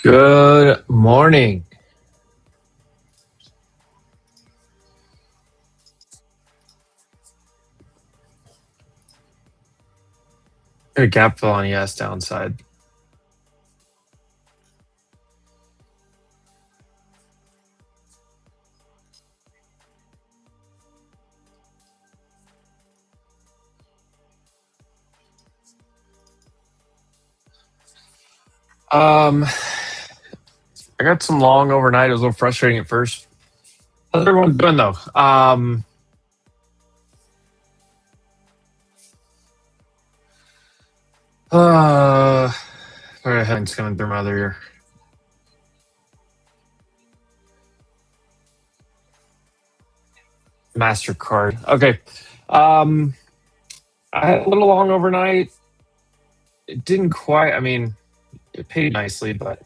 Good morning. A gap fill on ES downside. I got some long overnight. It was a little frustrating at first. How's everyone doing though? Sorry, heading's coming through my other ear. MasterCard. Okay. I had a little long overnight. It didn't quite, it paid nicely, but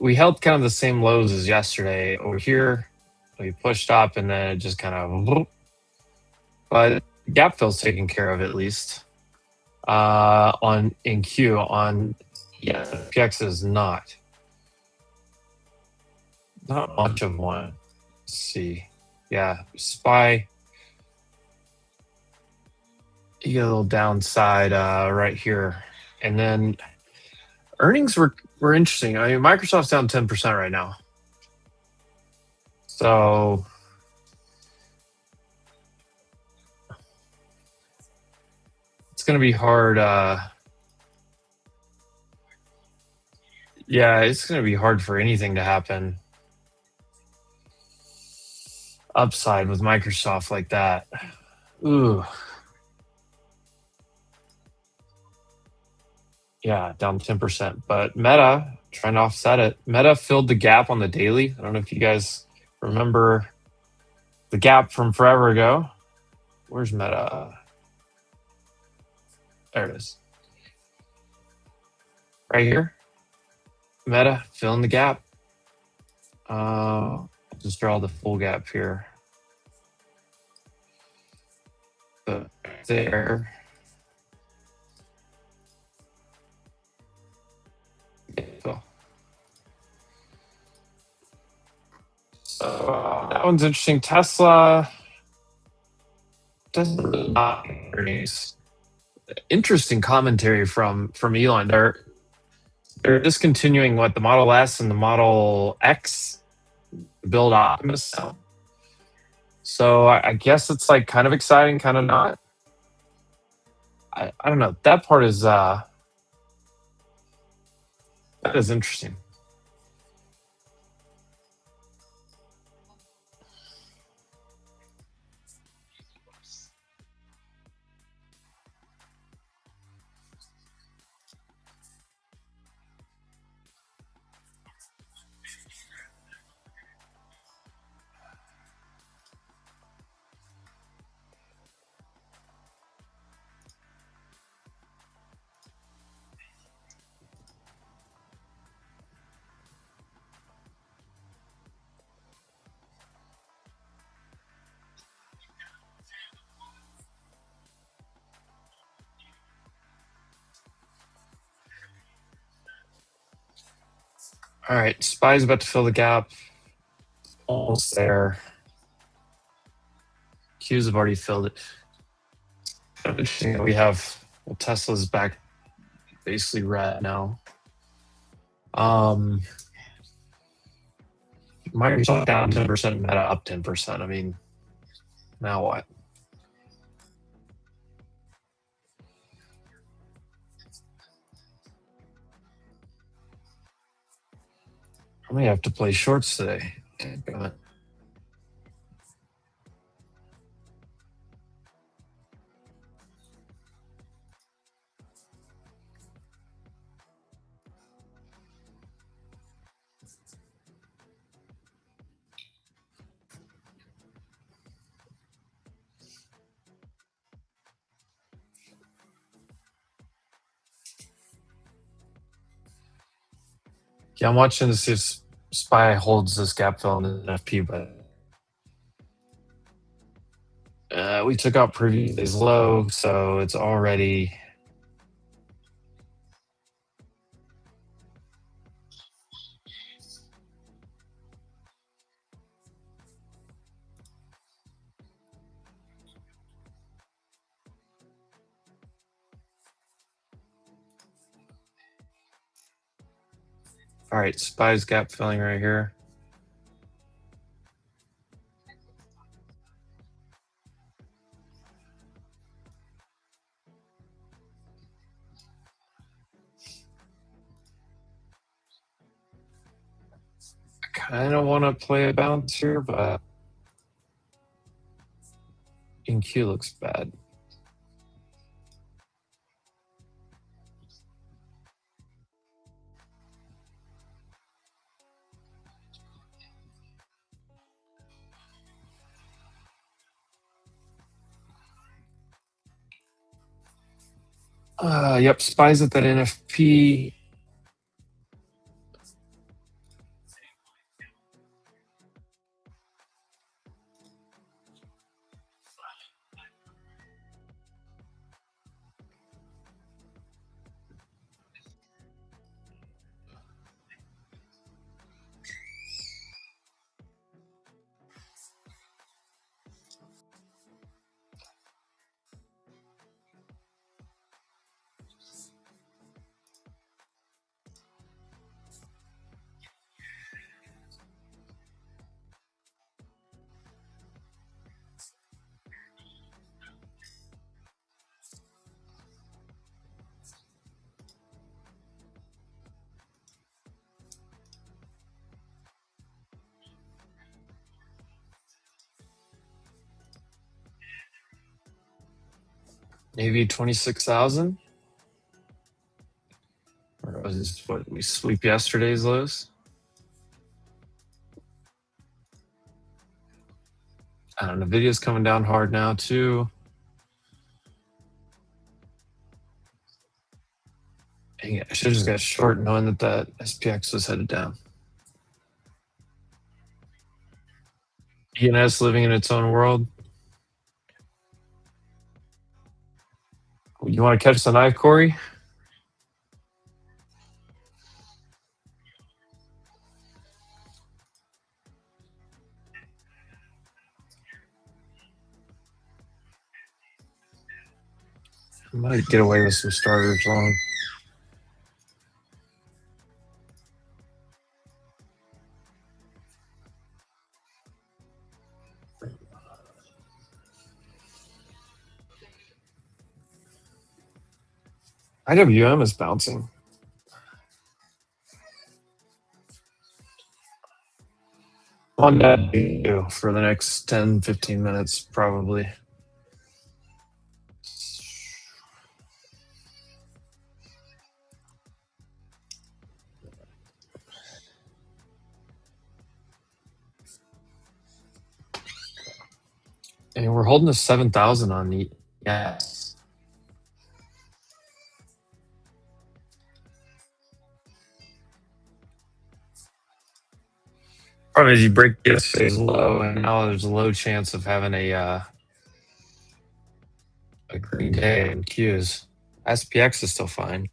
we held kind of the same lows as yesterday. Over here, we pushed up and then it just kind of, but gap fill's taken care of at least. In Q on PX is not much of one. Let's see. Yeah, SPY. You get a little downside right here. And then earnings were interesting. I mean, Microsoft's down 10% right now. So it's going to be hard. Yeah, it's going to be hard for anything to happen upside with Microsoft like that. Ooh. Yeah, down 10%. But Meta, trying to offset it. Meta filled the gap on the daily. I don't know if you guys remember the gap from forever ago. Where's Meta? There it is. Right here. Meta, filling the gap. Just draw the full gap here. There. So that one's interesting. Tesla doesn't really not earnings. Interesting commentary from Elon. They're discontinuing what the Model S and the Model X build Optimus now. So I guess it's like kind of exciting, kind of not. I don't know. That part is that is interesting. All right, SPY's about to fill the gap. Almost there. Qs have already filled it. Interesting that we have Tesla's back basically red now. Microsoft down 10%, Meta up 10%. I mean, now what? I may have to play shorts today. God. Yeah, I'm watching to see if SPY holds this gap fill in the NFP, but we took out previous day's low, so it's already. All right, SPY's gap filling right here. I kind of want to play a bounce here, but in Q looks bad. Yep, SPY's at that NFP. Maybe 26,000. Or was this what we sweep yesterday's lows? I don't know. Video's coming down hard now too. Dang it, I should have just got short knowing that that SPX was headed down. ENS living in its own world. You want to catch the knife, Corey? I might get away with some starters long. IWM is bouncing. On that for the next 10, 15 minutes, probably. And we're holding a 7,000 on the yes. Probably as you break yesterday's low, and now there's a low chance of having a green day in Qs. SPX is still fine.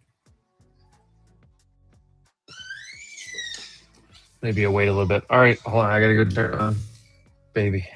Maybe I'll wait a little bit. All right, hold on. I gotta go turn on, baby.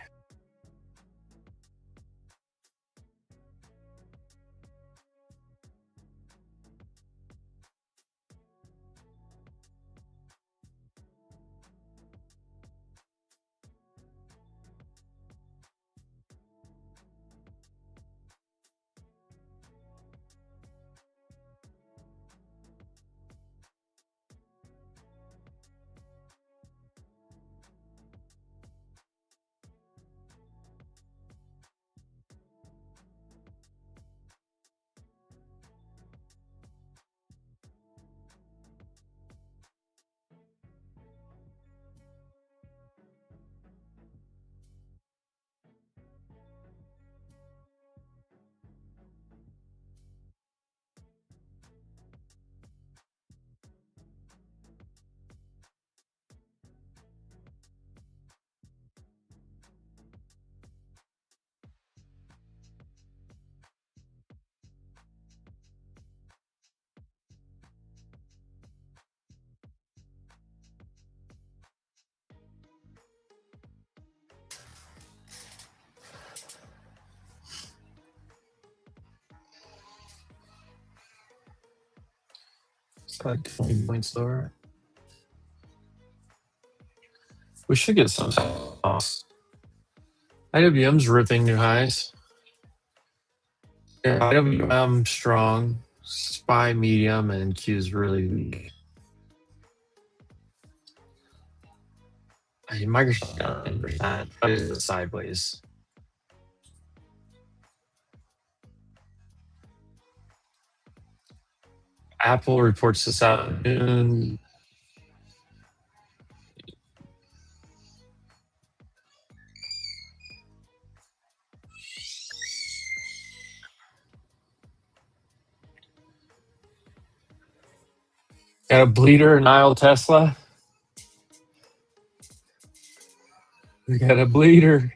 It's like 20 points lower. We should get some loss. IWM's ripping new highs. Yeah, IWM strong, SPY medium, and Q's really weak. I mean, Microsoft down 10%. That is sideways. Apple reports this afternoon. Got a bleeder, Nile Tesla. We got a bleeder.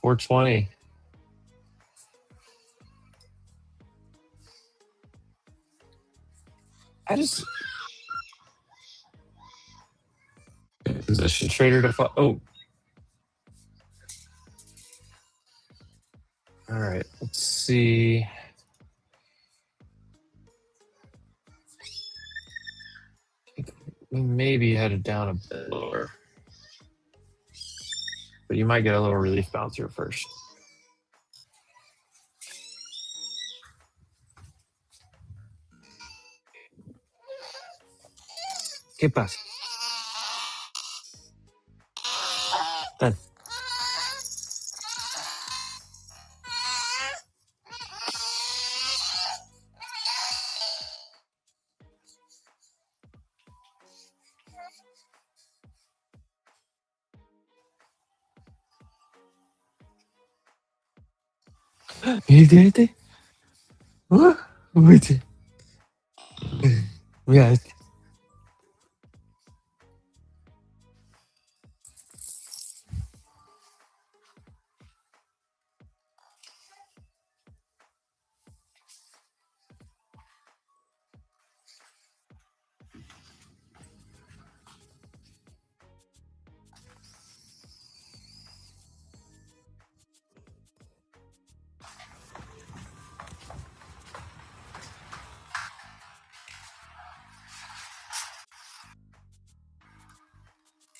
420. I just position trader to oh. All right, let's see. We maybe headed down a bit lower, but you might get a little relief bounce here first. ¿Qué pasa? Done. ¿Viste? ¿Viste? Mira.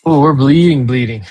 Oh, we're bleeding.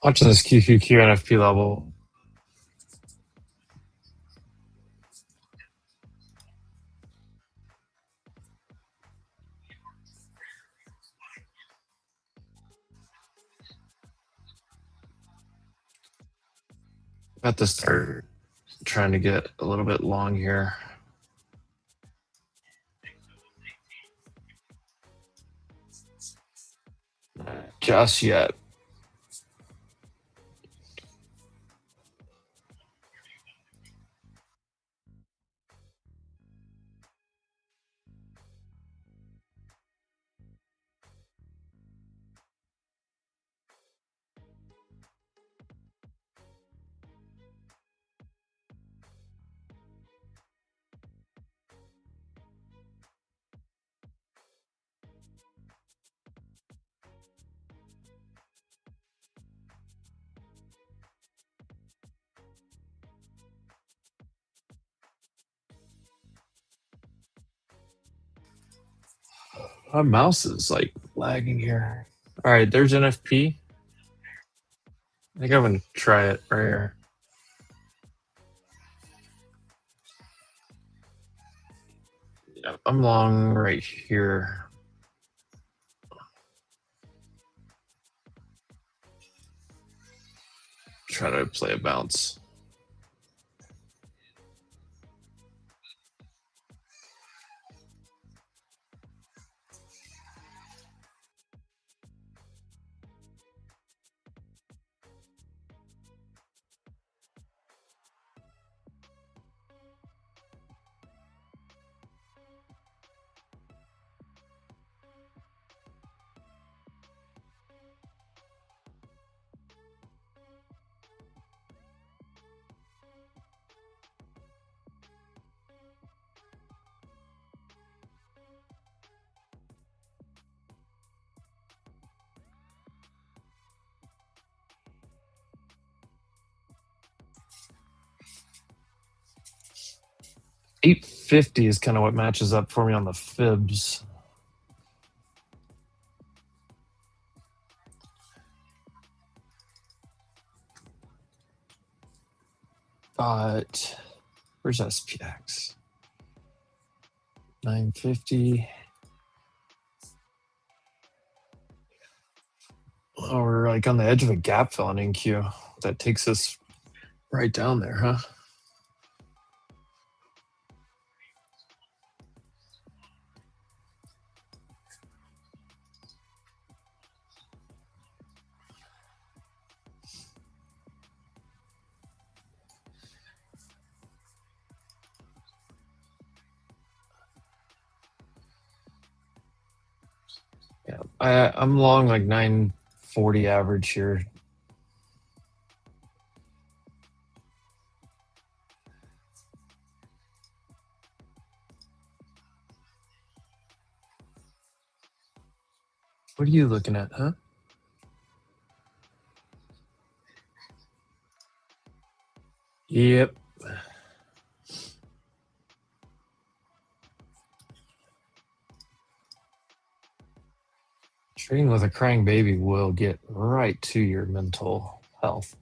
Watching this QQQ NFP level. About to start trying to get a little bit long here. Just yet. My mouse is like lagging here. All right, there's NFP. I think I'm gonna try it right here. Yeah, I'm long right here. Try to play a bounce. $850 is kind of what matches up for me on the fibs. But where's SPX? 950. Oh, we're like on the edge of a gap fill on NQ. That takes us right down there, huh? Yeah, I'm long like 940 average here. What are you looking at, huh? Yep. Trading with a crying baby will get right to your mental health.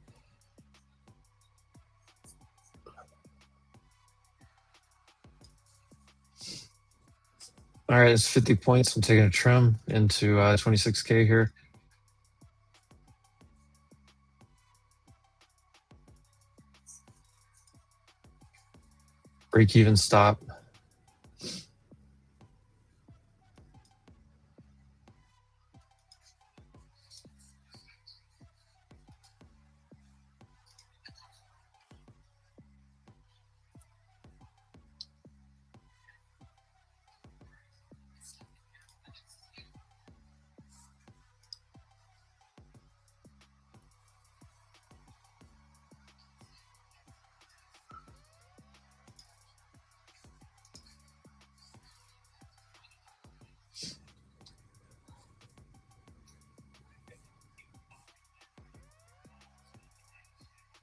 All right, it's 50 points. I'm taking a trim into 26K here. Break even stop.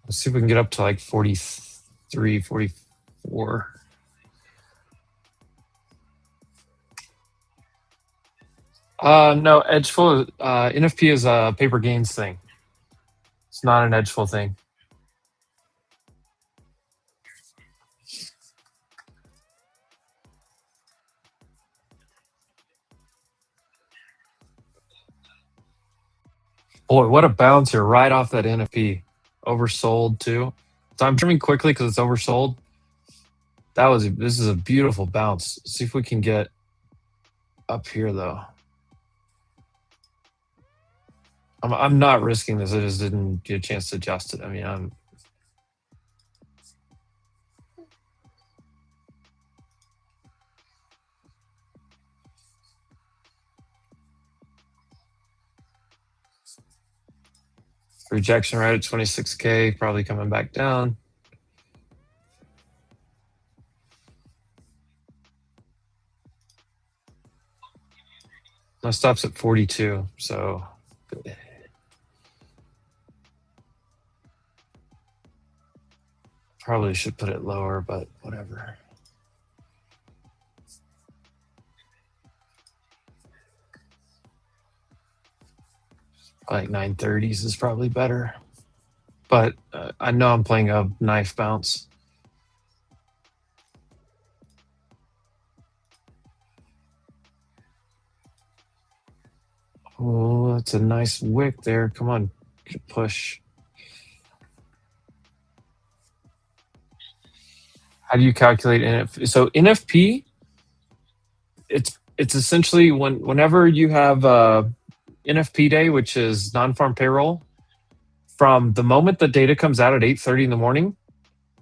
Let's see if we can get up to like 43, 44. No, edge full. NFP is a paper gains thing. It's not an edgeful thing. Boy, what a bounce here right off that NFP. Oversold too. So I'm trimming quickly because it's oversold. This is a beautiful bounce. See if we can get up here though. I'm not risking this. I just didn't get a chance to adjust it. I mean, I'm rejection right at 26K, probably coming back down. My stop's at 42, so probably should put it lower, but whatever. Like 930s is probably better. But I know I'm playing a knife bounce. Oh, that's a nice wick there. Come on, push. How do you calculate NFP? So NFP, it's essentially whenever you have NFP day, which is non-farm payroll, from the moment the data comes out at 8:30 in the morning,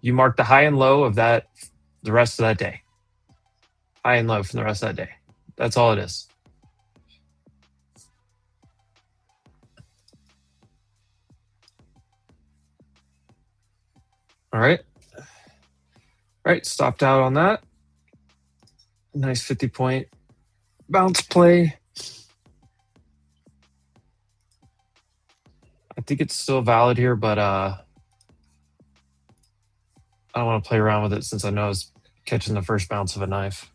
you mark the high and low of that the rest of that day. High and low from the rest of that day. That's all it is. All right. All right, stopped out on that. Nice 50-point bounce play. I think it's still valid here, but I don't want to play around with it since I know it's catching the first bounce of a knife.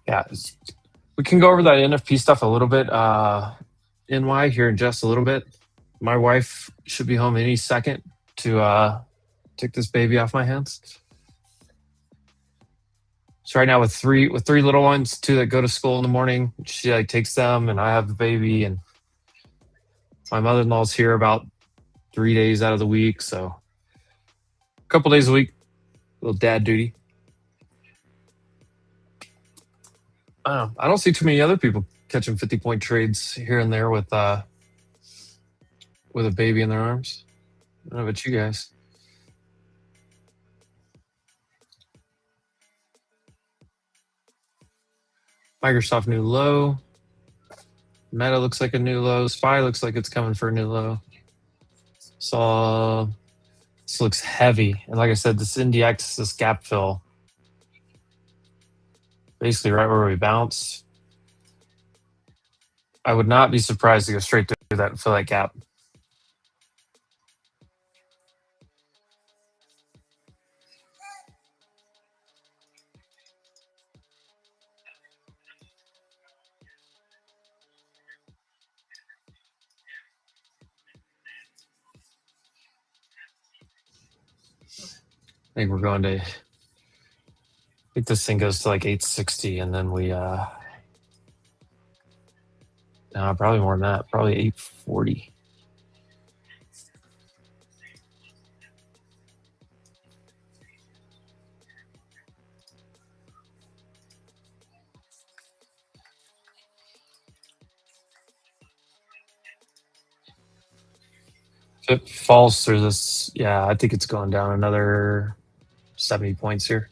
Yeah, we can go over that NFP stuff a little bit. NY here in just a little bit. My wife should be home any second to take this baby off my hands. So right now with three little ones, two that go to school in the morning, she like takes them, and I have the baby, and my mother-in-law's here about 3 days out of the week, so a couple days a week, little dad duty. I don't see too many other people catching 50-point trades here and there with a baby in their arms. I don't know about you guys. Microsoft new low. Meta looks like a new low. SPY looks like it's coming for a new low. So this looks heavy. And like I said, this NDX, this gap fill, basically right where we bounced. I would not be surprised to go straight to that and fill that gap. I think we're going to, I think this thing goes to like 860, and then we, no, probably more than that, probably 840. If it falls through this, yeah, I think it's going down another 70 points here.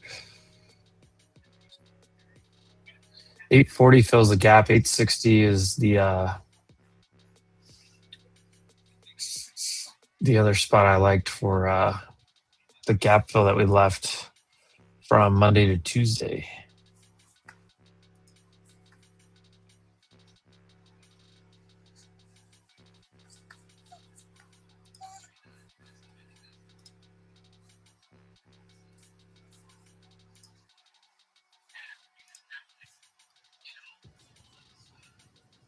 840 fills the gap. 860 is the other spot I liked for the gap fill that we left from Monday to Tuesday.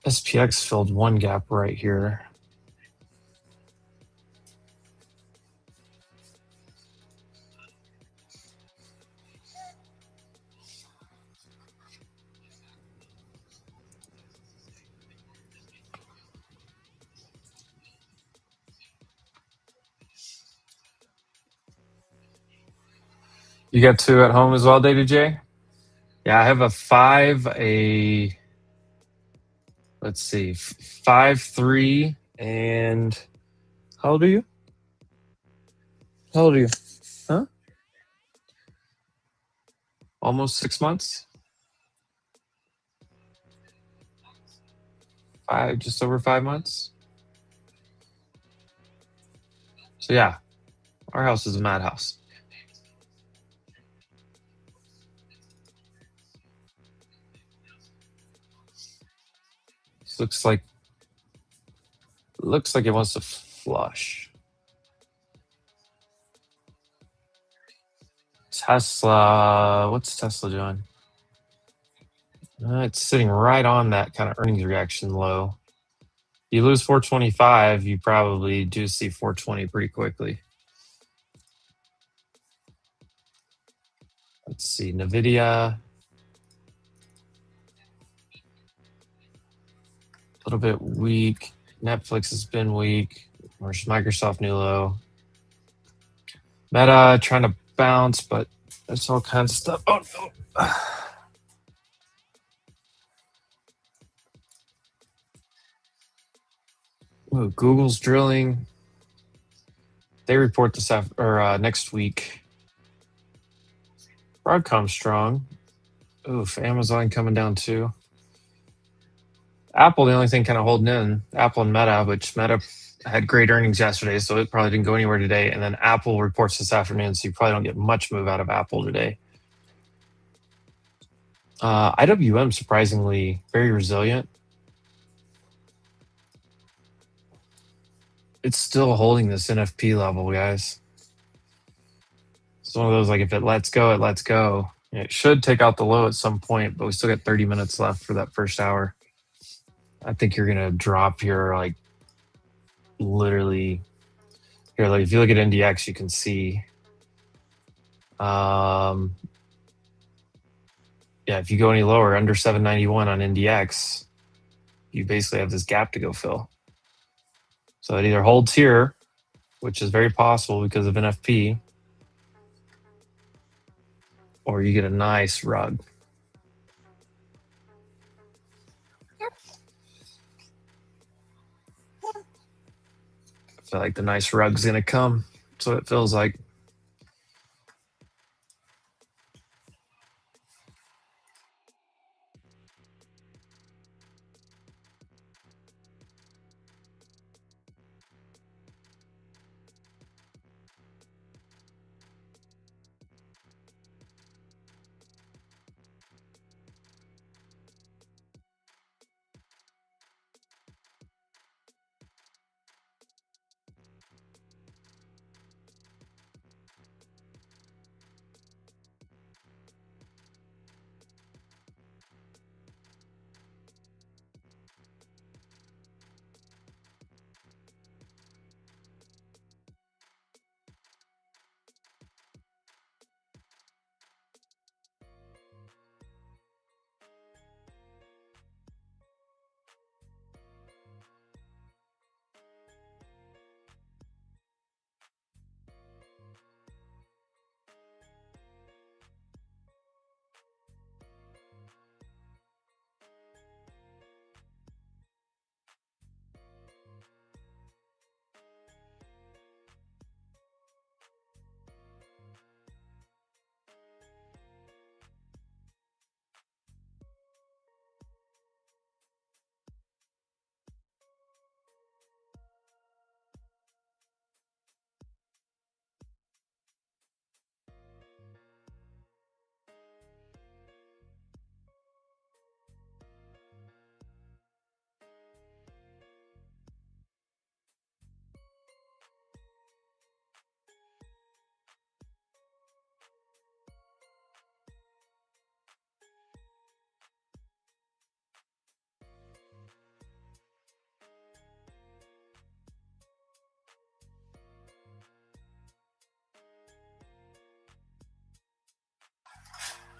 SPX filled one gap right here. You got two at home as well, Data J? Yeah, I have a 5, let's see, 5, 3, and how old are you? How old are you? Huh? Almost 6 months? Just over 5 months? So yeah, our house is a madhouse. This looks like it wants to flush. Tesla, what's Tesla doing? It's sitting right on that kind of earnings reaction low. You lose 425, you probably do see 420 pretty quickly. Let's see, NVIDIA, a little bit weak. Netflix has been weak. Where's Microsoft new low? Meta trying to bounce, but there's all kinds of stuff. Oh no. Ooh, Google's drilling. They report this next week. Broadcom strong. Oof, Amazon coming down too. Apple, the only thing kind of holding in, Apple and Meta, which Meta had great earnings yesterday, so it probably didn't go anywhere today. And then Apple reports this afternoon, so you probably don't get much move out of Apple today. IWM surprisingly very resilient. It's still holding this NFP level, guys. It's one of those, like, if it lets go, it lets go. It should take out the low at some point, but we still got 30 minutes left for that first hour. I think you're gonna drop here, like, literally here. Like, if you look at NDX, you can see. Yeah, if you go any lower, under 791 on NDX, you basically have this gap to go fill. So it either holds here, which is very possible because of NFP, or you get a nice rug. I feel like the nice rug's gonna come. That's what it feels like.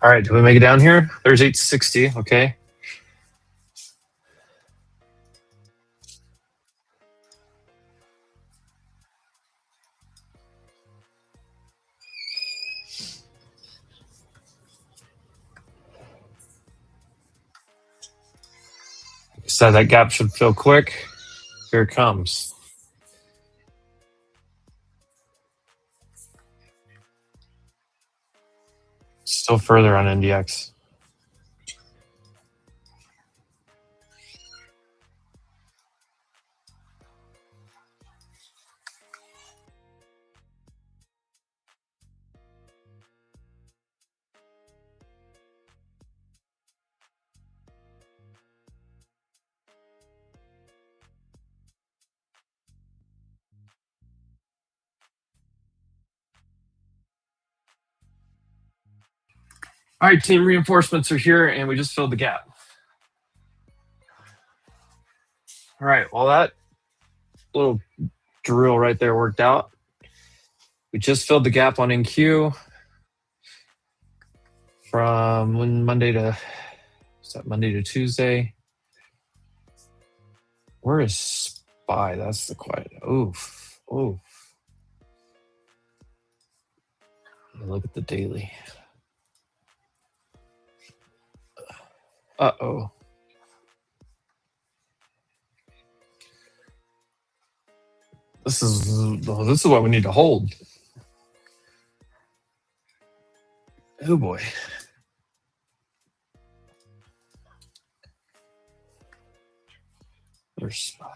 All right, do we make it down here? There's 860. Okay. So that gap should fill quick. Here it comes. Still further on NDX. All right, team reinforcements are here, and we just filled the gap. All right, well, that little drill right there worked out. We just filled the gap on NQ from Monday to Tuesday. Where is SPY? That's the quiet. Oof. Oof. Look at the daily. Uh-oh. This is what we need to hold. Oh boy. There's SPY.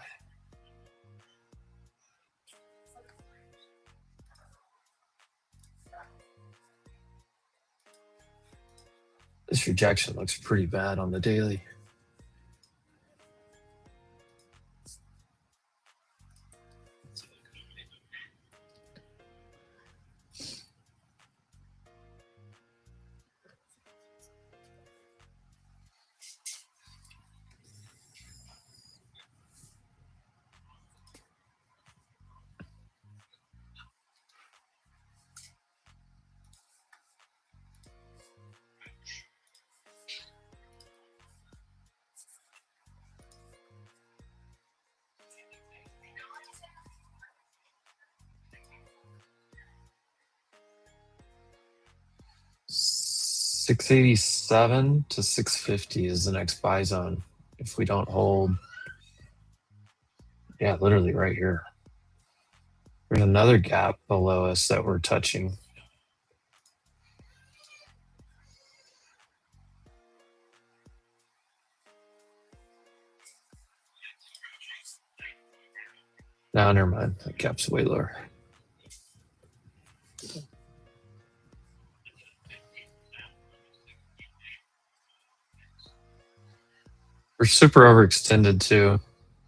This rejection looks pretty bad on the daily. $687 to $650 is the next buy zone if we don't hold. Yeah, literally right here. There's another gap below us that we're touching. No, never mind. That gap's way lower. We're super overextended too.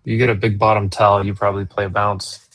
You get a big bottom tell, you probably play a bounce.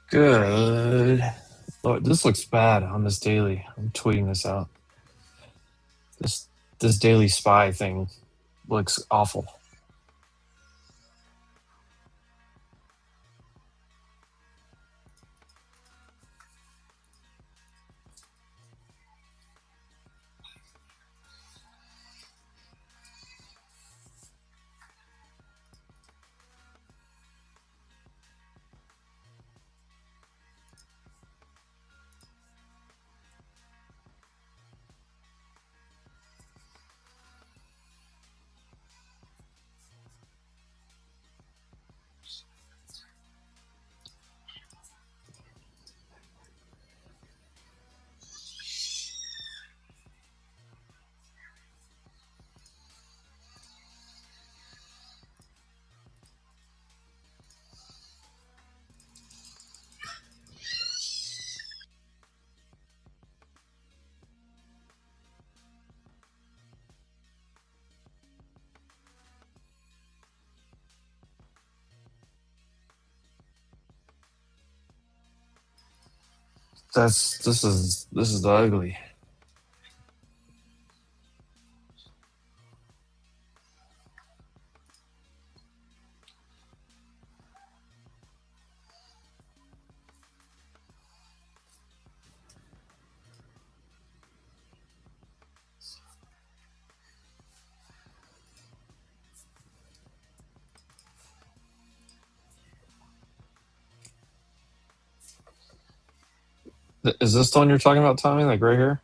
Good. Lord, this looks bad on this daily. I'm tweeting this out. this daily SPY thing looks awful. This is ugly. Is this the one you're talking about, Tommy? Like right here?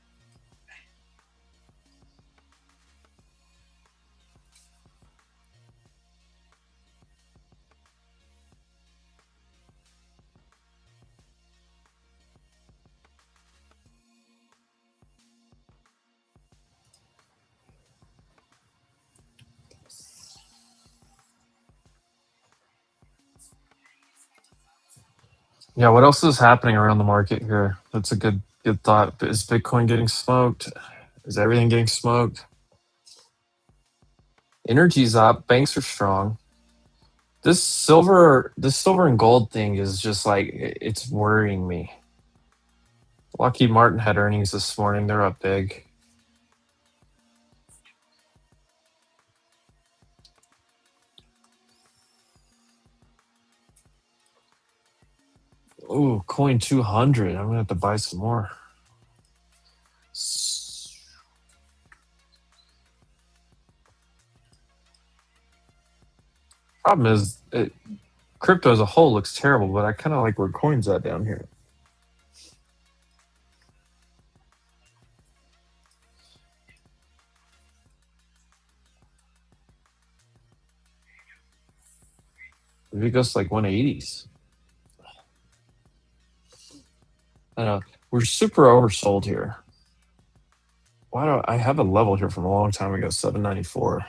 Yeah, what else is happening around the market here? That's a good thought. Is Bitcoin getting smoked? Is everything getting smoked? Energy's up, banks are strong. This silver and gold thing is just like it's worrying me. Lockheed Martin had earnings this morning. They're up big. Ooh, coin 200. I'm gonna have to buy some more. Problem is, crypto as a whole looks terrible, but I kind of like where coin's at down here. Maybe it goes to like 180s. I know we're super oversold here. Why do I have a level here from a long time ago? 794.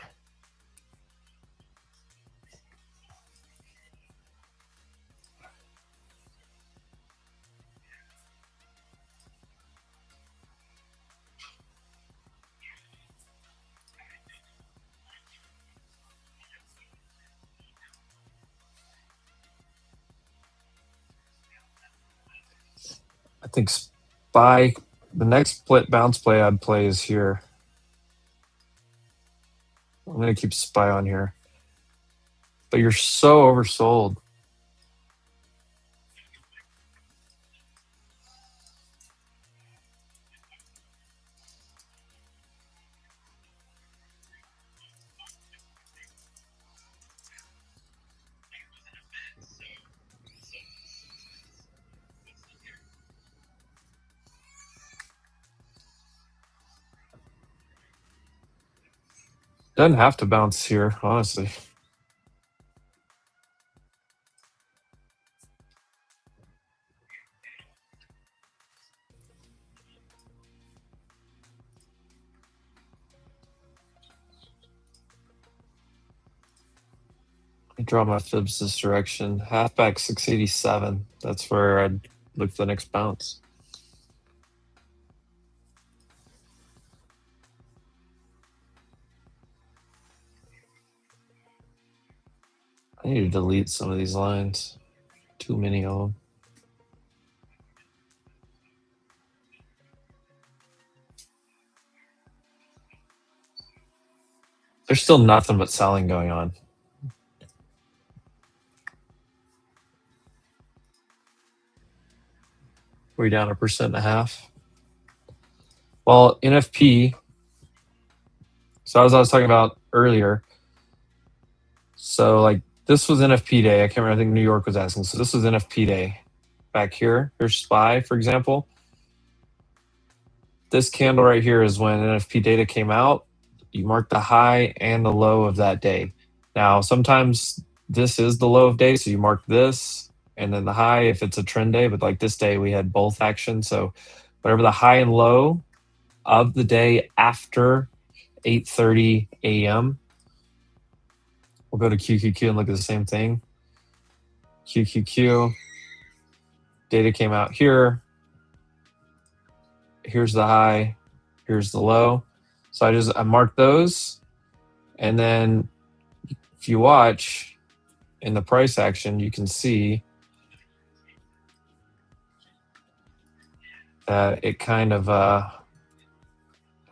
I think SPY, the next bounce play I'd play is here. I'm going to keep SPY on here. But you're so oversold. Doesn't have to bounce here, honestly. I draw my fibs this direction. Halfback 687. That's where I'd look for the next bounce. I need to delete some of these lines. Too many of them. there's still nothing but selling going on. We're down 1.5%. Well, NFP, so as I was talking about earlier, so like this was NFP day. I can't remember, I think New York was asking. So this was NFP day. Back here, here's SPY, for example. This candle right here is when NFP data came out. You mark the high and the low of that day. Now, sometimes this is the low of day, so you mark this and then the high if it's a trend day, but like this day we had both actions. So whatever the high and low of the day after 8:30 a.m. We'll go to QQQ and look at the same thing. QQQ, data came out here. Here's the high, here's the low. So I marked those. And then if you watch in the price action, you can see that it kind of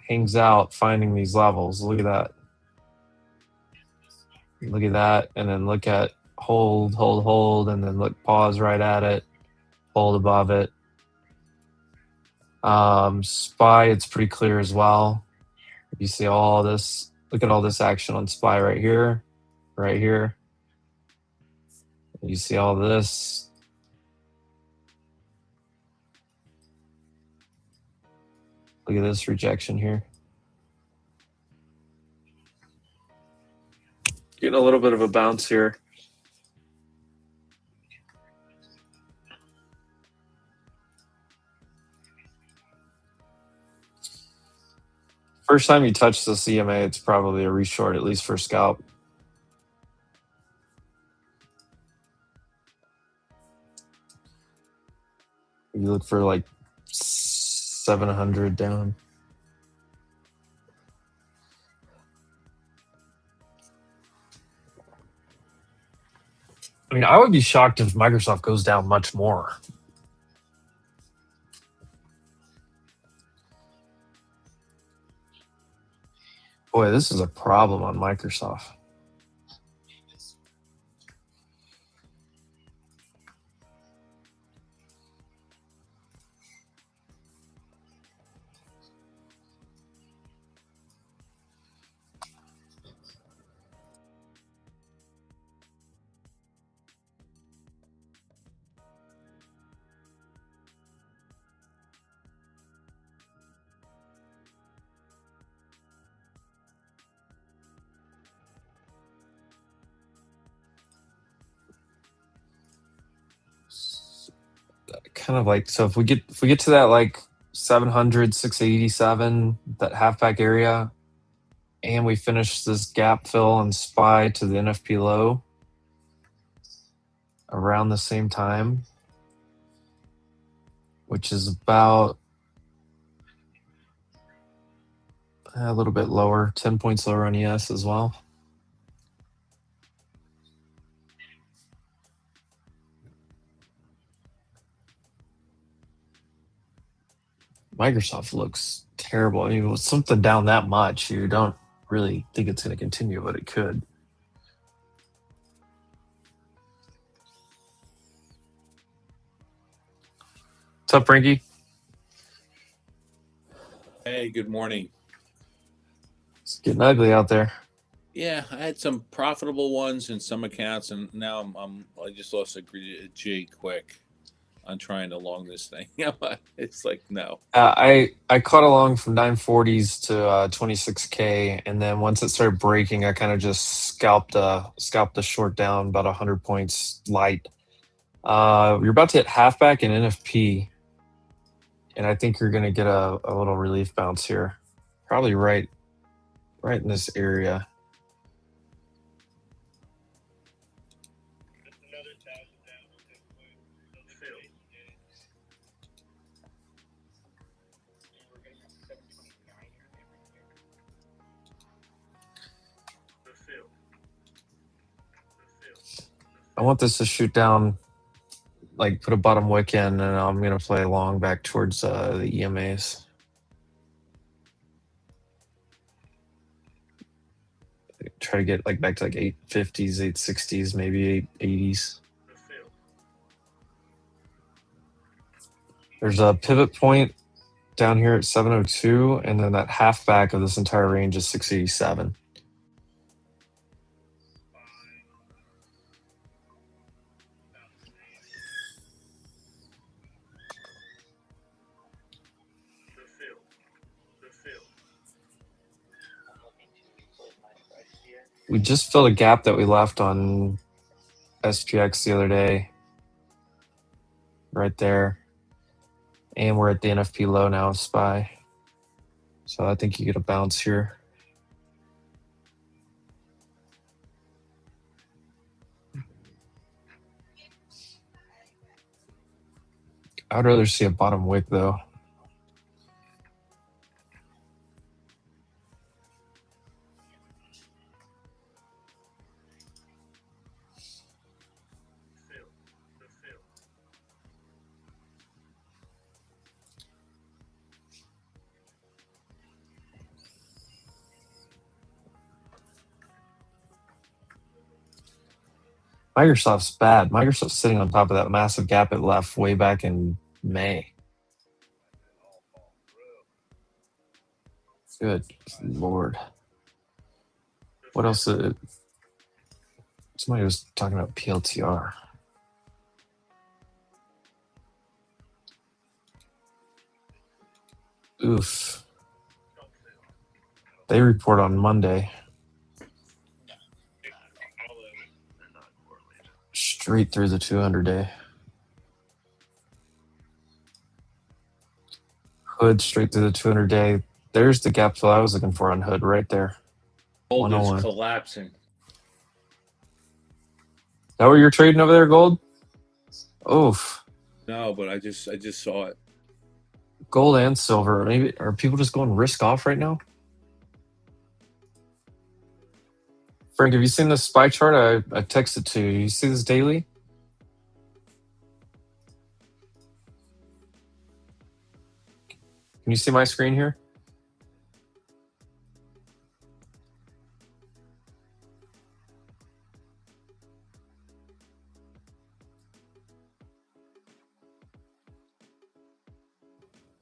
hangs out finding these levels. Look at that. Look at that. And then look at hold, hold, hold, and then look, pause right at it, hold above it. SPY, it's pretty clear as well. You see all this, look at all this action on SPY right here, right here. You see all this. Look at this rejection here. Getting a little bit of a bounce here. First time you touch the CMA, it's probably a reshort, at least for scalp. You look for like 700 down. I mean, I would be shocked if Microsoft goes down much more. Boy, this is a problem on Microsoft. Kind of like, so if we get to that like 700, 687, that halfback area, and we finish this gap fill and SPY to the NFP low around the same time, which is about a little bit lower, 10 points lower on ES as well. Microsoft looks terrible. I mean, with something down that much, you don't really think it's going to continue, but it could. What's up, Frankie? Hey, good morning. It's getting ugly out there. Yeah, I had some profitable ones in some accounts, and now I just lost a G quick on trying to long this thing. It's like no. I caught along from 940s to 26K, and then once it started breaking, I kind of just scalped the short down about 100 points light. You're about to hit halfback and NFP, and I think you're going to get a little relief bounce here, probably right in this area. I want this to shoot down, like put a bottom wick in, and I'm going to play long back towards the EMAs. try to get like back to like 850s, 860s, maybe 880s. There's a pivot point down here at 702, and then that halfback of this entire range is 687. We just filled a gap that we left on SPX the other day. Right there. And we're at the NFP low now of SPY. So I think you get a bounce here. I'd rather see a bottom wick though. Microsoft's bad. Microsoft's sitting on top of that massive gap it left way back in May. Good Lord. What else? Somebody was talking about PLTR. Oof. They report on Monday. Straight through the 200-day. Hood straight through the 200-day. There's the gap fill I was looking for on Hood right there. Gold is 101. collapsing. Is that what you're trading over there, gold? Oof. No, but I just saw it. Gold and silver. Maybe are people just going risk off right now? Frank, have you seen this SPY chart? I texted to you. You see this daily? Can you see my screen here?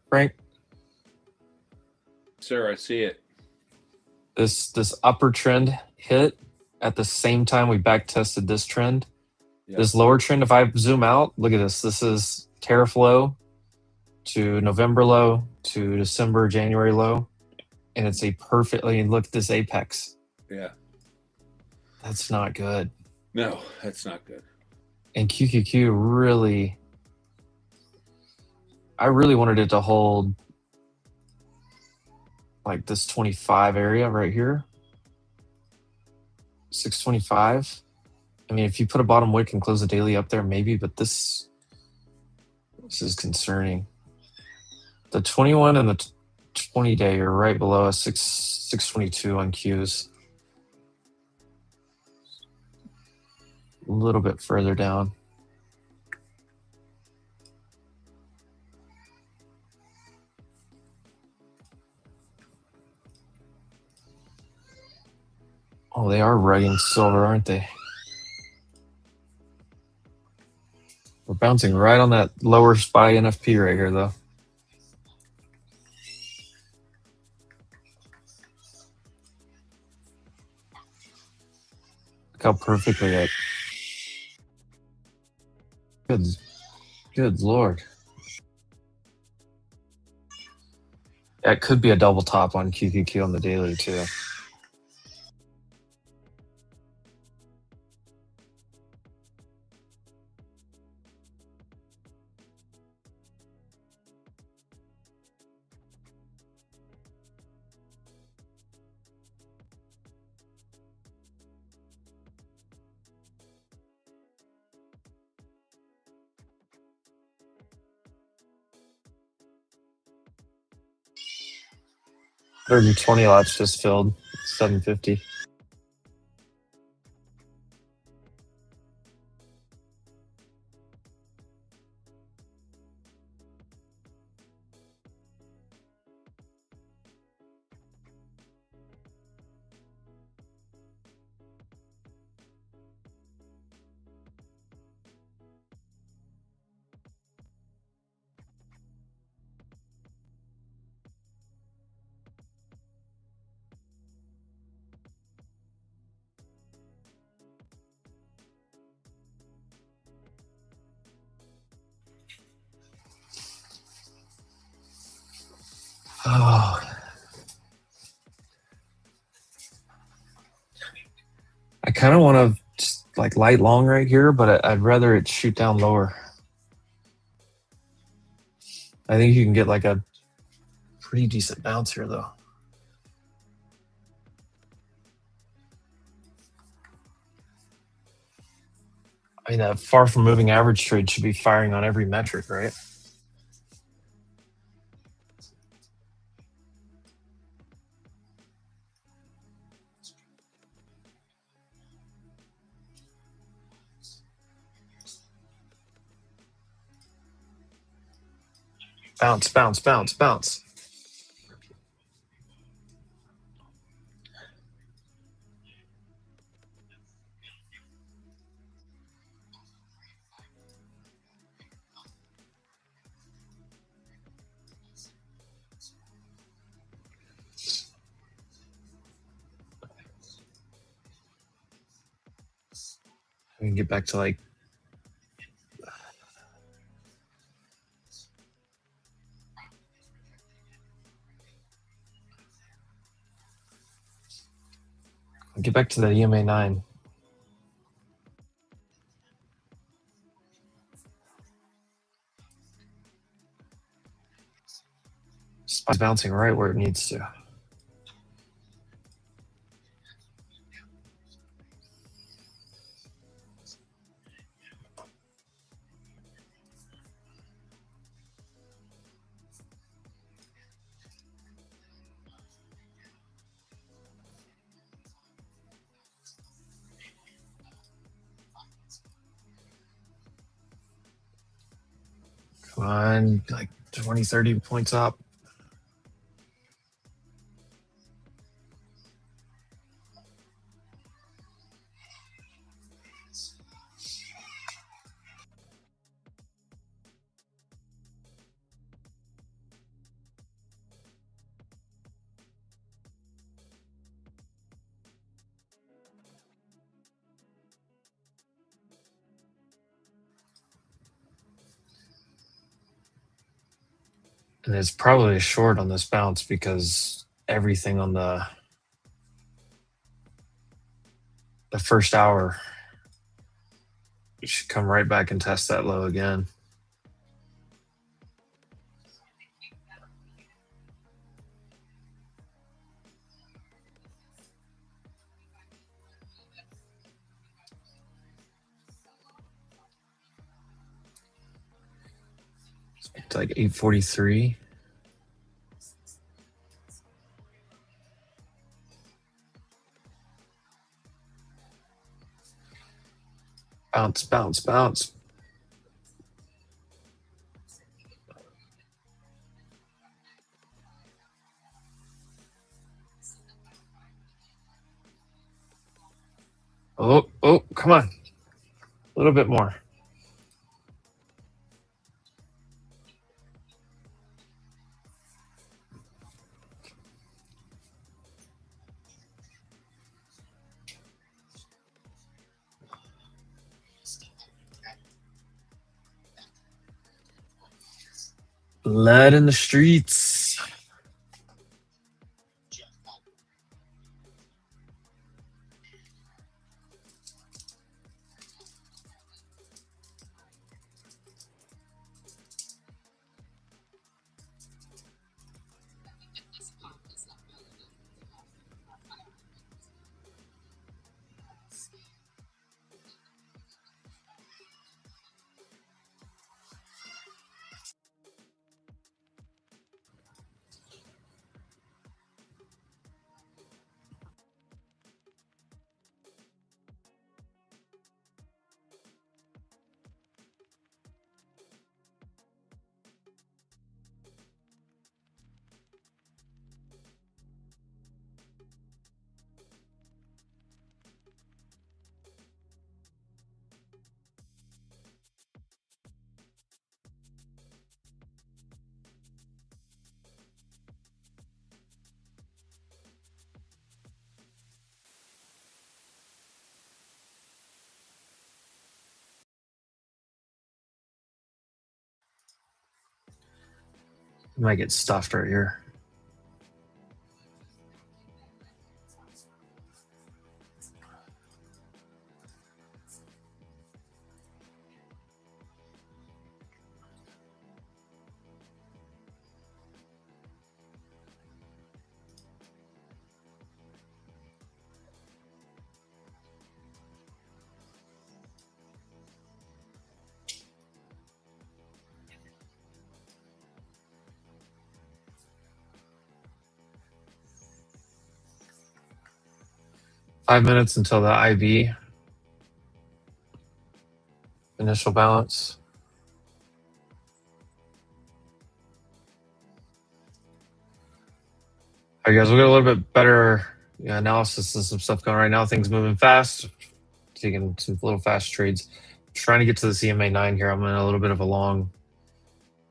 Frank? Sir, I see it. This upper trend hit at the same time we back tested this trend. Yeah. This lower trend, if I zoom out, look at this. This is tariff low to November low to December, January low. And it's a perfectly, look at this apex. Yeah. That's not good. No, that's not good. And QQQ really, I really wanted it to hold like this 25 area right here. 625. I mean, if you put a bottom wick and close the daily up there, maybe, but this is concerning. The 21 and the 20-day are right below us, 622 on Qs. A little bit further down. Oh, they are writing silver, aren't they? We're bouncing right on that lower SPY NFP right here, though. Look how perfectly it. Good Lord. That could be a double top on QQQ on the daily, too. $120 lots just filled, 750. Oh, I kind of want to just like light long right here, but I'd rather it shoot down lower. I think you can get like a pretty decent bounce here, though. I mean, that far from moving average trade should be firing on every metric, right? Bounce, bounce, bounce, bounce. We can get back to like get back to the EMA 9. It's bouncing right where it needs to. Come on, like 20, 30 points up. And it's probably a short on this bounce because everything on the first hour should come right back and test that low again. It's like 843. Bounce, bounce, bounce. Oh, oh, come on. A little bit more. Blood in the streets. Might get stuffed right here. 5 minutes until the IB initial balance. All right, guys, we'll get a little bit better analysis of some stuff going right now. Things moving fast, taking some little fast trades. Trying to get to the CMA 9 here. I'm in a little bit of a long,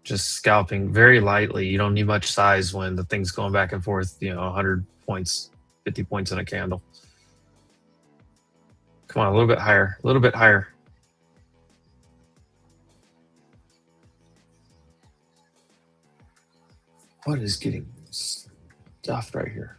just scalping very lightly. You don't need much size when the thing's going back and forth, 100 points, 50 points in a candle. Come on, a little bit higher, a little bit higher. What is getting stuffed right here?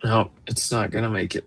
No, it's not gonna make it.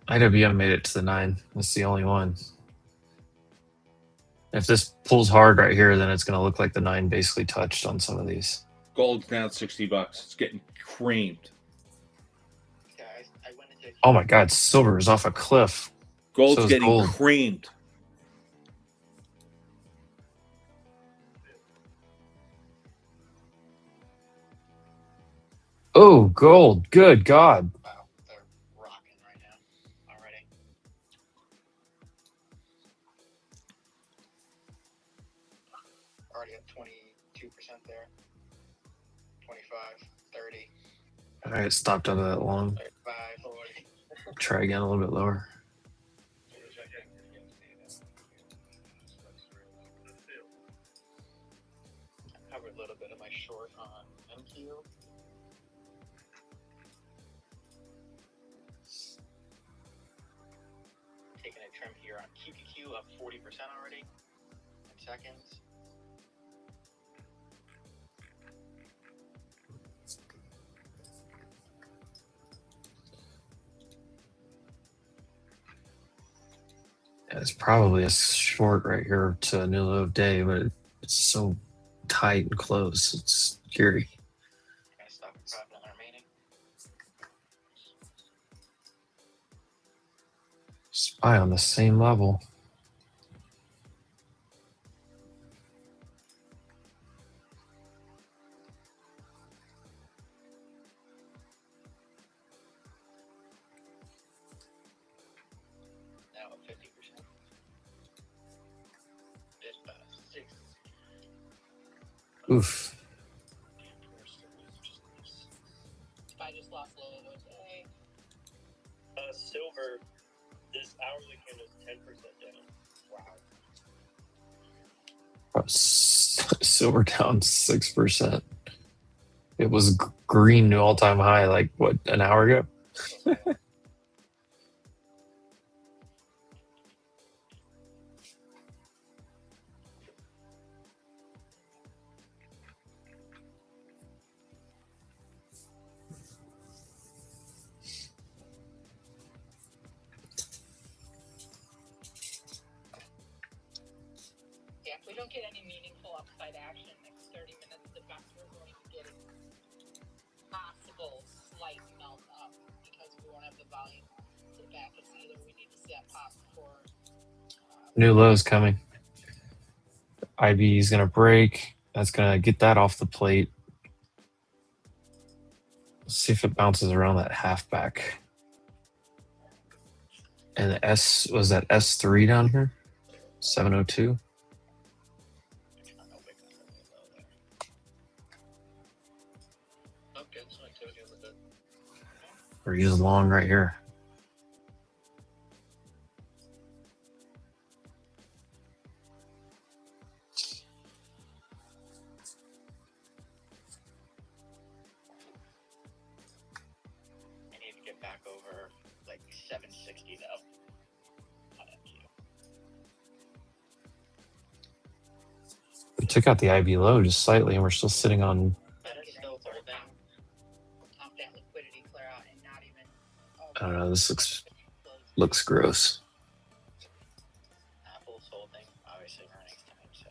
IWM made it to the 9. That's the only one. If this pulls hard right here, then it's going to look like the 9 basically touched on some of these. Gold's down $60. It's getting creamed. Oh my God, silver is off a cliff. Gold's getting creamed. Oh, gold. Good God. Wow, they're rocking right now already. Already at 22% there. 25, 30. All right, stopped out of that long. 35, 40. Try again a little bit lower. I covered a little bit of my short on MQ. Taking a trim here on QQQ up 40% already in seconds. Yeah, it's probably a short right here to a new low of day, but it's so tight and close. It's scary. Gonna stop at profit on the remaining. SPY on the same level. Now at 50%. It's 6. Oof. I just lost a little bit today. Silver, this hourly candle is 10% down. Wow. Silver down 6%. It was green new all-time high, like what, an hour ago? Yeah, if we don't get any meaningful upside action next 30 minutes, the best we're going to get is possible slight melt up because we won't have the volume to back us either. We need to see that pop before. New low's coming. IB is going to break. That's going to get that off the plate. Let's see if it bounces around that halfback. And the S, was that S3 down here? 702. Okay, so activity a little bit. Or use long right here. 760 though. On MQ. We took out the IB low just slightly, and we're still sitting on. Better still holding. Off that liquidity clear out and not even. I don't know. This looks gross. Apple's holding. Obviously earnings time, so.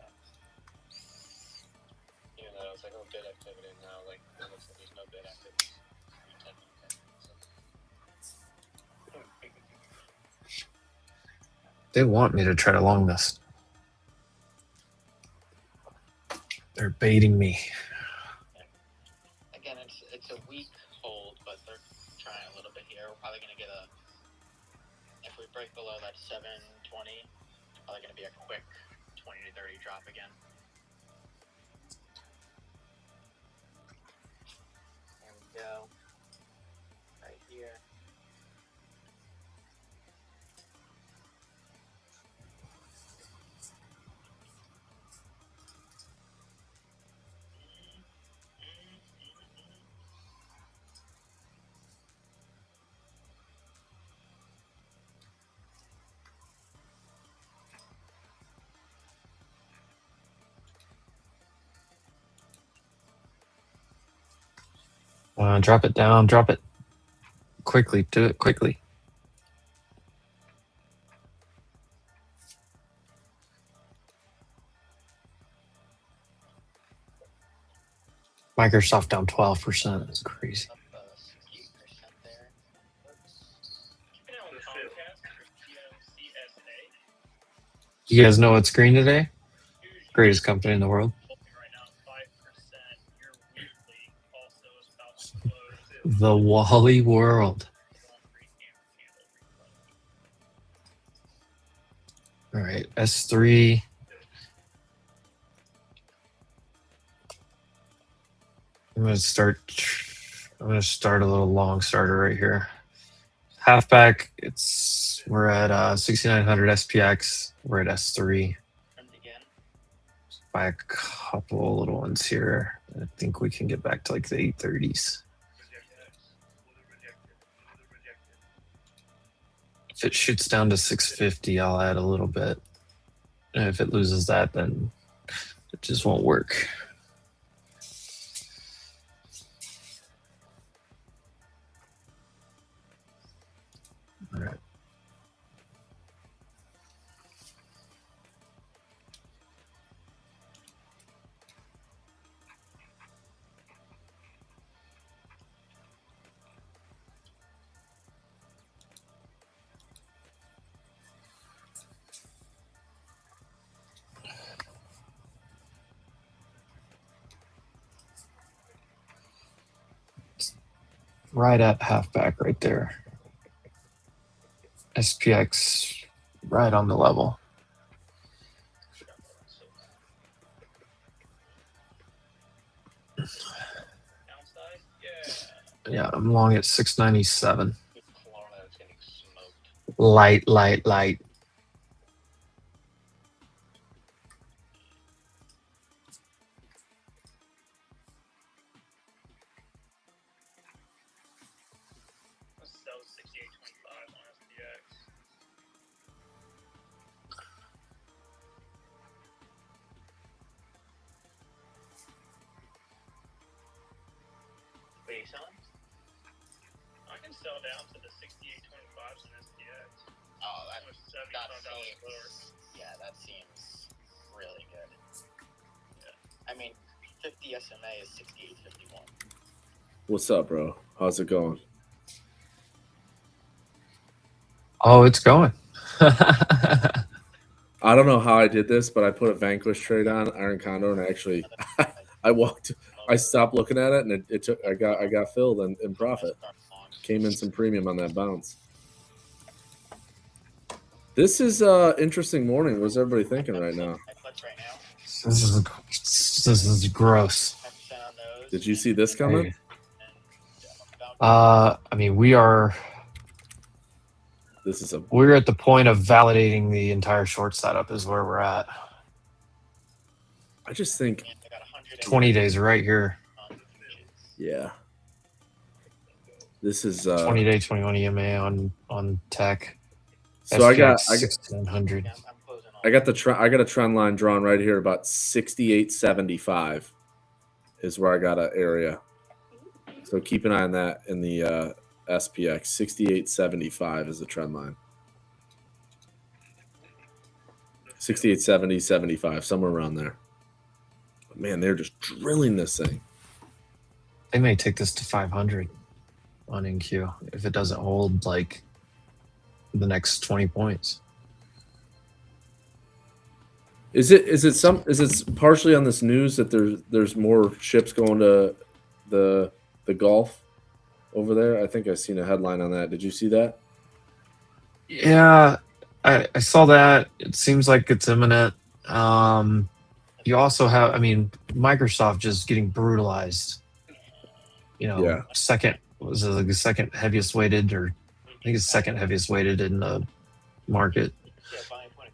Even though it's like no bid activity now, like it looks like there's no bid activity. They want me to try to long this. They're baiting me. Again, it's a weak hold, but they're trying a little bit here. We're probably gonna get a. If we break below that 720, probably gonna be a quick 20 to 30 drop again. There we go. Right here. Drop it down. Drop it quickly. Do it quickly. Microsoft down 12%. That's crazy. Up 68% there. Keeping it on Comcast for CSA. You guys know what's green today? Huge Greatest company in the world. right now, 5%. Your weekly also is about to close. The Wally world. All right, S3. I'm gonna start a little long starter right here. Halfback. We're at 6900 SPX. We're at S3. And again. Buy a couple little ones here. I think we can get back to like the 830s. If it shoots down to 650, I'll add a little bit. And if it loses that, then it just won't work. All right. Right at halfback right there. SPX right on the level. Yeah, I'm long at 697. Florida's getting smoked. Light. That was 68.25 on SPX. What are you selling? I can sell down to the 68.25s on SPX. Oh, That was $75 lower. Yeah, that seems really good. Yeah. I mean, 50 SMA is 68.51. What's up, bro? How's it going? Oh, it's going. I don't know how I did this, but I put a Vanquish trade on Iron Condor, and actually, I stopped looking at it, and it took. I got filled in profit. Came in some premium on that bounce. This is interesting morning. What's everybody thinking right now? This is gross. Did you see this coming? I mean, we're at the point of validating the entire short setup is where we're at. I just think 20 days right here. Yeah. This is 20-day 21 EMA on tech. so I got 1600. I'm closing on. I got a trend line drawn right here about 68.75 is where I got an area. So keep an eye on that in the SPX. 68.75 is the trend line. 68.70, 75, somewhere around there. But man, they're just drilling this thing. They may take this to 500 on NQ if it doesn't hold like the next 20 points. Is it partially on this news that there's more ships going to the Gulf over there? I think I seen a headline on that. Did you see that? Yeah, I saw that. It seems like it's imminent. You also have, I mean, Microsoft just getting brutalized. You know, Yeah. second was it like the second heaviest weighted, or I think it's second heaviest weighted in the market,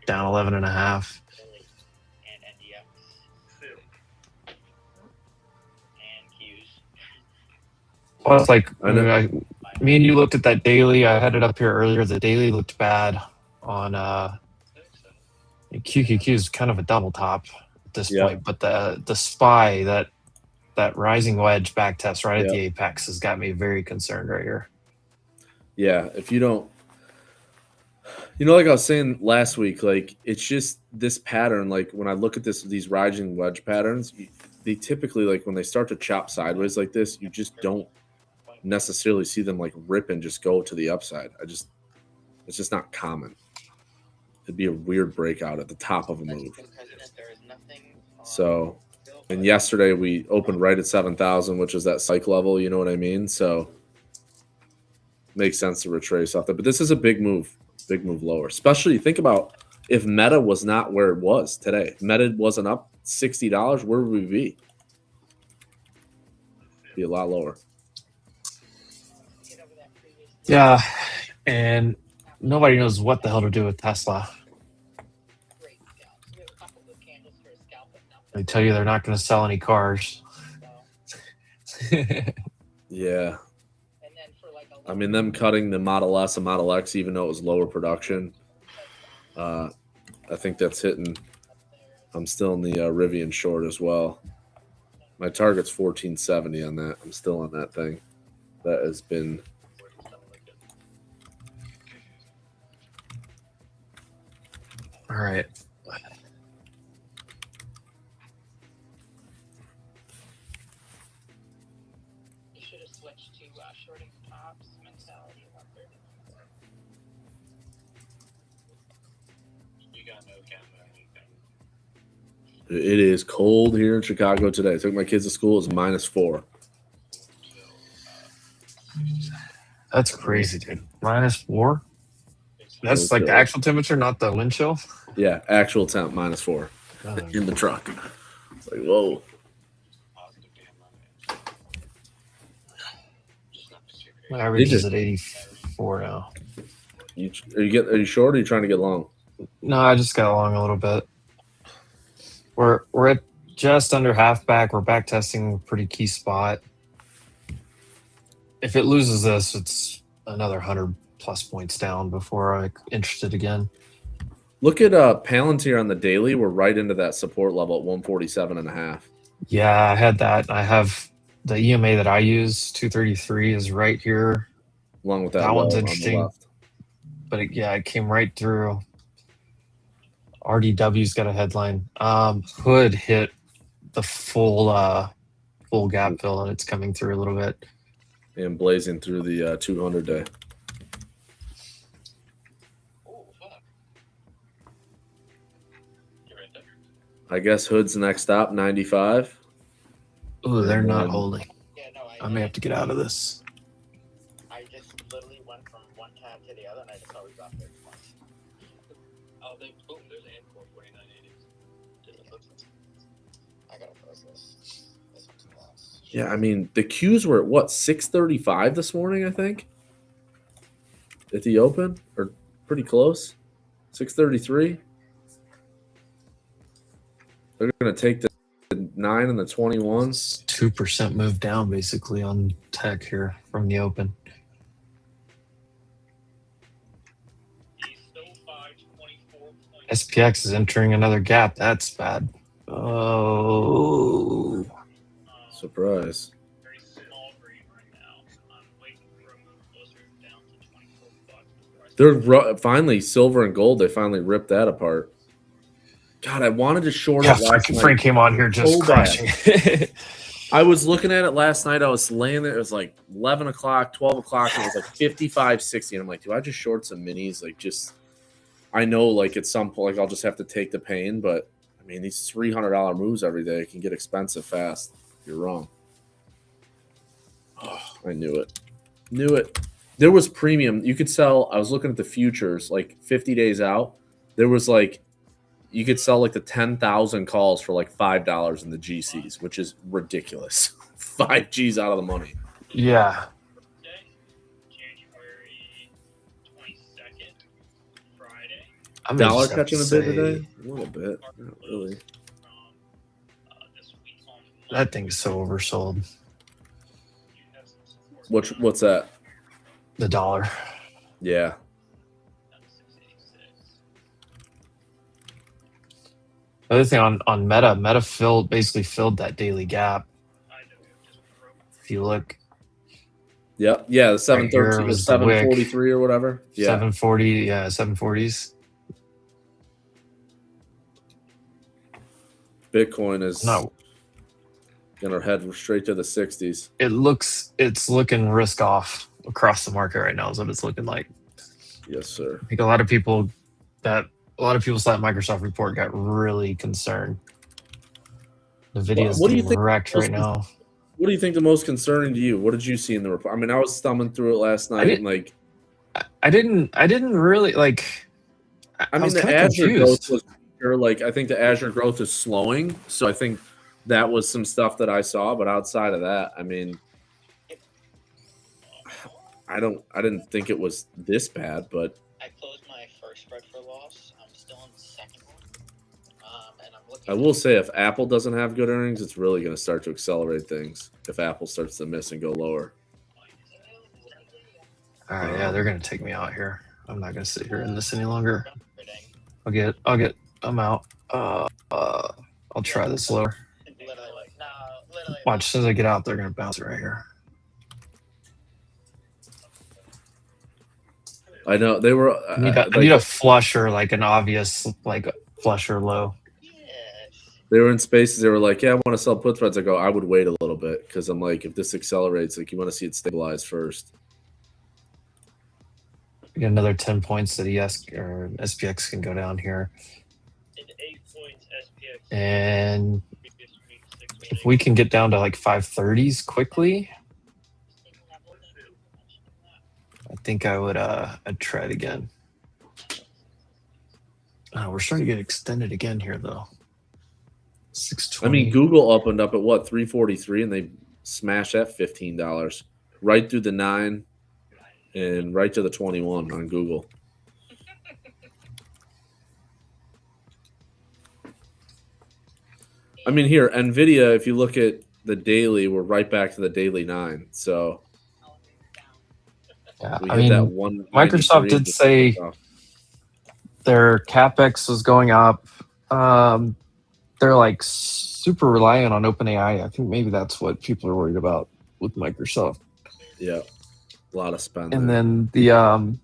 down 11.5. And NDX. And Qs. Well, it's like I know. me and you looked at that daily. I had it up here earlier. The daily looked bad on QQQ is kind of a double top at this Yeah. point, but the SPY, that rising wedge back test right at Yeah. the apex has got me very concerned right here. Yeah, if you don't, like I was saying last week, like it's just this pattern. Like when I look at these rising wedge patterns, they typically, like when they start to chop sideways like this, you just don't necessarily see them like rip and just go to the upside. It's just not common. It'd be a weird breakout at the top of a move. So, and yesterday we opened right at 7,000, which is that psych level. You know what I mean? So, makes sense to retrace off that. But this is a big move lower. Especially think about if Meta was not where it was today. Meta wasn't up $60. Where would we be? Be a lot lower. Yeah, and nobody knows what the hell to do with Tesla. They tell you they're not going to sell any cars. Yeah. I mean, them cutting the Model S and Model X, even though it was lower production, I think that's hitting. I'm still in the Rivian short as well. My target's 1470 on that. I'm still on that thing. That has been. All right. You should have switched to shorting tops mentality. You got no count or anything. It is cold here in Chicago today. I took my kids to school. It's -4. That's crazy, dude. -4? That's like the actual temperature, not the wind chill? Yeah, actual temp -4 in the truck. It's like, whoa. My average is at 84 now. Are you short or are you trying to get long? No, I just got along a little bit. We're at just under halfback. We're back testing a pretty key spot. If it loses this, it's another 100+ points down before I'm interested again. Look at Palantir on the daily. We're right into that support level at 147.5. Yeah, I had that. I have the EMA that I use, 233, is right here. Along with that one's low interesting. on the left. But it came right through. RDW's got a headline. Hood hit the full gap fill, and it's coming through a little bit. And blazing through the 200 day. I guess Hood's the next stop, 95. Oh, they're not holding. Yeah, no, I may have to get out of this. I just literally went from one tab to the other, and I just always got there twice. Oh, boom, there's an N for 49.80. I gotta close this. This one's lost. Yeah, I mean, the Qs were at what, 635 this morning, I think? At the open? Or pretty close? 633? They're going to take the 9 and the 21s. 2% move down basically on tech here from the open. SPX is entering another gap. That's bad. Oh. Surprise. Very small green right now. I'm waiting for a move closer down to 24 bucks. They're finally silver and gold. They finally ripped that apart. God, I wanted to short Yeah, it last night. Frank came on here just So bad. crushing. I was looking at it last night. I was laying there. It was like 11 o'clock, 12 o'clock, and it was like 55, 60. And I'm like, do I just short some minis? Like, just, I know, like, at some point, like, I'll just have to take the pain. But, I mean, these $300 moves every day can get expensive fast. You're wrong. Oh, I knew it. Knew it. There was premium. You could sell. I was looking at the futures, like 50 days out. There was like, you could sell like the 10,000 calls for like $5 in the GCs, which is ridiculous. 5 G's out of the money. Yeah. January 22nd, Friday. I'm Dollar catching a bit today? A little bit. Not really. This week on That thing's so oversold. What's that? The dollar. Yeah. The other thing on Meta basically filled that daily gap. If you look, Yep. Yeah, the 713 Right was here was the wick. 743 or whatever. Yeah. 740, yeah, 740s. Bitcoin is No, gonna head straight to the 60s. it's looking risk off across the market right now is what it's looking like. Yes, sir. I think a lot of people saw that Microsoft report got really concerned. Nvidia's What do you getting think wrecked right now. What do you think the most concerning to you? What did you see in the report? I mean, I was thumbing through it last night and like I didn't really like. I mean, the Azure growth was like I think the Azure growth is slowing, so I think that was some stuff that I saw. But outside of that, I mean, I didn't think it was this bad. But I closed my first spread for loss. I'm still in the second one, and I'm looking. I will say, if Apple doesn't have good earnings, it's really going to start to accelerate things. If Apple starts to miss and go lower. All right, yeah, they're gonna take me out here. I'm not gonna sit here in this any longer. Trading. I'm out. I'll try this lower. Literally. Watch, as soon as I get out, they're gonna bounce it right here. I know they were. I need a flusher, like an obvious like flusher low. Yes. They were in spaces. They were like, "Yeah, I want to sell put threads." I go, "I would wait a little bit because I'm like, if this accelerates, like you want to see it stabilize first." We get another 10 points that ES or SPX can go down here, In 8 points, SPX. and Previous week, 6 if we can get down to like 530s quickly, I think I would I'd try it again. We're starting to get extended again here though. 620. I mean, Google opened up at what 343, and they smashed that $15 right through the 9 and right to the 21 on Google. I mean, here Nvidia. If you look at the daily, we're right back to the daily 9. So yeah, we I hit mean, that one. Microsoft did say their capex was going up. They're like super reliant on OpenAI. I think maybe that's what people are worried about with Microsoft. Yeah, a lot of spend. And there. then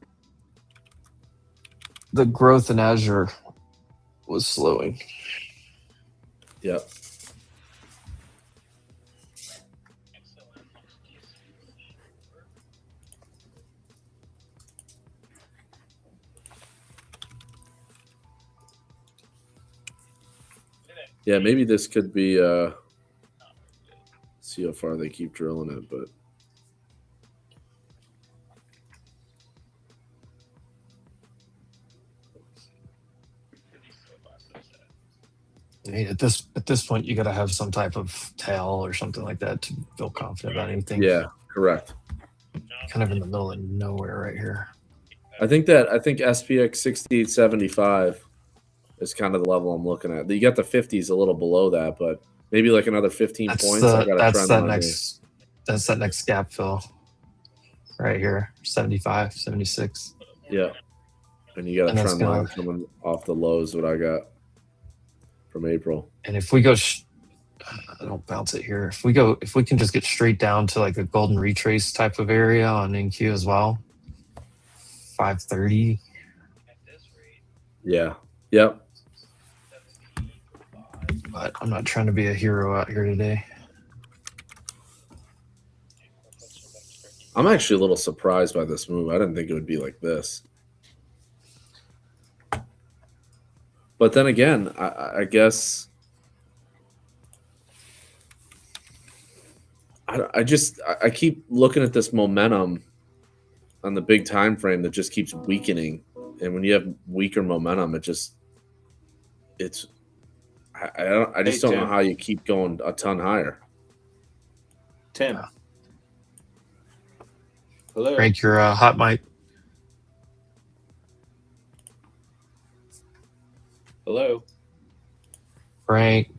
the growth in Azure was slowing. Yep. Yeah, maybe this could be see how far they keep drilling it, but I mean, at this point, you got to have some type of tail or something like that to feel confident about anything. yeah, correct. Kind of in the middle of nowhere right here. I think SPX 6875 is kind of the level I'm looking at. You got the 50s a little below that, but maybe like another 15 points. That's that next gap fill right here, 75, 76. Yeah. And you got a And that's trend line gonna- coming off the lows, what I got from April. And if we go, I don't bounce it here. If we can just get straight down to like a golden retrace type of area on NQ as well, 530. At this rate, Yeah. Yep. 75. But I'm not trying to be a hero out here today. I'm actually a little surprised by this move. I didn't think it would be like this. But then again, I guess I keep looking at this momentum on the big time frame that just keeps weakening. And when you have weaker momentum, I just don't know how you keep going a ton higher. Tim. Hello. Frank, your hot mic. Hello. Frank.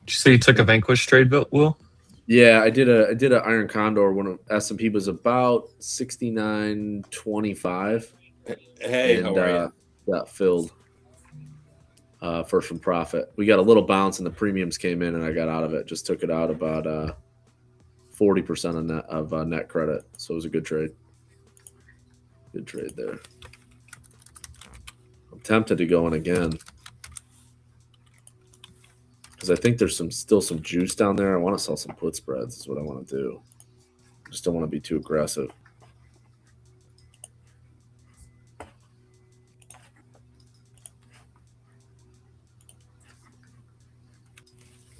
Did you say you took a Vanquish trade, Will? Yeah, I did a Iron Condor when S&P was about 69.25. Hey, and how are you? got filled for some profit. We got a little bounce and the premiums came in and I got out of it. Just took it out about 40% of net credit. So it was a good trade. Good trade there. I'm tempted to go in again because I think there's still some juice down there. I want to sell some put spreads is what I want to do. I just don't want to be too aggressive.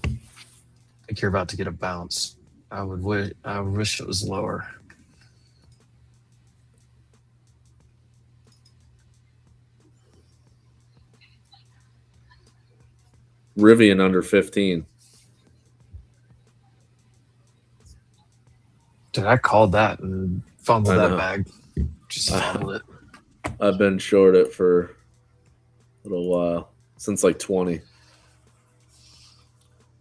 I think you're about to get a bounce. I wish it was lower. Rivian under 15. Dude, I called that and fumbled I that know. bag. Just fumbled it. I've been short it for a little while, since like 20.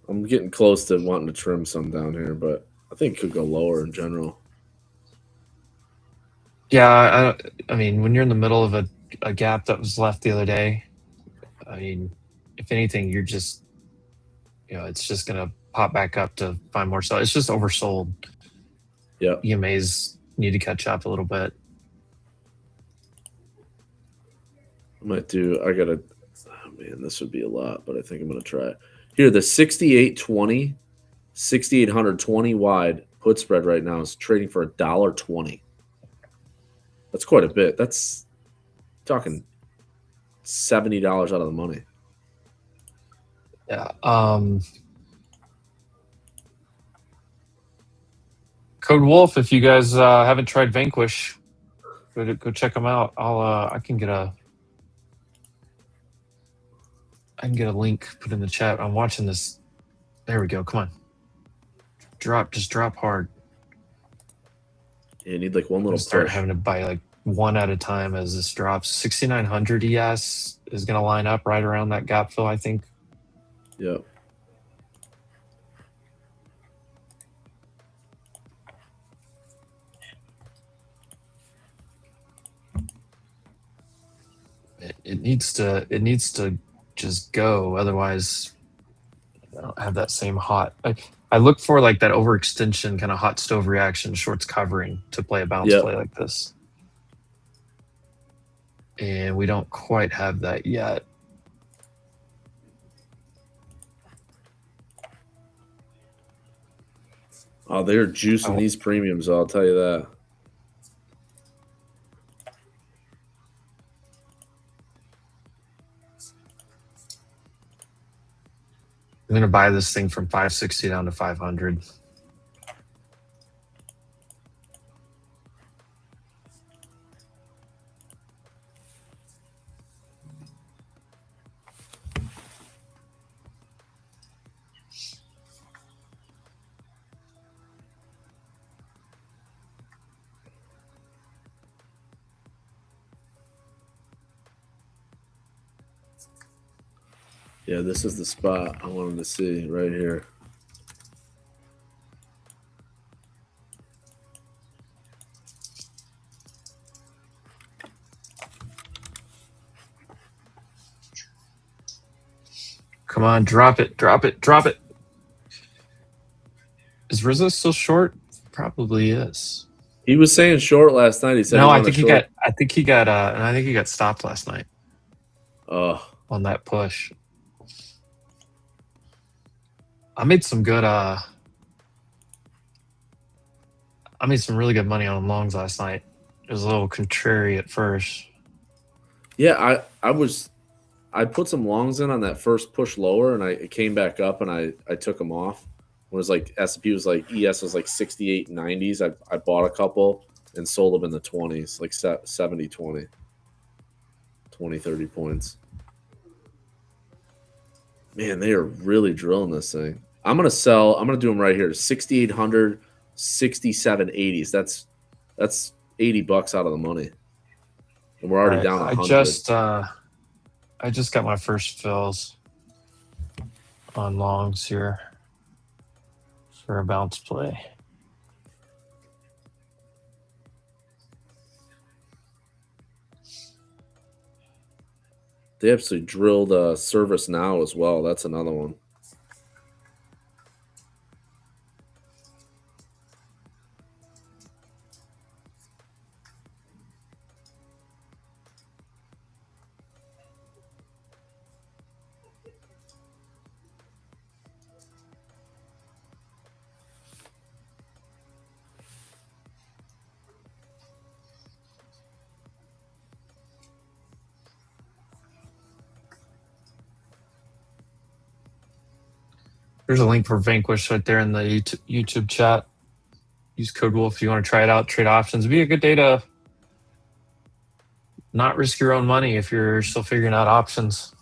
I'm getting close to wanting to trim some down here, but I think it could go lower in general. Yeah, I mean, when you're in the middle of a gap that was left the other day, I mean, if anything, you're just, it's just going to pop back up to find more sell. It's just oversold. Yeah. EMAs need to catch up a little bit. Oh man, this would be a lot, but I think I'm going to try it. Here, the 68.20, 6,820 wide put spread right now is trading for $1.20. That's quite a bit. That's talking $70 out of the money. Yeah. Code Wolf, if you guys haven't tried Vanquish, go check them out. I can get a link put in the chat. I'm watching this. There we go. Come on. Just drop hard. Yeah, you need like one little Start push. having to buy like one at a time as this drops. 6,900 ES is going to line up right around that gap fill, I think. Yep. It needs to just go. Otherwise, I don't have that same hot. I look for like that overextension kind of hot stove reaction, shorts covering to play a bounce play like this. And we don't quite have that yet. Oh, they're juicing these premiums, I'll tell you that. I'm going to buy this thing from 560 down to 500. Yeah, this is the spot I wanted to see right here. Come on, drop it, drop it, drop it. Is Rizzo still short? Probably is. He was saying short last night. He said No, he I won think a he short. got. I think he got stopped last night on that push. I made some good. I made some really good money on longs last night. It was a little contrary at first. Yeah, I put some longs in on that first push lower, and it came back up, and I took them off. It was like S&P was like ES was like 68 90s. I bought a couple and sold them in the 20s, like 70 20, 20 30 points. Man, they are really drilling this thing. I'm gonna do them right here. 6,800, 67 80s. That's $80 out of the money, and we're already Right, down 100. I just got my first fills on longs here for a bounce play. They absolutely drilled Service Now as well. That's another one. There's a link for Vanquish right there in the YouTube chat. Use code WOLF if you want to try it out. Trade options. It'd be a good day to not risk your own money if you're still figuring out options.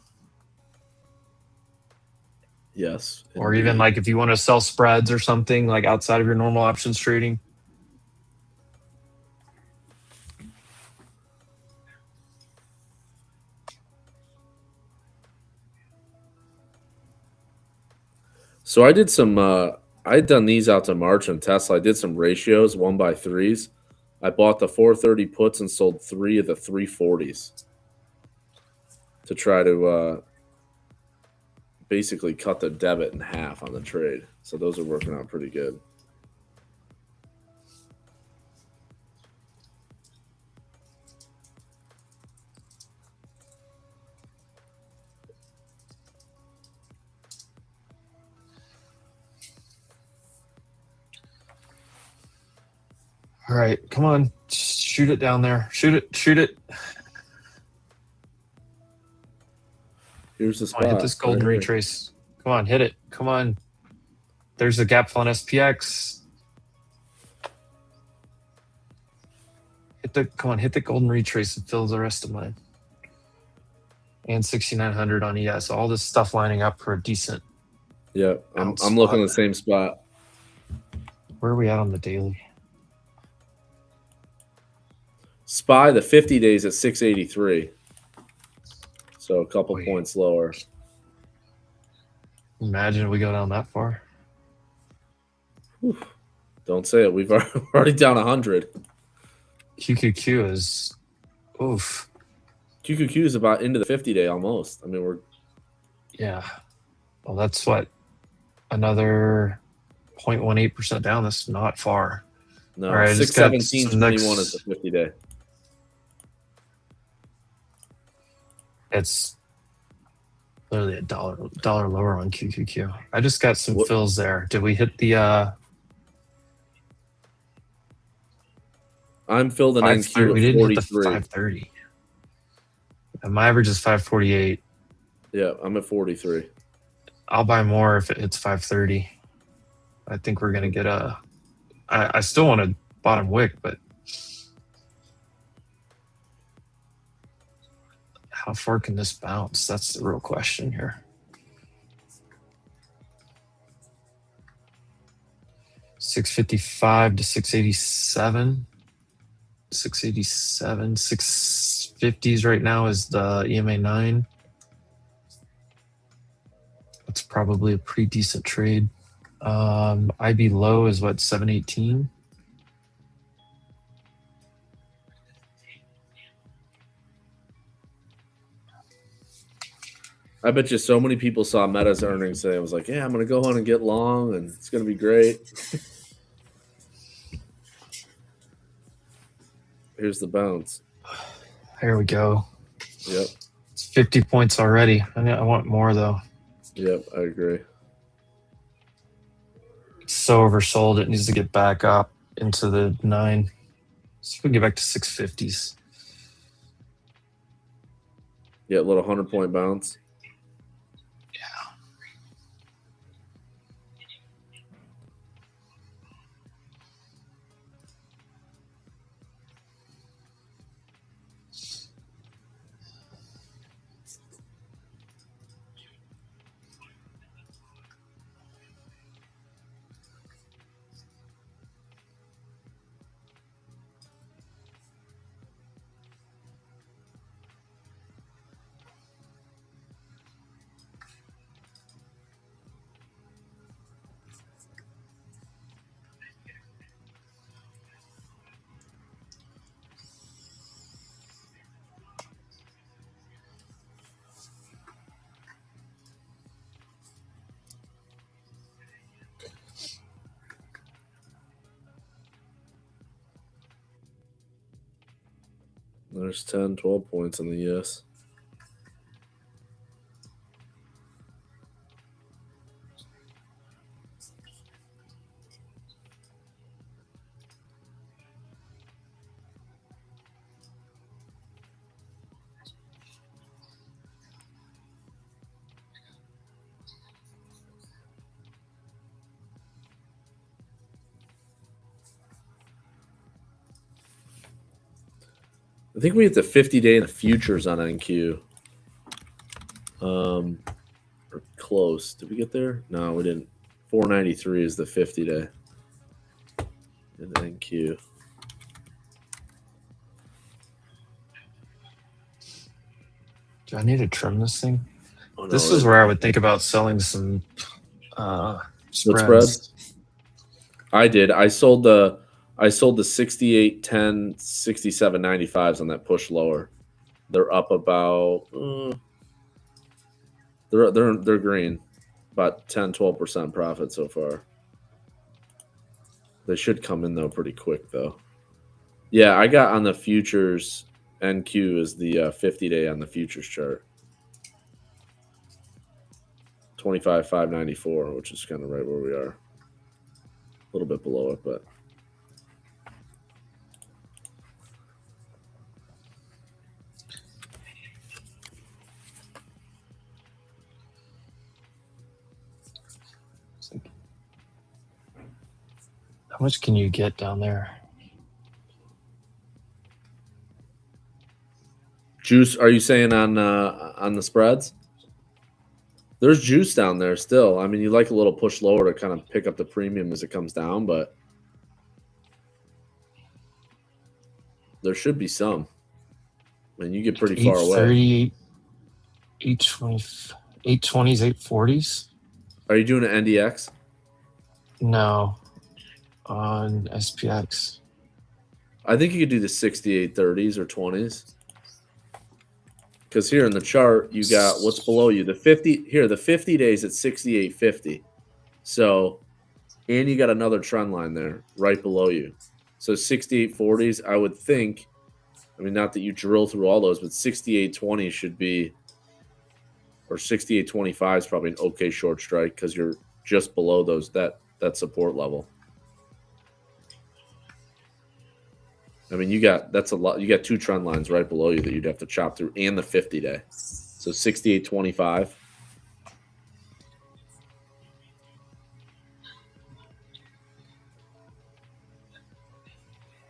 Yes. Or even like if you want to sell spreads or something like outside of your normal options trading. So I did some I'd done these out to March on Tesla. I did some ratios 1x3s. I bought the 430 puts and sold 3 of the 340s to try to basically cut the debit in half on the trade. So those are working out pretty good. All right, come on. Just shoot it down there. Shoot it. Shoot it. Here's the spot. Hit this golden retrace. Come on, hit it. Come on. There's the gap fill on SPX. Hit the golden retrace and fill the rest of mine. And 6,900 on ES. All this stuff lining up for a decent. Yeah, I'm looking at the same spot. Where are we at on the daily? SPY, the 50 days at 683. So a couple points lower. Imagine we go down that far. Whew. Don't say it. We're already down 100. QQQ is, oof. QQQ is about into the 50-day almost. I mean, we're... Yeah. Well, that's what? Another 0.18% down. That's not far. No, all right, 617.21 is the 50-day. It's literally a dollar lower on QQQ. I just got some fills there. Did we hit the I'm filled in NQ we at didn't 43. hit the 530. And my average is 548. Yeah, I'm at 43. I'll buy more if it hits 530. I think we're gonna get a. I still want a bottom wick, but how far can this bounce? That's the real question here. $655 to 687. 687, 650s right now is the EMA 9. that's probably a pretty decent trade. IB low is what, 718? I bet you so many people saw Meta's earnings today. I was like, yeah, I'm going to go on and get long, and it's going to be great. Here's the bounce. Here we go. Yep. It's 50 points already. I want more, though. Yep, I agree. It's so oversold. It needs to get back up into the 9. See if we can get back to 650s. Yeah, a little 100-point bounce. There's 10, 12 points on the yes. I think we hit the 50-day in the futures on NQ. Or close. Did we get there? No, we didn't. 493 is the 50-day in NQ. Do I need to trim this thing? Oh, no, This is where I would think about selling some split spreads. I did. I sold the 68, 10, 67, 95s on that push lower. They're up about they're green. About 10, 12% profit so far. They should come in though pretty quick though. Yeah, I got on the futures. NQ is the 50-day on the futures chart. 25,594, which is kind of right where we are. A little bit below it, but How much can you get down there? juice. Are you saying on the spreads? There's juice down there still. I mean, you like a little push lower to kind of pick up the premium as it comes down, but there should be some. And you get pretty far away. 830, 820s, 840s? Are you doing an NDX? No. On SPX. I think you could do the 6830s or 20s. Because here in the chart, you got what's below you. The 50 days at 68.50. So, and you got another trend line there right below you. So 68.40s, I would think, I mean, not that you drill through all those, but 68.20 should be, or 68.25 is probably an okay short strike because you're just below those that support level. I mean, that's a lot. You got two trend lines right below you that you'd have to chop through, and the 50-day. So 68.25.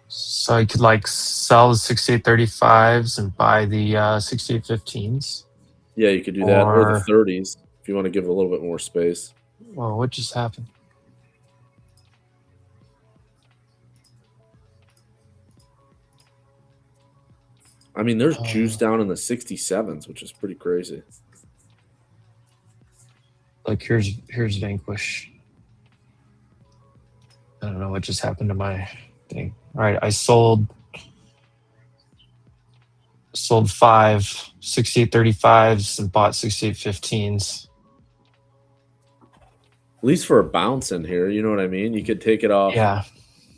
So I could like sell the 6835s and buy the 6815s. Yeah, you could do that, or the 30s if you want to give it a little bit more space. Well, what just happened? I mean, there's juice down in the 67s, which is pretty crazy. Like here's Vanquish. I don't know what just happened to my thing. All right, I sold 5 68.35s and bought 68.15s. At least for a bounce in here, you know what I mean? You could take it off. Yeah.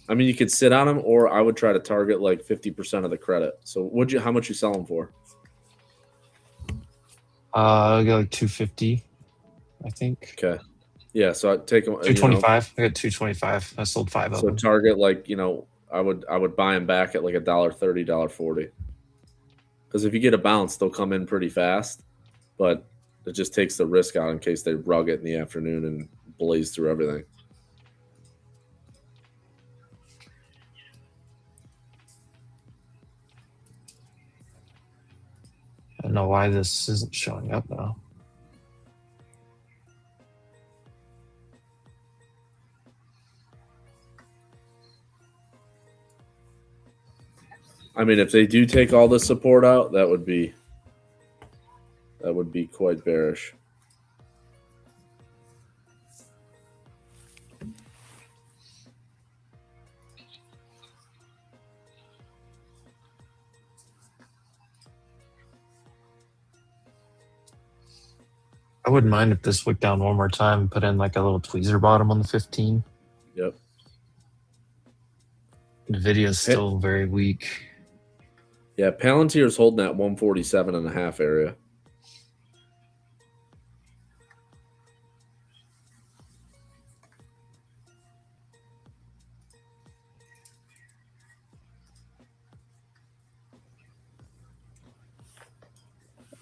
I mean, you could sit on them, or I would try to target like 50% of the credit. So how much you sell them for? I got like 250, I think. Okay. Yeah, so I'd take them. 225. I got 225. I sold 5 of So them. target like, I would buy them back at like $1.30, $1.40. Because if you get a bounce, they'll come in pretty fast, but it just takes the risk out in case they rug it in the afternoon and blaze through everything. I don't know why this isn't showing up now. I mean, if they do take all the support out, that would be quite bearish. I wouldn't mind if this wicked down one more time and put in like a little tweezer bottom on the 15. Yep. Nvidia is still very weak. Yeah, Palantir's holding that 147.5 area.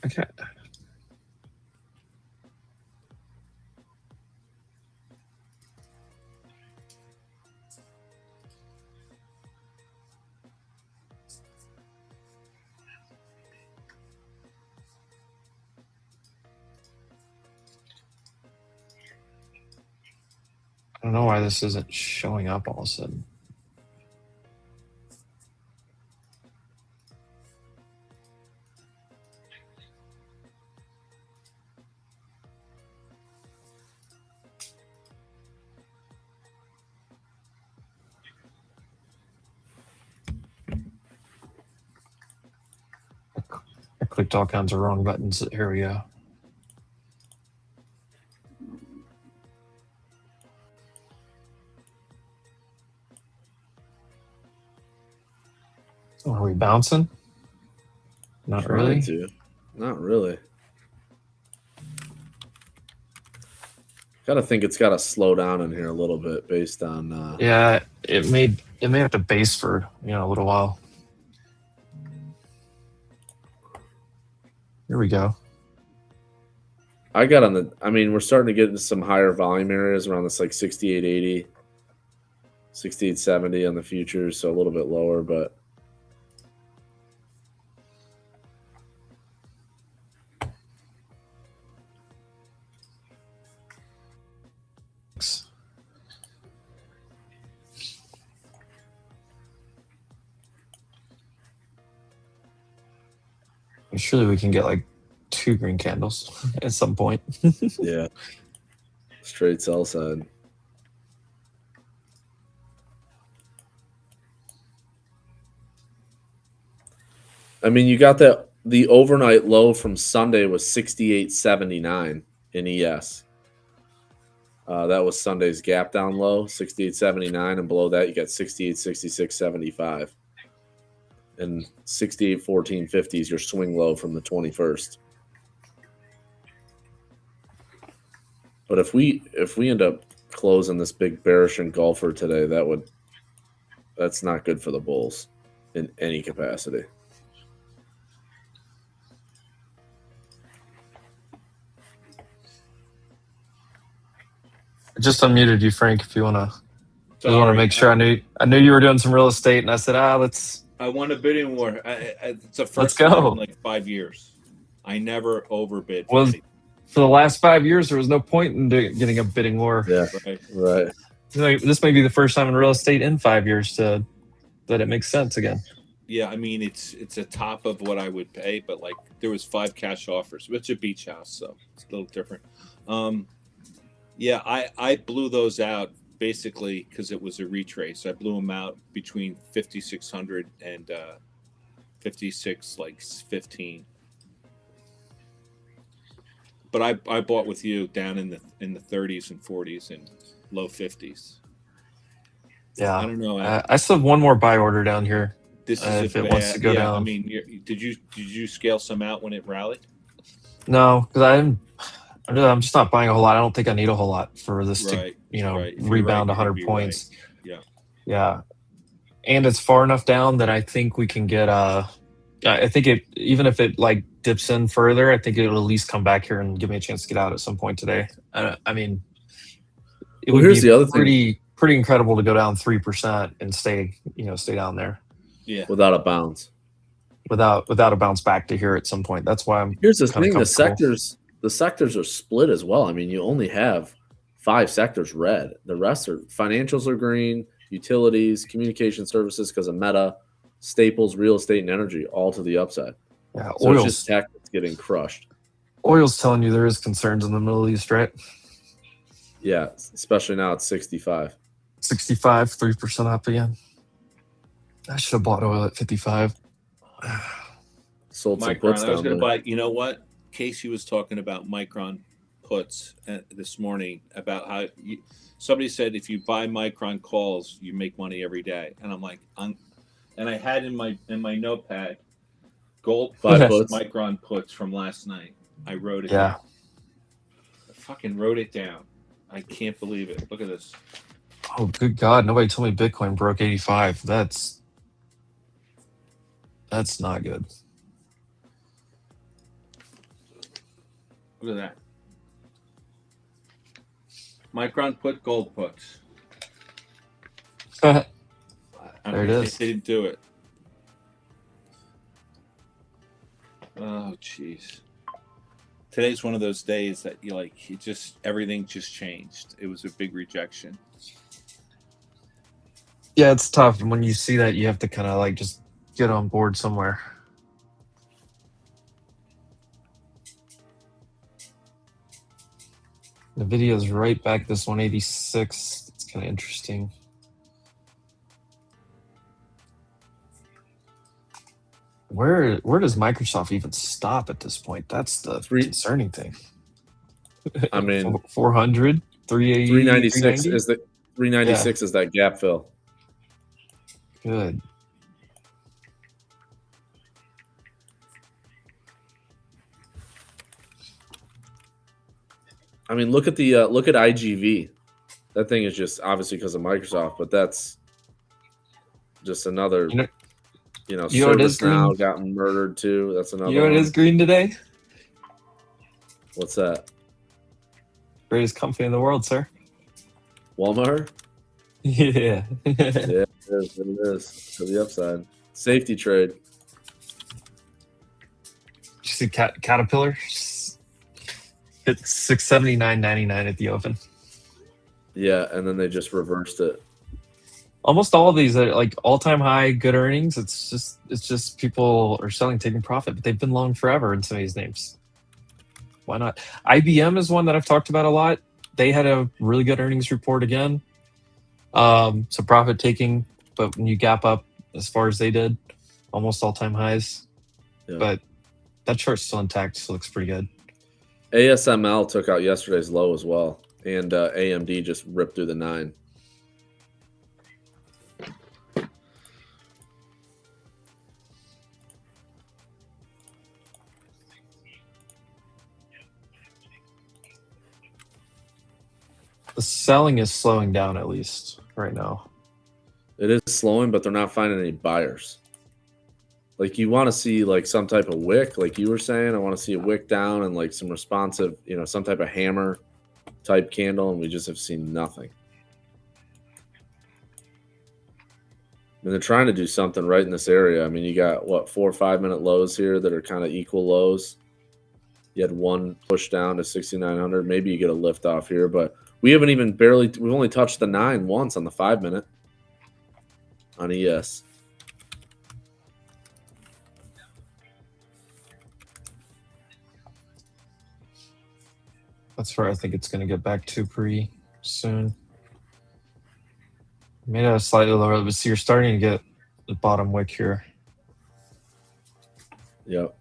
Okay. I don't know why this isn't showing up all of a sudden. I clicked all kinds of wrong buttons. Here we go. Oh, are we bouncing? Not really. Not really. Gotta think it's got to slow down in here a little bit based on. Yeah, it may have to base for a little while. Here we go. I got on the. I mean, we're starting to get into some higher volume areas around this like 68.80, 68.70 on the futures, so a little bit lower, but. Surely we can get like 2 green candles at some point. Yeah. Straight sell side. I mean, you got the overnight low from Sunday was 68.79 in ES. That was Sunday's gap down low, 68.79, and below that you got 68.66.75. And 68.14.50 is your swing low from the 21st. But if we end up closing this big bearish engulfer today, that's not good for the bulls in any capacity. I just unmuted you, Frank, if you want to. Just want to make sure. I knew you were doing some real estate, and I said, let's. I won a bidding war. It's the first Let's go. time in like 5 years. I never overbid. Well, for the last 5 years, there was no point in getting a bidding war. Yeah, right. This may be the first time in real estate in 5 years that it makes sense again. Yeah, I mean it's a top of what I would pay, but like there was 5 cash offers. It's a beach house, so it's a little different. Yeah, I blew those out basically because it was a retrace. I blew them out between 5,600 and 56 like 15. But I bought with you down in the 30s and 40s and low 50s. Yeah. I don't know. I still have one more buy order down here. This is if a it bad, wants to go down. I mean, did you scale some out when it rallied? No, because I'm just not buying a whole lot. I don't think I need a whole lot for this Right, to, right. If you're rebound right, you're gonna 100 be points. right. Yeah. Yeah. And it's far enough down that I think we can get I think it, even if it like dips in further, I think it'll at least come back here and give me a chance to get out at some point today. I mean, it Well, would here's be the other thing. pretty incredible to go down 3% and stay down there Yeah. Without a bounce. without a bounce back to here at some point. That's why I'm Here's the kinda thing: comfortable. the sectors are split as well. I mean, you only have 5 sectors red. The rest are financials are green, utilities, communication services because of Meta, staples, real estate, and energy, all to the upside. Yeah, So it's just tech that's getting crushed. Oil's telling you there is concerns in the Middle East, right? Yeah, especially now it's 65. 65, 3% up again. I should have bought oil at 55. Sold some Micron. puts I was down going to there. buy. You know what? Casey was talking about Micron puts this morning about how somebody said if you buy Micron calls, you make money every day, and I'm like, and I had in my notepad gold Buy puts, puts. Micron puts from last night. I wrote it Yeah. down. I fucking wrote it down. I can't believe it. Look at this. Oh, good God. Nobody told me Bitcoin broke 85. That's not good. Look at that. Micron put, gold puts. There it is. They didn't do it. Oh, jeez. Today's one of those days that you like. Everything just changed. It was a big rejection. Yeah, it's tough. And when you see that, you have to kind of like just get on board somewhere. The video is right back at this 186. It's kind of interesting. Where does Microsoft even stop at this point? That's the concerning thing. I mean, 400, 380, 396 is the 396 is that gap fill. Good. I mean, look at IGV. That thing is just obviously because of Microsoft, but that's just another. ServiceNow got murdered too. That's another. You know what is green today? What's that? Greatest company in the world, sir. Walmart. Yeah. Yeah, it is. To the upside. Safety trade. Did you see Caterpillar? It's $679.99 at the open. Yeah, and then they just reversed it. Almost all of these are like all-time high, good earnings. It's just people are selling, taking profit, but they've been long forever in some of these names. Why not? IBM is one that I've talked about a lot. They had a really good earnings report again. So profit taking, but when you gap up as far as they did, almost all-time highs. Yeah. But that chart's still intact, so it looks pretty good. ASML took out yesterday's low as well, and AMD just ripped through the 9. The selling is slowing down, at least right now. It is slowing, but they're not finding any buyers. Like, you want to see like some type of wick, like you were saying. I want to see a wick down and like some responsive, some type of hammer type candle, and we just have seen nothing. And they're trying to do something right in this area. I mean, you got what, 4 or 5 minute lows here that are kind of equal lows. You had one push down to 6,900. Maybe you get a lift off here, but we haven't even we've only touched the 9 once on the 5 minute on ES. That's where I think it's going to get back to pretty soon. Made it slightly lower, but see, you're starting to get the bottom wick here. Yep.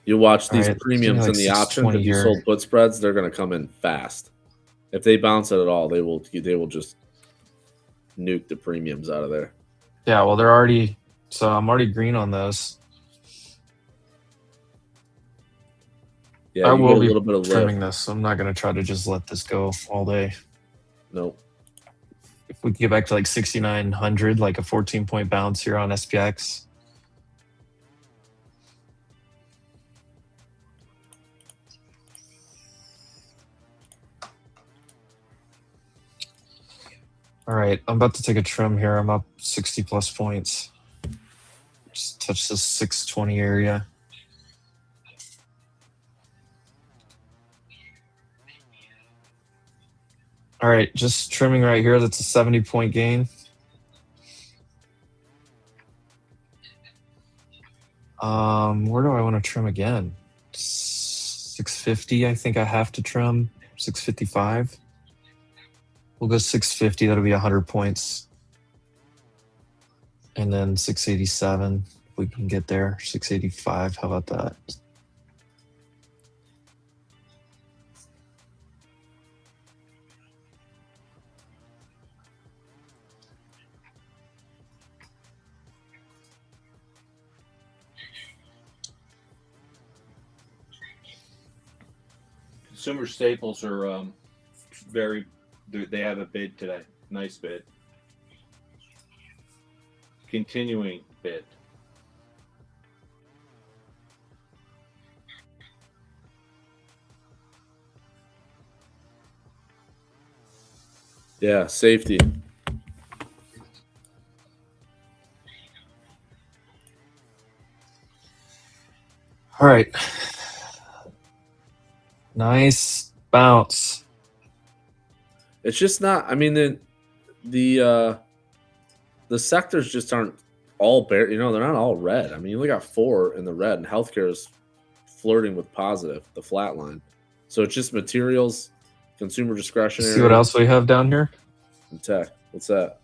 You watch these premiums like and the options. If you here. sold put spreads, they're going to come in fast. If they bounce it at all, they will just nuke the premiums out of there. Yeah, well, they're already. So I'm already green on those. Yeah, I you will get a be little bit of trimming lift. this. I'm not going to try to just let this go all day. Nope. If we get back to like 6,900, like a 14-point bounce here on SPX. All right, I'm about to take a trim here. I'm up 60 plus points. Just touch this 620 area. All right, just trimming right here. That's a 70-point gain. Where do I want to trim again? 650, I think I have to trim. 655. We'll go 650. That'll be 100 points. And then 687, if we can get there. 685, how about that? Consumer staples are they have a bid today. Nice bid. Continuing bid. Yeah, safety. All right. Nice bounce. It's just not. I mean, the sectors just aren't all bare. You know, they're not all red. I mean, you only got 4 in the red, and healthcare is flirting with positive, the flat line. So it's just materials, consumer discretionary. See what else we have down here? And tech. What's that?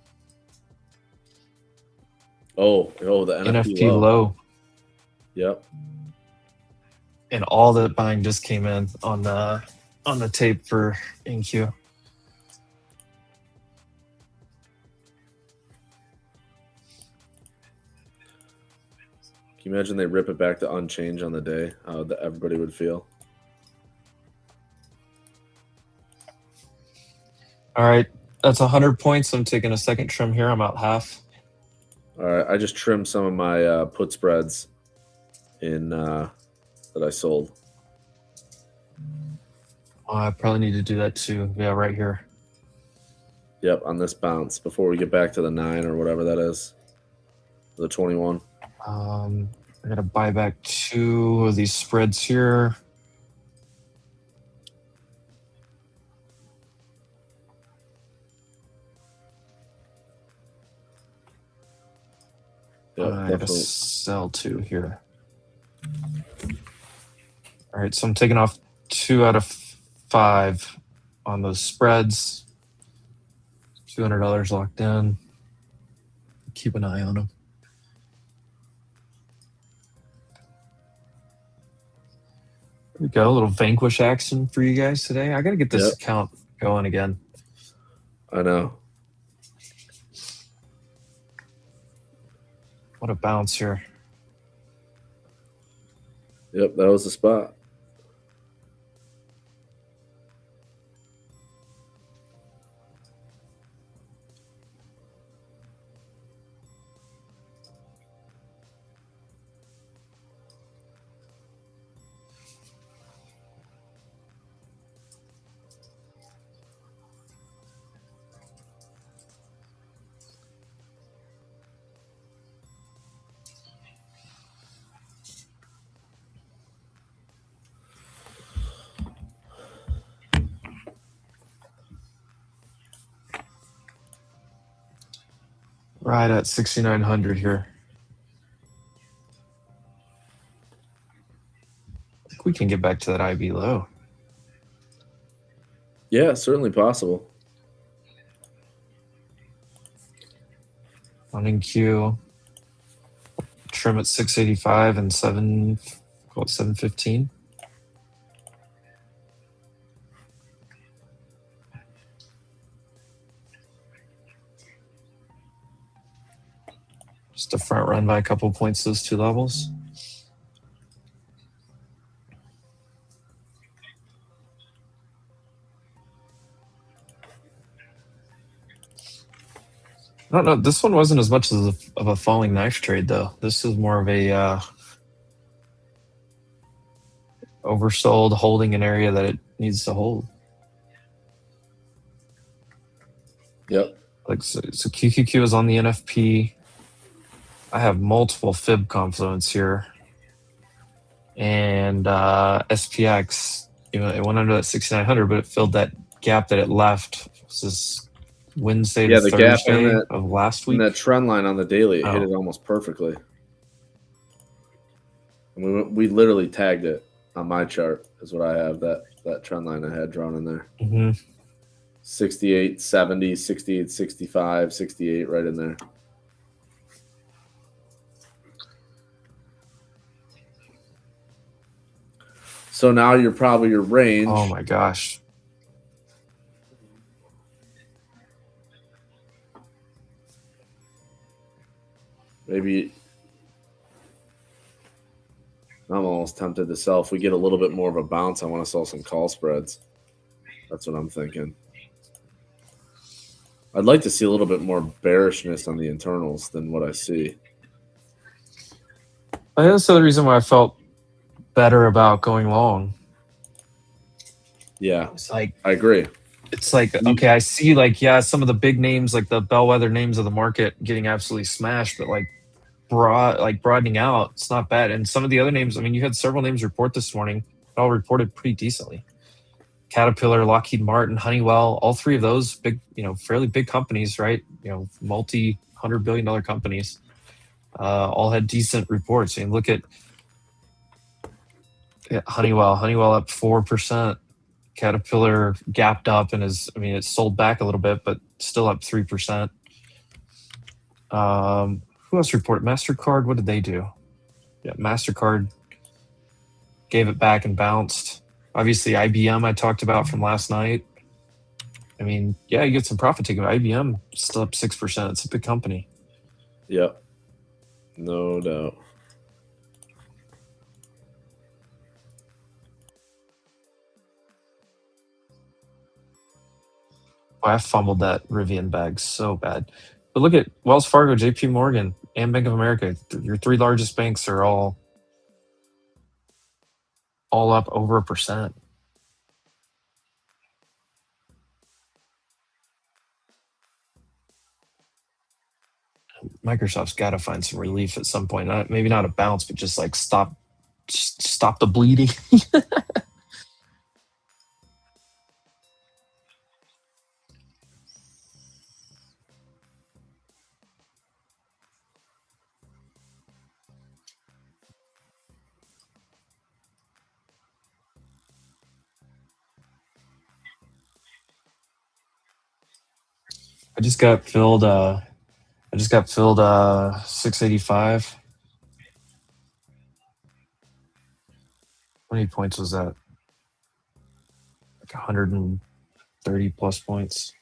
Oh, the NFP low. Yep. And all that buying just came in on the tape for NQ. Can you imagine they rip it back to unchanged on the day? How everybody would feel. All right, that's 100 points. I'm taking a second trim here. I'm out half. All right, I just trimmed some of my put spreads in that I sold. Oh, I probably need to do that too. Yeah, right here. Yep, on this bounce before we get back to the 9 or whatever that is, the 21. I gotta buy back 2 of these spreads here. Yep, I gotta sell 2 here. All right, so I'm taking off 2 out of 5 on those spreads. $200 locked in. Keep an eye on them. There we go. A little Vanquish action for you guys today. I got to get this account going again. I know. What a bounce here. Yep, that was the spot. Right at 6,900 here. think we can get back to that IB low. Yeah, certainly possible. Running Q. Trim at 685 and 715. Just a front run by a couple points, those two levels. I don't know. This one wasn't as much of a falling knife trade, though. This is more of a oversold, holding an area that it needs to hold. Yep. Like so QQQ is on the NFP. I have multiple fib confluence here, and SPX. You know, it went under that 6,900, but it filled that gap that it left. This is Wednesday to the gap Thursday of last week. And that trend line on the daily, it hit Oh. it almost perfectly. And we literally tagged it on my chart, is what I have, that trend line I had drawn in there. Mm-hmm. 68, 70, 68, 65, 68, right in there. So now you're probably your range. Oh my gosh. Maybe I'm almost tempted to sell. If we get a little bit more of a bounce, I want to sell some call spreads. That's what I'm thinking. I'd like to see a little bit more bearishness on the internals than what I see. I think that's the other reason why I felt better about going long. Yeah, It's like, I agree. it's like, okay, I see like, yeah, some of the big names, like the bellwether names of the market getting absolutely smashed, but like broadening out, it's not bad. And some of the other names, I mean, you had several names report this morning, it all reported pretty decently. Caterpillar, Lockheed Martin, Honeywell, all three of those big, you know, fairly big companies, right? You know, multi-$100 billion companies, all had decent reports. And look at Honeywell up 4%. Caterpillar gapped up and is, I mean, it sold back a little bit, but still up 3%. Who else reported? MasterCard, what did they do? Yeah, MasterCard gave it back and bounced. Obviously, IBM I talked about from last night. I mean, yeah, you get some profit taking. IBM still up 6%. It's a big company. Yep. No doubt. Oh, I fumbled that Rivian bag so bad. But look at Wells Fargo, JP Morgan, and Bank of America. Your three largest banks are all up over 1%. Microsoft's got to find some relief at some point. Maybe not a bounce, but just like stop the bleeding. I just got filled 685. How many points was that? Like 130 plus points.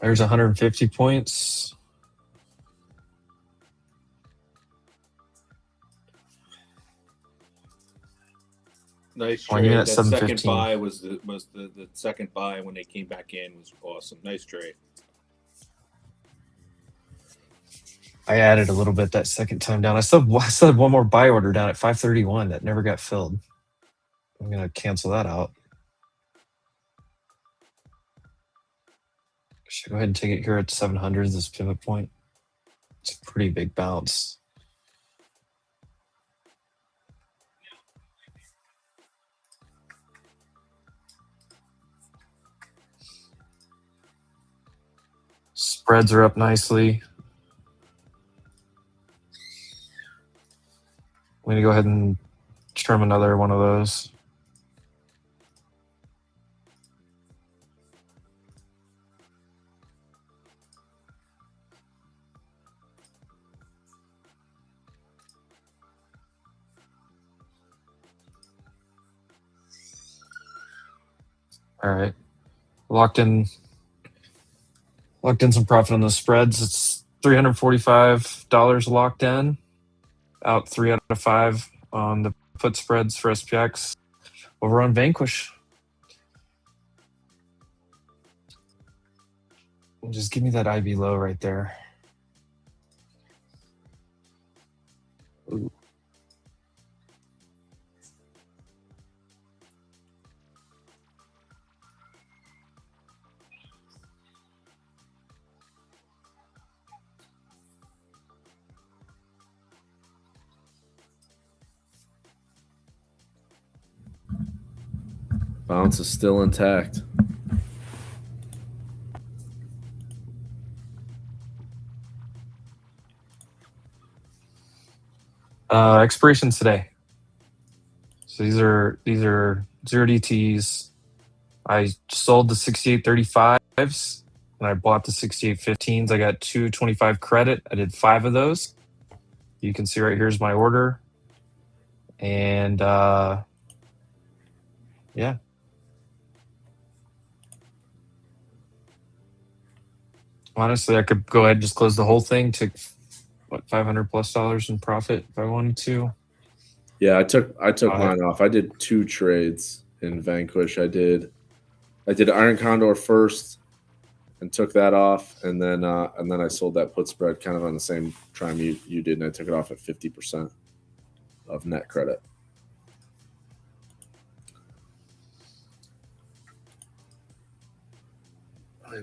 There's 150 points. Nice Well, trade. you're That at second 715. buy was the second buy when they came back in was awesome. Nice trade. I added a little bit that second time down. I still had one more buy order down at 531 that never got filled. I'm gonna cancel that out. Should I go ahead and take it here at 700, this pivot point? It's a pretty big bounce. Spreads are up nicely. I'm going to go ahead and trim another one of those. All right. Locked in some profit on the spreads. It's $345 locked in. Out 3 out of 5 on the put spreads for SPX over on Vanquish. Just give me that IB low right there. Ooh. Bounce is still intact. Expirations today. So these are 0 DTs. I sold the 6835s and I bought the 6815s. I got 225 credit. I did 5 of those. You can see right here's my order. And yeah. Honestly, I could go ahead and just close the whole thing, take what, $500+ in profit if I wanted to. Yeah, I took mine off. I did 2 trades in Vanquish. I did Iron Condor first and took that off, and then I sold that put spread kind of on the same time you did, and I took it off at 50% of net credit.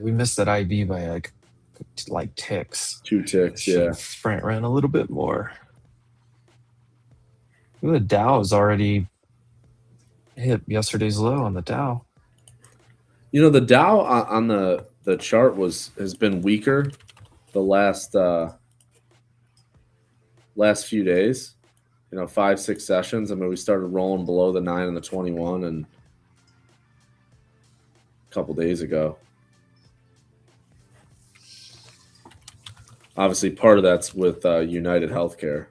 We missed that IB by like ticks. 2 ticks, yeah. Sprint ran a little bit more. Ooh, the Dow has already hit yesterday's low on the Dow. You know, the Dow on the chart has been weaker the last few days. 5-6 sessions. I mean, we started rolling below the 9 and the 21 and a couple days ago. Obviously, part of that's with United Healthcare.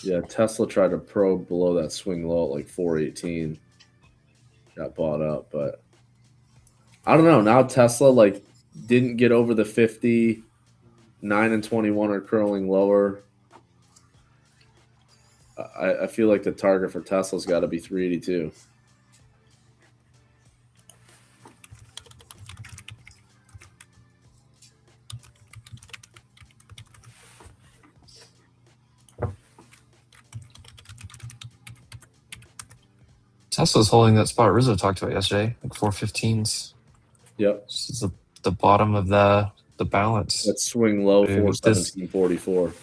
Yeah, Tesla tried to probe below that swing low at like 418. Got bought up, but I don't know. Now Tesla didn't get over the 50. 9 and 21 are curling lower. I feel like the target for Tesla's got to be 382. Tesla's holding that spot Rizzo talked about yesterday, like 415s. Yep. This is the bottom of the balance. That swing low 417.44.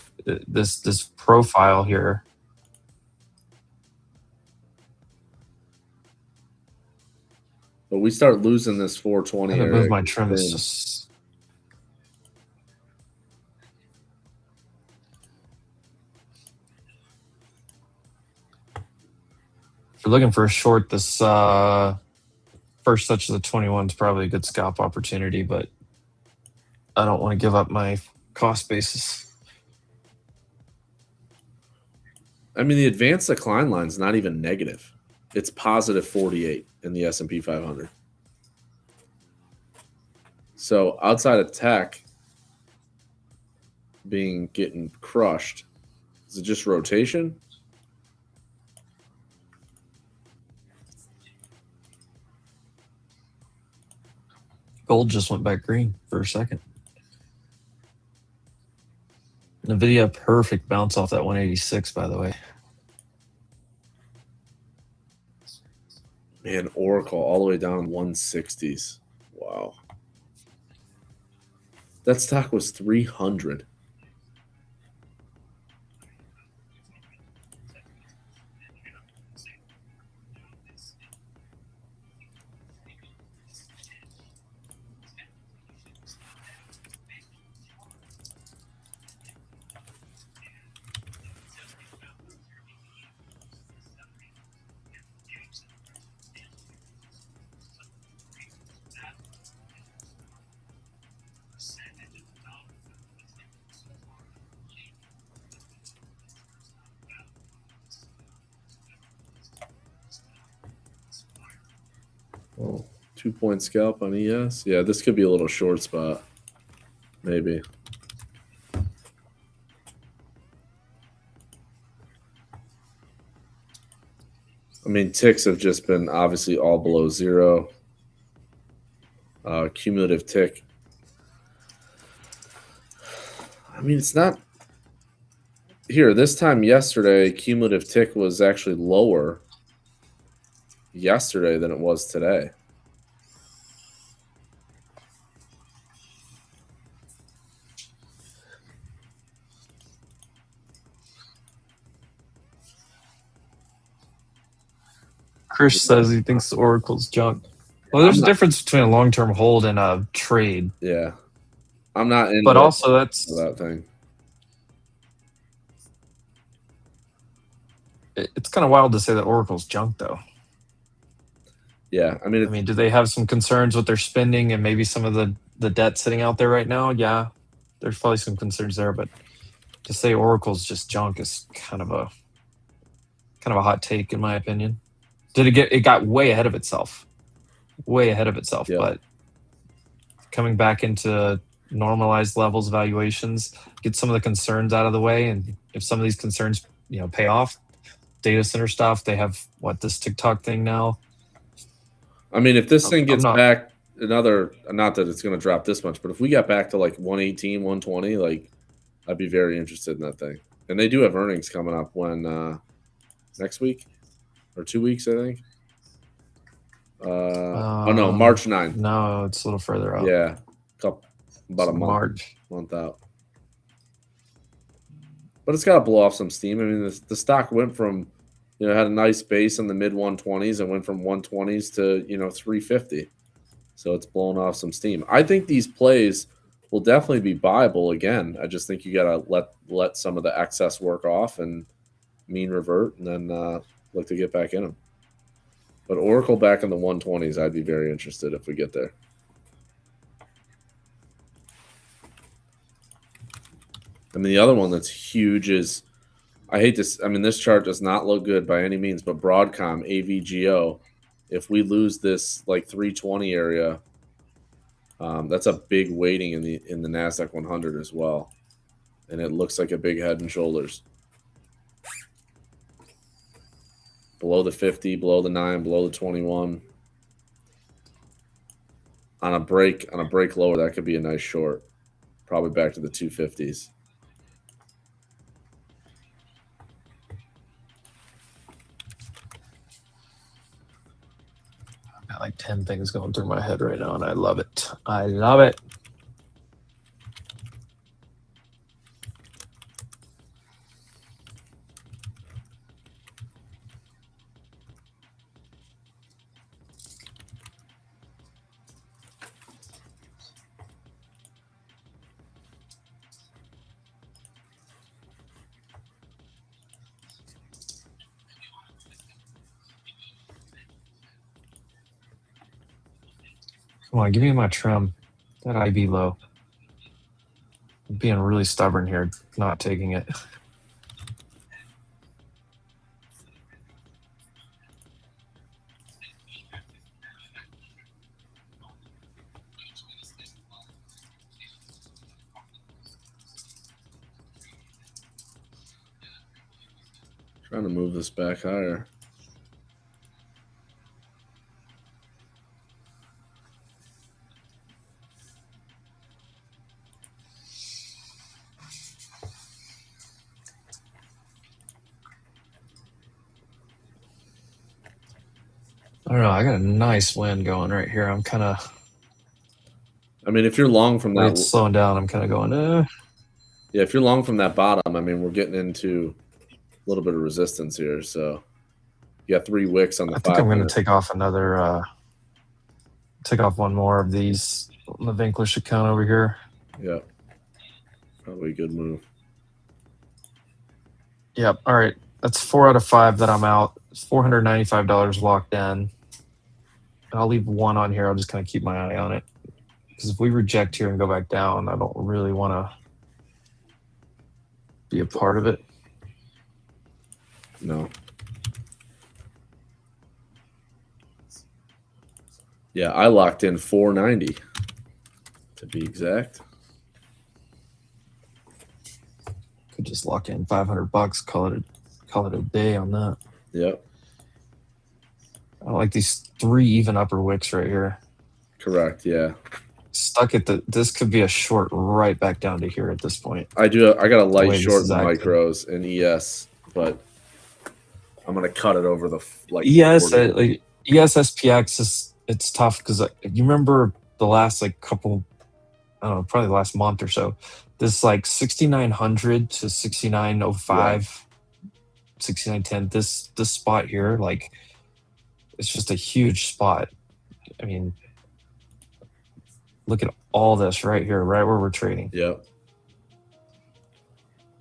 This profile here. But we start losing this 420 I area. move my trim is just. If you're looking for a short, this first touch of the 21 is probably a good scalp opportunity, but I don't want to give up my cost basis. I mean, the advanced decline line is not even negative. It's positive 48 in the S&P 500. So outside of tech getting crushed, is it just rotation? Gold just went back green for a second. NVIDIA, perfect bounce off that 186, by the way. Man, Oracle all the way down 160s. Wow. That stock was 300. Oh, 2-point scalp on ES. Yeah, this could be a little short spot. Maybe. I mean, ticks have just been obviously all below zero. Cumulative tick. I mean, it's not here. This time yesterday, cumulative tick was actually lower yesterday than it was today. Chris says he thinks Oracle's junk. Well, there's a difference between a long-term hold and a trade. Yeah. I'm not in. But also, that's that thing. It's kind of wild to say that Oracle's junk, though. Yeah, I mean, do they have some concerns with their spending and maybe some of the debt sitting out there right now? Yeah, there's probably some concerns there, but to say Oracle's just junk is kind of a hot take in my opinion. It got way ahead of itself, Yeah. but coming back into normalized levels valuations, get some of the concerns out of the way, and if some of these concerns pay off, data center stuff, they have this TikTok thing now. I mean, if this thing gets back another, not that it's going to drop this much, but if we got back to like 118, 120, like I'd be very interested in that thing. And they do have earnings coming up when next week or 2 weeks, I think. Oh no, March 9th. No, it's a little further out. Yeah, about a month out. But it's got to blow off some steam. I mean, the stock went from, had a nice base in the mid 120s and went from 120s to 350. So it's blown off some steam. I think these plays will definitely be buyable again. I just think you got to let some of the excess work off and mean revert, and then look to get back in them. But Oracle back in the 120s, I'd be very interested if we get there. I mean, the other one that's huge is, I hate this. I mean, this chart does not look good by any means, but Broadcom, AVGO, if we lose this like 320 area, that's a big weighting in the NASDAQ 100 as well. And it looks like a big head and shoulders. Below the 50, below the 9, below the 21. On a break lower, that could be a nice short. Probably back to the 250s. I've got like 10 things going through my head right now, and I love it. I love it. Come on, give me my trim. That IB low. I'm being really stubborn here, not taking it. Trying to move this back higher. I don't know. I got a nice wind going right here. I'm kind of. I mean, if you're long from that, It's slowing down. I'm kind of going. Yeah, if you're long from that bottom, I mean, we're getting into a little bit of resistance here. So you got 3 wicks on the 5 I think I'm going minute. to take off another. Take off one more of these on the Vanquish account over here. Yeah, probably a good move. Yep. All right. That's 4 out of 5 that I'm out. It's $495 locked in. I'll leave 1 on here. I'll just kind of keep my eye on it. Because if we reject here and go back down, I don't really want to be a part of it. No. Yeah, I locked in 490 to be exact. Could just lock in $500. Call it a day on that. Yep. I don't like these 3 even upper wicks right here. Correct. Yeah. Stuck at the. This could be a short right back down to here at this point. I got a light way short in this the is acting. micros and ES, but I'm gonna cut it over the ES 40. ES SPX is it's tough because you remember the last couple, I don't know, probably the last month or so. This 6,900 to 6,905, 6,910. This spot here, it's just a huge spot. I mean, look at all this right here, right where we're trading. Yep.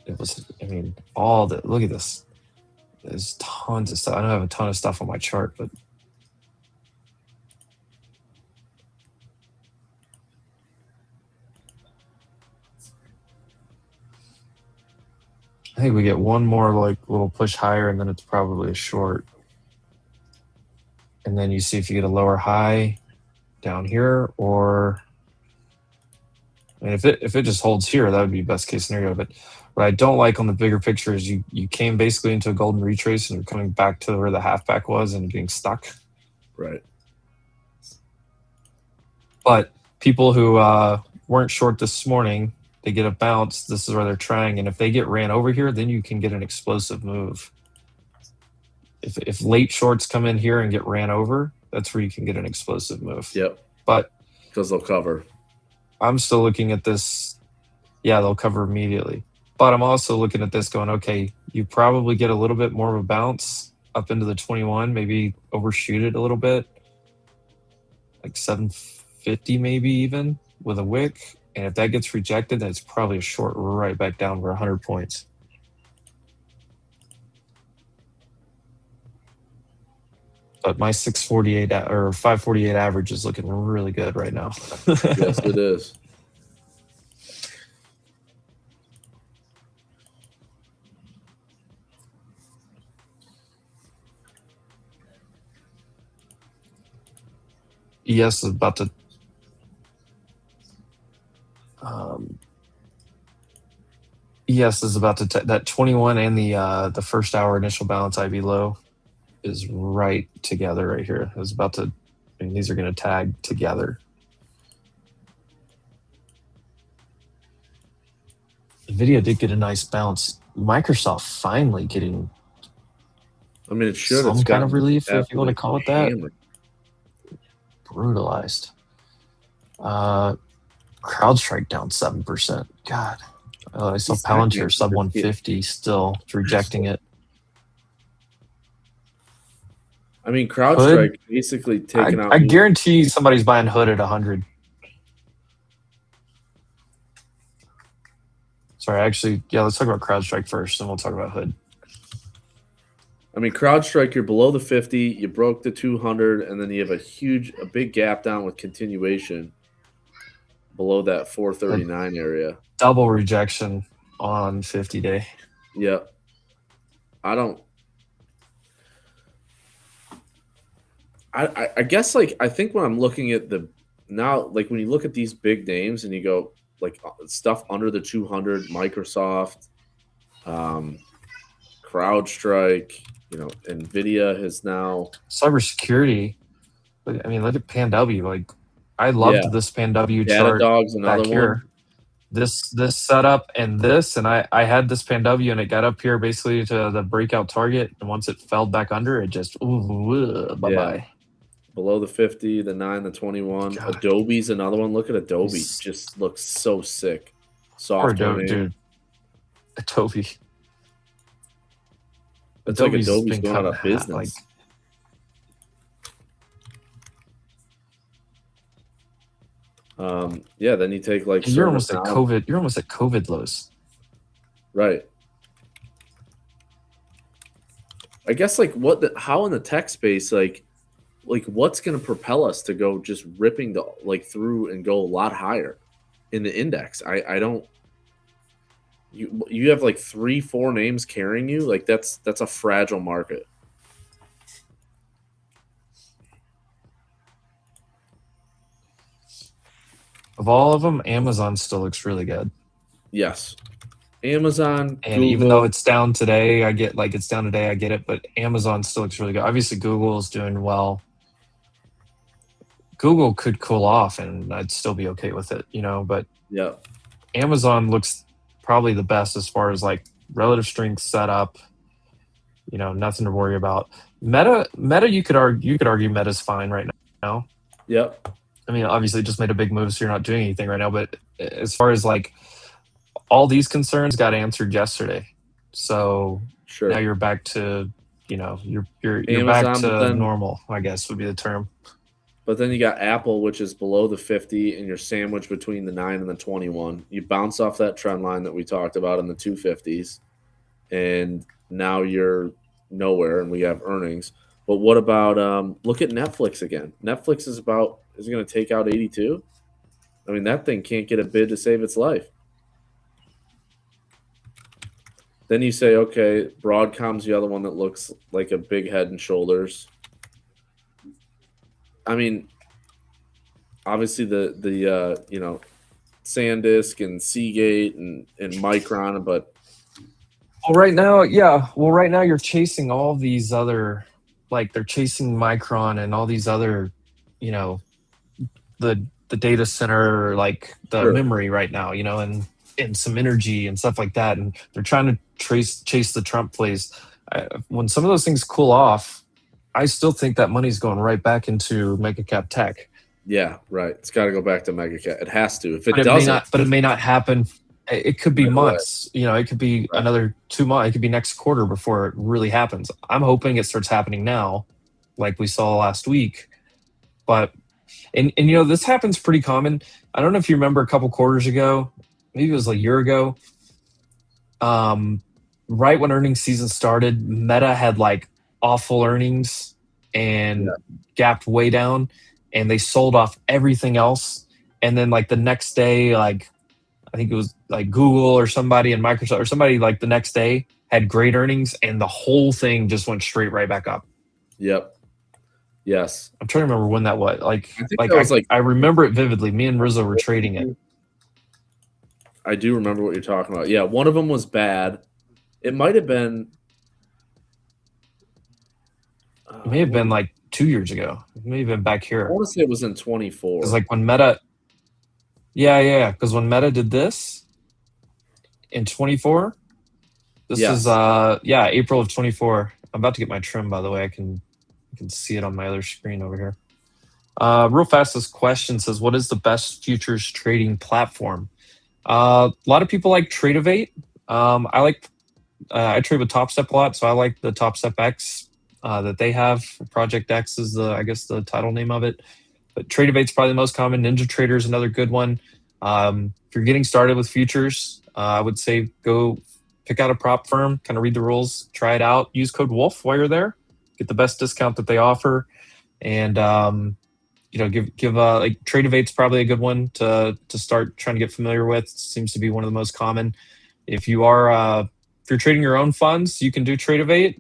It was, I mean, all the, look at this. There's tons of stuff. I don't have a ton of stuff on my chart, but I think we get one more little push higher and then it's probably a short. And then you see if you get a lower high down here, or I mean, if it just holds here, that would be best case scenario. But what I don't like on the bigger picture is you came basically into a golden retrace and you're coming back to where the halfback was and getting stuck. Right. But people who weren't short this morning, they get a bounce. This is where they're trying, and if they get ran over here, then you can get an explosive move. If late shorts come in here and get ran over, that's where you can get an explosive move. Yep. But because they'll cover. I'm still looking at this. Yeah, they'll cover immediately. But I'm also looking at this going, okay, you probably get a little bit more of a bounce up into the 21, maybe overshoot it a little bit. 750 maybe even with a wick. And if that gets rejected, then it's probably a short right back down for 100 points. But my 648 or 548 average is looking really good right now. Yes, it is. ES is about to ES is about to that 21 and the first hour initial balance IB low is right together right here. It's about to, I mean, these are going to tag together. Nvidia did get a nice bounce. Microsoft finally getting, I mean, it should. some kind of relief, if you want to call it that. Hammered. Brutalized. CrowdStrike down 7%. God. I saw Palantir sub 150 still rejecting it. I mean, CrowdStrike basically taking out. I guarantee somebody's buying Hood at 100. Sorry, actually, yeah, let's talk about CrowdStrike first, and we'll talk about Hood. I mean, CrowdStrike, you're below the 50, you broke the 200, and then you have a big gap down with continuation below that 439 area. Double rejection on 50-day. Yep. I guess I think when I'm looking at when you look at these big names and you go stuff under the 200, Microsoft, CrowdStrike, Nvidia has now Cybersecurity. I mean, look at PanW. I loved this PanW chart Datadog's another back here. one. This setup and this, and I had this PanW and it got up here basically to the breakout target, and once it fell back under, it just bye-bye. below the 50, the 9, the 21. God. Adobe's another one. Look at Adobe. He's- Just looks so sick. Or Soft Adobe, name. dude. Adobe. It's like Adobe's Adobe's been going out cutting of half, business. like- Yeah, then you take like You're almost at ServiceNow. COVID. You're almost at COVID lows. Right. I guess like how in the tech space, like what's going to propel us to go just ripping through and go a lot higher in the index? I don't. You have like 3-4 names carrying you. Like that's a fragile market. Of all of them, Amazon still looks really good. Yes. Amazon, And Google, even though it's down today, I get it, but Amazon still looks really good. Obviously, Google is doing well. Google could cool off and I'd still be okay with it, but yeah, Amazon looks probably the best as far as like relative strength setup, nothing to worry about. Meta, you could argue Meta's fine right now. yep. I mean, obviously, it just made a big move, so you're not doing anything right now. But as far as like all these concerns got answered yesterday, so Sure. now you're back to, you're Amazon, back to but then- normal, I guess would be the term. But then you got Apple, which is below the 50, and you're sandwiched between the 9 and the 21. You bounce off that trend line that we talked about in the 250s, and now you're nowhere, and we have earnings. But what about look at Netflix again? Netflix is going to take out 82. I mean, that thing can't get a bid to save its life. Then you say, okay, Broadcom's the other one that looks like a big head and shoulders. I mean, obviously the SanDisk and Seagate and Micron, but Right now you're chasing all these other, like they're chasing Micron and all these other, the data center, like the Sure. memory right now, and some energy and stuff like that, and they're trying to chase the Trump plays. When some of those things cool off, I still think that money's going right back into mega cap tech. yeah, right. It's got to go back to Megacap. It has to. If it But doesn't, it may not happen. It could be Right away. months. It could be Right. another 2 months. It could be next quarter before it really happens. I'm hoping it starts happening now, like we saw last week. But and this happens pretty common. I don't know if you remember a couple quarters ago, maybe it was like a year ago. Right when earnings season started, Meta had like awful earnings and gapped way down, and they sold off everything else. And then like the next day, like I think it was like Google or somebody and Microsoft or somebody like the next day had great earnings, and the whole thing just went straight right back up. yep. Yes. I'm trying to remember when that was. I think that was I remember it vividly. Me and Rizzo were trading it. I do remember what you're talking about. Yeah, one of them was bad. It might have been. It may have been like 2 years ago. It may have been back I here. want to say it was in 24. Because like when Meta, yeah. Because when Meta did this in 24, this Yes. is April of 24. I'm about to get my trim, by the way. I can see it on my other screen over here. Real fast, this question says, "What is the best futures trading platform?" A lot of people like Tradify. I trade with TopStep a lot, so I like the TopStep X that they have. Project X is the title name of it. But Tradify is probably the most common. NinjaTrader is another good one. If you're getting started with futures, I would say go pick out a prop firm, kind of read the rules, try it out. Use code WOLF while you're there. Get the best discount that they offer, and give like Tradify's probably a good one to start trying to get familiar with. It seems to be one of the most common. If you're trading your own funds, you can do Tradify.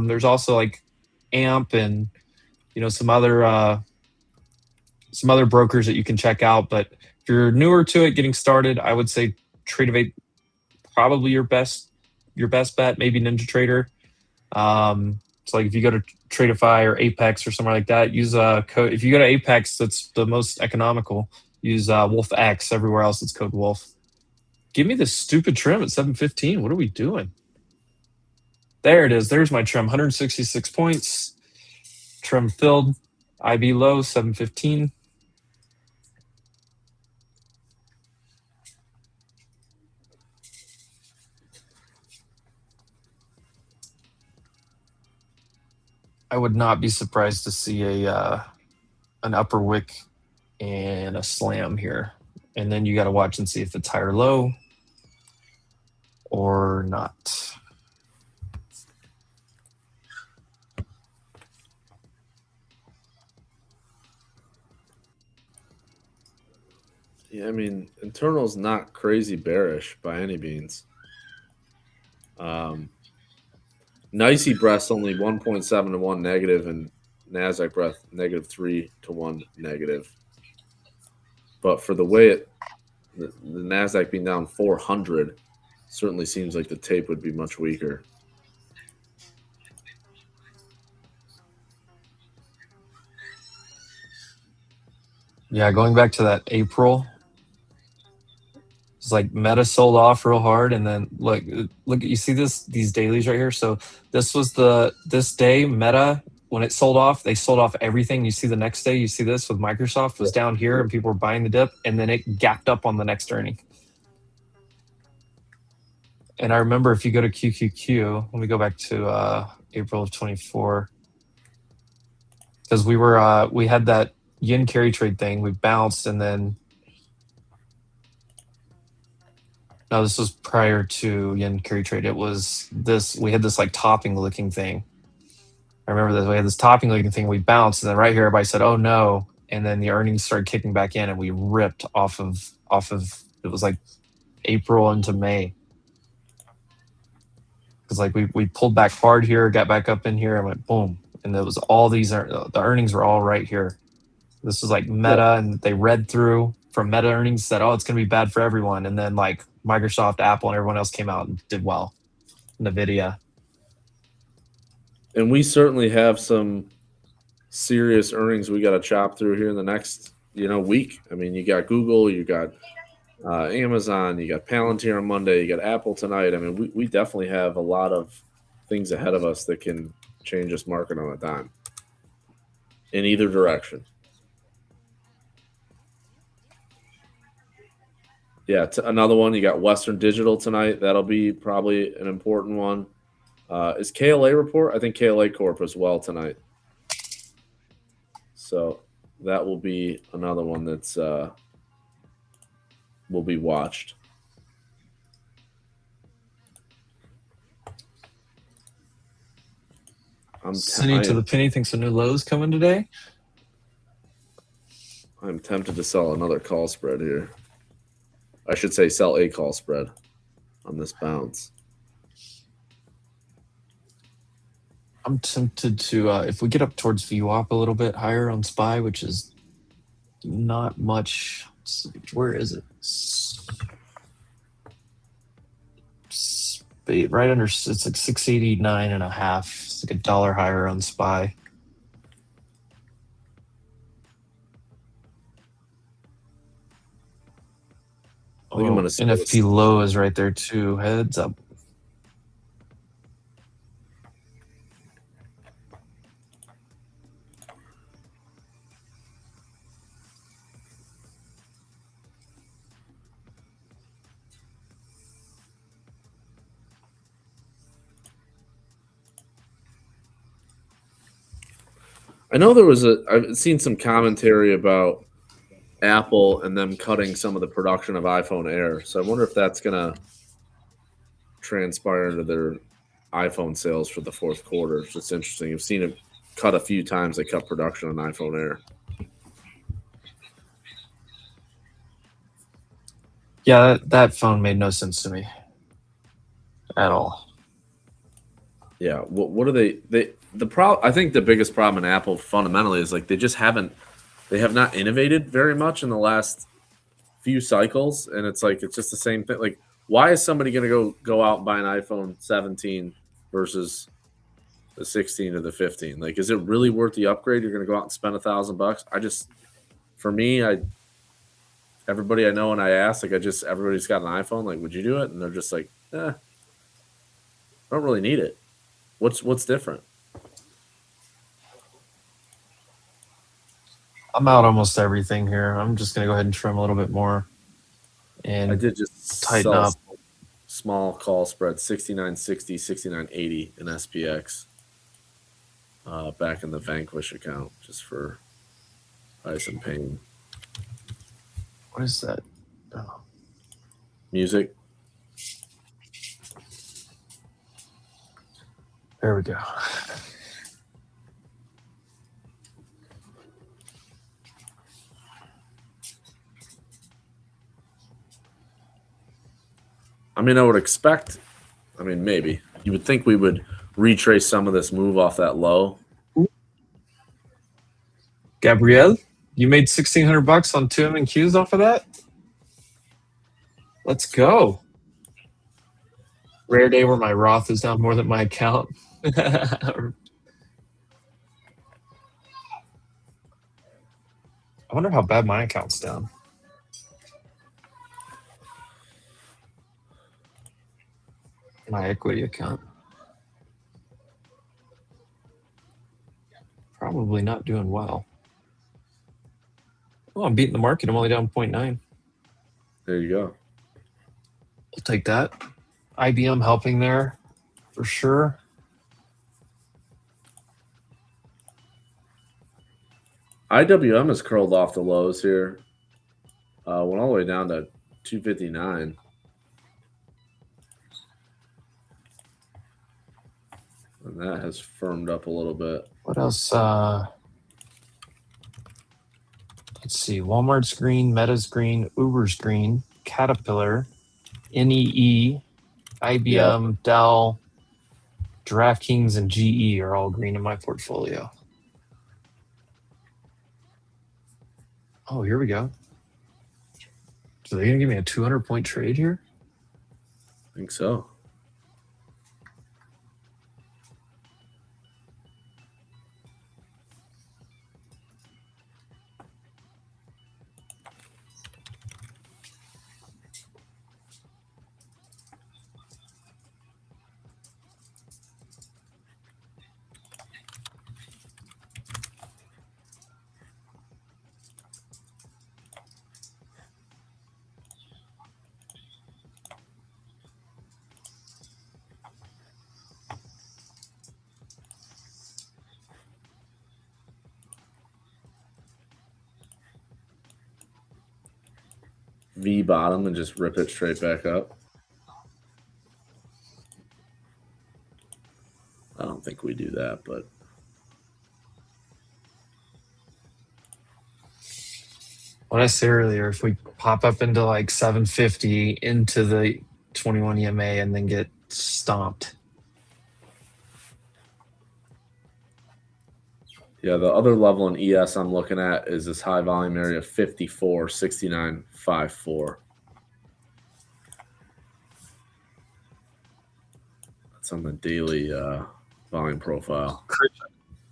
There's also like AMP and some other brokers that you can check out. But if you're newer to it, getting started, I would say Tradify probably your best bet. Maybe NinjaTrader. So like if you go to Tradify or Apex or somewhere like that, use a code. If you go to Apex, that's the most economical. Use Wolf X. Everywhere else, it's code Wolf. Give me this stupid trim at 715. What are we doing? There it is. There's my trim. 166 points. Trim filled. IB low 715. I would not be surprised to see a an upper wick and a slam here. And then you got to watch and see if it's higher low or not. Yeah, I mean, internal's not crazy bearish by any means. Nicey breath's only 1.7 to 1 negative, and Nasdaq breath -3 to 1 negative. But for the way the Nasdaq being down 400 certainly seems like the tape would be much weaker. Yeah, going back to that April, it's like Meta sold off real hard, and then look, you see these dailies right here. So this was this day Meta, when it sold off, they sold off everything. You see the next day, you see this with Microsoft was down here, and people were buying the dip, and then it gapped up on the next earning. And I remember if you go to QQQ, let me go back to April of 24, because we had that yen carry trade thing. We bounced, and then no, this was prior to yen carry trade. It was this. We had this like topping looking thing. I remember that we had this topping looking thing. We bounced, and then right here, everybody said, "Oh no!" And then the earnings started kicking back in, and we ripped off of. It was like April into May. Because like we pulled back hard here, got back up in here, and went boom. And there was all these, the earnings were all right here. This was like Meta, and they read through from Meta earnings, said, oh, it's going to be bad for everyone. And then like Microsoft, Apple, and everyone else came out and did well. NVIDIA. And we certainly have some serious earnings we got to chop through here in the next, week. I mean, you got Google, you got Amazon, you got Palantir on Monday, you got Apple tonight. I mean, we definitely have a lot of things ahead of us that can change this market on a dime in either direction. Yeah, another one. You got Western Digital tonight. That'll be probably an important one. Is KLA report? I think KLA Corp as well tonight. So that will be another one that's will be watched. Cindy to the penny thinks a new low's coming today. I'm tempted to sell another call spread here. I should say sell a call spread on this bounce. I'm tempted to, if we get up towards VWAP a little bit higher on SPY, which is not much. Where is it? Right under, it's like 689.5. It's like $1 higher on SPY. Oh, NFP low is right there too. Heads up. I know I've seen some commentary about Apple and them cutting some of the production of iPhone Air. So I wonder if that's going to transpire into their iPhone sales for the fourth quarter. It's just interesting. You've seen it cut a few times. They cut production on iPhone Air. Yeah, that phone made no sense to me at all. Yeah, what are they I think the biggest problem in Apple fundamentally is like they have not innovated very much in the last few cycles, and it's just the same thing. Like, why is somebody going to go out and buy an iPhone 17 versus the 16 or the 15? Like, is it really worth the upgrade? You're going to go out and spend $1,000? For me, everybody I know and I ask, everybody's got an iPhone. Like, would you do it? And they're just like, I don't really need it. What's different? I'm out almost everything here. I'm just going to go ahead and trim a little bit more and I did just tighten sell up. a small call spread 69.60, 69.80 in SPX back in the Vanquish account just for ice and pain. What is that? Oh. Music. There we go. I mean, I would expect, I mean, maybe. You would think we would retrace some of this move off that low. Gabrielle, you made $1,600 on 2 M&Qs off of that? Let's go. Rare day where my Roth is down more than my account. I wonder how bad my account's down. My equity account. Probably not doing well. Oh, I'm beating the market. I'm only down 0.9. There you go. I'll take that. IBM helping there for sure. IWM has curled off the lows here. Went all the way down to 259. And that has firmed up a little bit. What else? Let's see. Walmart's green, Meta's green, Uber's green, Caterpillar, NEE, IBM, Dell, DraftKings, and GE are all green in my portfolio. Oh, here we go. So they're going to give me a 200-point trade here? I think so. V bottom and just rip it straight back up. I don't think we do that, but What I said earlier, if we pop up into like 750 into the 21 EMA and then get stomped. yeah, the other level in ES I'm looking at is this high volume area 54, 69, 54. That's on the daily volume profile.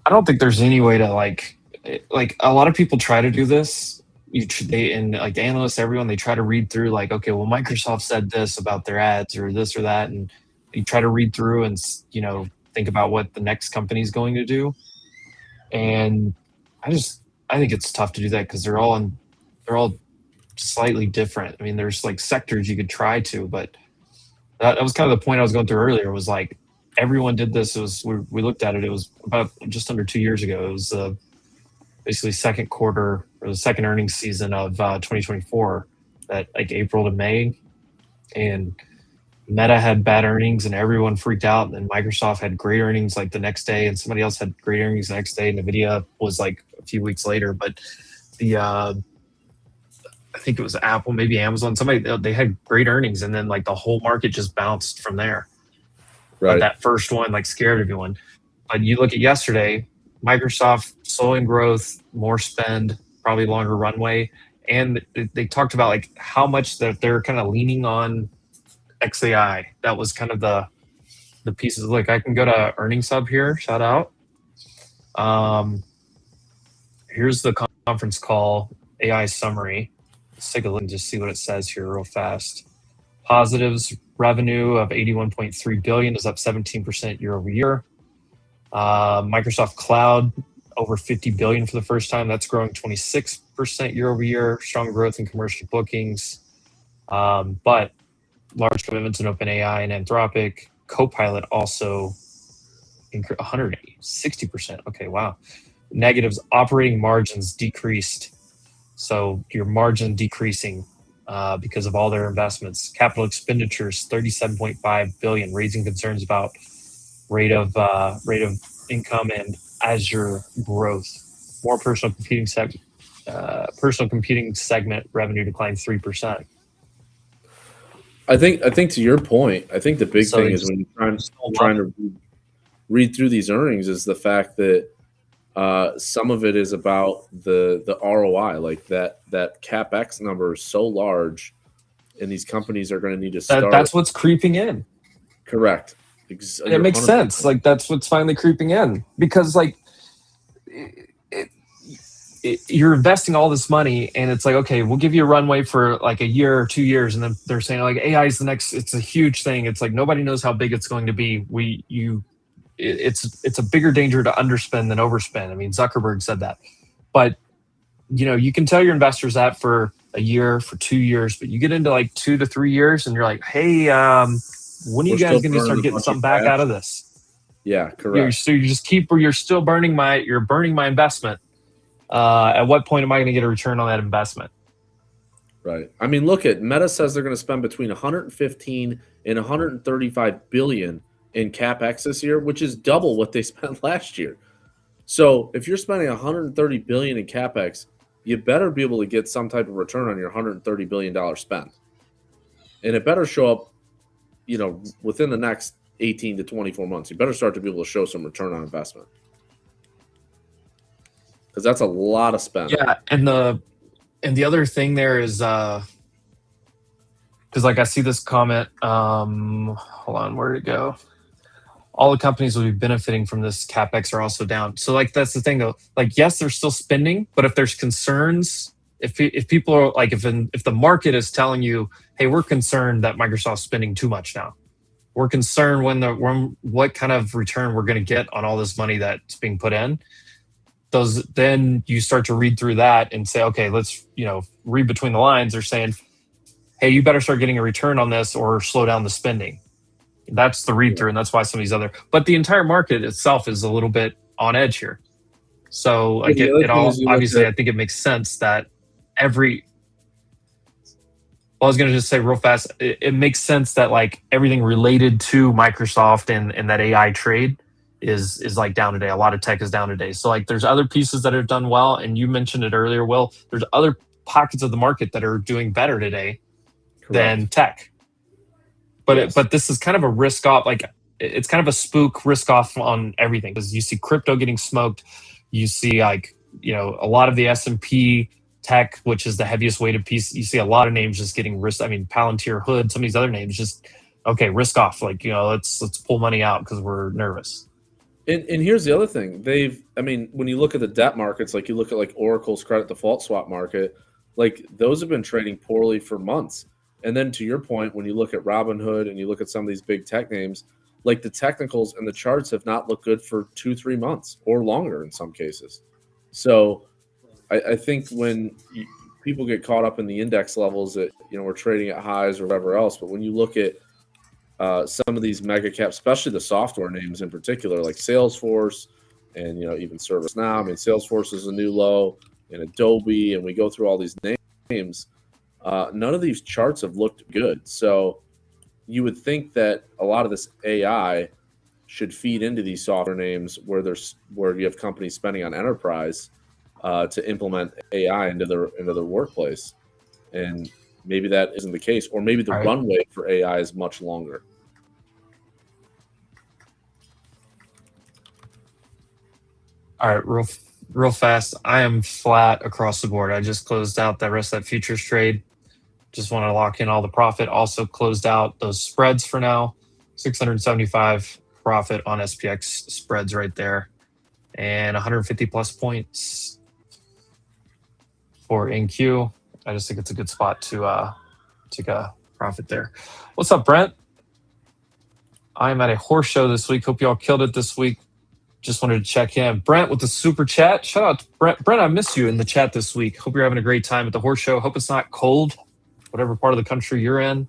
I don't think there's any way to like a lot of people try to do this. And like analysts, everyone, they try to read through like, okay, well, Microsoft said this about their ads or this or that. And you try to read through and, think about what the next company is going to do. And I think it's tough to do that because they're all slightly different. I mean, there's like sectors you could try to, but that was kind of the point I was going through earlier was like, everyone did this. We looked at it. It was about just under 2 years ago. It was basically second quarter or the second earnings season of 2024, that like April to May, and Meta had bad earnings and everyone freaked out. And then Microsoft had great earnings like the next day, and somebody else had great earnings the next day. And NVIDIA was like a few weeks later. But I think it was Apple, maybe Amazon, they had great earnings, and then like the whole market just bounced from there. Right. But that first one like scared everyone. But you look at yesterday, Microsoft slowing growth, more spend, probably longer runway, and they talked about like how much that they're kind of leaning on XAI. That was kind of the pieces. Like I can go to Earnings Hub here. Shout out. Here's the conference call AI summary. Let's take a look and just see what it says here real fast. Positives revenue of 81.3 billion is up 17% year over year. Microsoft Cloud over 50 billion for the first time. That's growing 26% year over year. Strong growth in commercial bookings, but large commitments in OpenAI and Anthropic. Copilot also 160%. Okay, wow. Negatives, operating margins decreased. So your margin decreasing because of all their investments. Capital expenditures, 37.5 billion, raising concerns about rate of income and Azure growth. More personal computing segment revenue declined 3%. I think to your point, I think the big thing is when you're trying to read through these earnings is the fact that some of it is about the ROI, like that CapEx number is so large, and these companies are going to need to start. That's what's creeping in. Correct. It makes sense. Like that's what's finally creeping in because like you're investing all this money and it's like, okay, we'll give you a runway for like a year or 2 years, and then they're saying like AI is the next. It's a huge thing. It's like nobody knows how big it's going to be. It's a bigger danger to underspend than overspend. I mean, Zuckerberg said that, but you can tell your investors that for a year, for 2 years, but you get into like 2 to 3 years and you're like, hey, when are you guys going to start getting something back out of this? Yeah, correct. So you just you're still burning my investment. At what point am I going to get a return on that investment? Right. I mean, look at Meta says they're going to spend between 115 and 135 billion in CapEx this year, which is double what they spent last year. So if you're spending 130 billion in CapEx, you better be able to get some type of return on your $130 billion spend. And it better show up, within the next 18 to 24 months. You better start to be able to show some return on investment. Because that's a lot of spend. Yeah, and the other thing there is because like I see this comment, hold on, where'd it go? All the companies will be benefiting from this CapEx are also down. So like that's the thing though. Like yes, they're still spending, but if there's concerns, if people are like if the market is telling you, hey, we're concerned that Microsoft's spending too much now. We're concerned what kind of return we're going to get on all this money that's being put in. Then you start to read through that and say, okay, let's read between the lines. They're saying, hey, you better start getting a return on this or slow down the spending. That's the read through, and that's why some of these but the entire market itself is a little bit on edge here. So like it all obviously, I think it makes sense that I was going to just say real fast, it makes sense that like everything related to Microsoft and that AI trade is like down today. A lot of tech is down today. So like there's other pieces that have done well, and you mentioned it earlier, Will. There's other pockets of the market that are doing better today than tech. But yes. But this is kind of a risk off, like it's kind of a spook risk off on everything, because you see crypto getting smoked. You see like, a lot of the S&P tech, which is the heaviest weighted piece. You see a lot of names just getting risk. I mean, Palantir, Hood, some of these other names just, okay, risk off. Like, let's pull money out because we're nervous. And here's the other thing. When you look at the debt markets, like you look at like Oracle's credit default swap market, like those have been trading poorly for months. And then to your point, when you look at Robinhood and you look at some of these big tech names, like the technicals and the charts have not looked good for 2-3 months or longer in some cases. So I think when people get caught up in the index levels that, we're trading at highs or whatever else, but when you look at some of these mega caps, especially the software names in particular, like Salesforce and, even ServiceNow. I mean, Salesforce is a new low, and Adobe, and we go through all these names. None of these charts have looked good. So you would think that a lot of this AI should feed into these software names where you have companies spending on enterprise to implement AI into their workplace. And maybe that isn't the case, or maybe the runway for AI is much longer. All right, real fast. I am flat across the board. I just closed out the rest of that futures trade. Just want to lock in all the profit. Also closed out those spreads for now. 675 profit on SPX spreads right there, and 150 plus points for NQ. I just think it's a good spot to take a profit there. What's up, Brent? I'm at a horse show this week. Hope you all killed it this week. Just wanted to check in. Brent with the super chat. Shout out to Brent. Brent, I miss you in the chat this week. Hope you're having a great time at the horse show. Hope it's not cold, whatever part of the country you're in.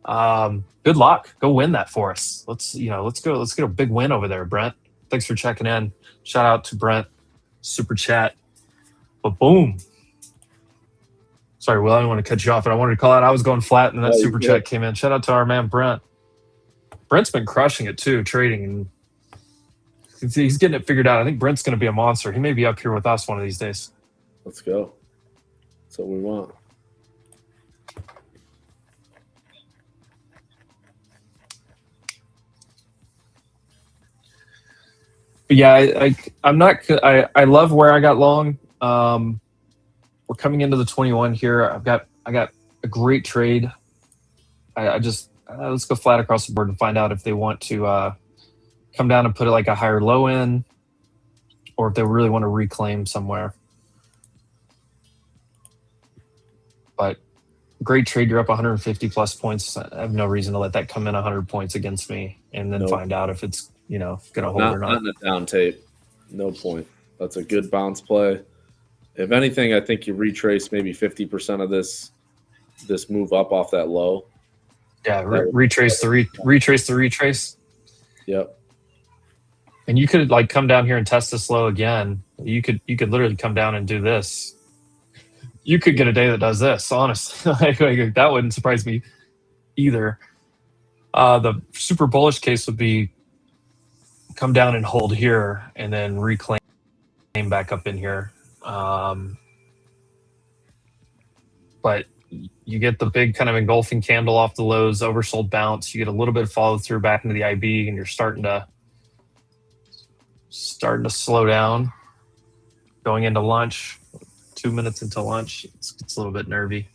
Good luck. Go win that for us. Let's go. Let's get a big win over there, Brent. Thanks for checking in. Shout out to Brent. Super chat. But boom. Sorry, Will, I didn't want to cut you off, but I wanted to call out. I was going flat, and that super chat came in. Shout out to our man, Brent. Brent's been crushing it, too, trading. And he's getting it figured out. I think Brent's going to be a monster. He may be up here with us one of these days. Let's go. That's what we want. But yeah, I love where I got long. We're coming into the 21 here. I got a great trade. Let's go flat across the board and find out if they want to come down and put like a higher low in, or if they really want to reclaim somewhere. But great trade. You're up 150 plus points. I have no reason to let that come in 100 points against me and then find out if it's going to hold or not. Not in a down tape. No point. That's a good bounce play. If anything, I think you retrace maybe 50% of this move up off that low. Yeah, retrace the retrace. Yep. And you could like come down here and test this low again. You could literally come down and do this. You could get a day that does this, honestly. like, that wouldn't surprise me either. The super bullish case would be come down and hold here and then reclaim back up in here. But you get the big kind of engulfing candle off the lows, oversold bounce. You get a little bit of follow through back into the IB, and you're starting to slow down. Going into lunch, 2 minutes into lunch, it's a little bit nervy.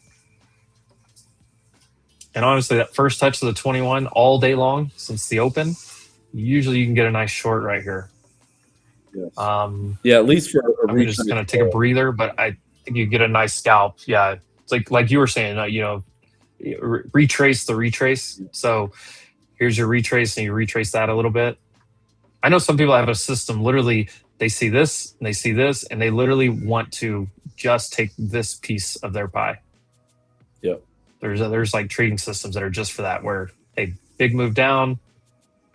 And honestly, that first touch of the 21 all day long since the open, usually you can get a nice short right here. Yes. At least for a I'm just going to take a breather, but I think you get a nice scalp. Yeah, it's like you were saying, retrace the retrace. So here's your retrace, and you retrace that a little bit. I know some people have a system, literally, they see this, and they see this, and they literally want to just take this piece of their pie. Yep. There's like trading systems that are just for that, where they big move down,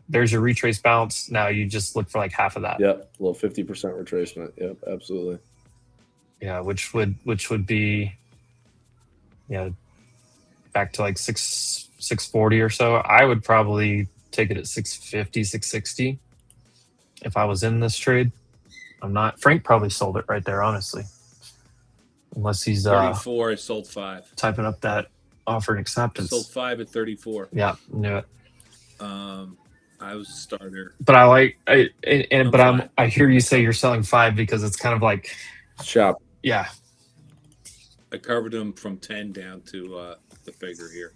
there's your retrace bounce. Now you just look for like half of that. Yep, a little 50% retracement. Yep, absolutely. Yeah, which would be, back to like 640 or so. I would probably take it at 650, 660 if I was in this trade. I'm not. Frank probably sold it right there, honestly, unless he's 34. I sold 5. Typing up that offer and acceptance. Sold 5 at 34. Yeah, knew it. I was a starter, but I hear you say you're selling 5 because it's kind of like shop. Yeah, I covered them from 10 down to the figure here.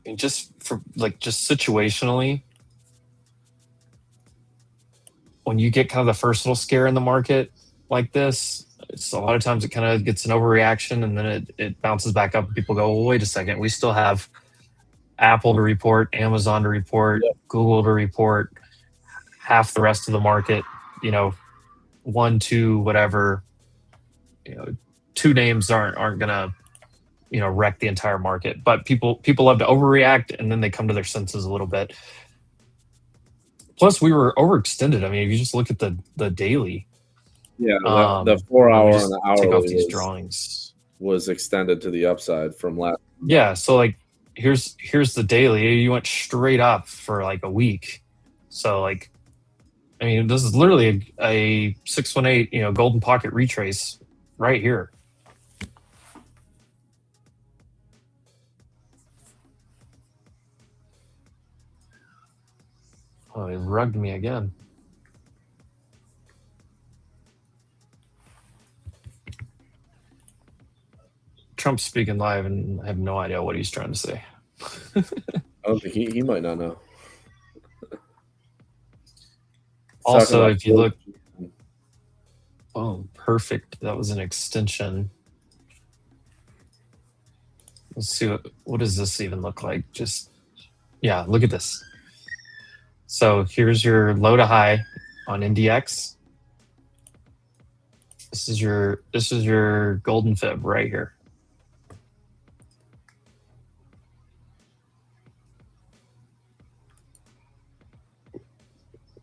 And just situationally, when you get kind of the first little scare in the market like this, it's a lot of times it kind of gets an overreaction, and then it bounces back up. And people go, well, wait a second, we still have Apple to report, Amazon to report, Google to report, half the rest of the market, 1, 2, whatever, 2 names aren't gonna, wreck the entire market. But people love to overreact, and then they come to their senses a little bit. Plus, we were overextended. I mean, if you just look at the daily. Yeah, the 4 hour and the hour take off these drawings was extended to the upside from last. Yeah, so like here's the daily. You went straight up for like a week. So like, I mean, this is literally a 618, golden pocket retrace right here. Oh, he rugged me again. Trump's speaking live, and I have no idea what he's trying to say. I don't think he might not know. Also, if you look, perfect. That was an extension. Let's see what does this even look like? Just yeah, look at this. So here's your low to high on NDX. This is your golden fib right here.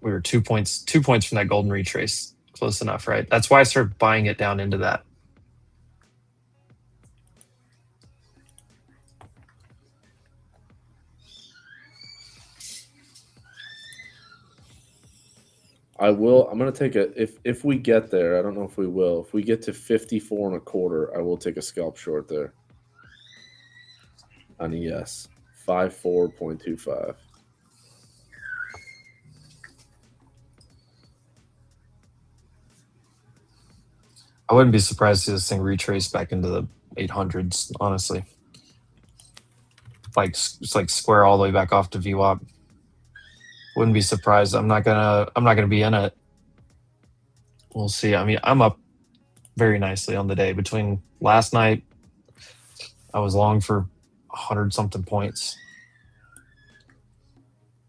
We were 2 points from that golden retrace. Close enough, right? That's why I started buying it down into that. I'm going to take if we get there, I don't know if we will. If we get to 54.25, I will take a scalp short there. On ES. 54.25. I wouldn't be surprised to see this thing retrace back into the 800s, honestly. Like it's like square all the way back off to VWAP. Wouldn't be surprised. I'm not gonna be in it. We'll see. I mean, I'm up very nicely on the day. Between last night, I was long for 100 something points.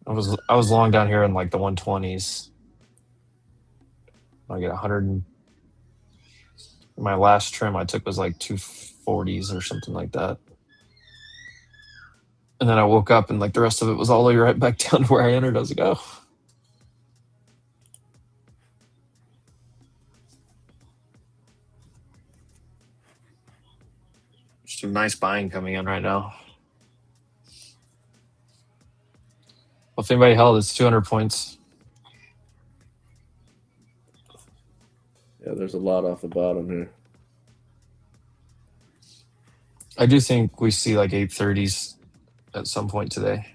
I was long down here in like the 120s. I get 100. My last trim I took was like 240s or something like that. And then I woke up and like the rest of it was all the way right back down to where I entered. I was like, oh. Some nice buying coming in right now. Well, if anybody held, it's 200 points. Yeah, there's a lot off the bottom here. I do think we see like 830s at some point today.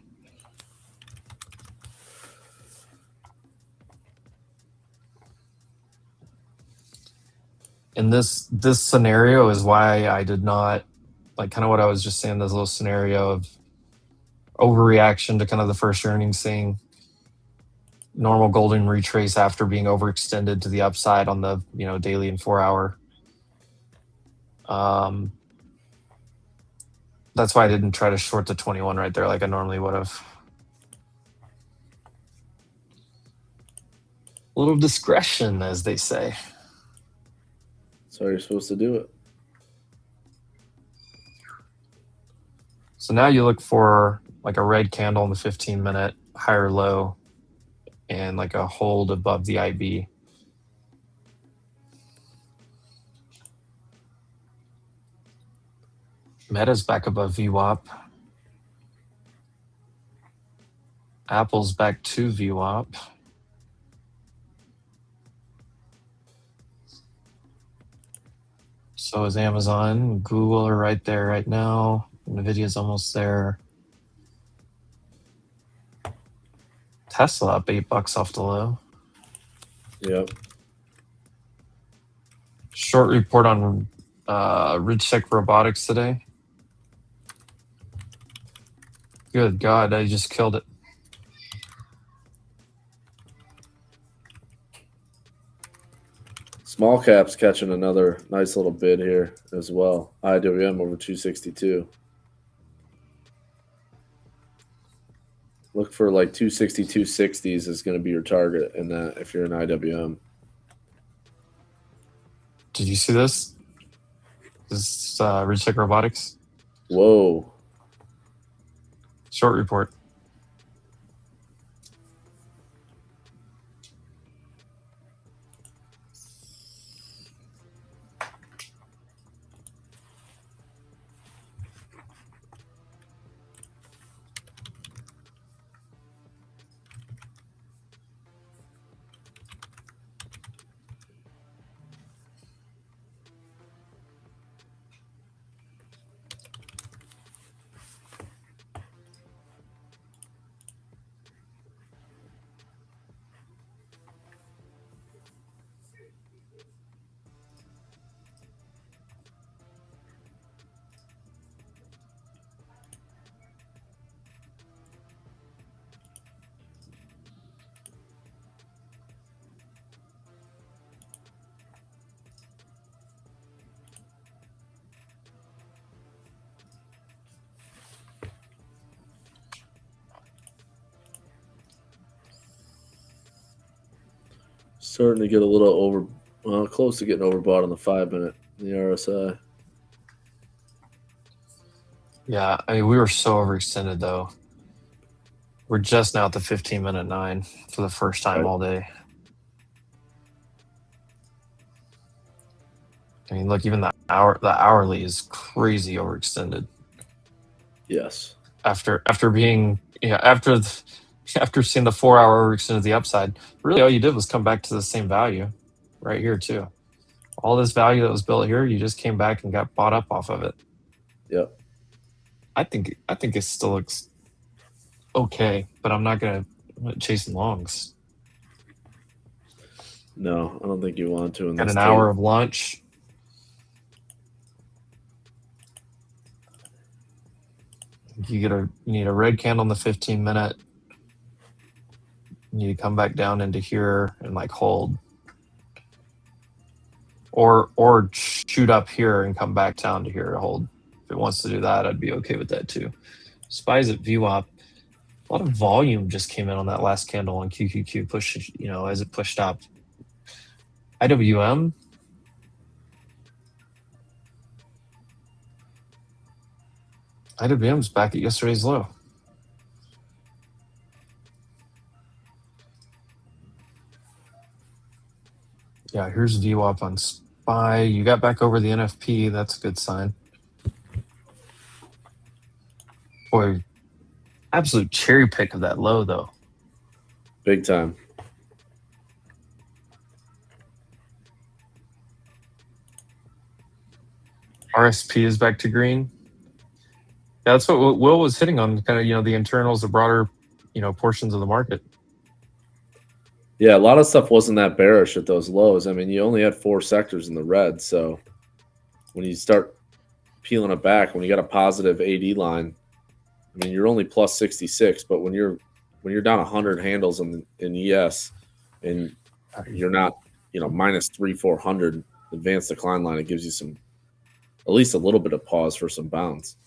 And this scenario is why I did not, like kind of what I was just saying, this little scenario of overreaction to kind of the first earnings thing. Normal golden retrace after being overextended to the upside on the daily and 4 hour. That's why I didn't try to short the 21 right there like I normally would have. A little discretion, as they say. That's how you're supposed to do it. So now you look for like a red candle in the 15-minute, higher low, and like a hold above the IB. Meta's back above VWAP. Apple's back to VWAP. So is Amazon. Google are right there right now. Nvidia's almost there. Tesla up $8 off the low. Yep. Short report on Ridgetech Robotics today. Good God, I just killed it. Small caps catching another nice little bid here as well. IWM over 262. Look for like 260, 260s is going to be your target in that if you're an IWM. Did you see this? This is Ridgetech Robotics. Whoa. Short report. Starting to get a little close to getting overbought on the 5-minute, the RSI. Yeah, I mean, we were so overextended though. We're just now at the 15-minute 9 for the first time Right. all day. I mean, look, even the hourly is crazy overextended. Yes. After being after seeing the 4-hour overextended to the upside, really all you did was come back to the same value right here too. All this value that was built here, you just came back and got bought up off of it. Yep. I think it still looks okay, but I'm not chasing longs. No, I don't think you want to. In Got this an hour of lunch. You need a red candle on the 15-minute. You need to come back down into here and like hold. Or shoot up here and come back down to here to hold. If it wants to do that, I'd be okay with that too. Spies at VWAP. A lot of volume just came in on that last candle on QQQ push, as it pushed up. IWM. IWM's back at yesterday's low. Yeah, here's VWAP on SPY. You got back over the NFP. That's a good sign. Boy, absolute cherry pick of that low, though. Big time. RSP is back to green. Yeah, that's what Will was hitting on, kind of, the internals, the broader, portions of the market. Yeah, a lot of stuff wasn't that bearish at those lows. I mean, you only had 4 sectors in the red. So when you start peeling it back, when you got a positive AD line, I mean, you're only plus 66. But when you're down 100 handles in ES, and you're not, minus 300-400 advanced decline line, it gives you at least a little bit of pause for some bounce.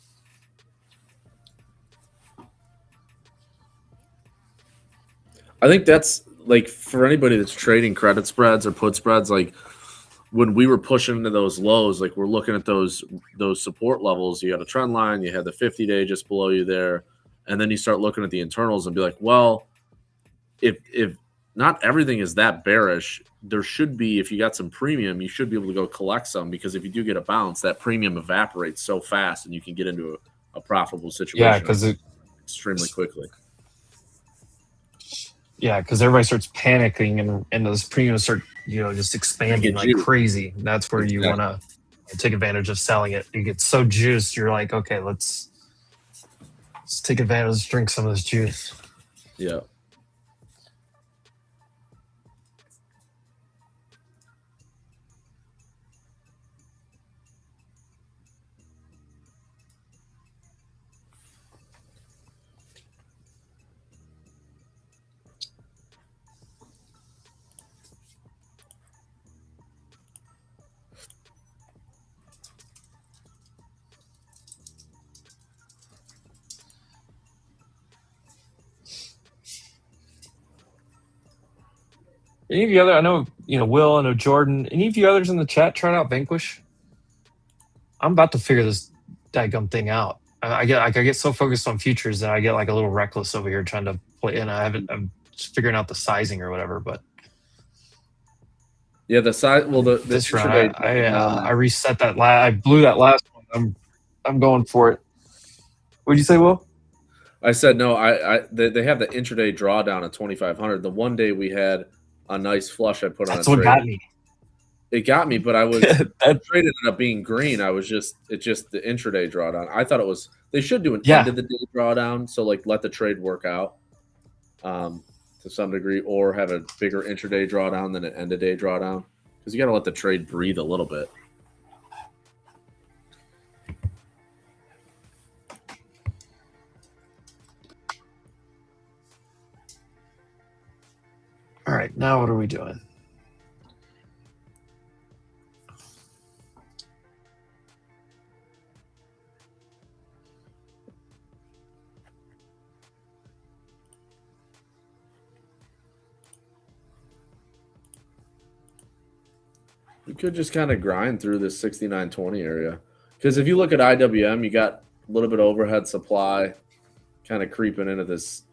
I think that's like for anybody that's trading credit spreads or put spreads, like when we were pushing into those lows, like we're looking at those support levels. You had a trend line, you had the 50-day just below you there, and then you start looking at the internals and be like, well, if not everything is that bearish, there should be, if you got some premium, you should be able to go collect some, because if you do get a bounce, that premium evaporates so fast and you can get into a profitable situation. Yeah, because extremely quickly. Yeah, because everybody starts panicking and those premiums start, just expanding like crazy. That's where you want to take advantage of selling it. You get so juiced, you're like, okay, let's take advantage, let's drink some of this juice. Yeah. Any of you other, I know, Will, I know Jordan, any of you others in the chat trying out Vanquish? I'm about to figure this daggum thing out. I get so focused on futures that I get like a little reckless over here trying to play, and I'm just figuring out the sizing or whatever, but yeah, the size. Well, this round I reset that. I blew that last one. I'm going for it. What'd you say, Will? I said no. They have the intraday drawdown at 2,500. The one day we had a nice flush. I put on. That's what got me. It got me, but I was that trade ended up being green. It's just the intraday drawdown. I thought it was, they should do an end of the day drawdown, so like let the trade work out to some degree, or have a bigger intraday drawdown than an end of day drawdown, because you got to let the trade breathe a little bit. All right, now what are we doing? We could just kind of grind through this 69.20 area. Because if you look at IWM, you got a little bit of overhead supply kind of creeping into this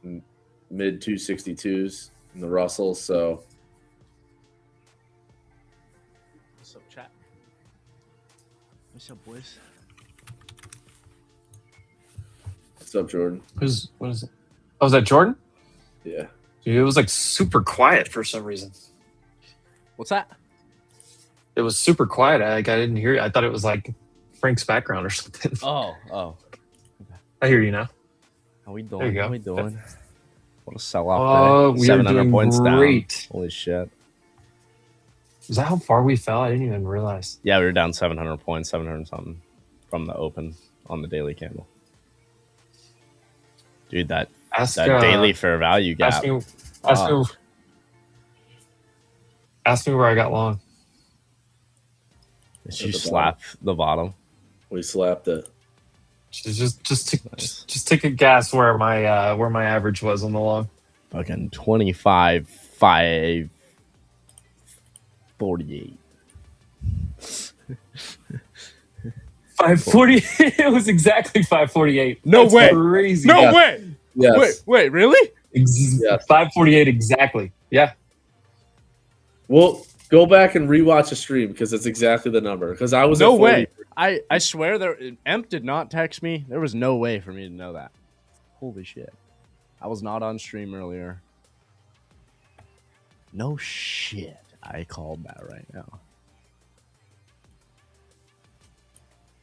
mid 262s in the Russell. So What's up, chat? What's up, boys? what's up, Jordan? What is it? Oh, was that Jordan? Yeah. Dude, it was like super quiet for some reason. What's that? It was super quiet. I didn't hear it. I thought it was like Frank's background or something. Oh. I hear you now. How we doing? There you go. How we doing? What a sell-off Oh, day. we are 700 doing points great. down. Holy shit. Is that how far we fell? I didn't even realize. Yeah, we were down 700 points, 700 something from the open on the daily candle. Dude, that daily fair value gap. Ask me where I got long. Did you slap the bottom? We slapped it. Just take a guess where my average was on the long. Fucking 25, 5, 48. 540. It was exactly 548. No way. Crazy. No way. Yes. Wait, really? Yes. 548 exactly. Yeah. Well, go back and rewatch the stream because it's exactly the number. Because I was No at 40. way. I swear Emp did not text me. There was no way for me to know that. Holy shit. I was not on stream earlier. No shit. I called that right now.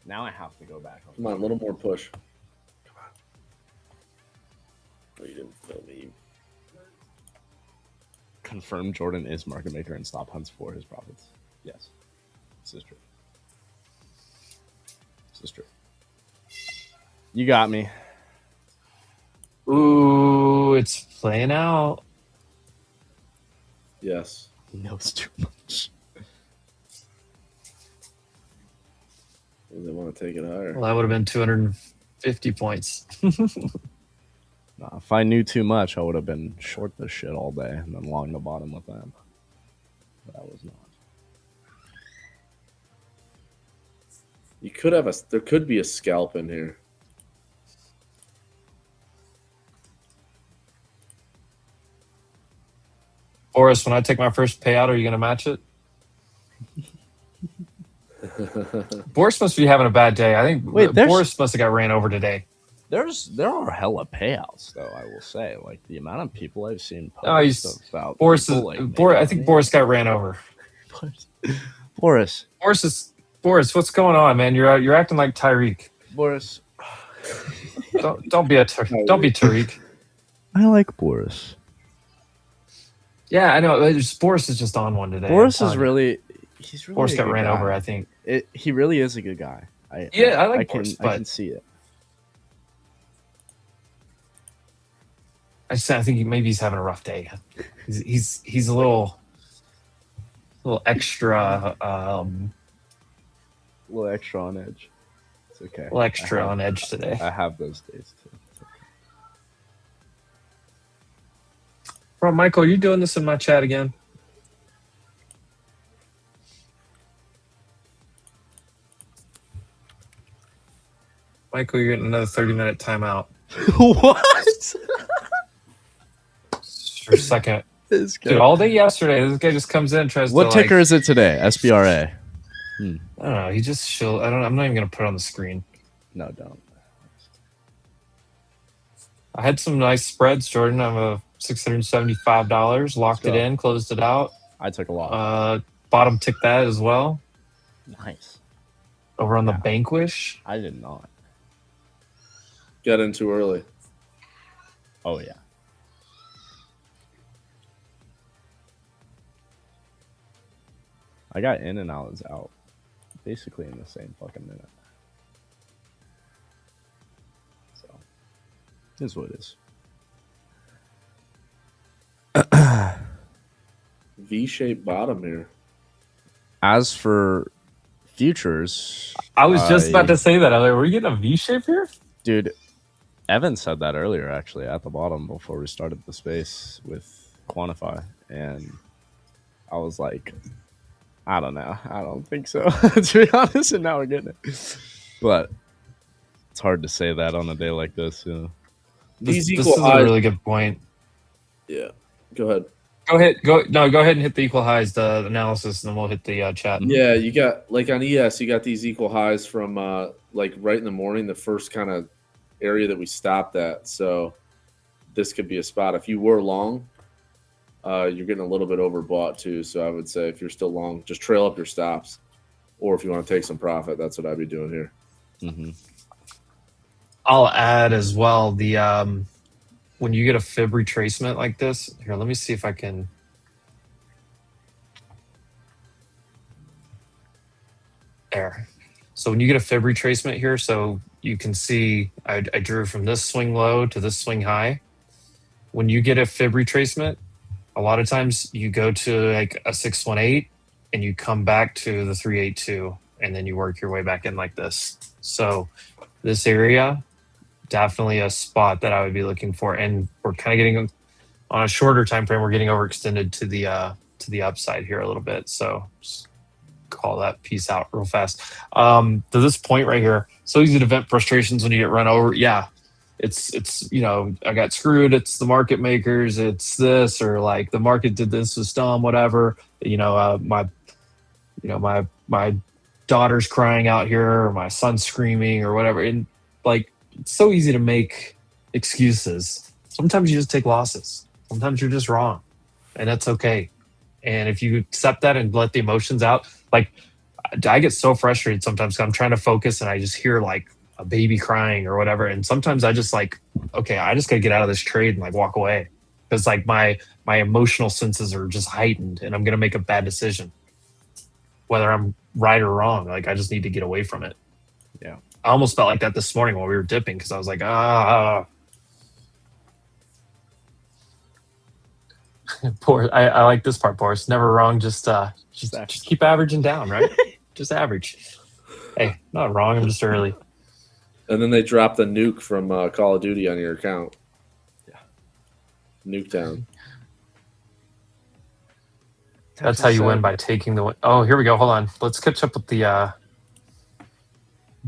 Now I have to go back. Come on, a little more push. Come on. Oh, you didn't feel me. Confirm Jordan is market maker and stop hunts for his profits. Yes. This is true. This is true. You got me. Ooh, it's playing out. Yes. He knows too much. They want to take it higher. Well, that would have been 250 points. Nah, if I knew too much, I would have been short this shit all day and then long the bottom with them. But I was not. You could have there could be a scalp in here. Boris, when I take my first payout, are you going to match it? Boris must be having a bad day. I think Boris must have got ran over today. There are hella payouts though. I will say, like the amount of people I've seen post about Boris. I think me. Boris got ran over. Boris, what's going on, man? You're acting like Tyreek. Boris, don't be Tariq. I like Boris. Yeah, I know. Boris is just on one today. Boris is really. Boris got ran over. I think he really is a good guy. I like Boris, but I can see it. I think maybe he's having a rough day. He's a little extra. Little extra on edge. It's okay. A little extra on edge today. I have those days too. Okay. Bro, Michael, are you doing this in my chat again? Michael, you're getting another 30-minute timeout. What? For a second. Dude, all day yesterday, this guy just comes in and tries What ticker is it today? SBRA. I don't know. He just I'm not even going to put it on the screen. No, don't. I had some nice spreads, Jordan. I'm a $675. Locked it in, closed it out. I took a lot. Bottom ticked that as well. Nice. Over on the Vanquish. I did not. Got in too early. Oh, yeah. I got in and I was out basically in the same fucking minute. So, here's what it is. V-shaped bottom here. As for futures, I was just about to say that. I was like, were we getting a V shape here? Dude, Evan said that earlier, actually, at the bottom before we started the space with Quantify. And I was like, I don't know. I don't think so, to be honest. And now we're getting it. But it's hard to say that on a day like this. You know. These This equal is a highs. really good point. Yeah. Go ahead. Go ahead and hit the equal highs, the analysis, and then we'll hit the chat. Yeah, you got like on ES, you got these equal highs from like right in the morning, the first kind of area that we stopped at. So this could be a spot. If you were long, you're getting a little bit overbought too. So I would say if you're still long, just trail up your stops. Or if you want to take some profit, that's what I'd be doing here. Mm-hmm. I'll add as well the when you get a fib retracement like this. Here, let me see if I can. There. So when you get a fib retracement here, so you can see I drew from this swing low to this swing high. When you get a fib retracement, a lot of times you go to like a 618 and you come back to the 382 and then you work your way back in like this. So this area, definitely a spot that I would be looking for. And we're kind of getting on a shorter time frame, we're getting overextended to the upside here a little bit. So just call that piece out real fast. To this point right here, so easy to vent frustrations when you get run over. Yeah, it's you know, I got screwed. It's the market makers. It's this, or like the market did this, was dumb, whatever. You know, my daughter's crying out here, or my son's screaming, or whatever. And like, it's so easy to make excuses. Sometimes you just take losses. Sometimes you're just wrong, and that's okay. And if you accept that and let the emotions out, like I get so frustrated sometimes 'cause I'm trying to focus and I just hear like a baby crying or whatever. And sometimes I just like, okay, I just got to get out of this trade and like walk away because like my emotional senses are just heightened and I'm going to make a bad decision, whether I'm right or wrong. Like I just need to get away from it. Yeah. I almost felt like that this morning while we were dipping because I was like, poor. I like this part, Boris. Never wrong. Just keep averaging down, right? Just average. Hey, not wrong. I'm just early. And then they dropped the nuke from Call of Duty on your account. Yeah. Nuketown. That's how you win, by taking the win. Oh, here we go. Hold on. Let's catch up with the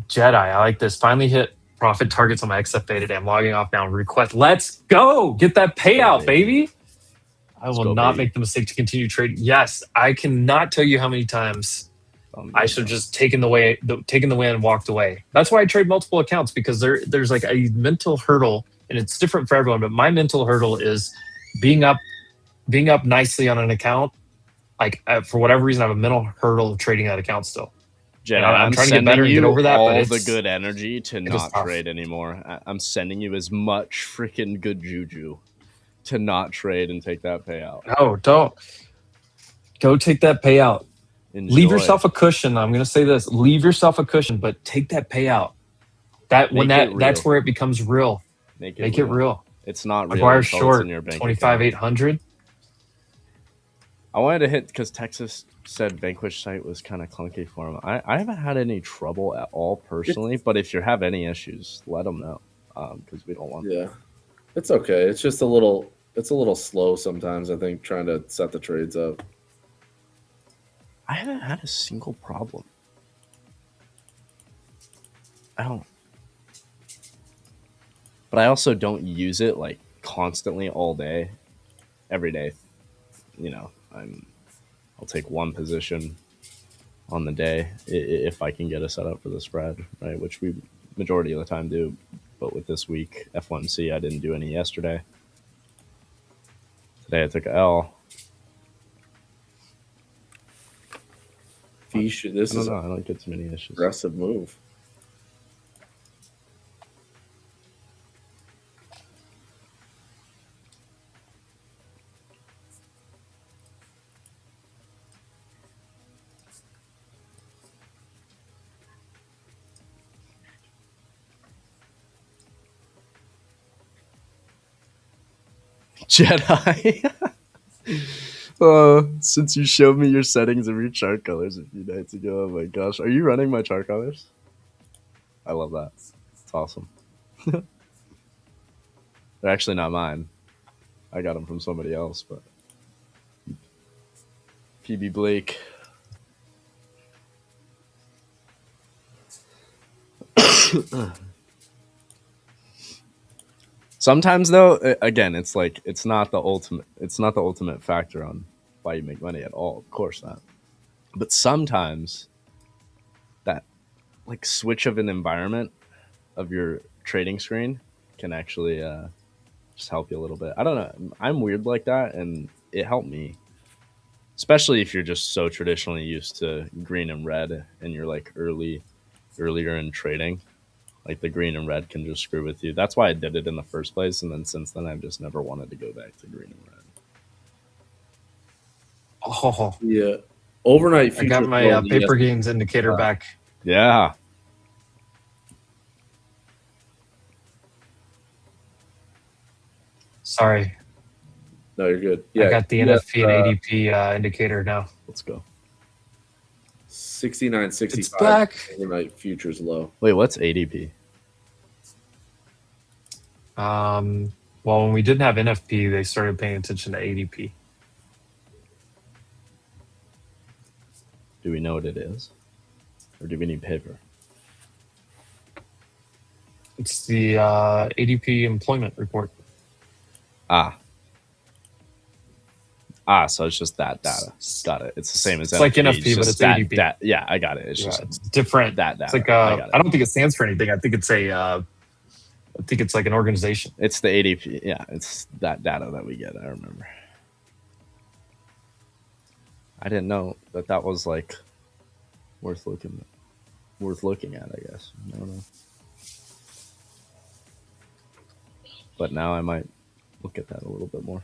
Jedi. I like this. Finally hit profit targets on my XFA today. I'm logging off now. Request. Let's go. Get that payout, baby. I will not make the mistake to continue trading. Yes, I cannot tell you how many times I should have just taken the win and walked away. That's why I trade multiple accounts, because there's like a mental hurdle, and it's different for everyone. But my mental hurdle is being up nicely on an account. Like for whatever reason, I have a mental hurdle of trading that account still. Jedi, I'm trying to get better and get over that. All but the good energy to not trade anymore. I'm sending you as much freaking good juju to not trade and take that payout. No, don't. Go take that payout. Enjoy. Leave yourself a cushion. I'm going to say this. Leave yourself a cushion, but take that payout. That's where it becomes real. Make it real. It's not real. McGuire short, in your bank 25,800. I wanted to hit because Texas said Vanquish site was kind of clunky for him. I haven't had any trouble at all personally, but if you have any issues, let them know because we don't want. Yeah, it's okay. It's just a little slow sometimes. I think trying to set the trades up. I haven't had a single problem. I don't. But I also don't use it like constantly all day, every day. You know, I'll take one position on the day if I can get a setup for the spread, right? Which we majority of the time do. But with this week, F1C, I didn't do any yesterday. Today I took a L. Fish, I don't get too many issues. Aggressive move. Jedi. Since you showed me your settings of your chart colors a few nights ago, oh my gosh, are you running my chart colors? I love that. It's awesome. They're actually not mine. I got them from somebody else, but PB Blake. Sometimes though, again, it's like it's not the ultimate factor on why you make money at all. Of course not. But sometimes that like switch of an environment of your trading screen can actually just help you a little bit. I don't know. I'm weird like that, and it helped me, especially if you're just so traditionally used to green and red, and you're like earlier in trading. Like the green and red can just screw with you. That's why I did it in the first place, and then since then I've just never wanted to go back to green and red. Oh, Yeah. Overnight I futures. got my paper gains indicator back. Yeah. Sorry, No, you're good. Yeah, I got the NFP and ADP indicator now. Let's go. 69.65. It's back. Overnight futures low. Wait, what's ADP? Well, when we didn't have NFP, they started paying attention to ADP. Do we know what it is? Or do we need paper? It's the ADP employment report. So it's just that data. Got it. It's the same as It's like NFP, but it's ADP. Yeah, I got it. It's Yeah, just it's different. that data. It's like I don't think it stands for anything. I think it's like an organization. It's the ADP. Yeah, it's that data that we get. I remember. I didn't know that was like worth looking at. I guess. I don't know. But now I might look at that a little bit more.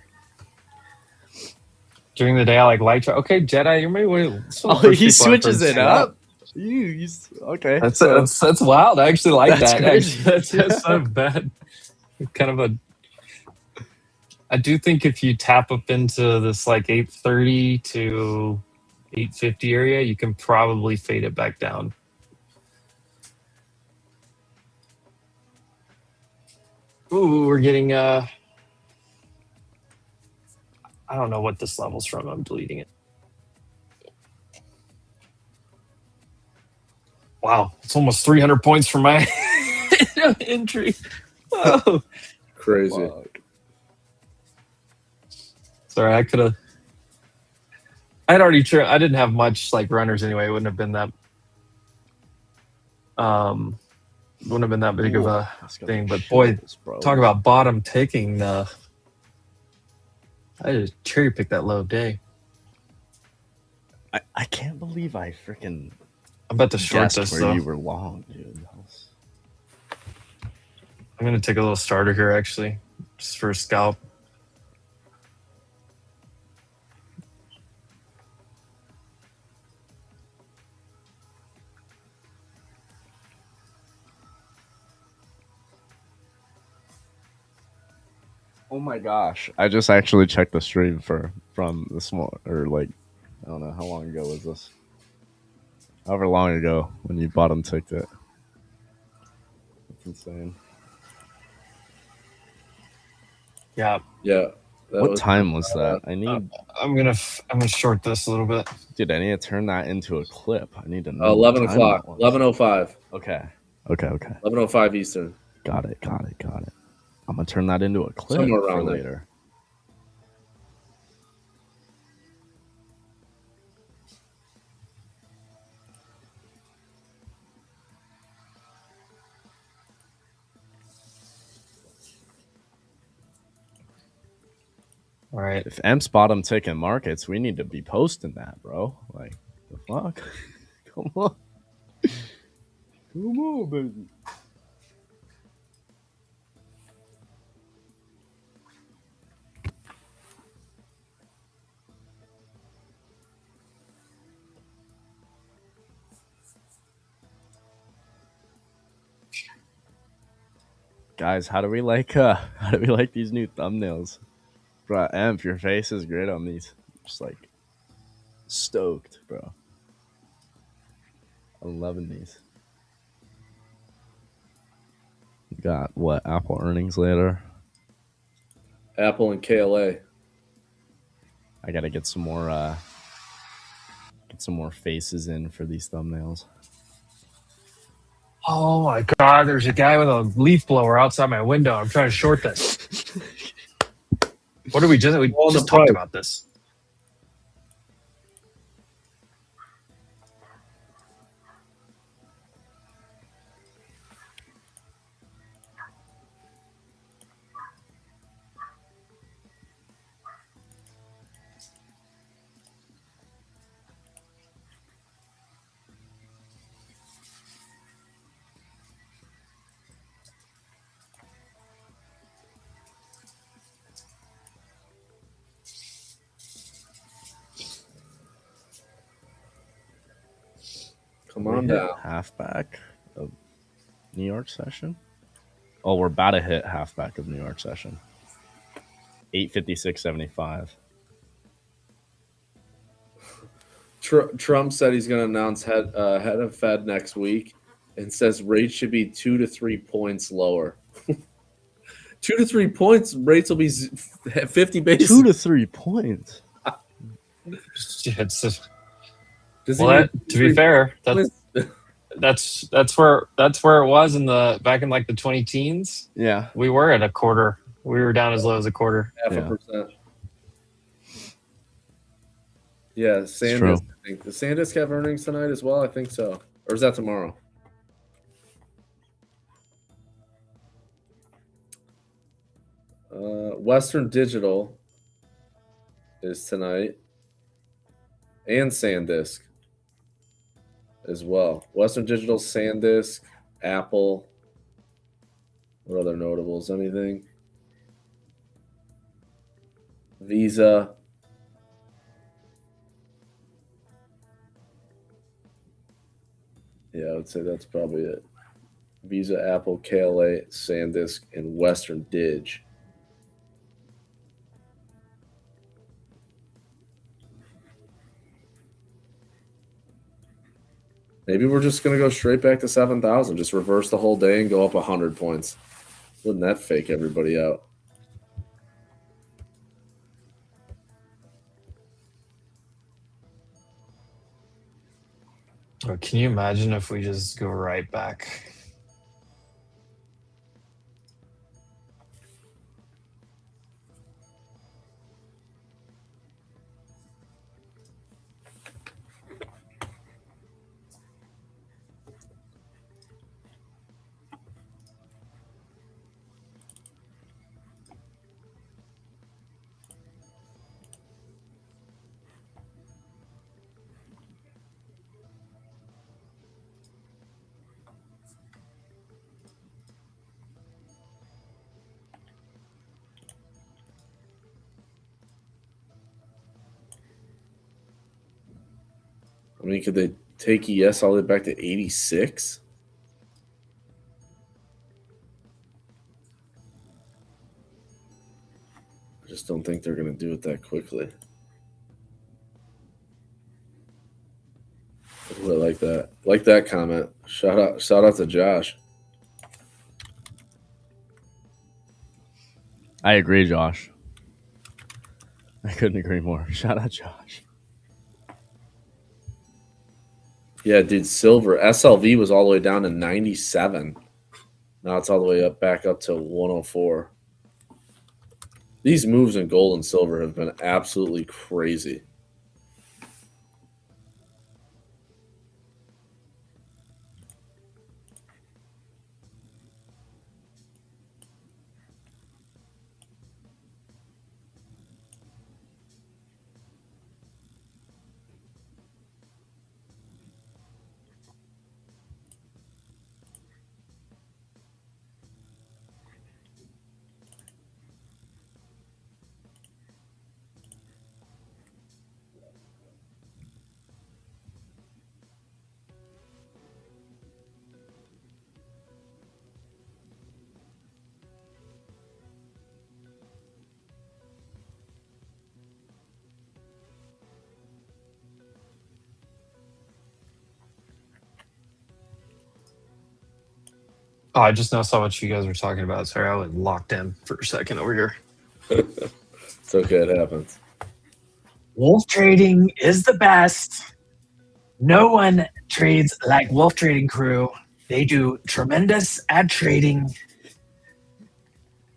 During the day, I like light. Okay, Jedi, you're maybe. He switches it up. Okay. That's wild. I actually like That's that. crazy. That's not bad. Kind of a. I do think if you tap up into this like 830 to 850 area, you can probably fade it back down. Ooh, we're getting I don't know what this level's from. I'm deleting it. Wow, it's almost 300 points for my entry. Oh, Crazy. Fuck. Sorry, I could have. I'd already. I didn't have much like runners anyway. It wouldn't have been that. Wouldn't have been that big of a thing. But boy, talk about bottom taking. I just cherry picked that low day. I can't believe I freaking. I'm about to short this where though. you were long, dude. I'm gonna take a little starter here actually, just for a scalp. Oh my gosh! I just actually checked the stream from the small or like I don't know how long ago was this. However long ago when you bottom ticked it. That's insane. Yeah. Yeah. What time was that? I need. I'm gonna short this a little bit. Dude, I need to turn that into a clip. I need to know. 11 o'clock. 11:05. Okay. 11:05 Eastern. Got it. I'm gonna turn that into a clip Somewhere for around there. later. All right. If Emp's bottom ticking markets, we need to be posting that, bro. Like, the fuck? Come on. Come on, baby. Guys, how do we like these new thumbnails? Bro, Emp, your face is great on these. Just like stoked, bro. I'm loving these. We got what? Apple earnings later. Apple and KLA. I gotta get some more faces in for these thumbnails. Oh my God! There's a guy with a leaf blower outside my window. I'm trying to short this. What did we just? We On the just talked price. about this. Come We on hit down. halfback of New York session. Oh, we're about to hit halfback of New York session. 856.75. Trump said he's going to announce head of Fed next week, and says rates should be 2 to 3 points lower. 2 to 3 points, rates will be 50 basis. 2 to 3 points. It's just, Does he well, mean to be fair, points? that's where it was in the back in like the 20 teens. Yeah. We were at a quarter. We were down as low as a quarter. Half Yeah. a percent. Yeah, true. SanDisk. I think. Does SanDisk have earnings tonight as well? I think so. Or is that tomorrow? Western Digital is tonight, and SanDisk as well. Western Digital, SanDisk, Apple. What other notables? Anything? Visa. Yeah, I would say that's probably it. Visa, Apple, KLA, SanDisk, and Western Dig. Maybe we're just going to go straight back to 7,000. Just reverse the whole day and go up 100 points. Wouldn't that fake everybody out? Oh, can you imagine if we just go right back? I mean, could they take ES all the way back to 86? I just don't think they're going to do it that quickly. Ooh, I like that. Like that comment. Shout out to Josh. I agree, Josh. I couldn't agree more. Shout out, Josh. Yeah, dude, silver. SLV was all the way down to 97. Now it's all the way back up to 104. These moves in gold and silver have been absolutely crazy. Oh, I just now saw what you guys were talking about. Sorry, I was locked in for a second over here. It's okay, it happens. Wolf trading is the best. No one trades like Wolf Trading Crew. They do tremendous at trading.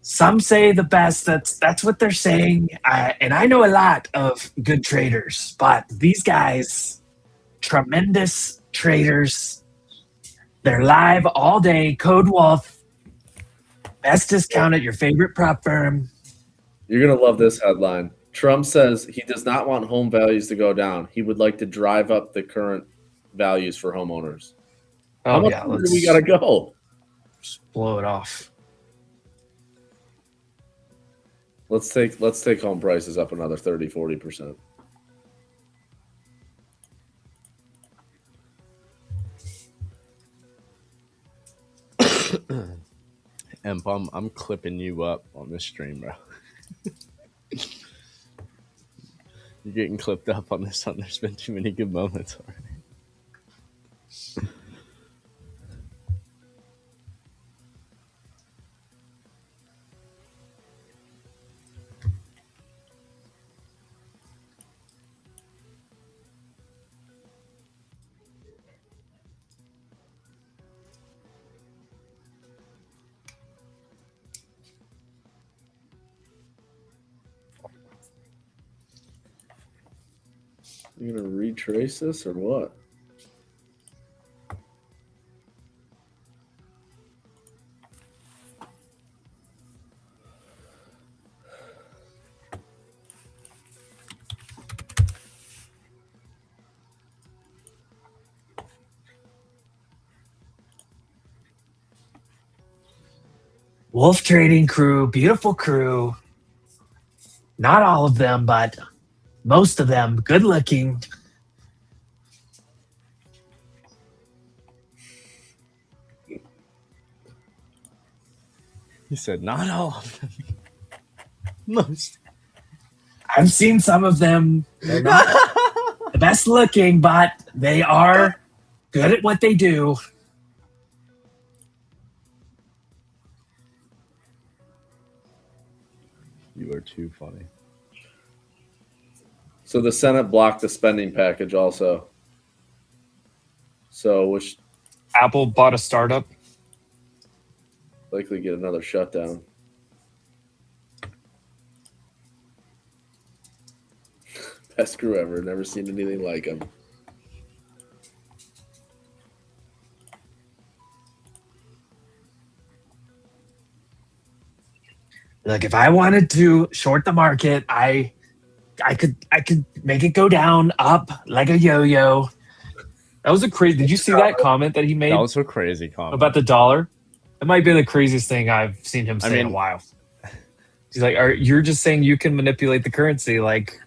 Some say the best. That's what they're saying. And I know a lot of good traders, but these guys, tremendous traders. They're live all day. Code Wolf. Best discount at your favorite prop firm. You're going to love this headline. Trump says he does not want home values to go down. He would like to drive up the current values for homeowners. How much further do we got to go? Just blow it off. Let's take home prices up another 30-40%. Emp, I'm clipping you up on this stream, bro. You're getting clipped up on this one. There's been too many good moments already. You gonna retrace this or what? Wolf Trading crew, beautiful crew. Not all of them, but most of them good looking. He said, not all of them. Most. I've seen some of them. They're not the best looking, but they are good at what they do. You are too funny. So the Senate blocked the spending package also. So which Apple bought a startup. likely get another shutdown. Best crew ever. Never seen anything like him. Look, if I wanted to short the market, I could make it go down, up like a yo-yo. That was a crazy. Did you see that comment that he made That was a crazy comment. about the dollar? That might be the craziest thing I've seen him say in a while. He's like, "You're just saying you can manipulate the currency? Like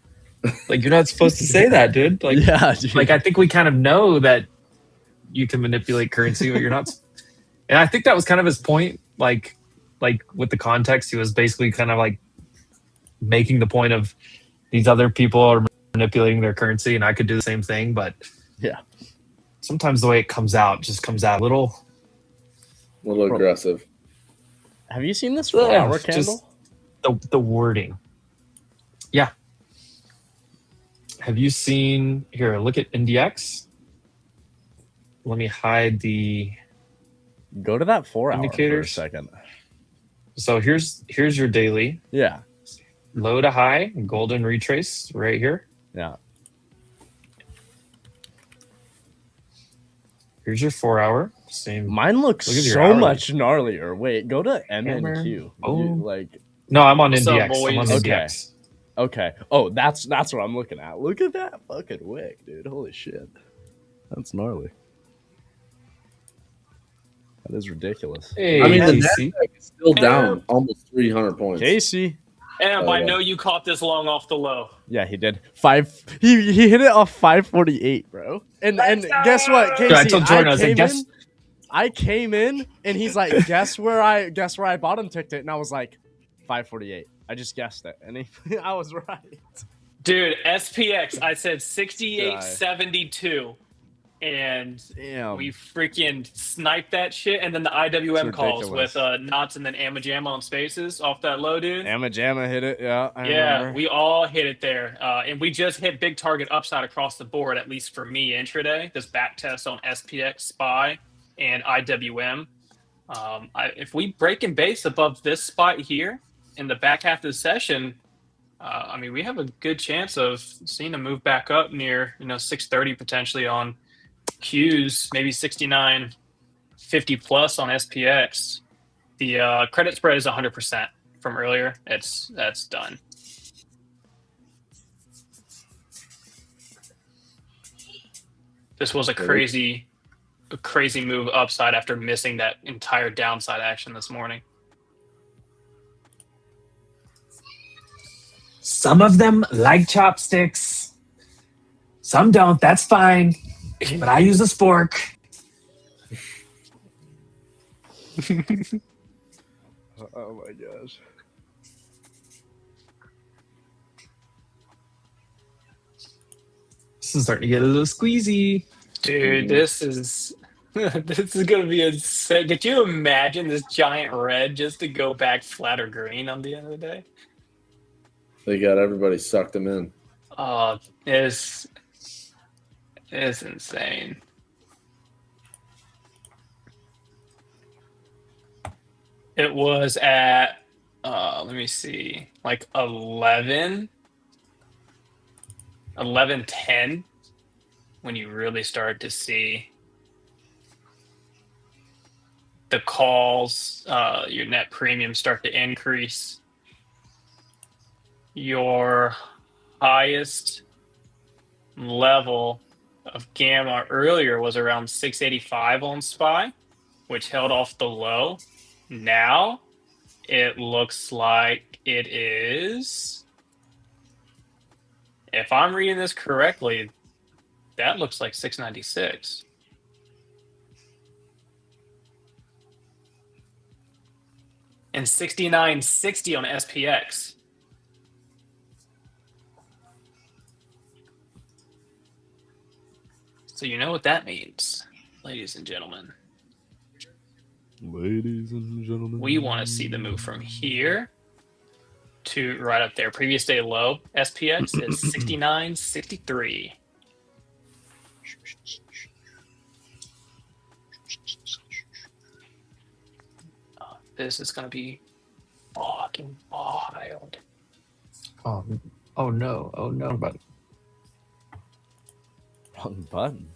you're not supposed to say that, dude. Like, yeah, dude. Like I think we kind of know that you can manipulate currency, but you're not." And I think that was kind of his point. Like with the context, he was basically kind of like making the point of these other people are manipulating their currency, and I could do the same thing. But yeah, sometimes the way it comes out just comes out a little aggressive. Have you seen this flower candle? The wording. Yeah. Have you seen here? Look at NDX. Let me hide the. Go to that 4 hour indicators for a second. So here's your daily. Yeah. Low to high, golden retrace right here. Yeah. Here's your 4 hour. Same. Mine looks so much gnarlier. Wait, go to MNQ. Oh, no, I'm on NDX. I'm on okay. NDX. Okay. Oh, that's what I'm looking at. Look at that fucking wick, dude. Holy shit. That's gnarly. That is ridiculous. Hey, I mean, the Casey. Nasdaq is still down almost 300 points. Casey. And I know you caught this long off the low. Yeah, he did. He hit it off 548, bro. And guess what, Casey? I told Jordan, I was like, guess. I came in and he's like, guess where I bottom ticked it, and I was like, 548. I just guessed it, and I was right. Dude, SPX, I said 68.72. And damn, we freaking sniped that shit. And then the IWM calls with Knots and then Amajama on spaces off that low, dude. Amajama hit it, yeah. I yeah, remember. we all hit it there. And we just hit big target upside across the board, at least for me intraday. This back test on SPX SPY. and IWM. If we break and base above this spot here in the back half of the session, I mean, we have a good chance of seeing a move back up near 630 potentially on Qs, maybe 69.50 plus on SPX. The credit spread is 100% from earlier. That's done. This was a crazy move upside after missing that entire downside action this morning. Some of them like chopsticks. Some don't. That's fine. But I use a spork. Oh my gosh. This is starting to get a little squeezy. Dude, this is gonna be insane. Could you imagine this giant red just to go back flat or green on the end of the day? They got everybody sucked them in. Oh, it's insane. It was at let me see, like 11:10 when you really started to see the calls, your net premium start to increase. Your highest level of gamma earlier was around 685 on SPY, which held off the low. Now it looks like it is, if I'm reading this correctly, that looks like 696. And 69.60 on SPX. So you know what that means, ladies and gentlemen. Ladies and gentlemen, We want to see the move from here to right up there. Previous day low, SPX is 69.63. This is going to be fucking wild. Oh no, but wrong button.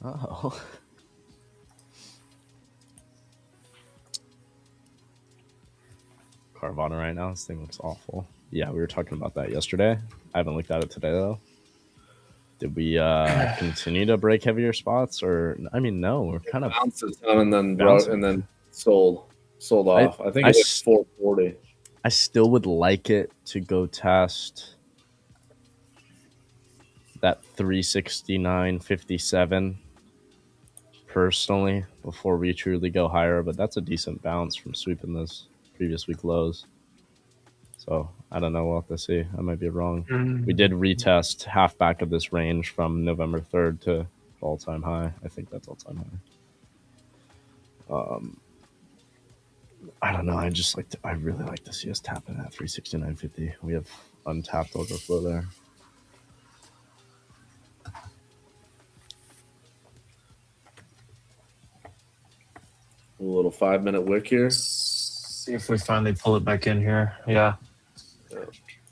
Oh. Carvana right now, this thing looks awful. Yeah, we were talking about that yesterday. I haven't looked at it today though. Did we continue to break heavier spots, or I mean, no, we're kind of bounces and then sold off. I think it's 440. I still would like it to go test that 369.57 personally before we truly go higher, but that's a decent bounce from sweeping those previous week lows. So I don't know. We'll have to see. I might be wrong. We did retest halfback of this range from November 3rd to all-time high. I think that's all-time high. I don't know. I really like to see us tap in at 369.50. We have untapped overflow there. A little 5-minute wick here. See if we finally pull it back in here. Yeah. I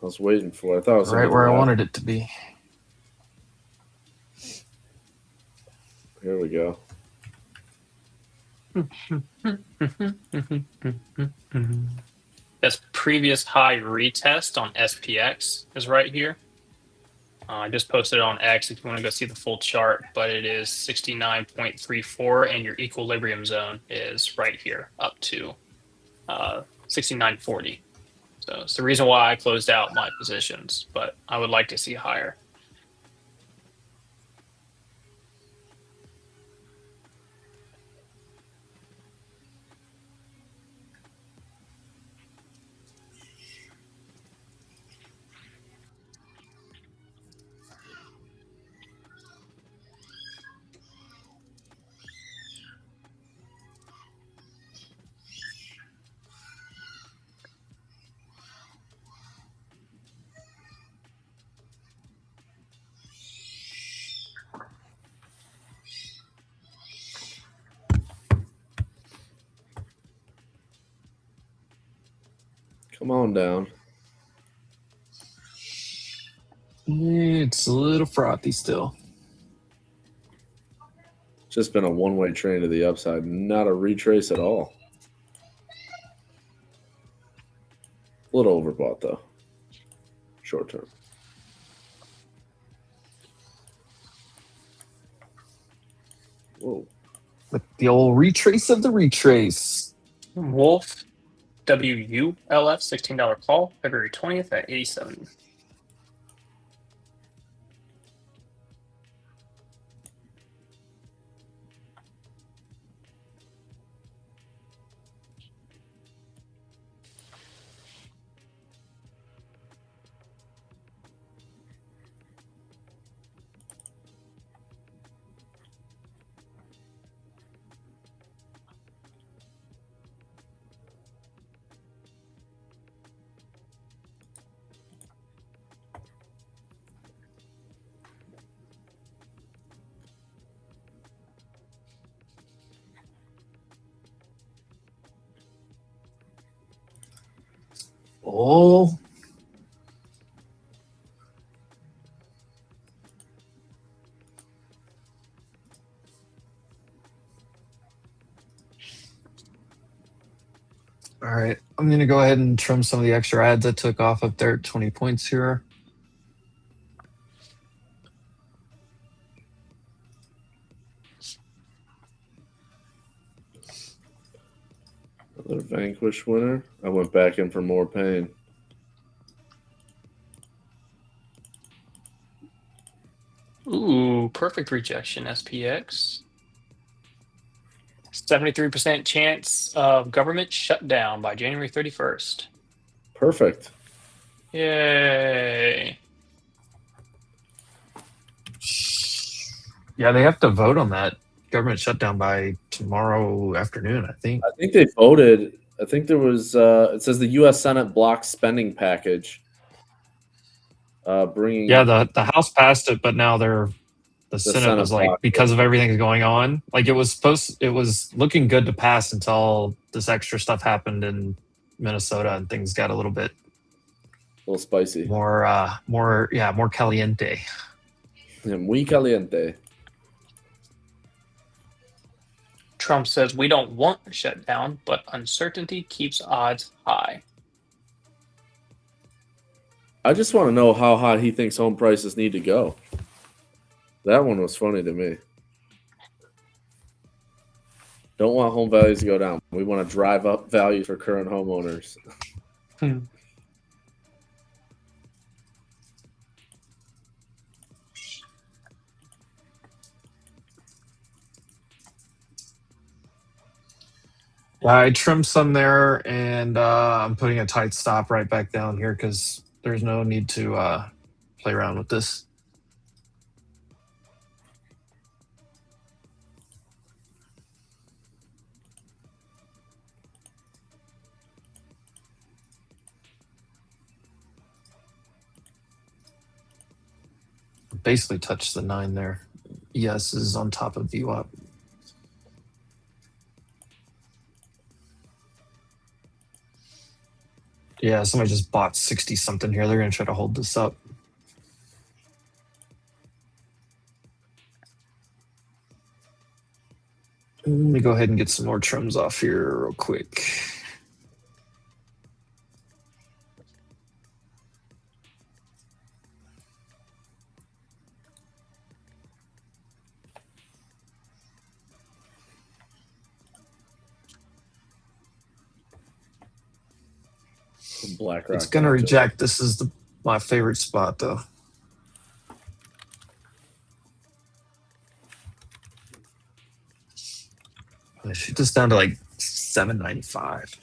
was waiting for it. I thought it was right where I wanted it to be. Here we go. That's previous high retest on SPX is right here. I just posted it on X if you want to go see the full chart, but it is 69.34 and your equilibrium zone is right here up to 69.40. So it's the reason why I closed out my positions, but I would like to see higher. Come on down. It's a little frothy still. Just been a one-way train to the upside, not a retrace at all. A little overbought though. Short term. Whoa. With the old retrace of the retrace. Wolf WULF $16 call February 20th at 87. Oh. All right. I'm going to go ahead and trim some of the extra ads I took off up there at 20 points here. Another Vanquish winner. I went back in for more pain. Ooh, perfect rejection, SPX. 73% chance of government shutdown by January 31st. Perfect. Yay. Yeah, they have to vote on that government shutdown by tomorrow afternoon, I think. I think they voted. I think there was. It says the U.S. Senate blocked spending package. Bringing. Yeah, the House passed it, but now the Senate was like, because of everything going on, like it was looking good to pass until this extra stuff happened in Minnesota and things got a little spicy. More caliente. Yeah, muy caliente. Trump says we don't want a shutdown, but uncertainty keeps odds high. I just want to know how high he thinks home prices need to go. That one was funny to me. Don't want home values to go down. We want to drive up value for current homeowners. I trimmed some there, and I'm putting a tight stop right back down here because there's no need to play around with this. Basically touched the 9 there. ES is on top of VWAP. Yeah, somebody just bought 60 something here. They're going to try to hold this up. Let me go ahead and get some more trims off here real quick. BlackRock. It's going to reject. This is my favorite spot, though. I shoot this down to like 795.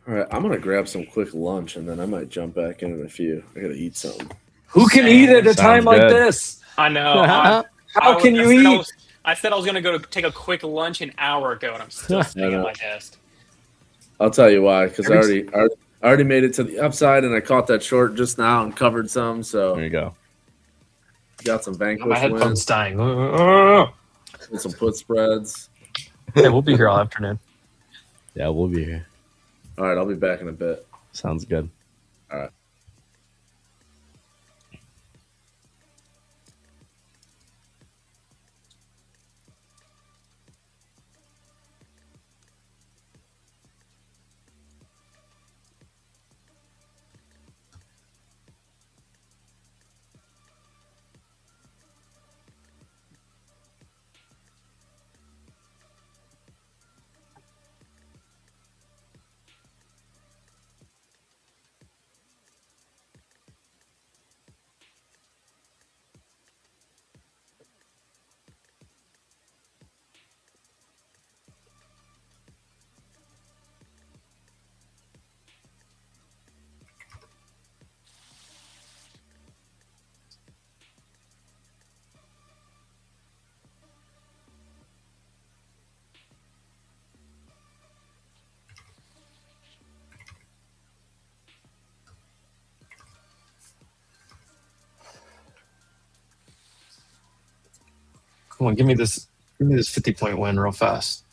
All right, I'm gonna grab some quick lunch and then I might jump back in a few. I gotta eat something. Who can eat at a time like this? I know. How can you eat? I said I was going to go take a quick lunch an hour ago, and I'm still sitting at my desk. I'll tell you why, because I already made it to the upside, and I caught that short just now and covered some. So there you go. Got some Vanquish my headphones wins. dying. With some put spreads. Hey, we'll be here all afternoon. Yeah, we'll be here. All right, I'll be back in a bit. Sounds good. All right. Come on, give me this 50-point win real fast.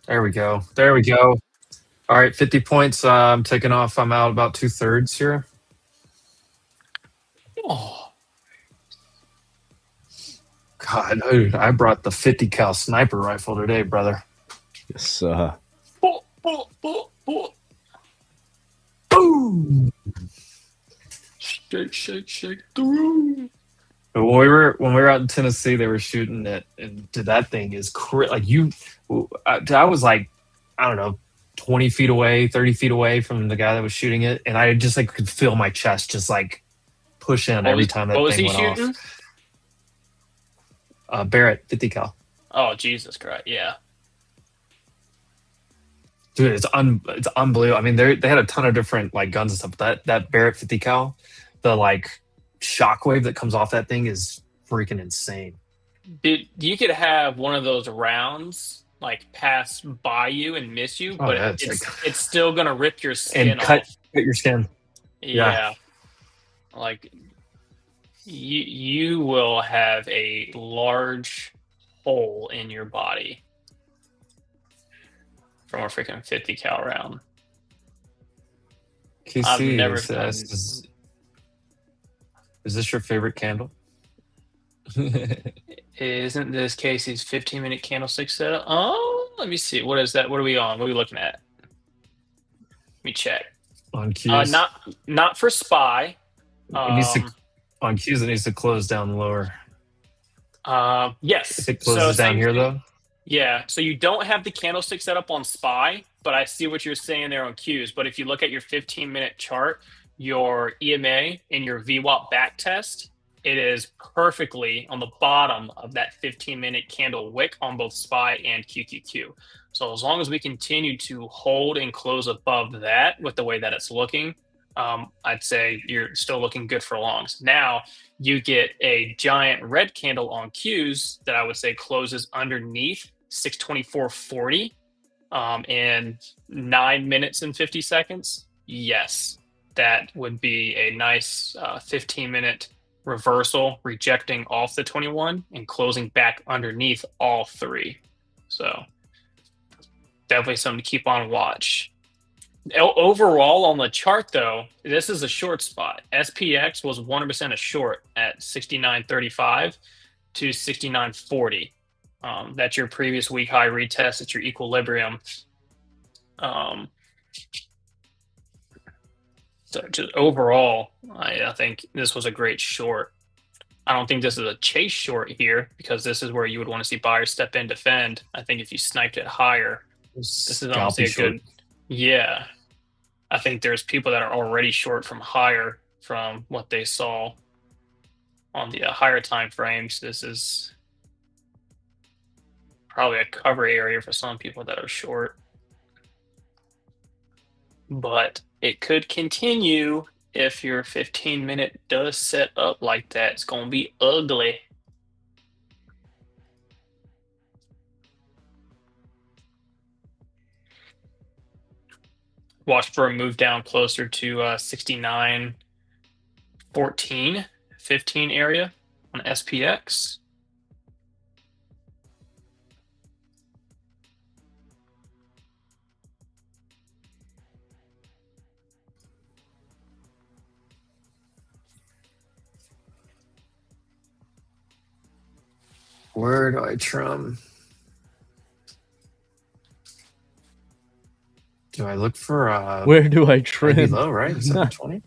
There we go. There we go. All right, 50 points. I'm taking off. I'm out about 2/3 here. Oh, God, dude, I brought the 50 cal sniper rifle today, brother. Yes, Boom! shake, shake, shake the room. But when we were out in Tennessee, they were shooting it, and dude, that thing is like you. I was like, I don't know, 20 feet away, 30 feet away from the guy that was shooting it, and I just like could feel my chest just like push in every time that What was thing he went shooting? off. Barrett 50 cal. Oh, Jesus Christ! Yeah. Dude, it's unbelievable. I mean, they had a ton of different like guns and stuff. But that Barrett 50 cal, the like shockwave that comes off that thing is freaking insane. Dude, you could have one of those rounds like pass by you and miss you, but yeah, it's still gonna rip your skin and cut off. your skin. Yeah. Like you will have a large hole in your body from a freaking 50 cal round. I've KC never says, is this your favorite candle? Isn't this Casey's 15-minute candlestick setup? Oh, let me see. What is that? What are we on? What are we looking at? Let me check. On Q's? Not for SPY. It needs to, on Q's, it needs to close down lower. Yes. If it closes down here, though? Yeah. So you don't have the candlestick set up on SPY, but I see what you're saying there on Q's. But if you look at your 15-minute chart, your EMA and your VWAP back test, it is perfectly on the bottom of that 15-minute candle wick on both SPY and QQQ. So as long as we continue to hold and close above that with the way that it's looking, I'd say you're still looking good for longs. Now you get a giant red candle on Qs that I would say closes underneath 624.40 in 9 minutes and 50 seconds. Yes, that would be a nice 15-minute reversal, rejecting off the 21 and closing back underneath all three. So definitely something to keep on watch. Overall on the chart, though, this is a short spot. SPX was 100% a short at 69.35 to 69.40. That's your previous week high retest. It's your equilibrium. So just overall, I think this was a great short. I don't think this is a chase short here because this is where you would want to see buyers step in, defend. I think if you sniped it higher, this is honestly a good. Yeah. I think there's people that are already short from higher from what they saw on the higher time frames. This is probably a cover area for some people that are short. but it could continue if your 15-minute does set up like that. It's going to be ugly. Watch for a move down closer to 69.14, 15 area on SPX. Where do I trim? Do I look for Where do I IB trim? low, right? 720?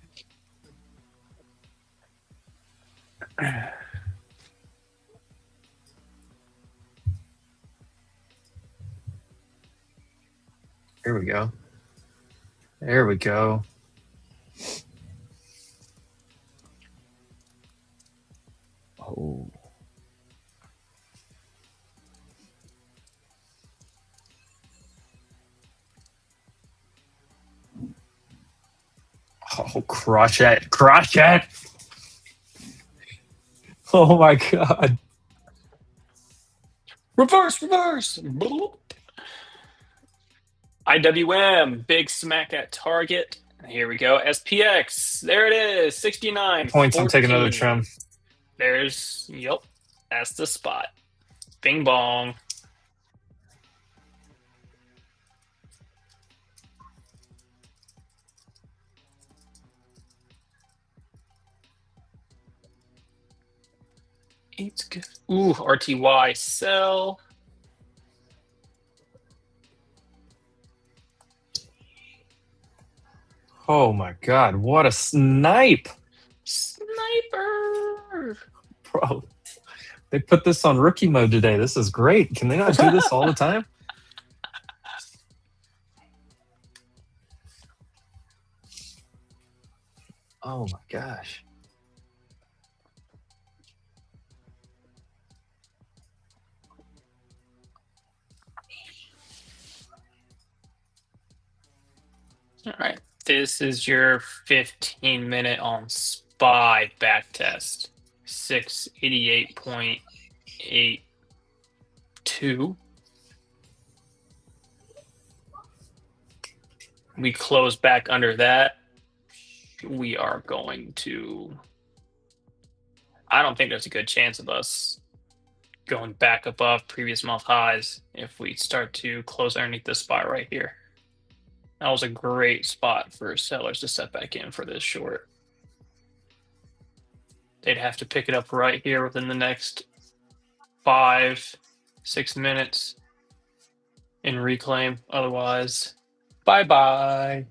Here we go. There we go. Oh. Oh, crush it. Crush it. Oh my God. Reverse. IWM, big smack at target. Here we go. SPX, there it is, 69. Points, I'm taking another trim. There's, yep, that's the spot. Bing bong. It's good. Ooh, RTY sell. Oh my God, what a snipe. Sniper. Bro, they put this on rookie mode today. This is great. Can they not do this all the time? Oh my gosh. All right. This is your 15-minute on SPY back test. 688.82. We close back under that. We are going to... I don't think there's a good chance of us going back above previous month highs if we start to close underneath this spot right here. That was a great spot for sellers to set back in for this short. They'd have to pick it up right here within the next 5-6 minutes and reclaim. Otherwise, bye-bye.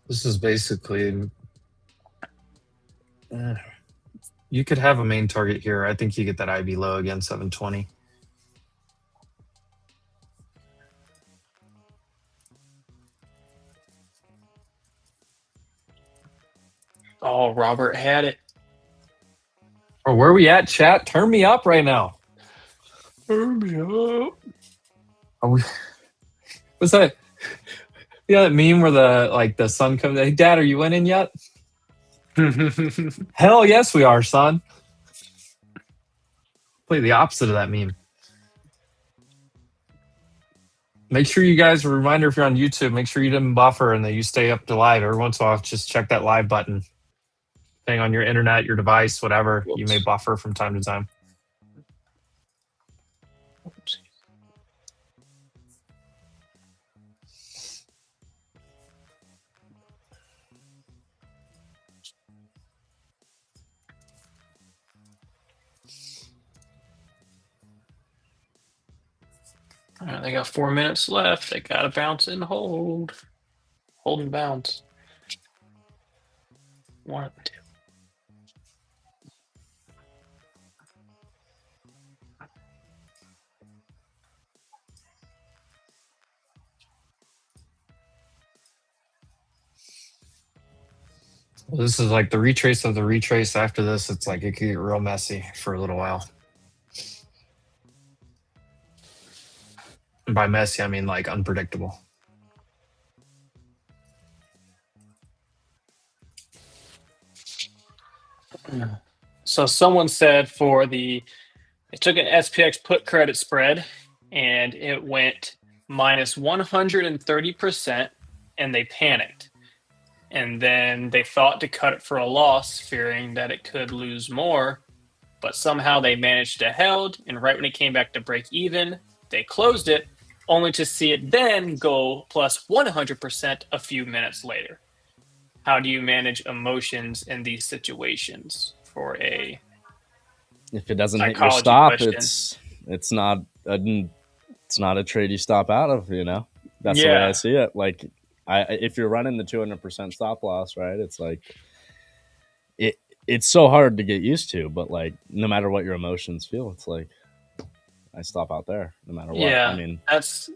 This is basically... you could have a main target here. I think you get that IB low again, 720. Oh, Robert had it. Or where are we at, chat? Turn me up right now. Turn me up. Are we... What's that? Yeah, that meme where the sun comes. Hey, Dad, are you winning yet? Hell yes, we are, son. Play the opposite of that meme. Make sure you guys, a reminder if you're on YouTube, make sure you didn't buffer and that you stay up to live. Every once in a while, just check that live button. Depending on your internet, your device, whatever, Whoops. you may buffer from time to time. All right, they got 4 minutes left. They got to bounce and hold. Hold and bounce. 1, 2. Well, this is like the retrace of the retrace. After this, it's like it could get real messy for a little while. And by messy, I mean like unpredictable. So someone said it took an SPX put credit spread and it went minus 130% and they panicked. And then they thought to cut it for a loss, fearing that it could lose more. But somehow they managed to held. And right when it came back to break even, they closed it, only to see it then go plus 100% a few minutes later. How do you manage emotions in these situations for a If it doesn't hit your psychology stop, question? it's not a trade you stop out of. That's the way I Yeah. see it. Like, if you're running the 200% stop loss, right? It's like it's so hard to get used to, but like no matter what your emotions feel, it's like I stop out there no matter what. I Yeah, mean, that's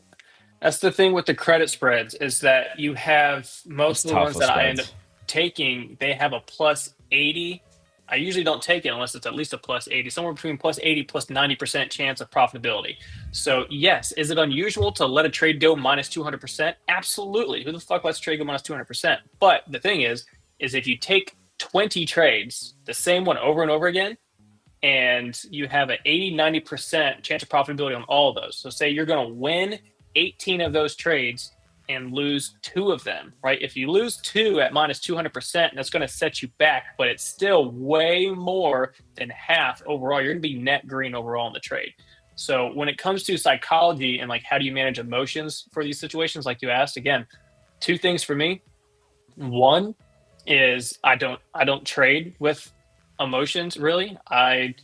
the thing with the credit spreads is that you have most it's of the tough ones with that I end up spreads. taking, they have a plus 80. I usually don't take it unless it's at least a plus 80, somewhere between plus 80 plus 90% chance of profitability. So yes, is it unusual to let a trade go minus 200%? Absolutely. Who the fuck lets a trade go minus 200%? But the thing is if you take 20 trades, the same one over and over again, and you have an 80-90% chance of profitability on all of those. So say you're going to win 18 of those trades and lose 2 of them, right? If you lose 2 at minus 200%, that's going to set you back, but it's still way more than half overall. You're going to be net green overall in the trade. So when it comes to psychology and like how do you manage emotions for these situations, like you asked, again, 2 things for me. One is I don't trade with emotions really. I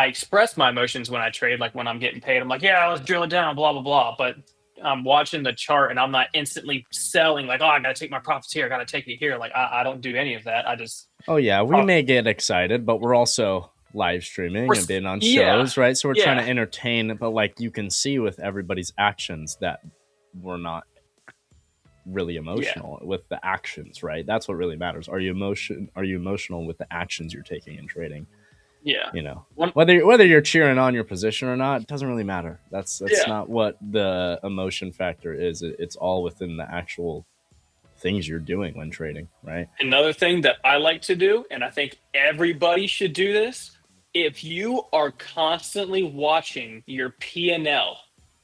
express my emotions when I trade, like when I'm getting paid. I'm like, yeah, let's drill it down, blah blah blah. But I'm watching the chart and I'm not instantly selling like, oh, I gotta take my profits here, I gotta take it here. Like I don't do any of that. I just Oh yeah, we may get excited, but we're also live streaming and being on yeah, shows, right? So we're trying yeah, to entertain, but like you can see with everybody's actions that we're not really yeah, emotional with the actions, right? That's what really matters. Are you emotional with the actions you're taking in trading? yeah. One, Whether you're cheering on your position or not, it doesn't really matter. That's yeah. not what the emotion factor is. It's all within the actual things you're doing when trading, right? Another thing that I like to do, and I think everybody should do this, if you are constantly watching your P&L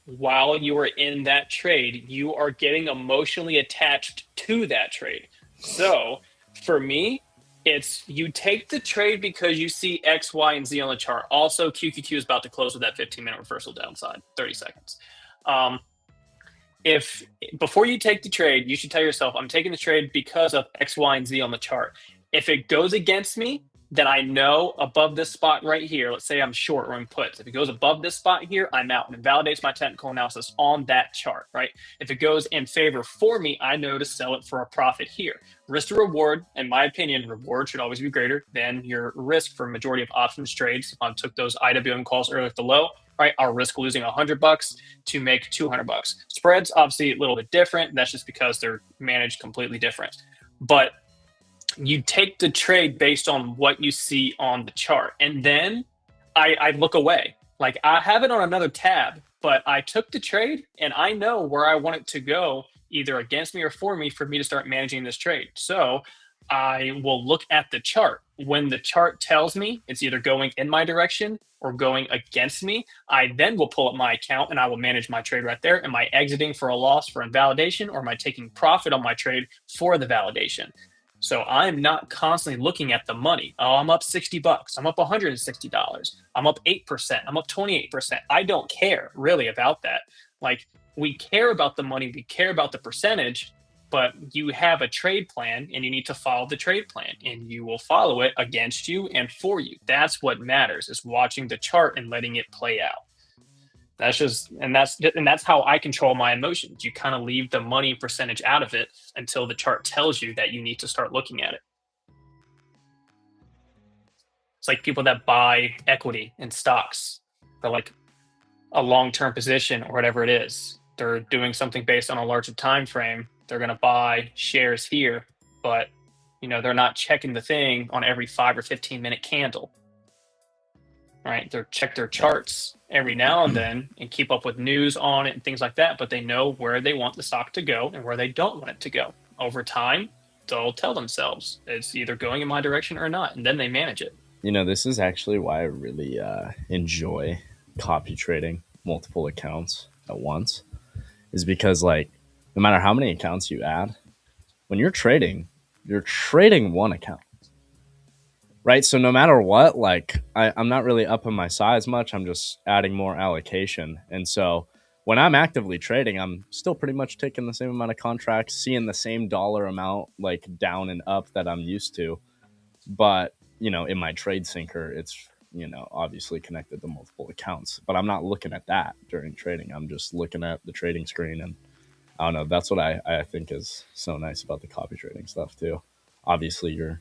while you are in that trade, you are getting emotionally attached to that trade. So for me, it's you take the trade because you see X, Y, and Z on the chart. Also, QQQ is about to close with that 15-minute reversal downside, 30 seconds. If before you take the trade, you should tell yourself, I'm taking the trade because of X, Y, and Z on the chart. If it goes against me, then I know above this spot right here, let's say I'm short or in puts. If it goes above this spot here, I'm out, and it validates my technical analysis on that chart, right? If it goes in favor for me, I know to sell it for a profit here. Risk to reward, in my opinion, reward should always be greater than your risk for majority of options trades. I took those IWM calls earlier at the low, right? I'll risk losing $100 to make $200. Spreads obviously a little bit different. That's just because they're managed completely different. But you take the trade based on what you see on the chart, and then I look away. Like I have it on another tab, but I took the trade and I know where I want it to go, either against me or for me to start managing this trade. So I will look at the chart. When the chart tells me it's either going in my direction or going against me, I then will pull up my account and I will manage my trade right there. Am I exiting for a loss for invalidation, or am I taking profit on my trade for the validation? So I'm not constantly looking at the money. Oh, I'm up $60. I'm up $160. I'm up 8%. I'm up 28%. I don't care really about that. Like we care about the money, we care about the percentage, but you have a trade plan and you need to follow the trade plan, and you will follow it against you and for you. That's what matters, is watching the chart and letting it play out. That's how I control my emotions. You kind of leave the money percentage out of it until the chart tells you that you need to start looking at it. It's like people that buy equity in stocks for like a long-term position or whatever it is. They're doing something based on a larger time frame, they're going to buy shares here, but they're not checking the thing on every 5 or 15-minute candle. Right? They check their charts every now and then and keep up with news on it and things like that, but they know where they want the stock to go and where they don't want it to go. Over time, they'll tell themselves it's either going in my direction or not, and then they manage it. This is actually why I really enjoy copy trading multiple accounts at once, is because no matter how many accounts you add, when you're trading one account. Right. So no matter what, I'm not really upping my size much. I'm just adding more allocation. And so when I'm actively trading, I'm still pretty much taking the same amount of contracts, seeing the same dollar amount down and up that I'm used to. But, in my trade syncer, it's, obviously connected to multiple accounts. But I'm not looking at that during trading. I'm just looking at the trading screen. And I don't know. That's what I think is so nice about the copy trading stuff, too. Obviously, you're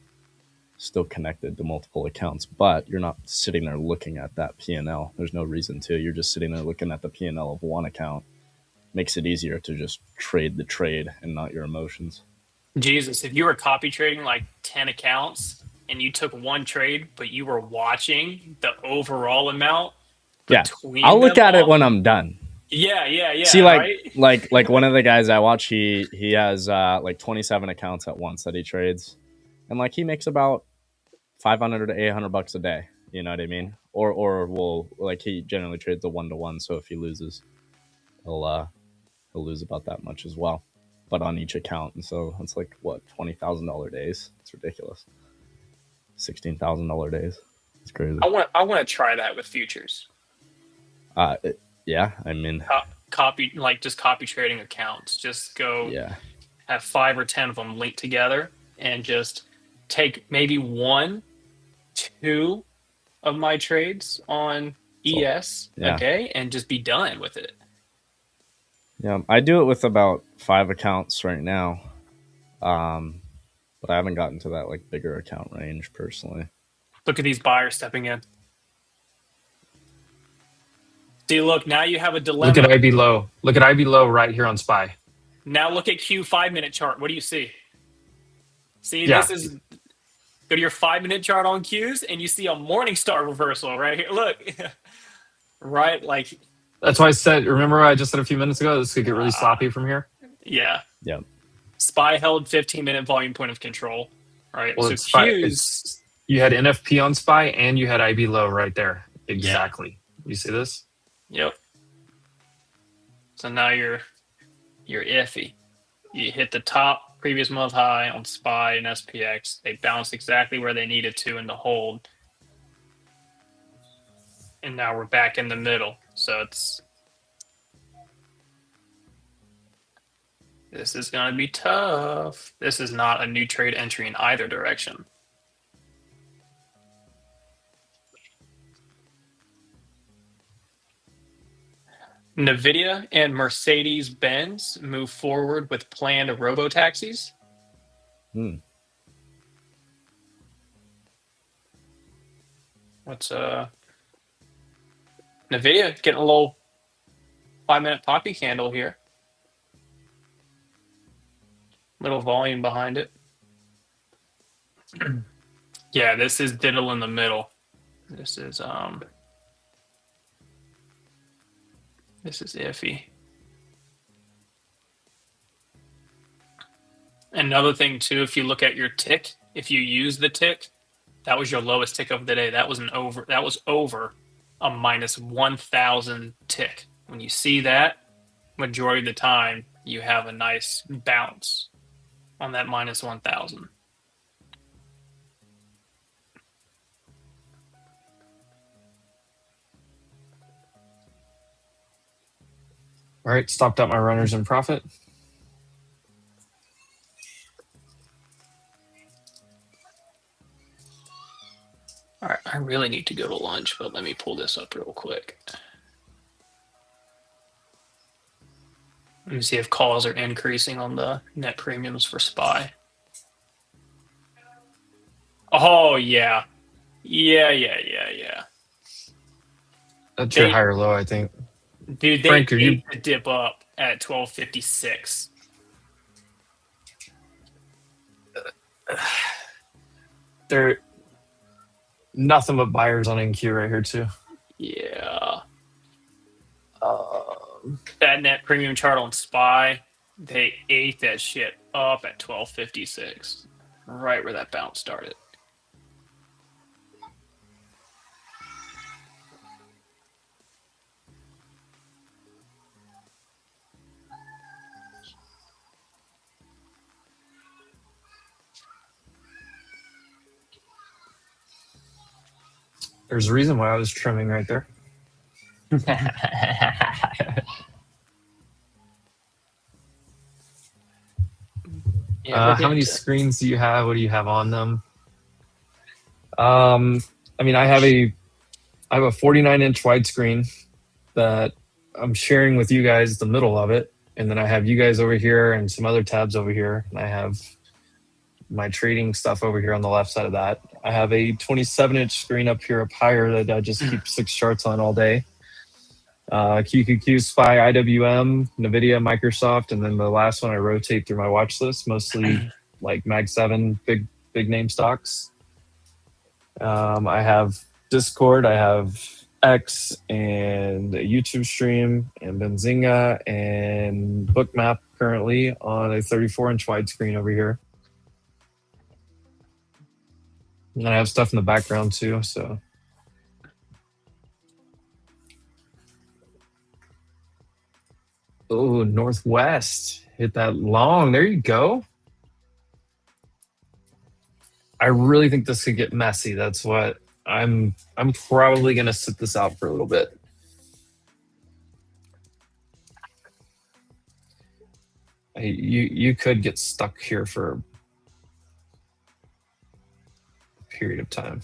still connected to multiple accounts, but you're not sitting there looking at that P&L. There's no reason to. You're just sitting there looking at the P&L of one account. Makes it easier to just trade the trade and not your emotions. Jesus, if you were copy trading 10 accounts and you took one trade, but you were watching the overall amount between I'll look at it when I'm done. Yeah. See, right? like one of the guys I watch, he has 27 accounts at once that he trades. And he makes about $500 to $800 a day. You know what I mean? Or will he generally trades a 1-to-1. So if he loses, he'll lose about that much as well, but on each account. And so it's $20,000 days. It's ridiculous. $16,000 days. It's crazy. I want to try that with futures. Yeah. I mean, just copy trading accounts. Just go. Yeah. Have 5 or 10 of them linked together and just take maybe 1, 2 of my trades on ES a day and just be done with it. Yeah, I do it with about 5 accounts right now, but I haven't gotten to that bigger account range personally. Look at these buyers stepping in. See, look, now you have a dilemma. Look at IB low. Look at IB low right here on SPY. Now look at Q 5-minute chart. What do you see? See, This is... Go to your 5-minute chart on Qs, and you see a Morningstar reversal right here. Look, right? That's why I said, remember what I just said a few minutes ago? This could get really sloppy from here. Yeah. Yeah. SPY held 15-minute volume point of control. Right. Well, so Qs... you had NFP on SPY, and you had IB low right there. Exactly. Yeah. You see this? Yep. So now you're iffy. You hit the top previous month high on SPY and SPX. They bounced exactly where they needed to in the hold. And now we're back in the middle. So this is going to be tough. This is not a new trade entry in either direction. NVIDIA and Mercedes-Benz move forward with planned robo-taxis. What's NVIDIA getting a little 5-minute poppy candle here. Little volume behind it. Yeah, this is diddle in the middle. This is iffy. Another thing too, if you look at your tick, if you use the tick, that was your lowest tick of the day. That was over a minus 1,000 tick. When you see that, majority of the time you have a nice bounce on that minus 1,000. All right, stopped out my runners in profit. All right, I really need to go to lunch, but let me pull this up real quick. Let me see if calls are increasing on the net premiums for SPY. Oh, yeah. Yeah. That's your higher low, I think. Dude, they Frank, ate the dip up at 12.56. There, nothing but buyers on NQ right here too. Yeah. That net premium chart on SPY, they ate that shit up at 1256, right where that bounce started. There's a reason why I was trimming right there. Yeah, how many screens do you have? What do you have on them? I mean, I have a 49-inch widescreen that I'm sharing with you guys the middle of it, and then I have you guys over here and some other tabs over here, and I have my trading stuff over here on the left side of that. I have a 27-inch screen up here up higher that I just keep 6 charts on all day. QQQ, SPY, IWM, NVIDIA, Microsoft, and then the last one I rotate through my watch list, mostly like Mag 7, big name stocks. I have Discord, I have X, and a YouTube stream, and Benzinga, and Bookmap currently on a 34-inch widescreen over here. And I have stuff in the background too, so. Oh, Northwest. Hit that long. There you go. I really think this could get messy. That's what I'm probably going to sit this out for a little bit. You could get stuck here for a period of time.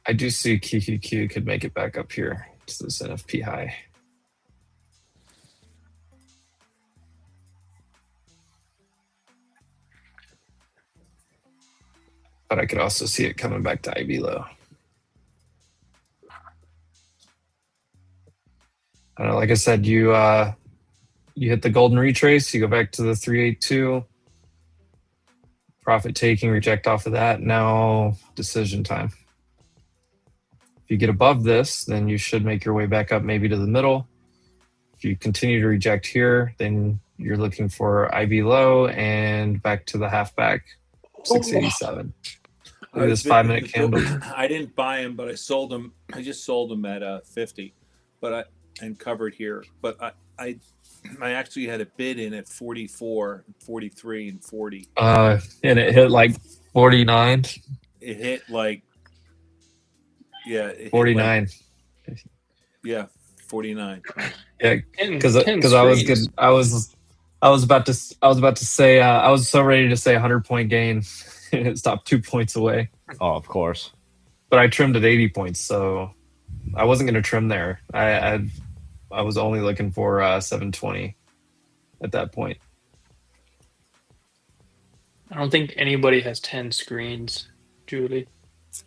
I do see QQQ could make it back up here to this NFP high. But I could also see it coming back to IB low. Like I said, you hit the golden retrace, you go back to the 382. Profit taking, reject off of that. Now decision time. If you get above this, then you should make your way back up maybe to the middle. If you continue to reject here, then you're looking for IB low and back to the halfback, 687. Look at this 5-minute candle. I didn't buy them, but I sold them. I just sold them at 50, and covered here. But I actually had a bid in at 44, 43, and 40. And it hit like 49. It hit like. Yeah, 49. Like, yeah, 49. Yeah, because I was good. I was about to say I was so ready to say 100-point gain. It stopped 2 points away. Oh, of course. But I trimmed at 80 points, so I wasn't going to trim there. I was only looking for 720 at that point. I don't think anybody has 10 screens, Julie.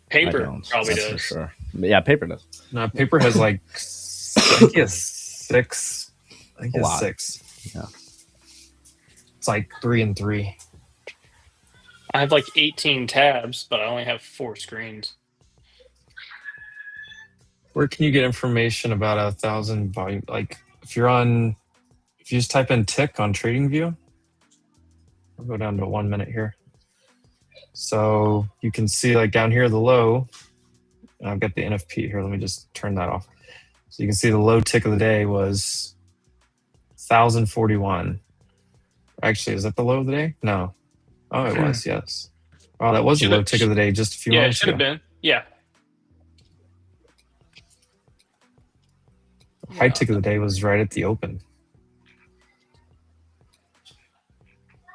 Paper probably does. For sure. Yeah, paper does. No, paper has like I think he has 6. I think he has 6. Yeah. It's like 3 and 3. I have like 18 tabs, but I only have 4 screens. Where can you get information about 1,000 volume? Like if you just type in tick on TradingView, I'll go down to 1 minute here. So you can see like down here, the low, and I've got the NFP here. Let me just turn that off. So you can see the low tick of the day was 1,041. Actually, is that the low of the day? No. Oh, it was, yes. Oh, that was the low tick of the day just a few moments ago. Yeah, ago. it should have been. Yeah. High tick of the day was right at the open.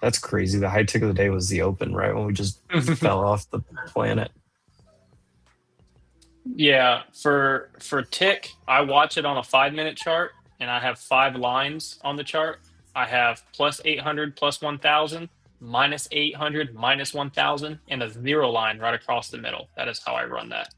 That's crazy. The high tick of the day was the open, right? When we just fell off the planet. Yeah, for tick, I watch it on a 5-minute chart, and I have 5 lines on the chart. I have plus 800, plus 1,000, minus 800, minus 1,000, and a 0 line right across the middle. That is how I run that.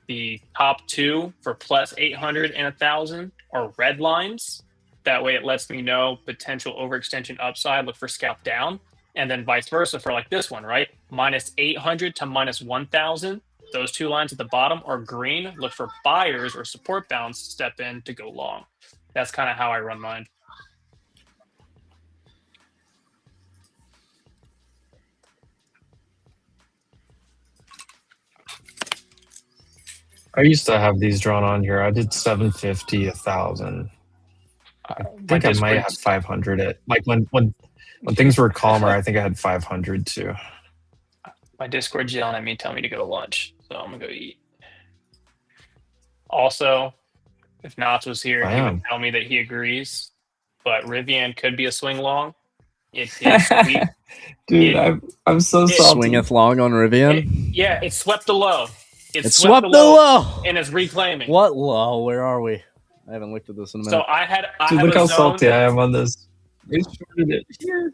The top 2 for plus 800 and 1,000 are red lines. That way it lets me know potential overextension upside, look for scalp down, and then vice versa for like this one, right? Minus 800 to minus 1,000. Those two lines at the bottom are green. Look for buyers or support bounds to step in to go long. That's kind of how I run mine. I used to have these drawn on here. I did 750, 1,000. I think I might have 500. It like when things were calmer. I think I had 500 too. My Discord's yelling at me, telling me to go to lunch, so I'm gonna go eat. Also, if Knots was here, he would tell me that he agrees, but Rivian could be a swing long. It did sweep. Dude, I'm so salty. Swingeth long on Rivian? It swept the low. It swept the low. And it's reclaiming. What low? Where are we? I haven't looked at this in a minute. So I had look how salty I am on this. I shorted it here.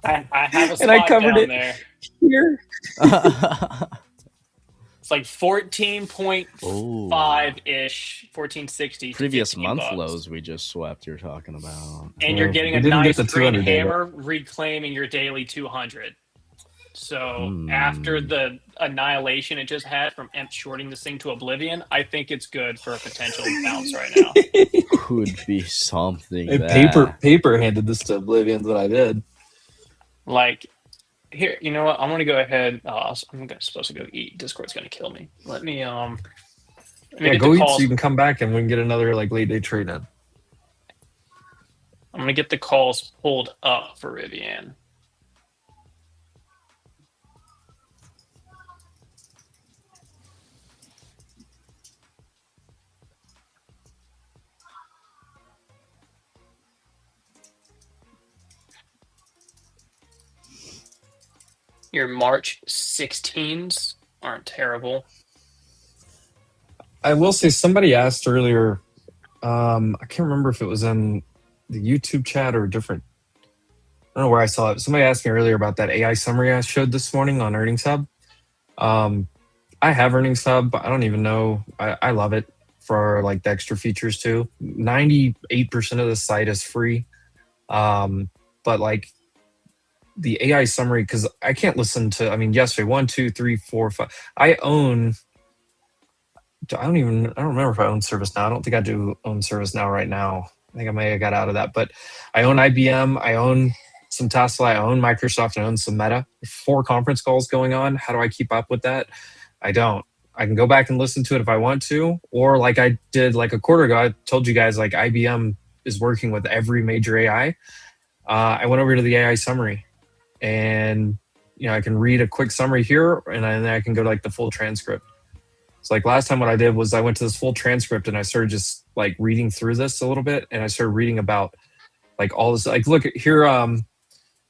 I have a spot and I covered down it there. Here. It's like 14.5-ish, 1460. Previous month $15. Lows we just swept you're talking about. And you're getting a nice green hammer reclaiming your daily 200. So after the annihilation it just had from EMP shorting this thing to oblivion, I think it's good for a potential bounce right now. Could be something. Paper handed this to oblivion that I did. Like, here, you know what? I'm gonna go ahead. I'm supposed to go eat. Discord's gonna kill me. Let me go eat so you can come back and we can get another like late day trade in. I'm gonna get the calls pulled up for Rivian. Your March 16s aren't terrible. I will say somebody asked earlier, I can't remember if it was in the YouTube chat or different. I don't know where I saw it. Somebody asked me earlier about that AI summary I showed this morning on Earnings Hub. I have Earnings Hub. I don't even know. I love it for like the extra features too. 98% of the site is free. But like, the AI summary, because I can't listen to, yesterday, 1, 2, 3, 4, 5. I don't remember if I own ServiceNow. I don't think I do own ServiceNow right now. I think I may have got out of that, but I own IBM. I own some Tesla. I own Microsoft. I own some Meta. 4 conference calls going on. How do I keep up with that? I don't. I can go back and listen to it if I want to, or like I did like a quarter ago, I told you guys like IBM is working with every major AI. I went over to the AI summary. And I can read a quick summary here, and then I can go to like the full transcript. So like last time, what I did was I went to this full transcript and I started just like reading through this a little bit, and I started reading about like all this. Like, look here,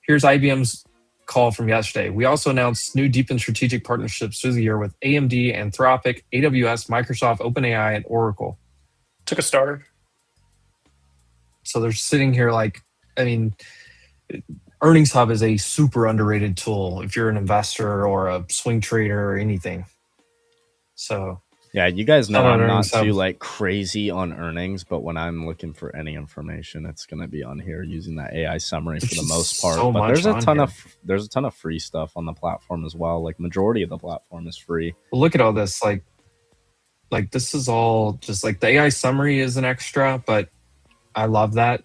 here's IBM's call from yesterday. We also announced new deep and strategic partnerships through the year with AMD, Anthropic, AWS, Microsoft, OpenAI, and Oracle. Took a starter. So they're sitting here like, Earnings Hub is a super underrated tool if you're an investor or a swing trader or anything. So yeah, you guys know I'm not too like crazy on earnings, but when I'm looking for any information, it's going to be on here using that AI summary for the most part. But there's a ton of free stuff on the platform as well. Like majority of the platform is free. Well, look at all this. Like this is all just like the AI summary is an extra, but I love that.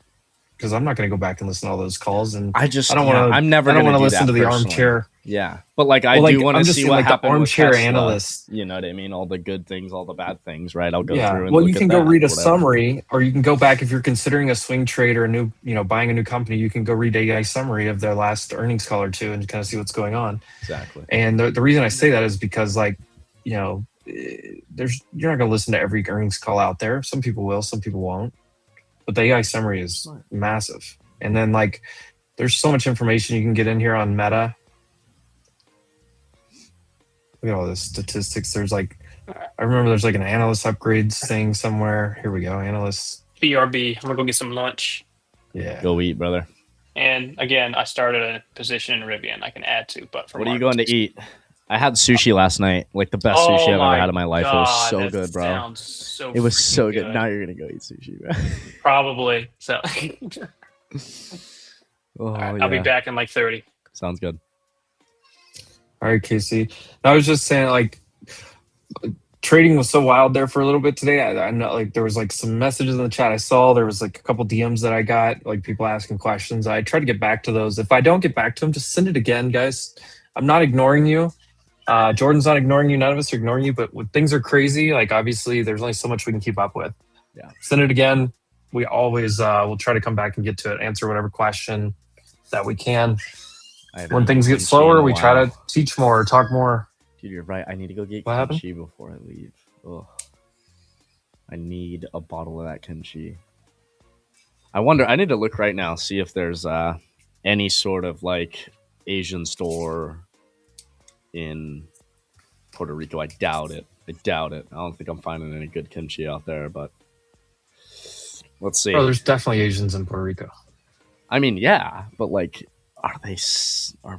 Because I'm not going to go back and listen to all those calls, and I don't want to. I'm never. I don't want to listen to the armchair. Yeah, but like I do want to see what happened. The armchair analyst. You know what I mean? All the good things, all the bad things, right? I'll go through. And well, you can go read a summary, or you can go back if you're considering a swing trade or buying a new company. You can go read AI summary of their last earnings call or two and kind of see what's going on. Exactly. And the reason I say that is because you're not going to listen to every earnings call out there. Some people will, some people won't. But the AI summary is massive. And then there's so much information you can get in here on Meta. Look at all this statistics. There's I remember there's an analyst upgrades thing somewhere. Here we go, analysts. BRB. I'm gonna go get some lunch. Yeah. Go eat, brother. And again, I started a position in Rivian I can add to. But what are you going to eat? I had sushi last night, like the best sushi I've ever had in my life. It was so that good, bro. Sounds so It was freaking so good. Now you're gonna go eat sushi, bro. Probably. So Oh, all right, I'll be back in like 30. Sounds good. All right, Casey. I was just saying, like, trading was so wild there for a little bit today. I know, like, there was like some messages in the chat I saw. There was like a couple DMs that I got, like people asking questions. I try to get back to those. If I don't get back to them, just send it again, guys. I'm not ignoring you. Jordan's not ignoring you. None of us are ignoring you. But when things are crazy, like obviously there's only so much we can keep up with. Yeah. Send it again. We always will try to come back and get to it, answer whatever question that we can. When things get slower, we try to teach more, talk more. Dude, you're right. I need to go get What happened? kimchi before I leave. Ugh. I need a bottle of that kimchi. I wonder, I need to look right now, see if there's any sort of like Asian store in Puerto Rico. I doubt it. I don't think I'm finding any good kimchi out there, but let's see. Oh, there's definitely Asians in Puerto Rico. I mean, yeah, but like, are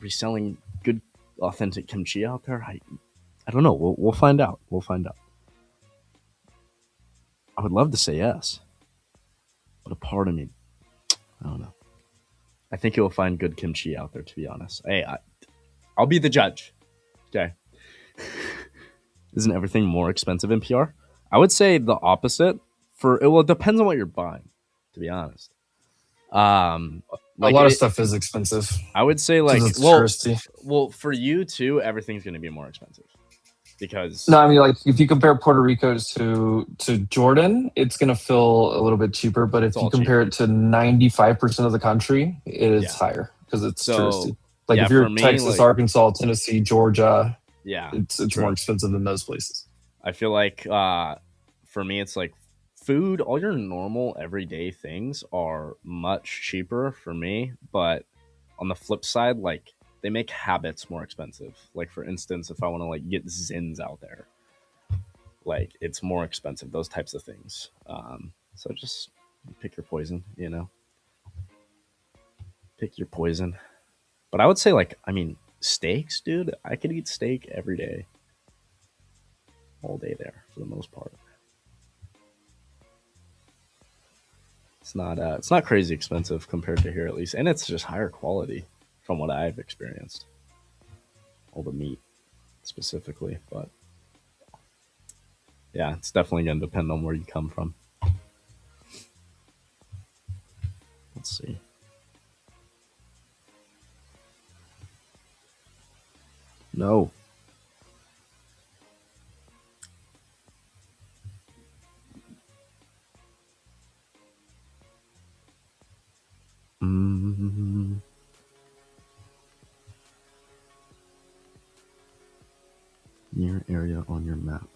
we selling good, authentic kimchi out there? I don't know. We'll find out. We'll find out. I would love to say yes, but a part of me, I don't know. I think you'll find good kimchi out there, to be honest. Hey, I'll be the judge. Okay. Isn't everything more expensive in PR? I would say the opposite. It depends on what you're buying, to be honest. Like a lot of stuff is expensive. I would say, like, well, for you too, everything's going to be more expensive because. No, I mean, like if you compare Puerto Rico to Jordan, it's going to feel a little bit cheaper. But if you compare it to 95% of the country, it is higher because it's touristy. Like if you're Texas, Arkansas, Tennessee, Georgia, it's more expensive than those places. I feel like for me, it's like food, all your normal everyday things are much cheaper for me. But on the flip side, like they make habits more expensive. Like for instance, if I want to like get Zins out there, like it's more expensive, those types of things. So just pick your poison, you know, pick your poison. But I would say, like, I mean, steaks, dude, I could eat steak every day. All day there, for the most part. It's not crazy expensive compared to here, at least. And it's just higher quality from what I've experienced. All the meat, specifically. But, yeah, it's definitely going to depend on where you come from. Let's see. No. Near area on your map.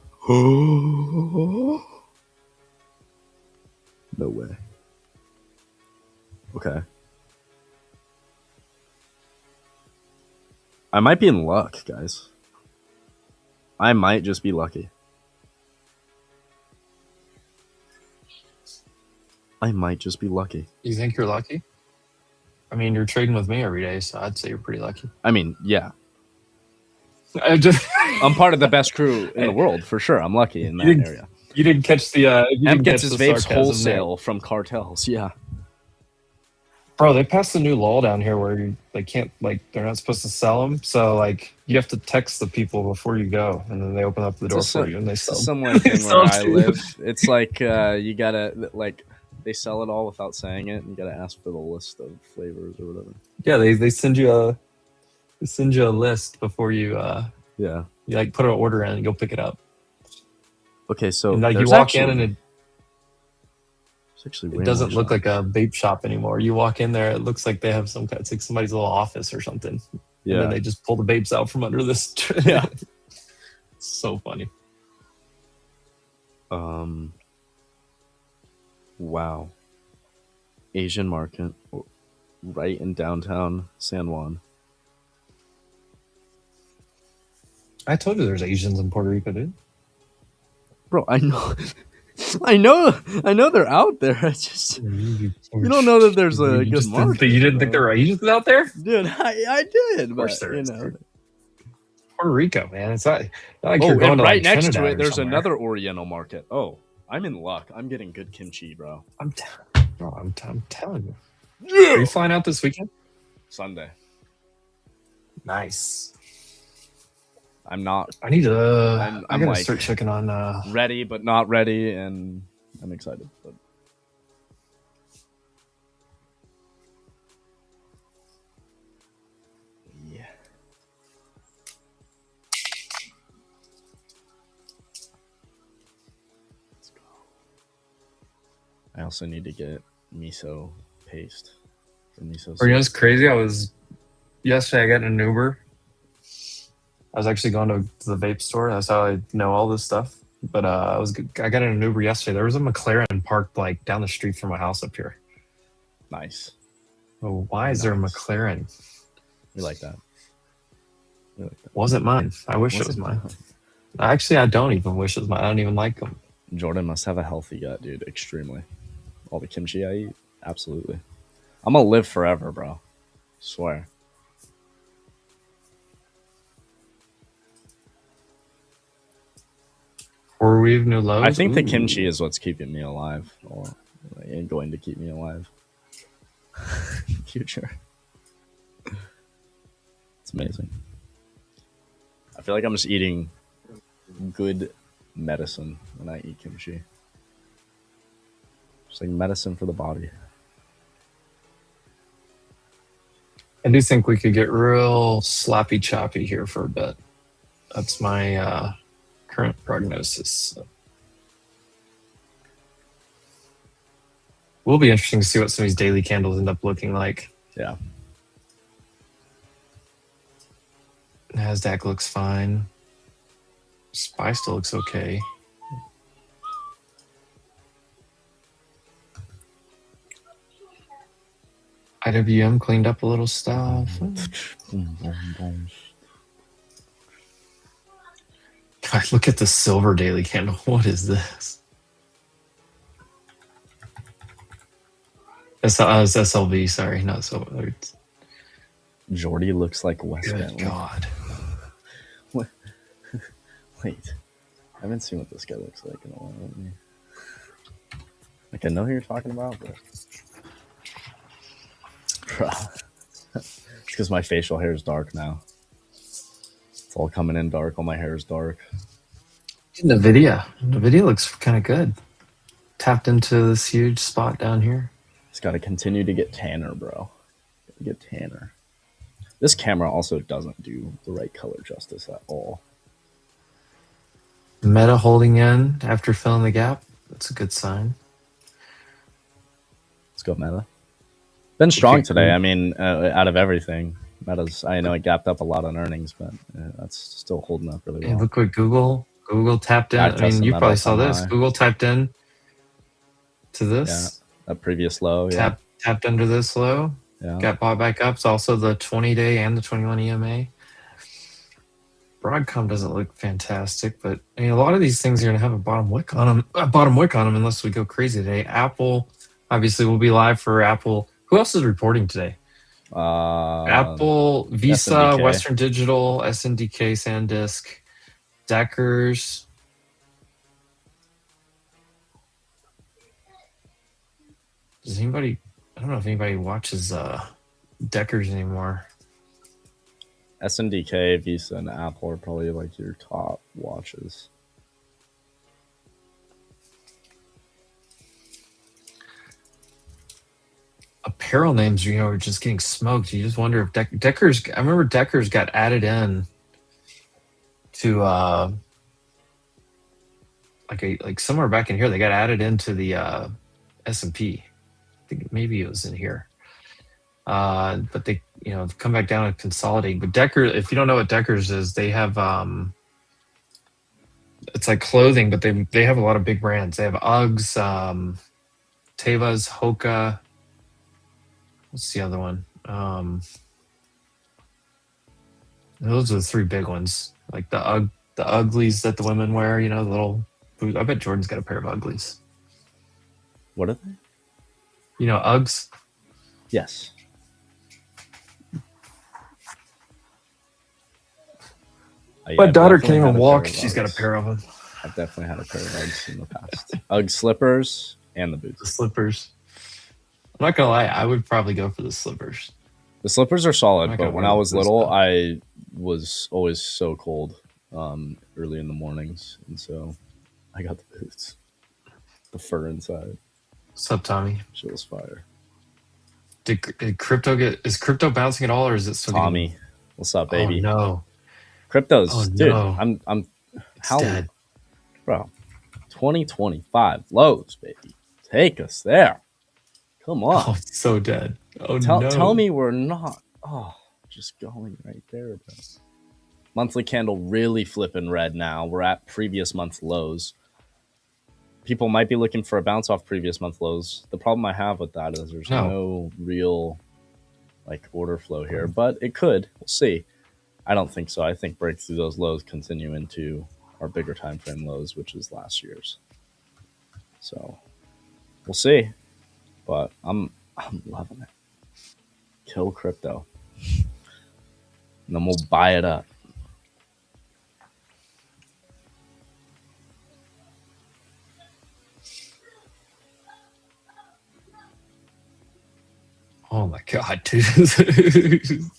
No way. Okay. I might be in luck, guys. I might just be lucky. I might just be lucky. You think you're lucky? I mean, you're trading with me every day, so I'd say you're pretty lucky. I mean, yeah. I'm part of the best crew in the world, for sure. I'm lucky in that area. You didn't catch the... M gets his vapes wholesale from cartels, yeah. Bro, they passed a new law down here where they can't, like, they're not supposed to sell them. So, like, you have to text the people before you go, and then they open up the door for you and they sell them. Similar thing where I live. It's like you gotta, like, they sell it all without saying it, and you gotta ask for the list of flavors or whatever. Yeah, they send you a list before you you like put an order in and go pick it up. Okay, so and, like, you walk in and it doesn't look like a vape shop anymore. You walk in there, it looks like they have it's like somebody's little office or something. Yeah. And then they just pull the vapes out from under this. Yeah. It's so funny. Wow. Asian market right in downtown San Juan. I told you there's Asians in Puerto Rico, dude. Bro, I know. I know they're out there. I just you don't know that there's a good market. You didn't think there were Asians out there, dude? I did. Of course, there is. Puerto Rico, man. It's not like Oh, you're going and to right like next Trinidad to it, or there's somewhere. another Oriental market. Oh, I'm in luck. I'm getting good kimchi, bro. I'm telling you. Yeah. Are you flying out this weekend? Sunday. Nice. I'm not I need to. I'm I gotta like start checking on. ready, but not ready, and I'm excited. But yeah. Let's go. I also need to get miso paste for miso Or you know, soup. it's crazy. Yesterday. I got in an Uber. I was actually going to the vape store. That's how I know all this stuff. But I got in an Uber yesterday. There was a McLaren parked like down the street from my house up here. Nice. Oh, why is there a Nice. McLaren? We like that. We like that. Wasn't mine. I wish it was mine. Actually, I don't even wish it was mine. I don't even like them. Jordan must have a healthy gut, dude. Extremely. All the kimchi I eat, absolutely. I'm gonna live forever, bro. Swear. Or we've new lows. I think the Ooh. kimchi is what's keeping me alive, or like, going to keep me alive. Future. It's amazing. I feel like I'm just eating good medicine when I eat kimchi. Just like medicine for the body. I do think we could get real sloppy choppy here for a bit. That's my current prognosis. Will be interesting to see what some of these daily candles end up looking like. Yeah. NASDAQ looks fine. SPY still looks okay. IWM cleaned up a little stuff. God, look at the silver daily candle. What is this? It's SLV, sorry, not silver. Jordy looks like West Good Bentley. God. What? Wait. I haven't seen what this guy looks like in a while. Like, I know who you're talking about, but... It's because my facial hair is dark now. It's all coming in dark. All my hair is dark. NVIDIA looks kind of good. Tapped into this huge spot down here. It's got to continue to get tanner, bro. Get tanner. This camera also doesn't do the right color justice at all. Meta holding in after filling the gap. That's a good sign. Let's go, Meta. Been strong today. I mean, out of everything, Meta's. I know it gapped up a lot on earnings, but that's still holding up really well. And look what Google tapped in. I mean, you probably saw this. Google tapped in to this. Yeah, a previous low. Tapped under this low. Yeah. Got bought back up. It's also the 20-day and the 21 EMA. Broadcom doesn't look fantastic, but I mean, a lot of these things are going to have a bottom wick on them unless we go crazy today. Apple, obviously, will be live for Apple. Who else is reporting today? Apple, Visa, SNDK. Western Digital, SNDK, SanDisk, Deckers. Does anybody? I don't know if anybody watches Deckers anymore. SNDK, Visa, and Apple are probably like your top watches. Apparel names, are just getting smoked. You just wonder if Deckers. I remember Deckers got added in to like somewhere back in here. They got added into the S&P. I think maybe it was in here. But they, come back down and consolidate. But Deckers, if you don't know what Deckers is, they have it's like clothing, but they have a lot of big brands. They have Uggs, Tevas, Hoka. What's the other one? Those are the three big ones. Like the uglies that the women wear. The little. I bet Jordan's got a pair of uglies. What are they? Uggs. Yes. My daughter definitely can't had even a walk. pair of She's got a Uggs. pair of them. I've definitely had a pair of Uggs in the past. Ugg slippers and the The boots. slippers. I'm not gonna lie, I would probably go for the slippers. The slippers are I'm solid, not but gonna when wear I the was boots, little, though. I was always so cold early in the mornings, and so I got the boots. The fur inside. What's up, Tommy? Shit was fire. Did crypto is crypto bouncing at all, or is it still Tommy, what's up, getting... baby? Oh no! Crypto's Oh, dude. no. I'm It's how dead. bro? 2025 lows, baby. Take us there. Come on. Oh, it's so dead. Oh no! Tell me we're not. Oh, just going right there, bro. Monthly candle really flipping red now. We're at previous month lows. People might be looking for a bounce off previous month lows. The problem I have with that is there's no real like order flow here, but it could. We'll see. I don't think so. I think breaks through those lows continue into our bigger time frame lows, which is last year's. So we'll see. But I'm loving it. Kill crypto. And then we'll buy it up. Oh my god, dude!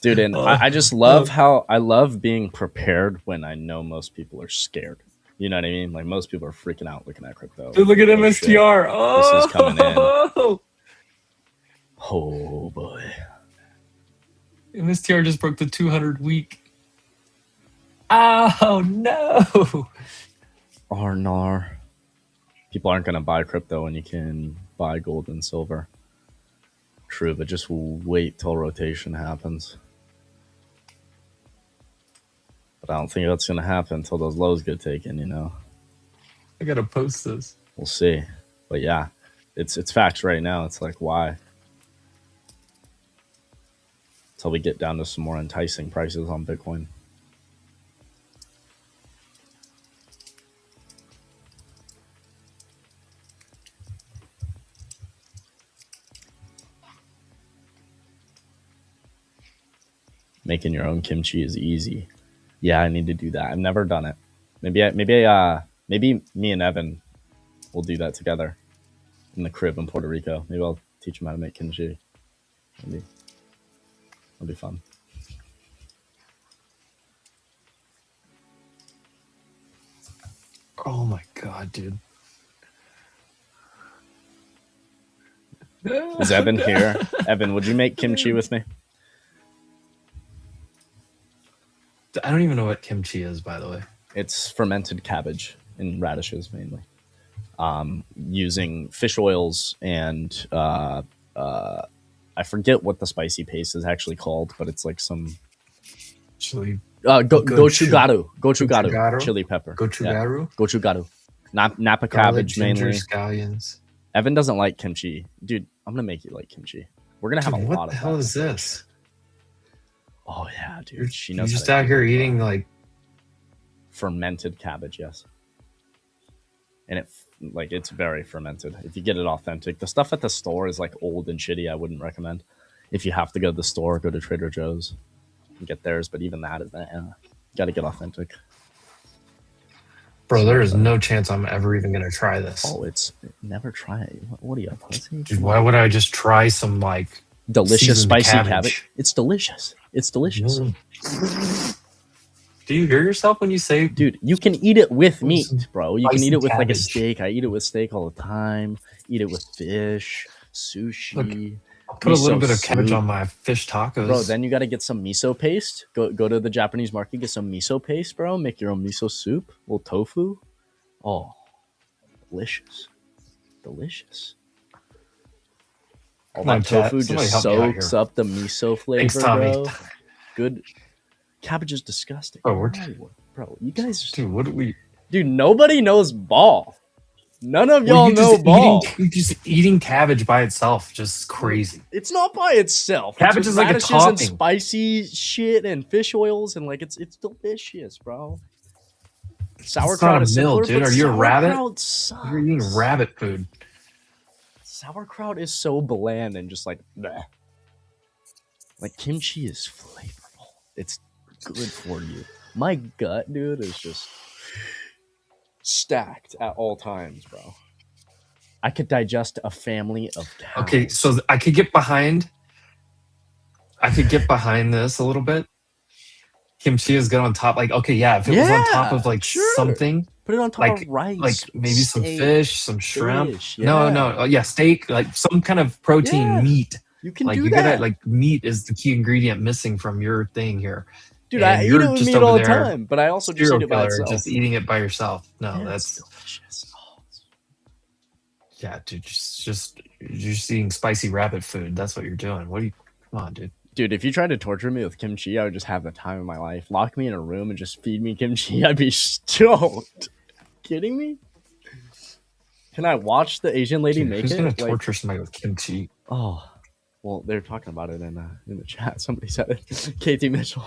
Dude, and I just love how I love being prepared when I know most people are scared. You know what I mean? Like most people are freaking out looking at crypto. Dude, look at Oh, MSTR. shit. Oh, This is coming in. Oh boy. MSTR just broke the 200 week. Oh no! Arnar. People aren't gonna buy crypto when you can buy gold and silver. True, but just wait till rotation happens. But I don't think that's gonna happen until those lows get taken, you know. I gotta post this. We'll see. But yeah, it's facts right now. It's like why? Until we get down to some more enticing prices on Bitcoin. Making your own kimchi is easy. Yeah, I need to do that. I've never done it. Maybe me and Evan will do that together in the crib in Puerto Rico. Maybe I'll teach him how to make kimchi. Maybe it'll be fun. Oh my god, dude! Is Evan here? Evan, would you make kimchi with me? I don't even know what kimchi is, by the way. It's fermented cabbage and radishes mainly. Using fish oils and I forget what the spicy paste is actually called, but it's like some Chili. gochugaru chili pepper. Gochugaru. Yeah. Gochugaru. Napa Garlic, cabbage ginger, mainly. scallions. Evan doesn't like kimchi, dude. I'm gonna make you like kimchi. We're gonna have Dude, a what lot the of hell that. is this? Oh yeah, dude. You're, She you're knows. just how to out do here it, eating bro. like Fermented cabbage, yes. And it's very fermented. If you get it authentic, the stuff at the store is like old and shitty. I wouldn't recommend. If you have to go to the store, go to Trader Joe's and get theirs. But even that is got to get authentic. Bro, there is no chance I'm ever even gonna try this. Oh, never try it. What are you, a pussy? Dude, why would I just try some like Delicious seasoned spicy cabbage? It's delicious. It's delicious. Do you hear yourself when you say, dude? You can eat it with meat, bro. You can eat it with like a cabbage. steak. I eat it with steak all the time. Eat it with fish, sushi. Look, I'll put a little bit of cabbage on my fish tacos. Bro, then you got to get some miso paste. Go to the Japanese market, get some miso paste, bro. Make your own miso soup, a little tofu. Oh, delicious. Delicious. All that tofu just soaks up the miso flavor, Thanks, Tommy. bro. Good. Cabbage is disgusting. Oh, bro, you guys. Dude, what do we? Dude, nobody knows ball. None of y'all know ball. Just eating cabbage by itself, just crazy. It's not by itself. Cabbage is like a topping. And spicy shit and fish oils and like it's delicious, bro. Sauerkraut is meal, dude. Are you a rabbit? Sucks. You're eating rabbit food. Sauerkraut is so bland and just like bleh. Like kimchi is flavorful. It's good for you. My gut, dude, is just stacked at all times, bro. I could digest a family of cows. Okay, so I could get behind this a little bit. Kimchi is good on top. Like, okay, yeah, if it was on top of like something, put it on top like of rice, like maybe some steak, fish, some shrimp. fish, No, yeah, steak, like some kind of protein, meat. You can like do you that. gotta like meat is the key ingredient missing from your thing here. Dude, And I eat you're it with just meat over all the there, time, but I also just serial eat it by killer, itself. just eating it by yourself. No, that's delicious. Oh. Yeah, dude, you're just eating spicy rabbit food. That's what you're doing. What are you? Come on, dude. Dude, if you tried to torture me with kimchi, I would just have the time of my life. Lock me in a room and just feed me kimchi. I'd be stoked. Kidding me? Can I watch the Asian lady make who's it? Who's gonna torture somebody with kimchi? Oh, well, they're talking about it in the chat. Somebody said it. Katie Mitchell.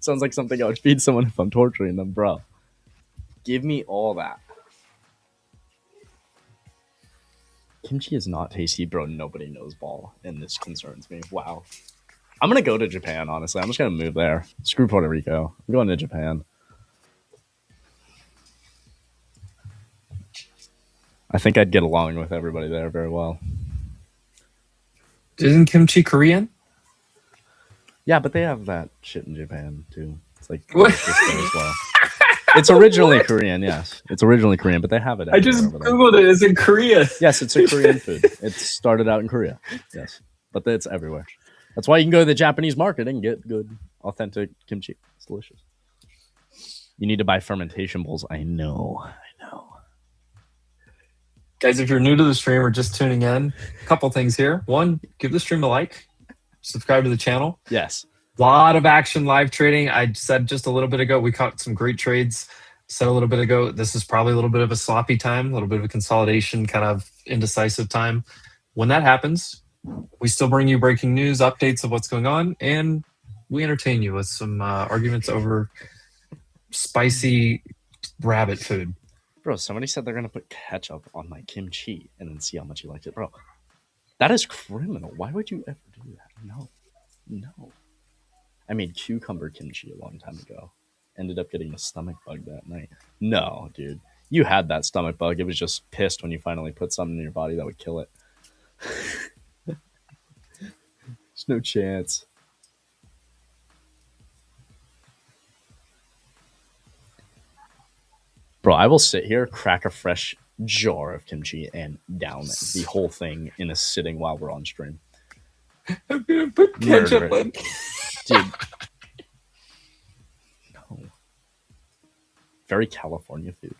Sounds like something I would feed someone if I'm torturing them, bro. Give me all that. Kimchi is not tasty, bro. Nobody knows ball, and this concerns me. Wow. I'm going to go to Japan, honestly. I'm just going to move there. Screw Puerto Rico. I'm going to Japan. I think I'd get along with everybody there very well. Isn't kimchi Korean? Yeah, but they have that shit in Japan, too. It's like what? As well. It's originally Korean, yes. It's originally Korean, but they have it. I just Googled it. It's in Korea. Yes, it's a Korean food. It started out in Korea. Yes, but it's everywhere. That's why you can go to the Japanese market and get good, authentic kimchi. It's delicious. You need to buy fermentation bowls. I know. Guys, if you're new to the stream or just tuning in, a couple things here. One, give the stream a like. Subscribe to the channel. Yes. A lot of action live trading. I said just a little bit ago, we caught some great trades. Said a little bit ago, this is probably a little bit of a sloppy time, a little bit of a consolidation, kind of indecisive time. When that happens, we still bring you breaking news, updates of what's going on, and we entertain you with some arguments over spicy rabbit food. Bro, somebody said they're going to put ketchup on my kimchi and then see how much you liked it. Bro, that is criminal. Why would you ever do that? No. I made cucumber kimchi a long time ago. Ended up getting a stomach bug that night. No, dude. You had that stomach bug. It was just pissed when you finally put something in your body that would kill it. There's no chance. Bro, I will sit here, crack a fresh jar of kimchi, and down the whole thing in a sitting while we're on stream. I'm gonna put ketchup on. Dude. No. Very California food.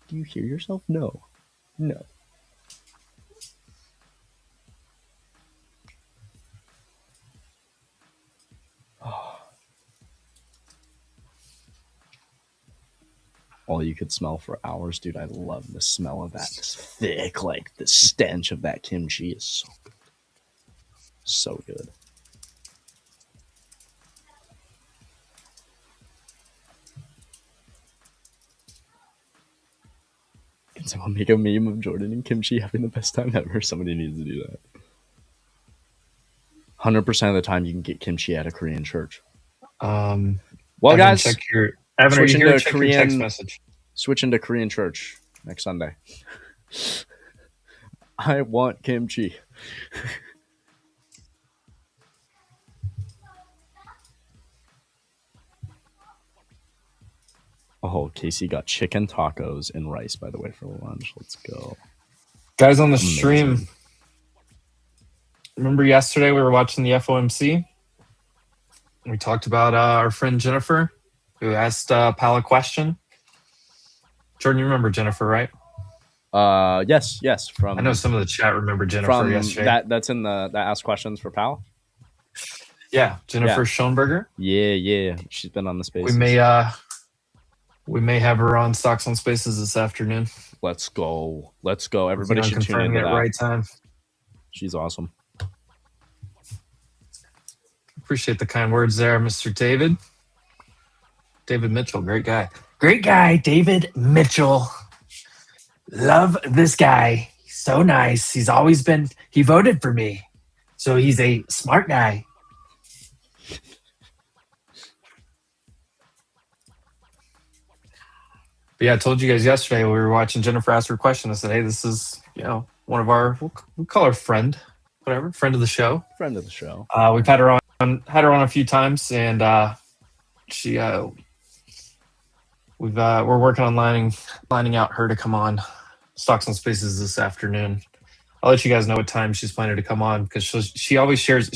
Do you hear yourself? No. All you could smell for hours, dude. I love the smell of that. It's thick, like the stench of that kimchi is so good. So good. Can someone make a meme of Jordan and kimchi having the best time ever? Somebody needs to do that. 100% of the time you can get kimchi at a Korean church. Well, Evan, guys, check your text message. Switch into Korean church next Sunday. I want kimchi. Oh, Casey got chicken tacos and rice, by the way, for lunch. Let's go. Guys on the stream, remember yesterday we were watching the FOMC? We talked about our friend Jennifer, who asked Pal a question. Jordan, you remember Jennifer, right? Yes. From I know some of the chat remember Jennifer yesterday. That's in that asked questions for Pal. Yeah, Jennifer Schoenberger. Yeah. She's been on the Spaces. We may have her on Stocks on Spaces this afternoon. Let's go. Everybody should tune in at the right time. She's awesome. Appreciate the kind words there, Mr. David. David Mitchell, great guy. Great guy, David Mitchell. Love this guy. He's so nice. He voted for me. So he's a smart guy. But yeah, I told you guys yesterday we were watching Jennifer ask her question. I said, hey, this is, one of our, we'll call her friend, whatever, friend of the show. Friend of the show. We've had her on a few times, and she we're working on lining out her to come on Stocks on Spaces this afternoon. I'll let you guys know what time she's planning to come on, because she always shares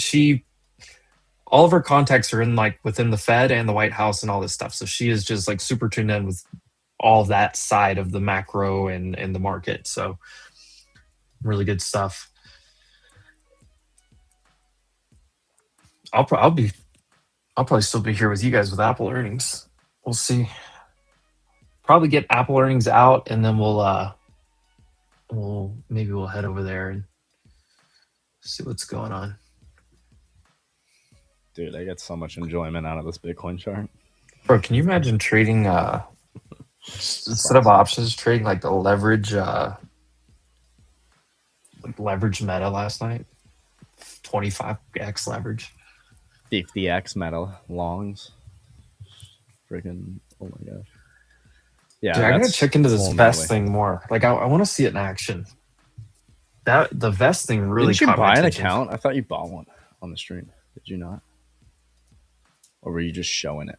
all of her contacts are in like within the Fed and the White House and all this stuff. So she is just like super tuned in with all that side of the macro and the market. So really good stuff. I'll probably still be here with you guys with Apple earnings. We'll see. Probably get Apple earnings out, and then we'll head over there and see what's going on. Dude, I get so much enjoyment out of this Bitcoin chart. Bro, can you imagine trading instead of options, trading like the leverage meta last night? 25x leverage. 50x meta longs. Freaking, oh my gosh. Yeah, dude, I gotta check into this vest thing more. Like, I want to see it in action. That the vest thing really. Didn't you caught buy my an attention. account? I thought you bought one on the stream. Did you not? Or were you just showing it?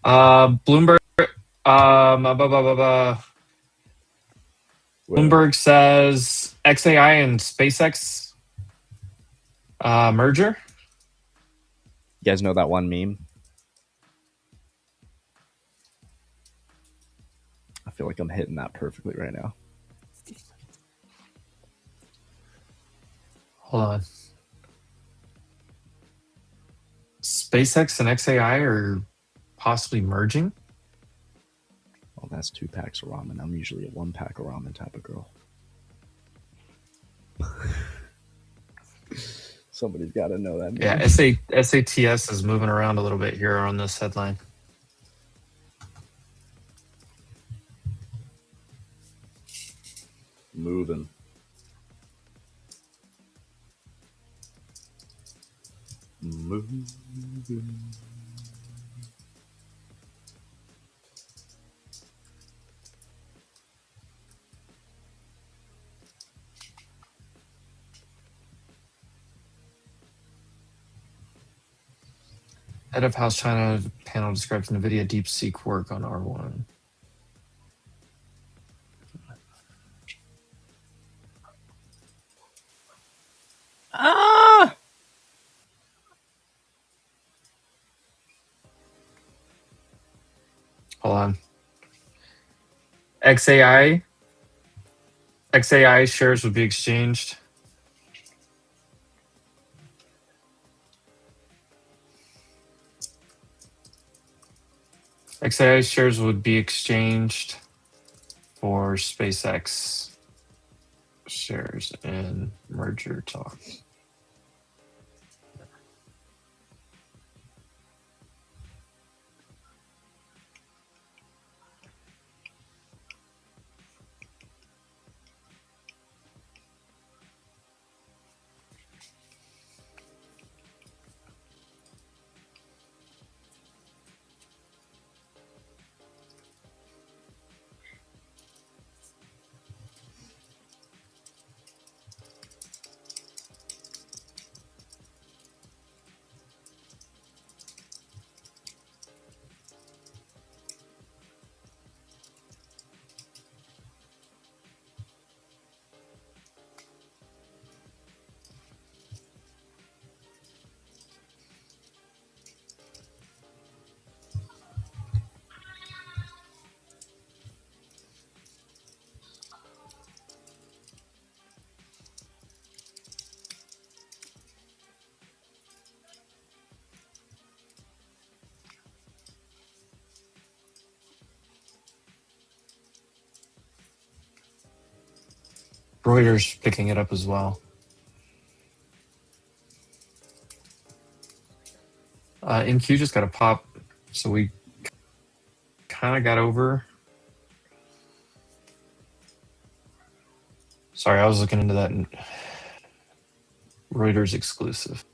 Bloomberg. Bloomberg says XAI and SpaceX merger. You guys know that one meme? I feel like I'm hitting that perfectly right now. Hold on. SpaceX and XAI are possibly merging. Well, that's 2 packs of ramen. I'm usually a 1 pack of ramen type of girl. Somebody's got to know that meme. Yeah, SATS is moving around a little bit here on this headline. Moving. Head of House China panel describes NVIDIA DeepSeek work on R1. Ah! Hold on. XAI shares would be exchanged. XAI shares would be exchanged for SpaceX shares in merger talk. Reuters picking it up as well. NQ just got a pop, so we kind of got over. Sorry, I was looking into that Reuters exclusive.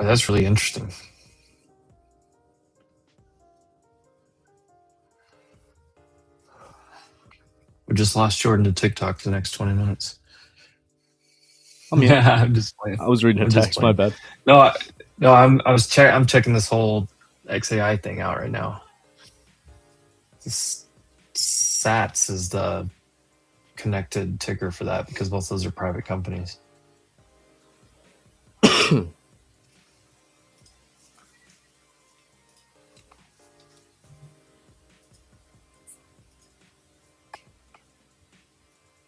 Oh, that's really interesting. We just lost Jordan to TikTok for the next 20 minutes. I'm here. Yeah, I'm just playing. I was reading a I'm just text. My playing. bad. No, I'm checking this whole XAI thing out right now. This SATS is the connected ticker for that because both those are private companies.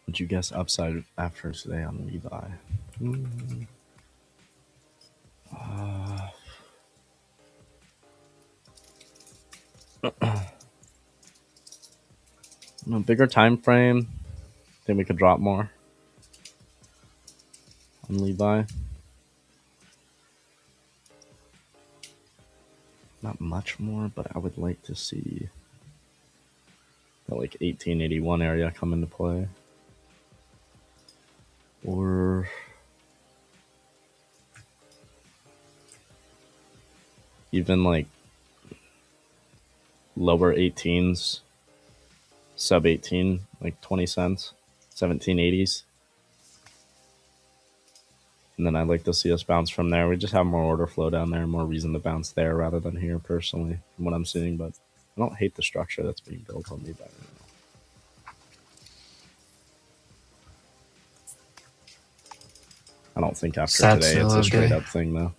Would you guess upside after today on Levi? No, bigger time frame. Think we could drop more on Levi. Not much more, but I would like to see that like 1881 area come into play. Or even like lower 18s, sub 18, like 20 cents, 1780s. And then I'd like to see us bounce from there. We just have more order flow down there, more reason to bounce there rather than here, personally, from what I'm seeing. But I don't hate the structure that's being built on Levi right now. I don't think after today it's a straight up thing, though.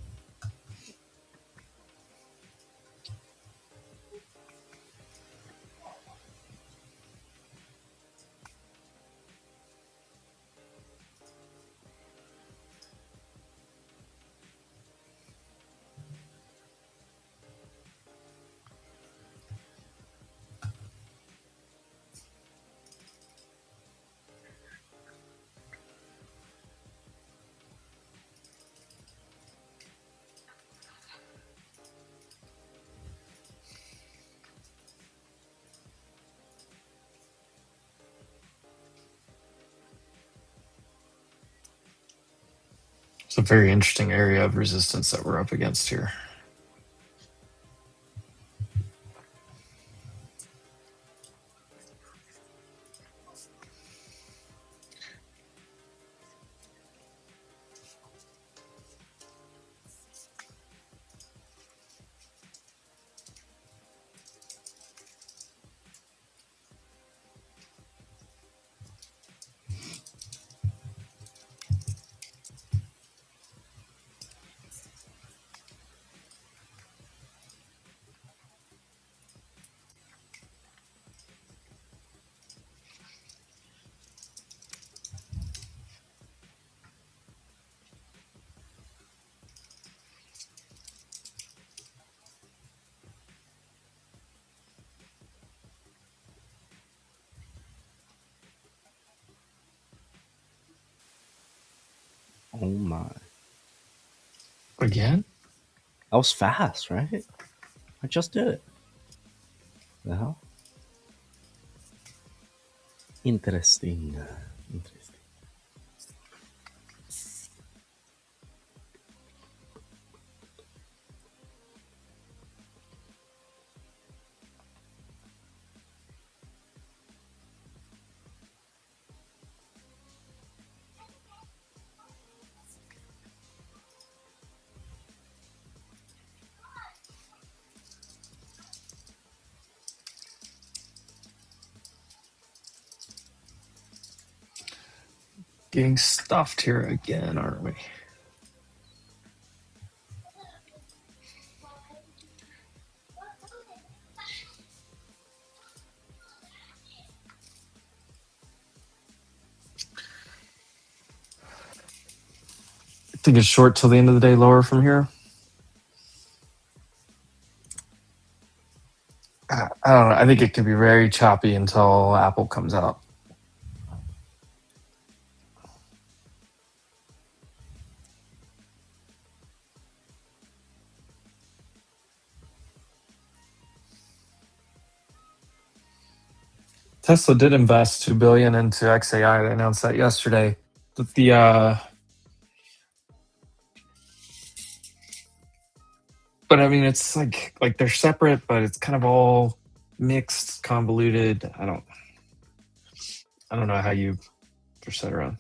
It's a very interesting area of resistance that we're up against here. Oh my. Again? That was fast, right? I just did it. The hell? Interesting. Interesting. Getting stuffed here again, aren't we? I think it's short till the end of the day, lower from here. I don't know. I think it could be very choppy until Apple comes out. Tesla did invest $2 billion into XAI. They announced that yesterday. But mean, it's like they're separate, but it's kind of all mixed, convoluted. I don't know how you push that around.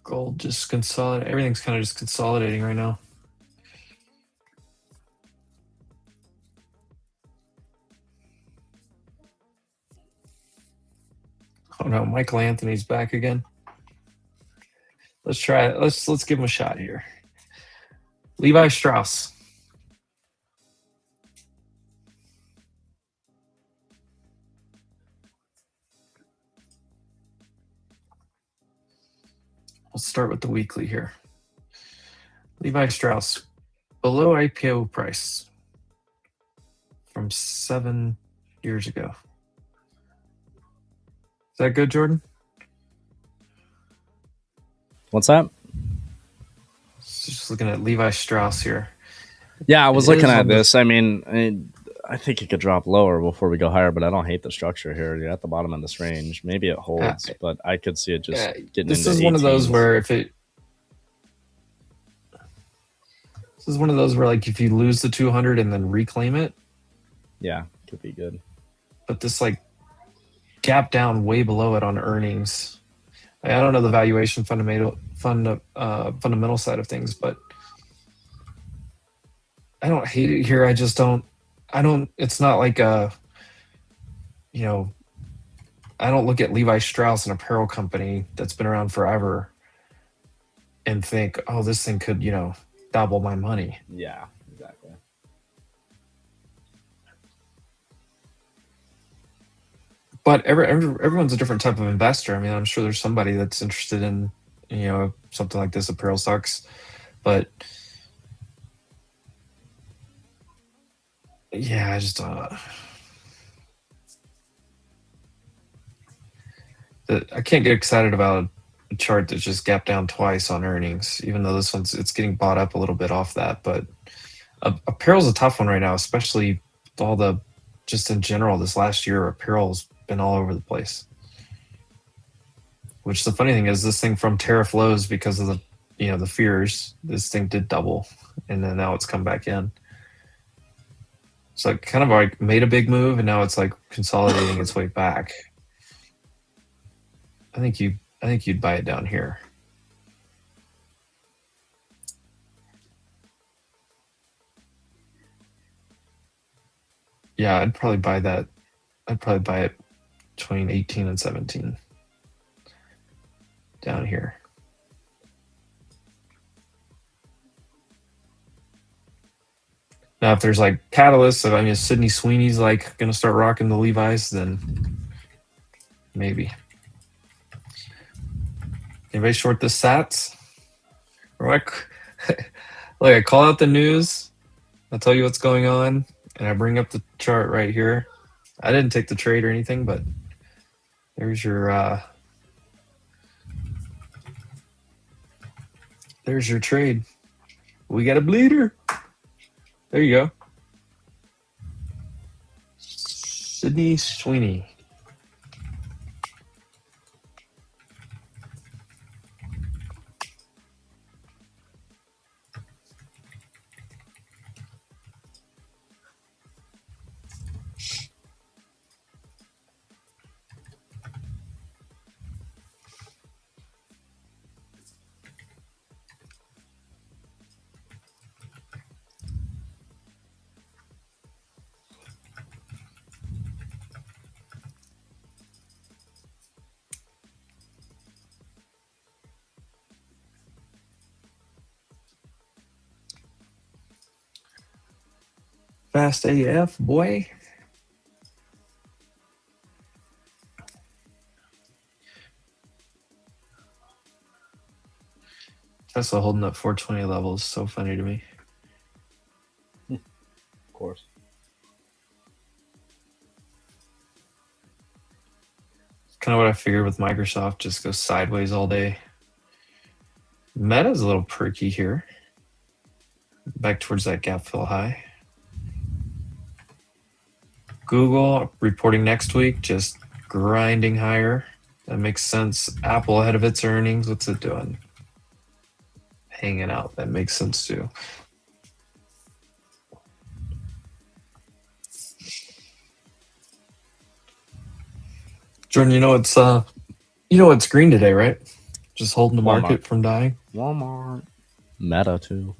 Gold just consolidate. Everything's kind of just consolidating right now. Oh no, Michael Anthony's back again. Let's try it. Let's give him a shot here. Levi Strauss. We'll start with the weekly here. Levi Strauss, below IPO price from 7 years ago. Is that good, Jordan? What's that? Just looking at Levi Strauss here. Yeah, I was It looking is at on the- this. I mean, I think it could drop lower before we go higher, but I don't hate the structure here. You're at the bottom of this range. Maybe it holds, but I could see it just getting This into is one of those 18s. where this is one of those where like if you lose the 200 and then reclaim it, Yeah, could be good. but this like gap down way below it on earnings. I don't know the valuation fundamental side of things, but I don't hate it here. I just don't. It's not like a, you know, I don't look at Levi Strauss, an apparel company that's been around forever, and think, oh, this thing could, you know, double my money. Yeah, exactly. But everyone's a different type of investor. I mean, I'm sure there's somebody that's interested in, you know, something like this, apparel stocks, but yeah, I just I can't get excited about a chart that just gapped down twice on earnings, even though this one's it's getting bought up a little bit off that. But apparel's a tough one right now, especially with all the just in general this last year. Apparel's been all over the place. Which the funny thing is, this thing from tariff lows because of the the fears, this thing did double, and then now it's come back in. So it kind of like made a big move, and now it's like consolidating its way back. I think you'd buy it down here. Yeah, I'd probably buy that. I'd probably buy it between 18 and 17 down here. Now, if there's like catalysts, I mean, if Sydney Sweeney's like going to start rocking the Levi's, then maybe. Anybody short the Sats? Or like I call out the news, I'll tell you what's going on, and I bring up the chart right here. I didn't take the trade or anything, but there's your trade. We got a bleeder. There you go. Sydney Sweeney. Fast AF, boy. Tesla holding up 420 levels. So funny to me. Of course. It's kind of what I figured with Microsoft. Just go sideways all day. Meta's a little perky here. Back towards that gap fill high. Google reporting next week, just grinding higher. That makes sense. Apple ahead of its earnings. What's it doing? Hanging out. That makes sense too. Jordan, you know it's green today, right? Just holding the market from dying. Walmart. Meta too.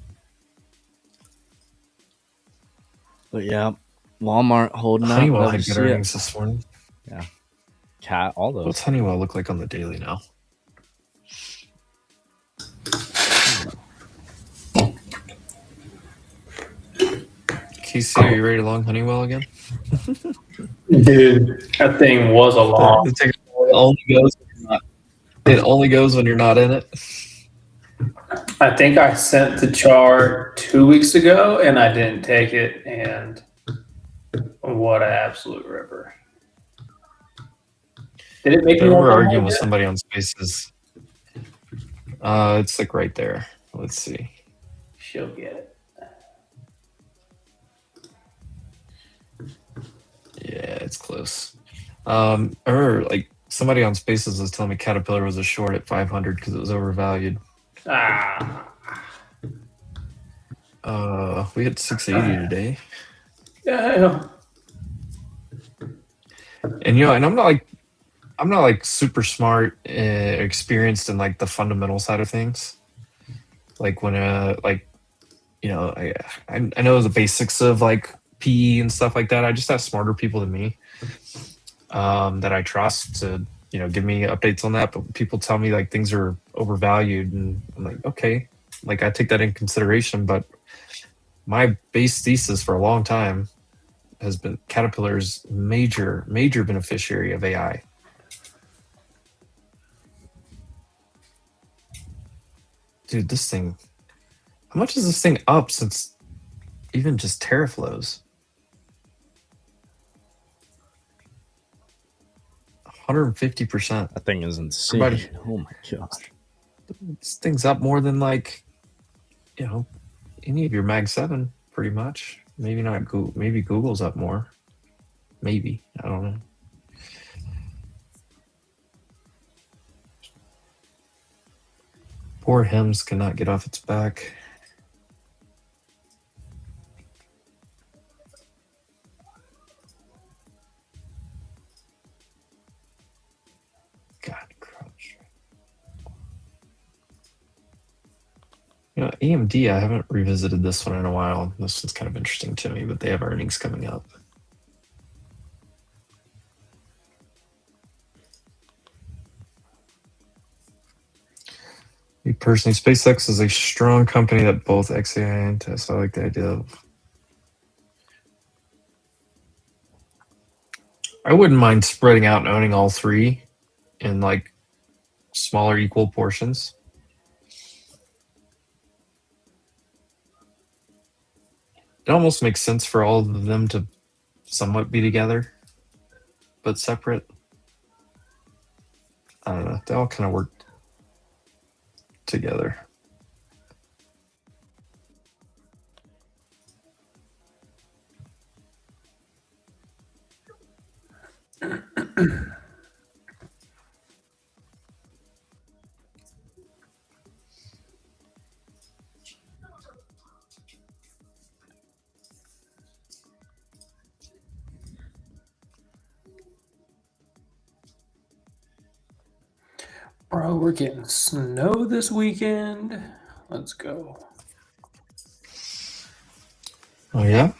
But yeah, Walmart holding up. Honeywell Love had to good see it. earnings this morning. Yeah. Cat, all those. What's Honeywell look like on the daily now? Casey, are you ready to long Honeywell again? Dude, that thing was a long. It only goes when you're not in it. I think I sent the chart 2 weeks ago and I didn't take it, and what an absolute ripper. Did it make I you remember want arguing with somebody on Spaces. It's like right there. Let's see. She'll get it. Yeah, it's close. Or like somebody on Spaces was telling me Caterpillar was a short at 500 because it was overvalued. We hit 680 today. Yeah. And and I'm not like super smart, experienced in like the fundamental side of things. Like when I know the basics of like PE and stuff like that. I just have smarter people than me that I trust to give me updates on that. But people tell me like things are overvalued, and I'm like, okay, like I take that in consideration. But my base thesis for a long time has been Caterpillar's major beneficiary of AI. Dude, this thing, how much is this thing up since even just tariff lows? 150%. That thing is insane. Oh my gosh. This thing's up more than like, any of your Mag 7, pretty much. Maybe not Google. Maybe Google's up more. Maybe. I don't know. Poor Hems cannot get off its back. God, crouch. AMD, I haven't revisited this one in a while. This one's kind of interesting to me, but they have earnings coming up. Me personally, SpaceX is a strong company that both XAI and Tesla. I like the idea of. I wouldn't mind spreading out and owning all three in like smaller equal portions. It almost makes sense for all of them to somewhat be together, but separate. I don't know. They all kind of work together. Bro, we're getting snow this weekend. Let's go. Oh yeah?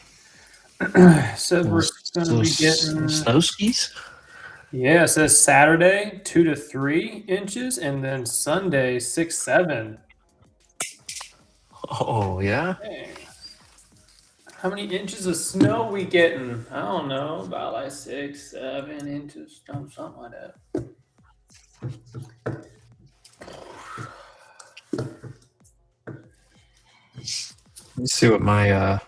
Said we're gonna be getting snow skis. Yeah, it says Saturday 2 to 3 inches, and then Sunday 6-7. Oh yeah. Dang. How many inches of snow we getting? I don't know, about like 6-7 inches, something like that. Let me see what my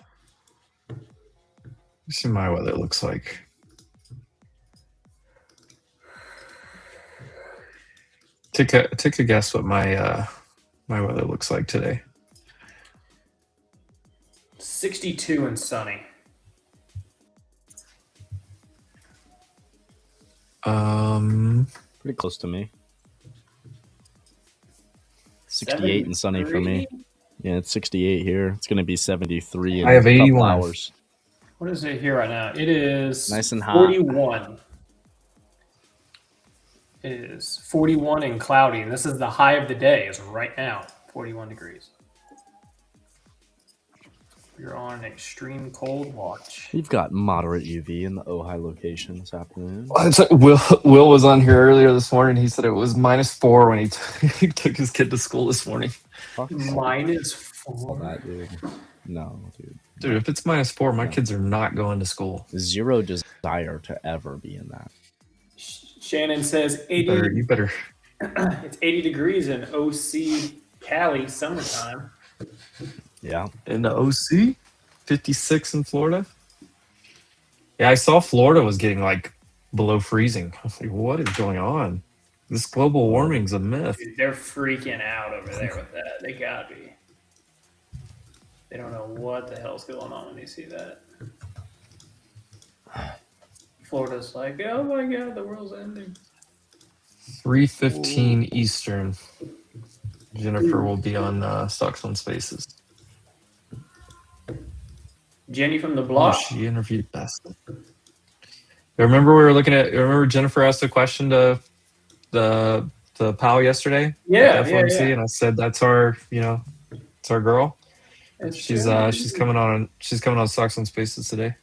weather looks like. Take a guess what my my weather looks like today. 62 and sunny. Pretty close to me. 68 and sunny for me. Yeah, it's 68 here. It's going to be 73 in I have a couple 81. hours. What is it here right now? It is Nice and hot. 41. It is 41 and cloudy, and this is the high of the day. Is right now 41 degrees. You're on an extreme cold watch. We've got moderate UV in the Ojai location this afternoon. Will was on here earlier this morning. He said it was -4 when he took his kid to school this morning. -4. That, dude. No, dude. Dude, if it's -4, my kids are not going to school. Zero desire to ever be in that. Shannon says 80. You better. It's 80 degrees in OC Cali summertime. Yeah. In the OC, 56 in Florida. Yeah, I saw Florida was getting like below freezing. I was like, what is going on? This global warming's a myth. Dude, they're freaking out over there with that. They gotta be. They don't know what the hell's going on when they see that. Florida's like, oh my god, the world's ending. 3:15 Eastern. Jennifer will be on Stocks on Spaces. Jenny from the block. She interviewed best. Remember we were looking at. Remember Jennifer asked a question to the pal yesterday. Yeah, at FOMC, yeah. And I said that's our, it's our girl. It's She's true. coming on Stocks on Spaces today.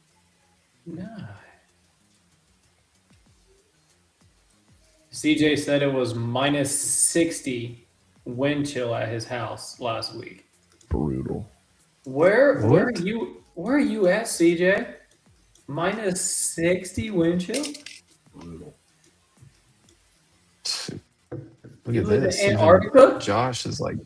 No. CJ said it was -60 wind chill at his house last week. Brutal. Where are you at, CJ? -60 wind chill? Brutal. Look You at live this. in Antarctica? Josh is like.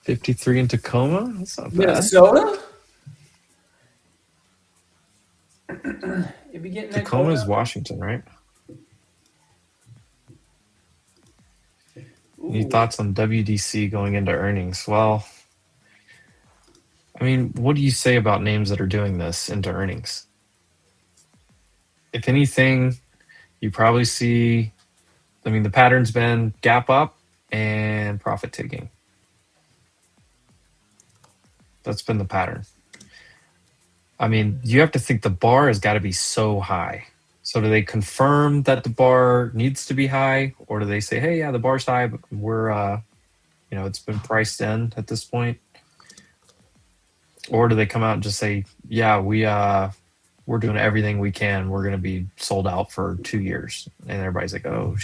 $53 in Tacoma? That's not bad. Minnesota? You be getting that Tacoma cold is out? Washington, right? Ooh. Any thoughts on WDC going into earnings? Well, I mean, what do you say about names that are doing this into earnings? If anything, you probably see, I mean, the pattern's been gap up and profit taking. That's been the pattern. I mean, you have to think the bar has got to be so high. So do they confirm that the bar needs to be high, or do they say, hey, yeah, the bar's high, but we're, it's been priced in at this point? Or do they come out and just say, yeah, we're doing everything we can. We're going to be sold out for 2 years. And everybody's like, oh,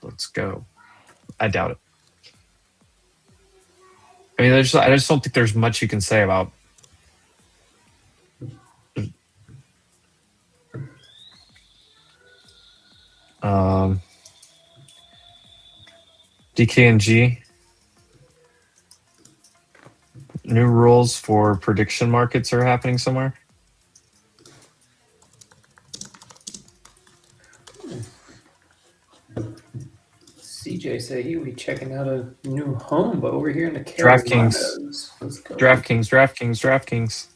let's go. I doubt it. I mean, I just don't think there's much you can say about. DKNG. New rules for prediction markets are happening somewhere. CJ said he would be checking out a new home, but over here in the Carolinas. DraftKings.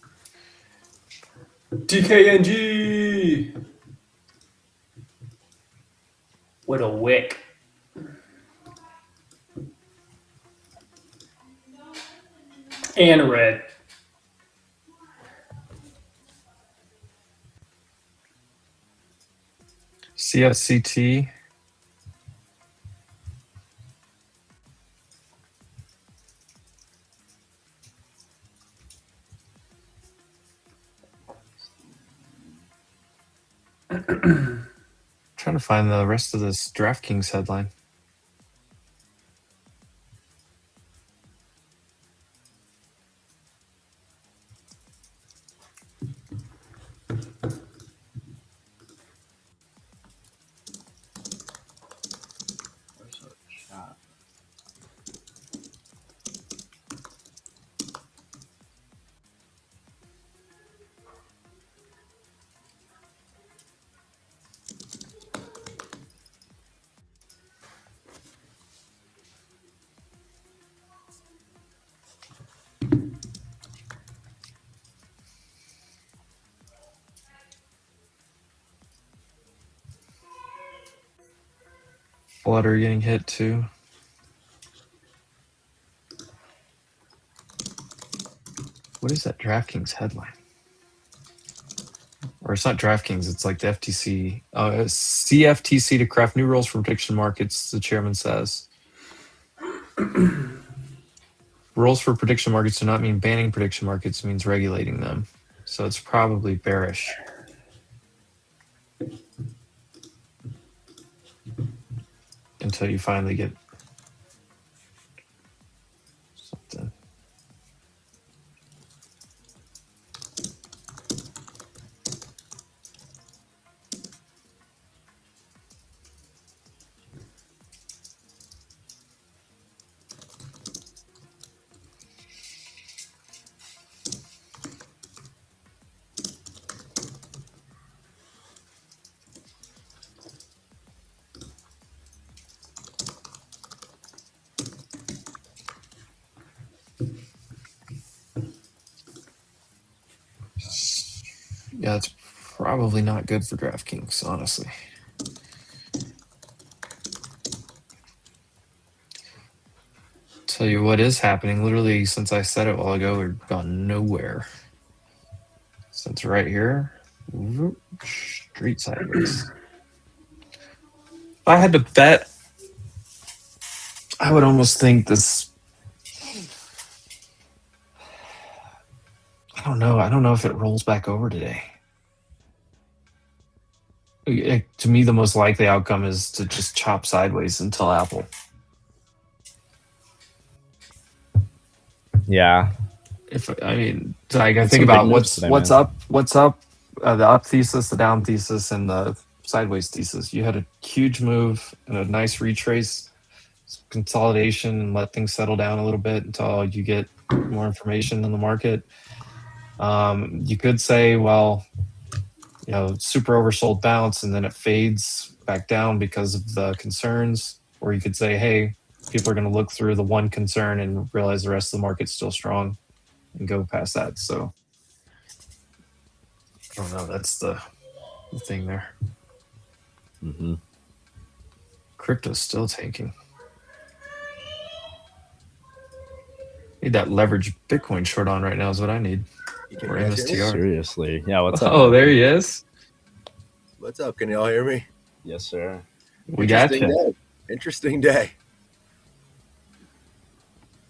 DKNG with a wick. And a red. CFCT. Trying to find the rest of this DraftKings headline. Flutter getting hit too. What is that DraftKings headline? Or it's not DraftKings, it's like the FTC. CFTC to craft new rules for prediction markets, the chairman says. Rules for prediction markets do not mean banning prediction markets, it means regulating them. So it's probably bearish. Until you finally get something. Yeah, it's probably not good for DraftKings, honestly. Tell you what is happening. Literally, since I said it a while ago, we've gone nowhere. Since right here, whoop, straight sideways. If I had to bet, I would almost think this. I don't know. I don't know if it rolls back over today. To me, the most likely outcome is to just chop sideways until Apple. Yeah. I think about what's up, the up thesis, the down thesis, and the sideways thesis. You had a huge move and a nice retrace, consolidation, and let things settle down a little bit until you get more information in the market. You could say, well, super oversold bounce, and then it fades back down because of the concerns. Or you could say, hey, people are going to look through the one concern and realize the rest of the market's still strong and go past that. So I don't know. That's the thing there. Mm-hmm. Crypto's still tanking. Need that leverage Bitcoin short on right now is what I need. Or MSTR. Seriously. Yeah, what's up? Oh, there he is. What's up? Can y'all hear me? Yes, sir. We got you. Interesting day.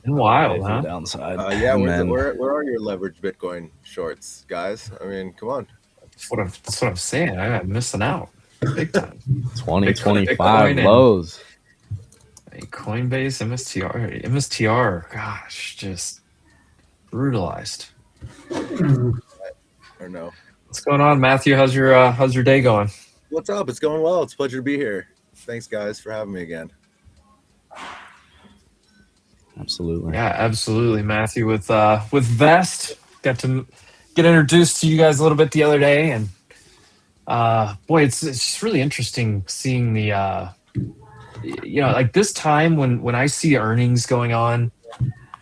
Wild, huh? Downside. Yeah, where are your leveraged Bitcoin shorts, guys? I mean, come on. That's what I'm saying. I'm missing out big time. 2025 lows. Coinbase, MSTR, gosh, just brutalized. Or no. What's going on, Matthew? How's your day going? What's up? It's going well. It's a pleasure to be here. Thanks, guys, for having me again. Absolutely. Yeah, absolutely, Matthew. With Vest, got to get introduced to you guys a little bit the other day, and boy, it's just really interesting seeing the like this time when I see earnings going on,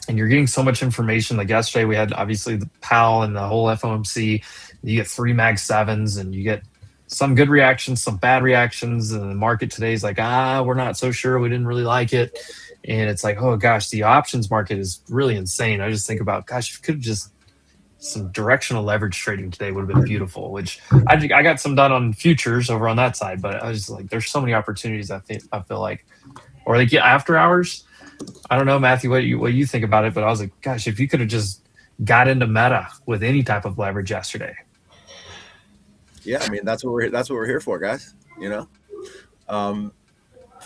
and you're getting so much information. Like yesterday, we had obviously the PAL and the whole FOMC. You get 3 Mag 7s, and you get some good reactions, some bad reactions, and the market today is like, we're not so sure. We didn't really like it. And it's like, oh gosh, the options market is really insane. I just think about, gosh, if you could have just some directional leverage trading today would have been beautiful, which I got some done on futures over on that side, but I was just like, there's so many opportunities. I feel like, or like after hours. I don't know, Matthew, what you think about it, but I was like, gosh, if you could have just got into Meta with any type of leverage yesterday. Yeah, I mean that's what we're here for, guys.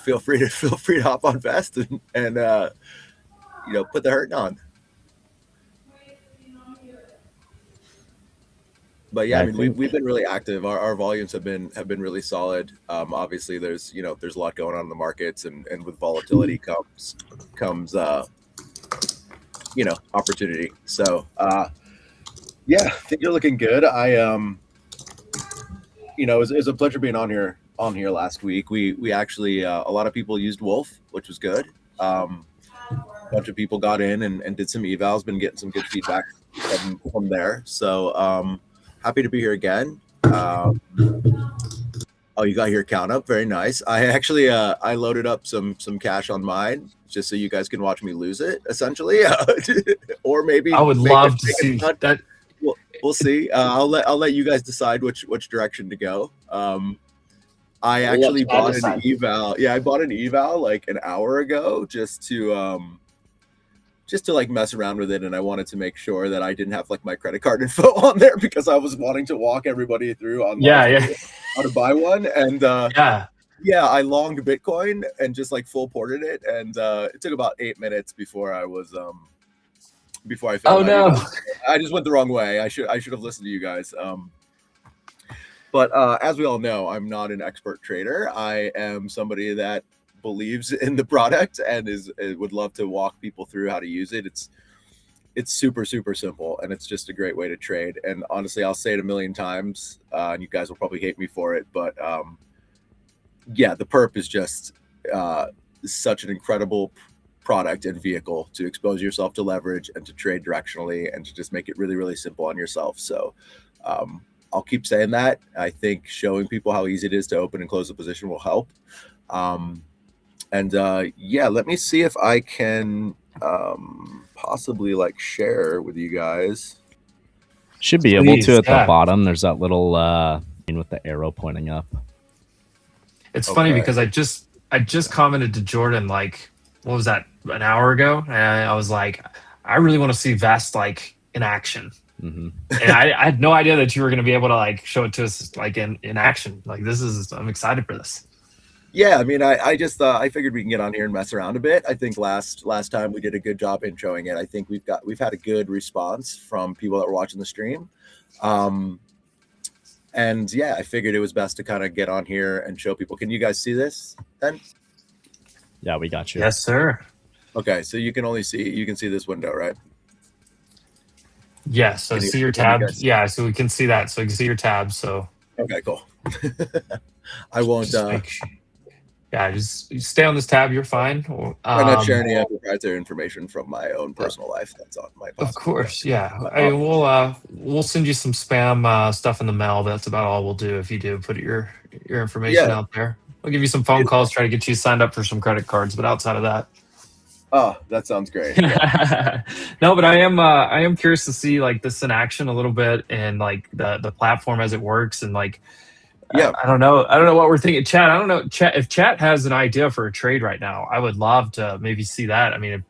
Feel free to hop on Vest and put the hurting on. But yeah, I mean we've been really active. Our volumes have been really solid. Obviously there's a lot going on in the markets, and with volatility comes opportunity. So yeah, I think you're looking good. It was a pleasure being on here last week. We actually a lot of people used Wolf, which was good. A bunch of people got in and did some evals, been getting some good feedback from there. So happy to be here again. Oh, you got your account up. Very nice. I actually I loaded up some cash on mine just so you guys can watch me lose it, essentially, or maybe I would make love it, to make it see fun. that. We'll see. I'll let you guys decide which direction to go. I actually bought an eval. Yeah, I bought an eval like an hour ago just to like mess around with it, and I wanted to make sure that I didn't have like my credit card info on there because I was wanting to walk everybody through online how to buy one. And yeah, I longed Bitcoin and just like full ported it, and it took about 8 minutes before I was before I found my eval. I just went the wrong way. I should have listened to you guys. But as we all know, I'm not an expert trader. I am somebody that believes in the product and would love to walk people through how to use it. It's super, super simple, and it's just a great way to trade. And honestly, I'll say it a million times, and you guys will probably hate me for it, but yeah, the perp is just such an incredible product and vehicle to expose yourself to leverage and to trade directionally and to just make it really, really simple on yourself. So I'll keep saying that. I think showing people how easy it is to open and close a position will help. Yeah, let me see if I can possibly like share with you guys. Should be able to at the bottom. There's that little with the arrow pointing up. It's funny because I just commented to Jordan like, what was that, an hour ago? And I was like, I really want to see Vest like in action. Mm-hmm. And I had no idea that you were going to be able to like show it to us like in action. Like I'm excited for this. Yeah, I mean, I just I figured we can get on here and mess around a bit. I think last time we did a good job introing it. I think we've had a good response from people that were watching the stream. And yeah, I figured it was best to kind of get on here and show people. Can you guys see this then? Yeah, we got you. Yes, sir. Okay, so you can see this window, right? Yeah, so see your tab. Yeah, so we can see that. So you can see your tab. So okay, cool. I won't just stay on this tab, you're fine. I'm not sharing any proprietary information from my own personal life. That's on my Of course, yeah. We'll send you some spam stuff in the mail. That's about all we'll do if you do put your information out there. We'll give you some phone calls, try to get you signed up for some credit cards, but outside of that. Oh, that sounds great. Yeah. No, but I am curious to see like this in action a little bit and like the platform as it works and like I don't know what we're thinking. Chat, I don't know. If Chat has an idea for a trade right now, I would love to maybe see that. I mean,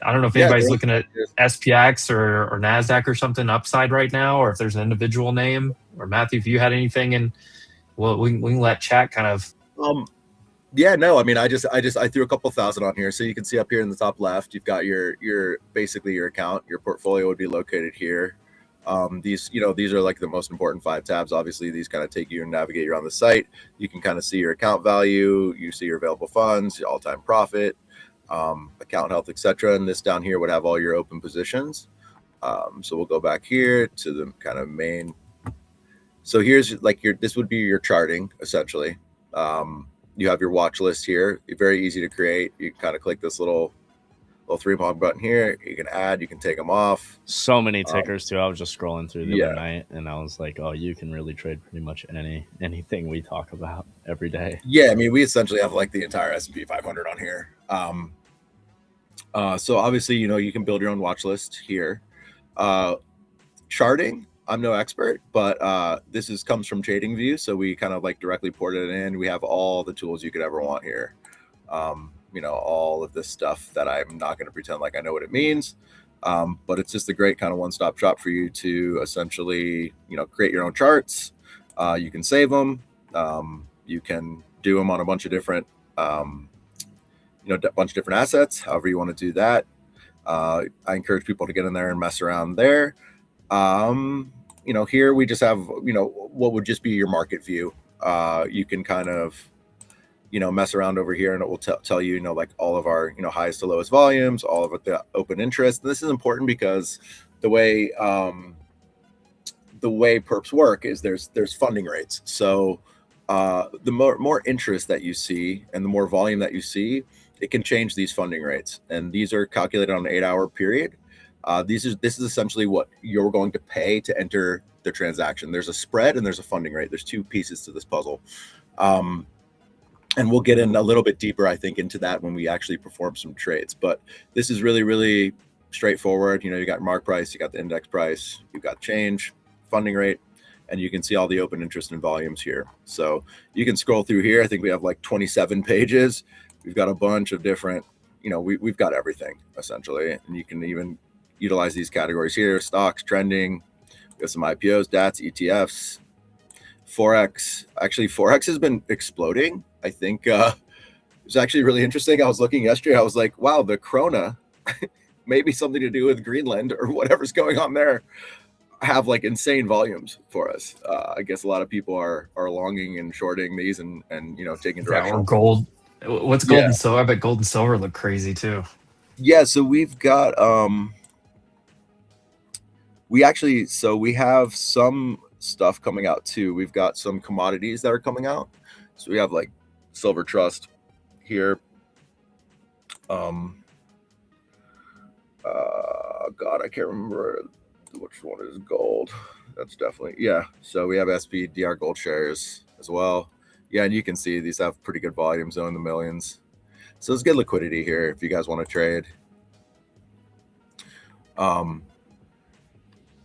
I don't know if anybody's looking at SPX or NASDAQ or something upside right now, or if there's an individual name. Or Matthew, if you had anything, and well, we can let Chat kind of. Yeah, no, I mean, I threw a couple thousand on here, so you can see up here in the top left, you've got your basically your account. Your portfolio would be located here. These are like the most important 5 tabs. Obviously, these kind of take you and navigate you around the site. You can kind of see your account value, you see your available funds, your all-time profit, account health, etc. And this down here would have all your open positions. So we'll go back here to the kind of main. So here's like this would be your charting essentially. You have your watch list here. Very easy to create. You kind of click this little 3-prong button here. You can add, you can take them off. So many tickers too. I was just scrolling through the other night and I was like, oh, you can really trade pretty much anything we talk about every day. Yeah, I mean, we essentially have like the entire S&P 500 on here. So obviously, you can build your own watch list here. Charting, I'm no expert, but this comes from TradingView, so we kind of like directly ported it in. We have all the tools you could ever want here. All of this stuff that I'm not going to pretend like I know what it means, but it's just a great kind of one-stop shop for you to essentially, create your own charts. You can save them. You can do them on a bunch of different, different assets. However you want to do that. I encourage people to get in there and mess around there. Here we just have, what would just be your market view. You can kind of, mess around over here and it will tell you, like all of our, highest to lowest volumes, all of the open interest. And this is important because the way perps work is there's funding rates. So the more interest that you see and the more volume that you see, it can change these funding rates. And these are calculated on an 8-hour period. This is essentially what you're going to pay to enter the transaction. There's a spread and there's a funding rate. There's 2 pieces to this puzzle. And we'll get in a little bit deeper, I think, into that when we actually perform some trades. But this is really, really straightforward. You know, you got mark price, you got the index price, you've got change, funding rate, and you can see all the open interest and volumes here. So you can scroll through here. I think we have like 27 pages. We've got a bunch of different, you know, we've got everything essentially. And you can even utilize these categories here: stocks, trending, we have some IPOs, DATs, ETFs, Forex. Actually, Forex has been exploding. I think it's actually really interesting. I was looking yesterday. I was like, wow, the krona, maybe something to do with Greenland or whatever's going on there, have like insane volumes for us. I guess a lot of people are longing and shorting these and you know, taking direction. Or gold. What's gold and silver? I bet gold and silver look crazy too. Yeah, so we've got we have some stuff coming out too. We've got some commodities that are coming out. So we have like Silver Trust here. God, I can't remember which one is gold. That's definitely, yeah. So we have SPDR gold shares as well. Yeah, and you can see these have pretty good volumes, though, in the millions. So there's good liquidity here if you guys want to trade.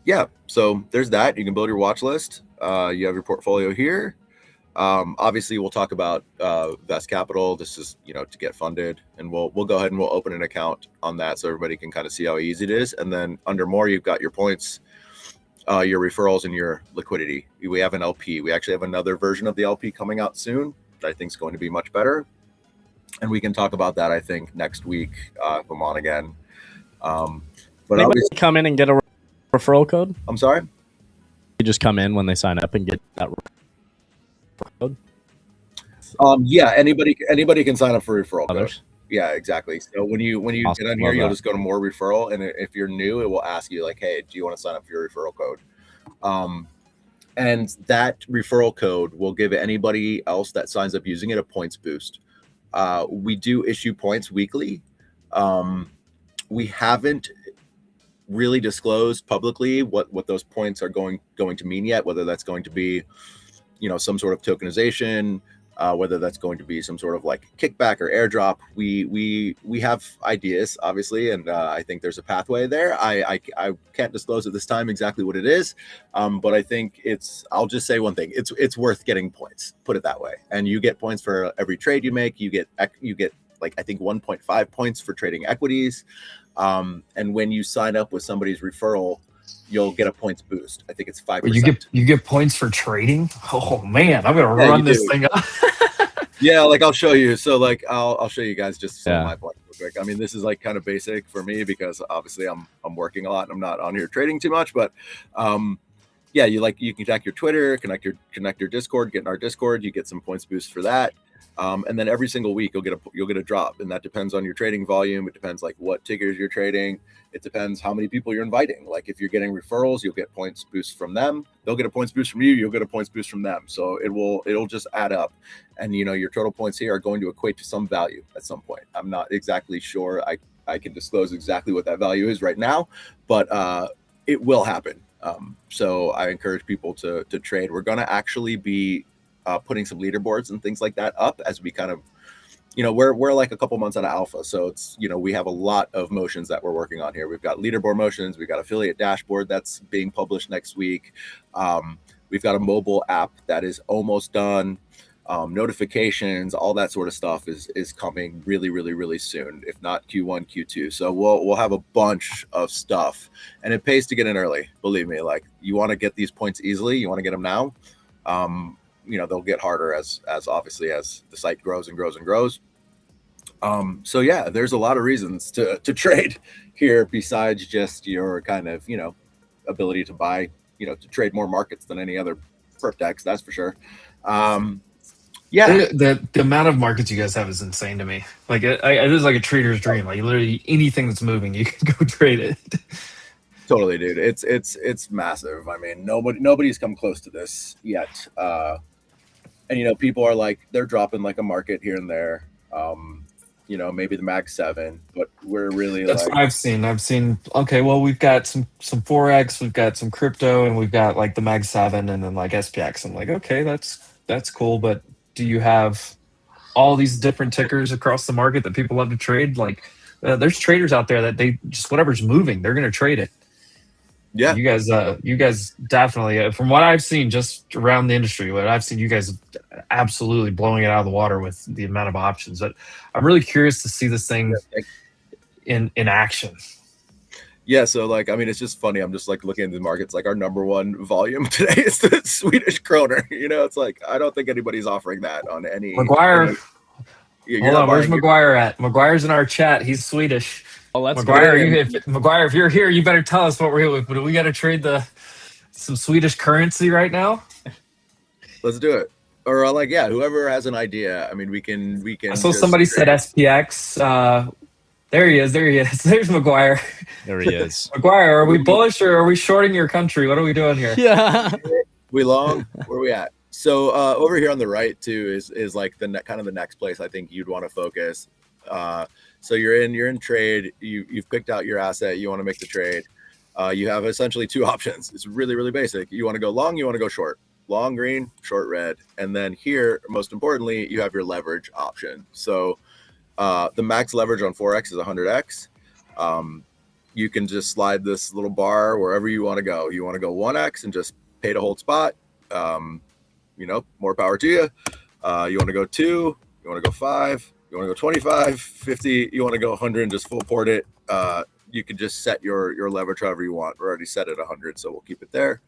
Yeah, so there's that. You can build your watch list. You have your portfolio here. Obviously, we'll talk about Vest Capital. This is, you know, to get funded, and we'll go ahead and we'll open an account on that so everybody can kind of see how easy it is. And then under more, you've got your points, your referrals, and your liquidity. We have an LP. We actually have another version of the LP coming out soon that I think is going to be much better, and we can talk about that, I think, next week if I'm on again. But anybody come in and get a referral code? I'm sorry? You just come in when they sign up and get that code? Yeah, anybody can sign up for referral code. Yeah, exactly. So when you Awesome. get on here, Love you'll that. just go to more referral, and if you're new, it will ask you like, hey, do you want to sign up for your referral code? And that referral code will give anybody else that signs up using it a points boost. We do issue points weekly. We haven't really disclosed publicly what those points are going to mean yet, whether that's going to be, you know, some sort of tokenization, whether that's going to be some sort of like kickback or airdrop. We have ideas, obviously, and I think there's a pathway there. I can't disclose at this time exactly what it is, but I think I'll just say one thing: it's worth getting points. Put it that way. And you get points for every trade you make. You get like, I think 1.5 points for trading equities. And when you sign up with somebody's referral, you'll get a points boost. I think it's 5%. You get points for trading? Oh man, I'm gonna run this thing up. Yeah, like I'll show you. So like I'll show you guys just some of my points real quick. I mean, this is like kind of basic for me because obviously I'm working a lot and I'm not on here trading too much, but yeah, you can check your Twitter, connect your Discord, get in our Discord, you get some points boost for that. And then every single week you'll get a drop, and that depends on your trading volume. It depends like what tickers you're trading. It depends how many people you're inviting. Like if you're getting referrals, you'll get points boost from them. They'll get a points boost from you. You'll get a points boost from them. So it'll just add up, and you know your total points here are going to equate to some value at some point. I'm not exactly sure. I can disclose exactly what that value is right now, but it will happen. So I encourage people to trade. We're going to actually be putting some leaderboards and things like that up as we kind of, you know, we're like a couple months out of alpha. So it's, you know, we have a lot of motions that we're working on here. We've got leaderboard motions. We've got affiliate dashboard that's being published next week. We've got a mobile app that is almost done. Notifications, all that sort of stuff is coming really, really, really soon, if not Q1, Q2. So we'll have a bunch of stuff, and it pays to get in early. Believe me, like you want to get these points easily. You want to get them now. You know, they'll get harder as obviously as the site grows and grows and grows. So yeah, there's a lot of reasons to trade here besides just your kind of, you know, ability to buy, you know, to trade more markets than any other perp dex, that's for sure. Yeah, the amount of markets you guys have is insane to me. Like it is like a trader's dream. Like literally anything that's moving, you can go trade it. Totally, dude. It's massive. I mean, nobody's come close to this yet. And you know, people are like, they're dropping like a market here and there. You know, maybe the Mag 7, but we're really that's like, what I've seen. Okay, well, we've got some Forex, we've got some crypto, and we've got like the Mag 7 and then like SPX. I'm like, okay, that's cool, but Do you have all these different tickers across the market that people love to trade? Like, there's traders out there that they just whatever's moving, they're going to trade it. Yeah. You guys definitely, from what I've seen, just around the industry, what I've seen, you guys absolutely blowing it out of the water with the amount of options. But I'm really curious to see this thing in action. Yeah, so like, I mean, it's just funny. I'm just like looking at the markets. Like, our number one volume today is the Swedish kroner. You know, it's like I don't think anybody's offering that on any. McGuire. Hold on, where's McGuire at? McGuire's in our chat. He's Swedish. Oh, let's McGuire, McGuire, if you're here, you better tell us what we're here with. But we got to trade some Swedish currency right now. Let's do it. Or like, yeah, whoever has an idea. I mean, we can. I saw somebody said SPX. There he is. There's McGuire. There he is. McGuire, are we bullish or are we shorting your country? What are we doing here? Yeah. We long? Where are we at? So over here on the right too is like the kind of the next place I think you'd want to focus. So you're in trade. You've picked out your asset. You want to make the trade. You have essentially two options. It's really, really basic. You want to go long. You want to go short. Long green, short red. And then here, most importantly, you have your leverage option. So the max leverage on Forex is 100x. You can just slide this little bar wherever you want to go. You want to go 1x and just pay to hold spot. More power to you. You want to go 2, you want to go 5, you want to go 25, 50, you want to go 100 and just full port it. You can just set your leverage however you want. We're already set at 100, so we'll keep it there.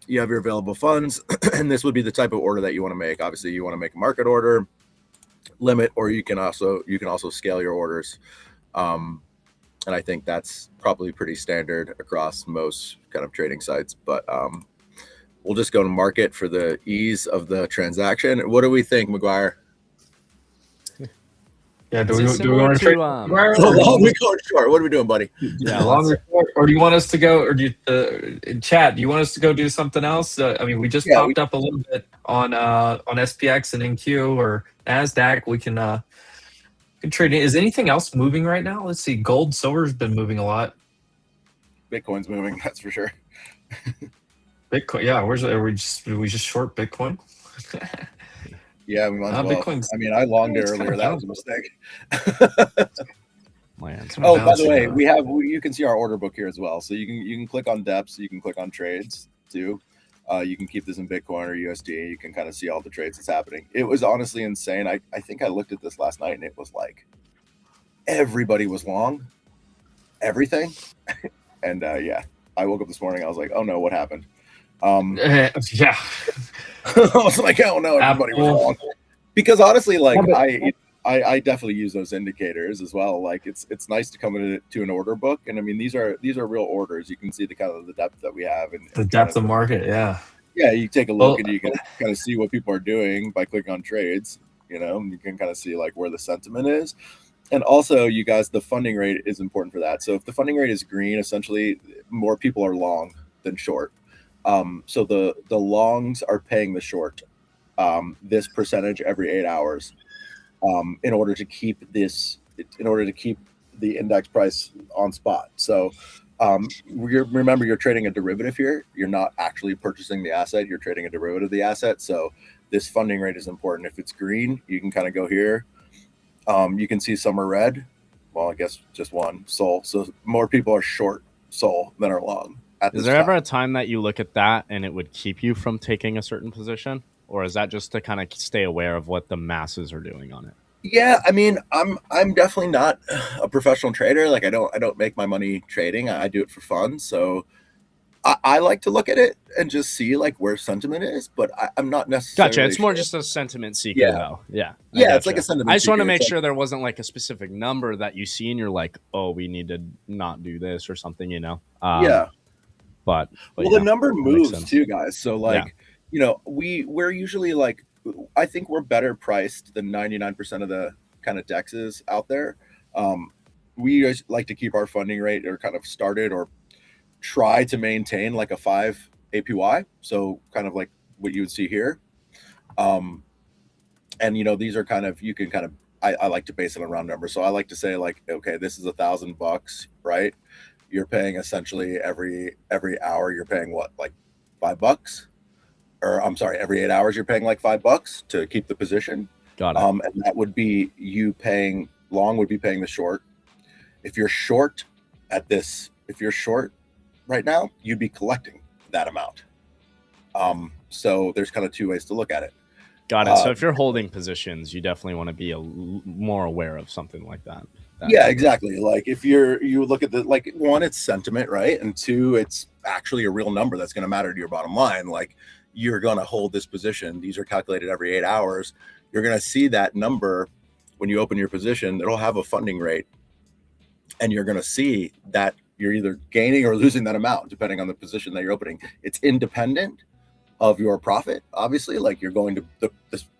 You have your available funds, and this would be the type of order that you want to make. Obviously, you want to make a market order, limit, or you can also scale your orders. And I think that's probably pretty standard across most kind of trading sites. But we'll just go to market for the ease of the transaction. What do we think, McGuire? Yeah, do we want to trade? We go short. What are we doing, buddy? Yeah, longer short, or do you want us to go? Or do you, in chat? Do you want us to go do something else? I mean, we just popped up a little bit on SPX and NQ or Nasdaq. We can trade. Is anything else moving right now? Let's see. Gold, silver's been moving a lot. Bitcoin's moving. That's for sure. Bitcoin, yeah. Are we just short Bitcoin? Yeah, we might as well. Bitcoin's, I mean, I longed it earlier. That was a mistake. Oh, by the way, you can see our order book here as well. So you can click on depths. You can click on trades too. You can keep this in Bitcoin or USD. You can kind of see all the trades that's happening. It was honestly insane. I think I looked at this last night and it was like everybody was long everything. And I woke up this morning. I was like, oh no, what happened? Yeah. I was like, oh no, everybody was wrong. Because honestly, like I definitely use those indicators as well. Like it's nice to come into an order book, and I mean these are real orders. You can see the kind of the depth that we have and the depth of market. Yeah. Yeah, you take a look and you can kind of see what people are doing by clicking on trades. You know, you can kind of see like where the sentiment is. And also, you guys, the funding rate is important for that. So if the funding rate is green, essentially more people are long than short. So the longs are paying the short this percentage every 8 hours in order to keep the index price on spot. So remember, you're trading a derivative here. You're not actually purchasing the asset. You're trading a derivative of the asset. So this funding rate is important. If it's green, you can kind of go here. You can see some are red. Well, I guess just one SOL. So more people are short SOL than are long. Is there ever a time that you look at that and it would keep you from taking a certain position? Or is that just to kind of stay aware of what the masses are doing on it? Yeah, I mean, I'm definitely not a professional trader. Like I don't make my money trading. I do it for fun. So I like to look at it and just see like where sentiment is, but I'm not necessarily. Gotcha. It's more just a sentiment seeker, though. Yeah. Yeah, it's like a sentiment. I just want to make sure there wasn't like a specific number that you see and you're like, oh, we need to not do this or something, you know? Yeah. But the number moves too, guys. So like, you know, we're usually like, I think we're better priced than 99% of the kind of dexes out there. We guys like to keep our funding rate or kind of started or try to maintain like a 5 APY. So kind of like what you would see here. And you know, these are kind of, you can kind of, I like to base it on round numbers. So I like to say like, okay, this is $1,000, right? You're paying essentially every hour you're paying what, like $5, or I'm sorry, every 8 hours you're paying like $5 to keep the position. Got it. And that would be you paying, long would be paying the short. If you're short if you're short right now, you'd be collecting that amount. So there's kind of two ways to look at it. Got it. So if you're holding positions, you definitely want to be more aware of something like that. Yeah, exactly. Like if you look at the, like, one, it's sentiment, right? And two, it's actually a real number that's going to matter to your bottom line. Like, you're going to hold this position. These are calculated every 8 hours. You're going to see that number when you open your position. It'll have a funding rate, and you're going to see that you're either gaining or losing that amount depending on the position that you're opening. It's independent of your profit, obviously. Like, you're going to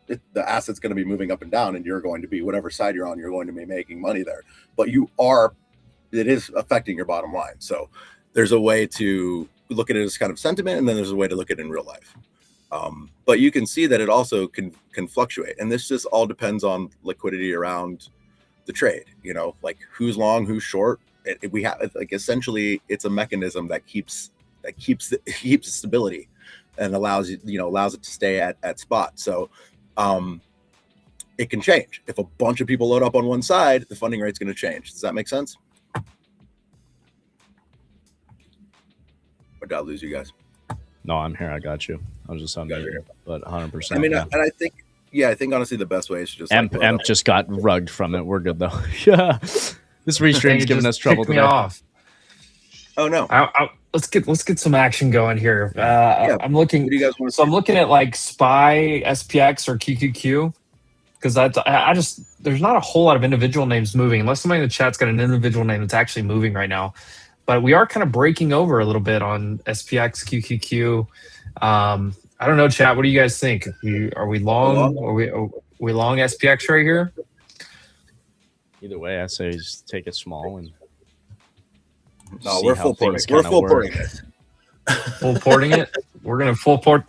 the asset's going to be moving up and down, and you're going to be, whatever side you're on, you're going to be making money there. But it is affecting your bottom line. So there's a way to look at it as kind of sentiment, and then there's a way to look at it in real life. But you can see that it also can fluctuate, and this just all depends on liquidity around the trade. You know, like who's long, who's short. We have, like, essentially it's a mechanism that keeps stability and allows it to stay at spot. So it can change. If a bunch of people load up on one side, the funding rate's going to change. Does that make sense? Or did I lose you guys? No, I'm here. I got you. I was just on there, but 100%. I mean, and I think honestly the best way is to just Emp just got rugged from it. We're good though. Yeah, this restream's giving us trouble today. Off. Oh no. Let's get some action going here. I'm looking. What do you guys want to I'm looking at like SPY, SPX, or QQQ, because I just, there's not a whole lot of individual names moving unless somebody in the chat's got an individual name that's actually moving right now. But we are kind of breaking over a little bit on SPX, QQQ. I don't know, chat. What do you guys think? Are we long? Are we long SPX right here? Either way, I say just take it small and. No, we're full porting. We're full porting this. Full porting it. We're gonna full port.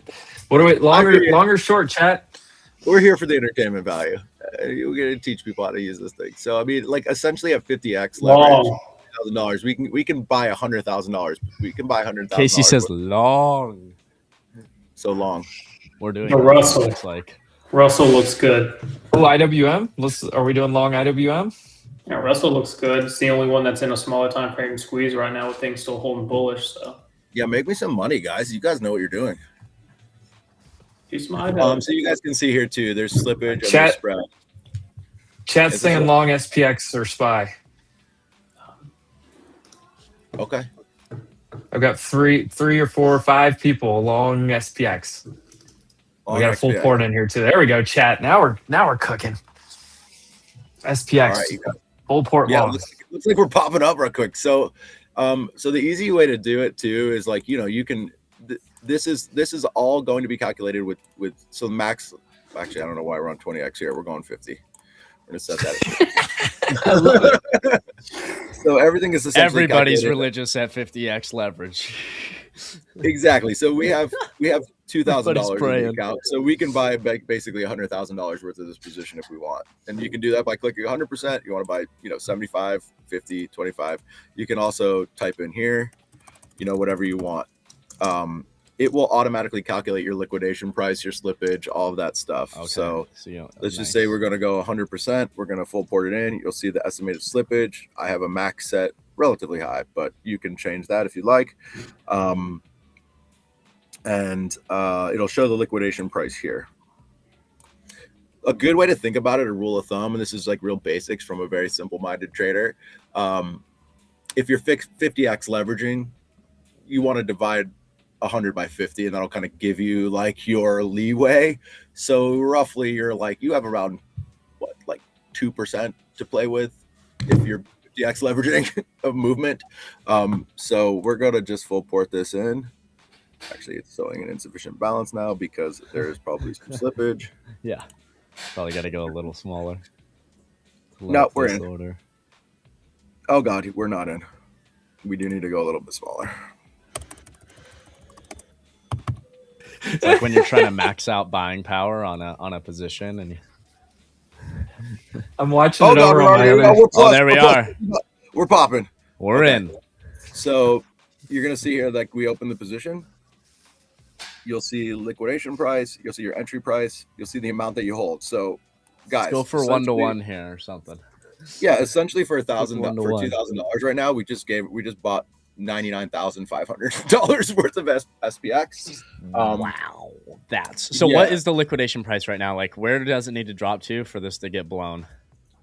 What do we longer short, chat? We're here for the entertainment value. We're gonna teach people how to use this thing. So I mean, like, essentially at 50x leverage, $1,000, we can buy $100,000. We can buy $100,000. Casey says long. So long. We're doing. The Russell looks like Russell looks good. Oh, IWM. Are we doing long IWM? Yeah, Russell looks good. It's the only one that's in a smaller time frame squeeze right now with things still holding bullish. So yeah, make me some money, guys. You guys know what you're doing. Do some IW. So you guys can see here too. There's slippage and Chat, there's spread. Chat's saying long SPX or SPY. Okay. I've got three or four or five people long SPX. We got a full port in here too. There we go, chat. Now we're cooking. SPX. All right, you got it. Full port long. Looks like we're popping up real quick. So so the easy way to do it too is, like, you can this is all going to be calculated with so max. Actually, I don't know why we're on 20x here. We're going 50. We're gonna set that. I love it. So everything is essentially everybody's religious at 50x leverage. Exactly. So we have $2,000 in the account, so we can buy basically $100,000 worth of this position if we want, and you can do that by clicking 100%. You want to buy 75, 50, 25. You can also type in here whatever you want. It will automatically calculate your liquidation price, your slippage, all of that stuff. Okay. So let's just say we're going to go 100%. We're going to full port it in. You'll see the estimated slippage. I have a max set relatively high, but you can change that if you'd like. And it'll show the liquidation price here. A good way to think about it, a rule of thumb, and this is like real basics from a very simple-minded trader. If you're 50x leveraging, you want to divide 100 by 50, and that'll kind of give you like your leeway. So roughly you have around 2% to play with if you're 50x leveraging of movement. So we're going to just full port this in. Actually, it's showing an insufficient balance now because there is probably some slippage. Yeah, probably got to go a little smaller. No, we're in. Order. Oh God, we're not in. We do need to go a little bit smaller. It's like when you're trying to max out buying power on a position, and I'm watching it over on my other. Oh, there we are. We're popping. We're in. So you're gonna see here, like, we open the position. You'll see liquidation price. You'll see your entry price. You'll see the amount that you hold. So, guys, Let's go for essentially- 1-to-1 here or something. Yeah, essentially for $1,000 1 to for 1. $2,000 right now, we just bought $99,500 worth of SPX. Wow, that's so. yeah. What is the liquidation price right now? Like, where does it need to drop to for this to get blown?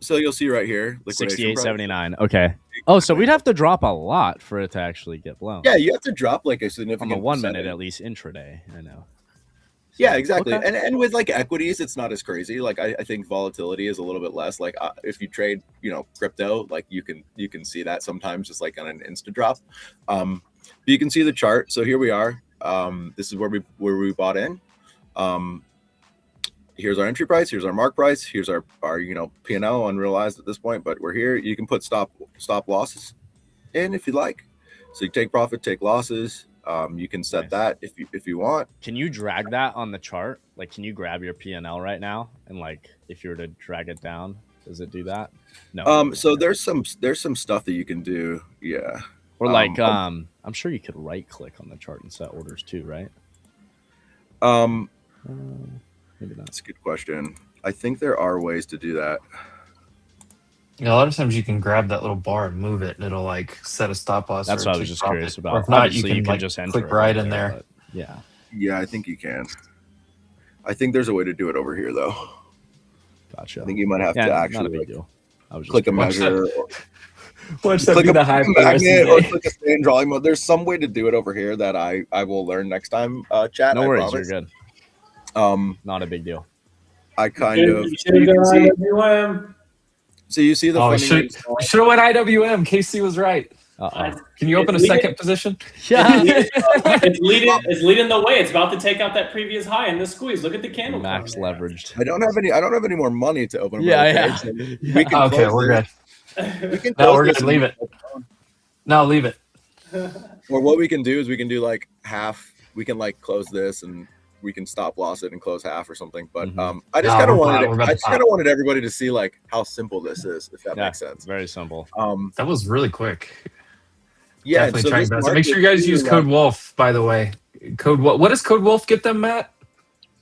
So you'll see right here, liquidation price. 68.79. Okay. Oh, so we'd have to drop a lot for it to actually get blown. Yeah, you have to drop like a On significant the 1 percentage. minute at least intraday. I know. Yeah, exactly. Okay. And with like equities, it's not as crazy. Like I think volatility is a little bit less. Like if you trade, crypto, like you can see that sometimes just like on an insta drop. But you can see the chart. So here we are. This is where we bought in. Here's our entry price. Here's our mark price. Here's our P&L unrealized at this point. But we're here. You can put stop losses in if you like. So you take profit, take losses. You can set that if you want. Can you drag that on the chart? Like, can you grab your P&L right now and like if you were to drag it down, does it do that? No. So there's some stuff that you can do. Yeah. Or like I'm sure you could right click on the chart and set orders too, right? Maybe not. That's a good question. I think there are ways to do that. Yeah, a lot of times you can grab that little bar and move it, and it'll like set a stop loss. That's or what I was take just profit. curious Or about. if not, Obviously, you can, like, just enter click it right in there. but yeah. Yeah, I think you can. I think there's a way to do it over here though. Gotcha. I think you might have to Not a actually big deal. I was just click a curious. measure. Watch that Click be a the high for the rest of the magnet or day. click a stay in drawing mode. There's some way to do it over here that I will learn next time. Chat. No I worries, promise. you're good. Not a big deal. I kind of. You should have done IWM. So you see the Oh, we funding. should have went IWM. Casey was right. Can you open a It's second position? Yeah. It's leading the way. It's about to take out that previous high in the squeeze. Look at the candle. Max leveraged. I don't have any more money to open. Yeah, another yeah. page. Yeah. We can Okay, close we're this. good. We can No, close we're this good. and Leave it. No, leave it. Or what we can do is we can do like half. We can like close this and we can stop loss it and close half or something. But I just No, kind of we're wanted about I to just kind of wanted everybody to see like how simple this is, if that Yeah, makes sense. very simple. That was really quick. Yeah, Definitely so trying this best. market Make sure you guys is use really code like- Wolf, by the way. Code Wolf. What does code Wolf get them, Matt?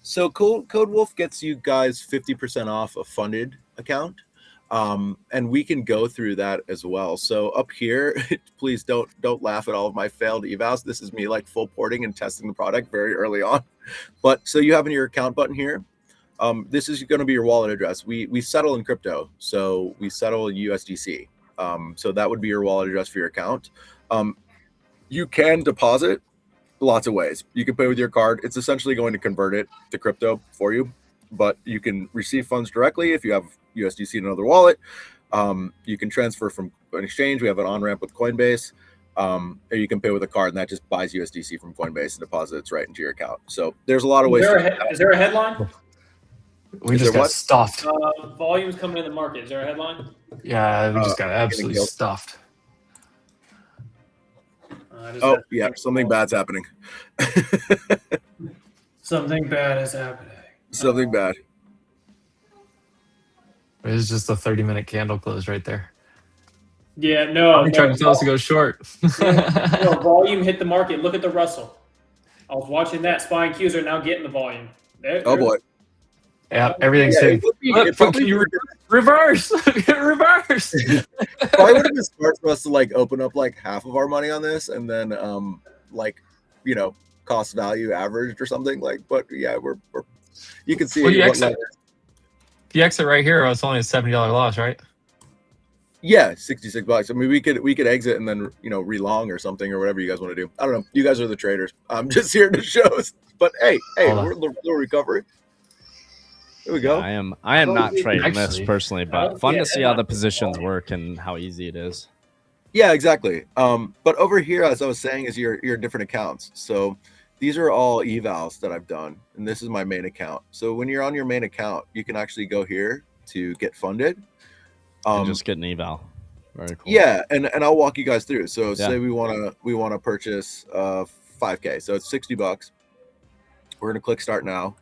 So Code Wolf gets you guys 50% off a funded account. And we can go through that as well. So up here, please don't laugh at all of my failed evals. This is me like full porting and testing the product very early on. But so you have in your account button here. This is going to be your wallet address. We settle in crypto, so we settle USDC. So that would be your wallet address for your account. You can deposit lots of ways. You can pay with your card. It's essentially going to convert it to crypto for you, but you can receive funds directly if you have USDC in another wallet. You can transfer from an exchange. We have an on-ramp with Coinbase. Or you can pay with a card, and that just buys USDC from Coinbase and deposits right into your account. So there's a lot of ways. Is there a headline? We Is just there got what? stuffed. Volumes coming in the market. Is there a headline? Yeah, we just got absolutely killed. stuffed. Oh, yeah, something bad's happening. Something bad is happening. Something bad. It was just a 30-minute candle close right there. Yeah, no. Are you trying to tell us to go short? No, volume hit the market. Look at the Russell. I was watching that. SPY and Qs are now getting the volume. Oh boy. Yeah, everything's Yeah, hitting. it would be- Look, it probably can you would reverse? Reverse. Probably would have been smart for us to like open up like half of our money on this and then like cost value averaged or something like. But yeah, we're you can see Well, you what exit. level- If you exit right here, it's only a $70 loss, right? Yeah, $66. I mean, we could exit and then relong or something or whatever you guys want to do. I don't know. You guys are the traders. I'm just here to show us. But hey, Hold on. we're a little recovery. There we go. I am not trading this Actually, personally, but fun to see how the positions work and how easy it is. Yeah, exactly. But over here, as I was saying, is your different accounts. So these are all evals that I've done, and this is my main account. So when you're on your main account, you can actually go here to get funded. And just get an eval. Very cool. Yeah, and I'll walk you guys through. So Yeah. say we wanna purchase 5K. So it's $60. We're gonna click start now.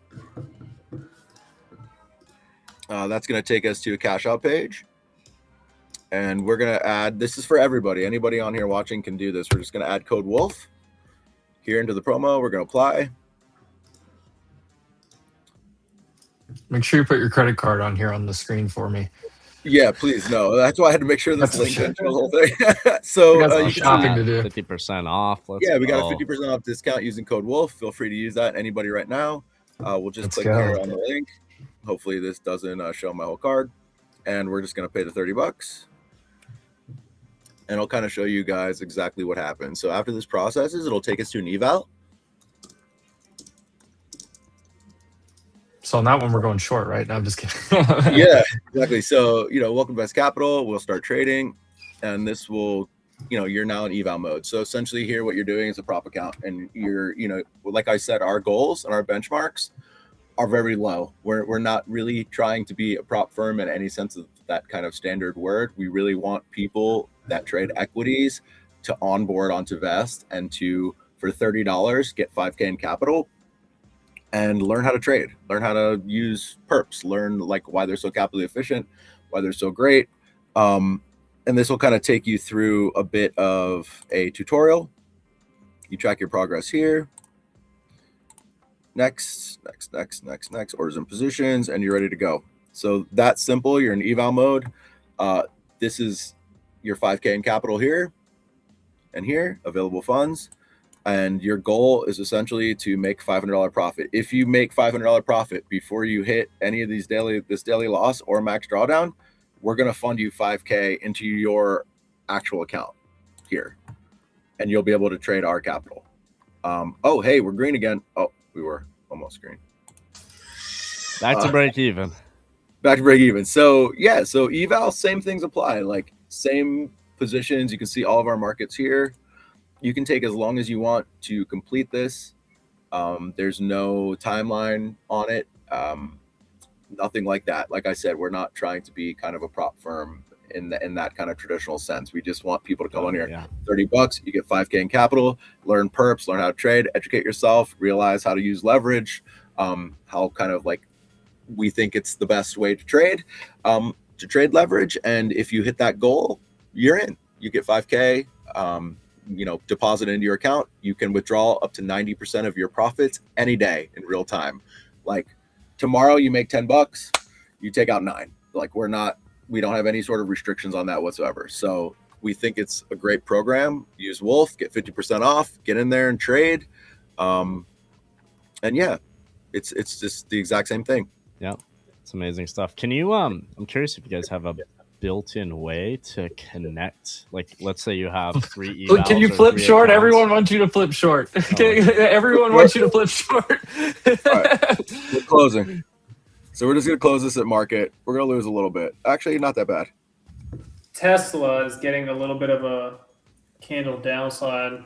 That's gonna take us to a cash out page. And we're gonna add, this is for everybody. Anybody on here watching can do this. We're just gonna add code Wolf here into the promo. We're gonna apply. Make sure you put your credit card on here on the screen for me. Yeah, please. No, that's why I had to make sure this That's- link didn't show the whole thing. So We got some you can shopping see, to do. 50% off. Let's yeah, we got a go. 50% off discount using code Wolf. Feel free to use that. Anybody right now. We'll just Let's click go. here on the link. Hopefully this doesn't show my whole card. And we're just going to pay the $30. And I'll kind of show you guys exactly what happens. So after this processes, it'll take us to an eval. So on that one, we're going short, right? No, I'm just kidding. Yeah, exactly. So, welcome to Best Capital. We'll start trading. And this will, you're now in eval mode. So essentially here, what you're doing is a prop account. And you're, like I said, our goals and our benchmarks are very low. We're not really trying to be a prop firm in any sense of that kind of standard word. We really want people that trade equities to onboard onto Vest and to, for $30, get 5K in capital and learn how to trade, learn how to use perps, learn like why they're so capitally efficient, why they're so great. And this will kind of take you through a bit of a tutorial. You track your progress here. Next, orders and positions, and you're ready to go. So that's simple. You're in eval mode. This is your 5K in capital here and here, available funds. And your goal is essentially to make $500 profit. If you make $500 profit before you hit any of these this daily loss or max drawdown, we're going to fund you 5K into your actual account here, and you'll be able to trade our capital. Oh, hey, we're green again. Oh, we were almost green. Back to break even. Back to break even. So yeah, so eval, same things apply. Like same positions. You can see all of our markets here. You can take as long as you want to complete this. There's no timeline on it. Nothing like that. Like I said, we're not trying to be kind of a prop firm in that kind of traditional sense. We just want people to come on here. Yeah. $30, you get 5K in capital, learn perps, learn how to trade, educate yourself, realize how to use leverage, how kind of like we think it's the best way to trade leverage. And if you hit that goal, you're in. You get 5K. Deposit into your account. You can withdraw up to 90% of your profits any day in real time. Like tomorrow you make $10, you take out 9. Like we don't have any sort of restrictions on that whatsoever. So we think it's a great program. Use Wolf, get 50% off, get in there and trade. And yeah, it's just the exact same thing. Yeah. It's amazing stuff. Can you, I'm curious if you guys have a built-in way to connect, like let's say you have 3 evals. Can you flip short? Accounts. Everyone wants you to flip short. Everyone wants you to flip short. All right. We're closing. So we're just going to close this at market. We're going to lose a little bit. Actually, not that bad. Tesla is getting a little bit of a candle downside.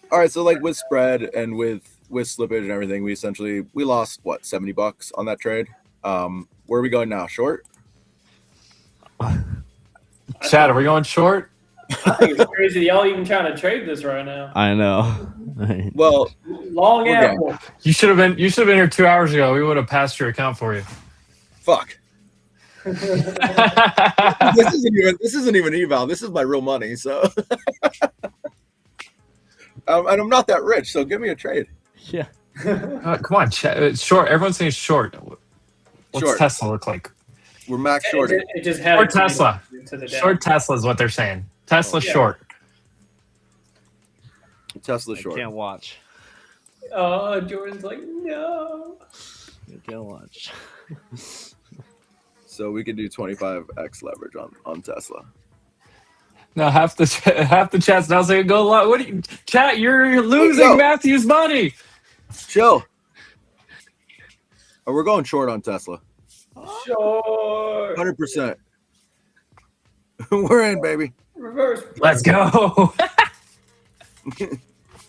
All right. So like with spread and with slippage and everything, we lost what, $70 on that trade. Where are we going now? Short? Chad, are we going short? I think it's crazy y'all even trying to trade this right now. I know. Well, long apple. You should have been here 2 hours ago. We would have passed your account for you. Fuck. This isn't even eval. This is my real money. So, and I'm not that rich. So give me a trade. Yeah. Come on, Chad. Short. Everyone's saying short. What's short. Tesla look like? We're max short. It just had short Tesla. To the short Tesla is what they're saying. Tesla short. Tesla short. I can't watch. Oh, Jordan's like, no. I can't watch. So we could do 25x leverage on Tesla. No, half the chat's now saying go long. What do you chat? You're losing Matthew's money. Chill. Oh, we're going short on Tesla. Short. 100%. We're in, baby. Reverse. Let's go. Wait,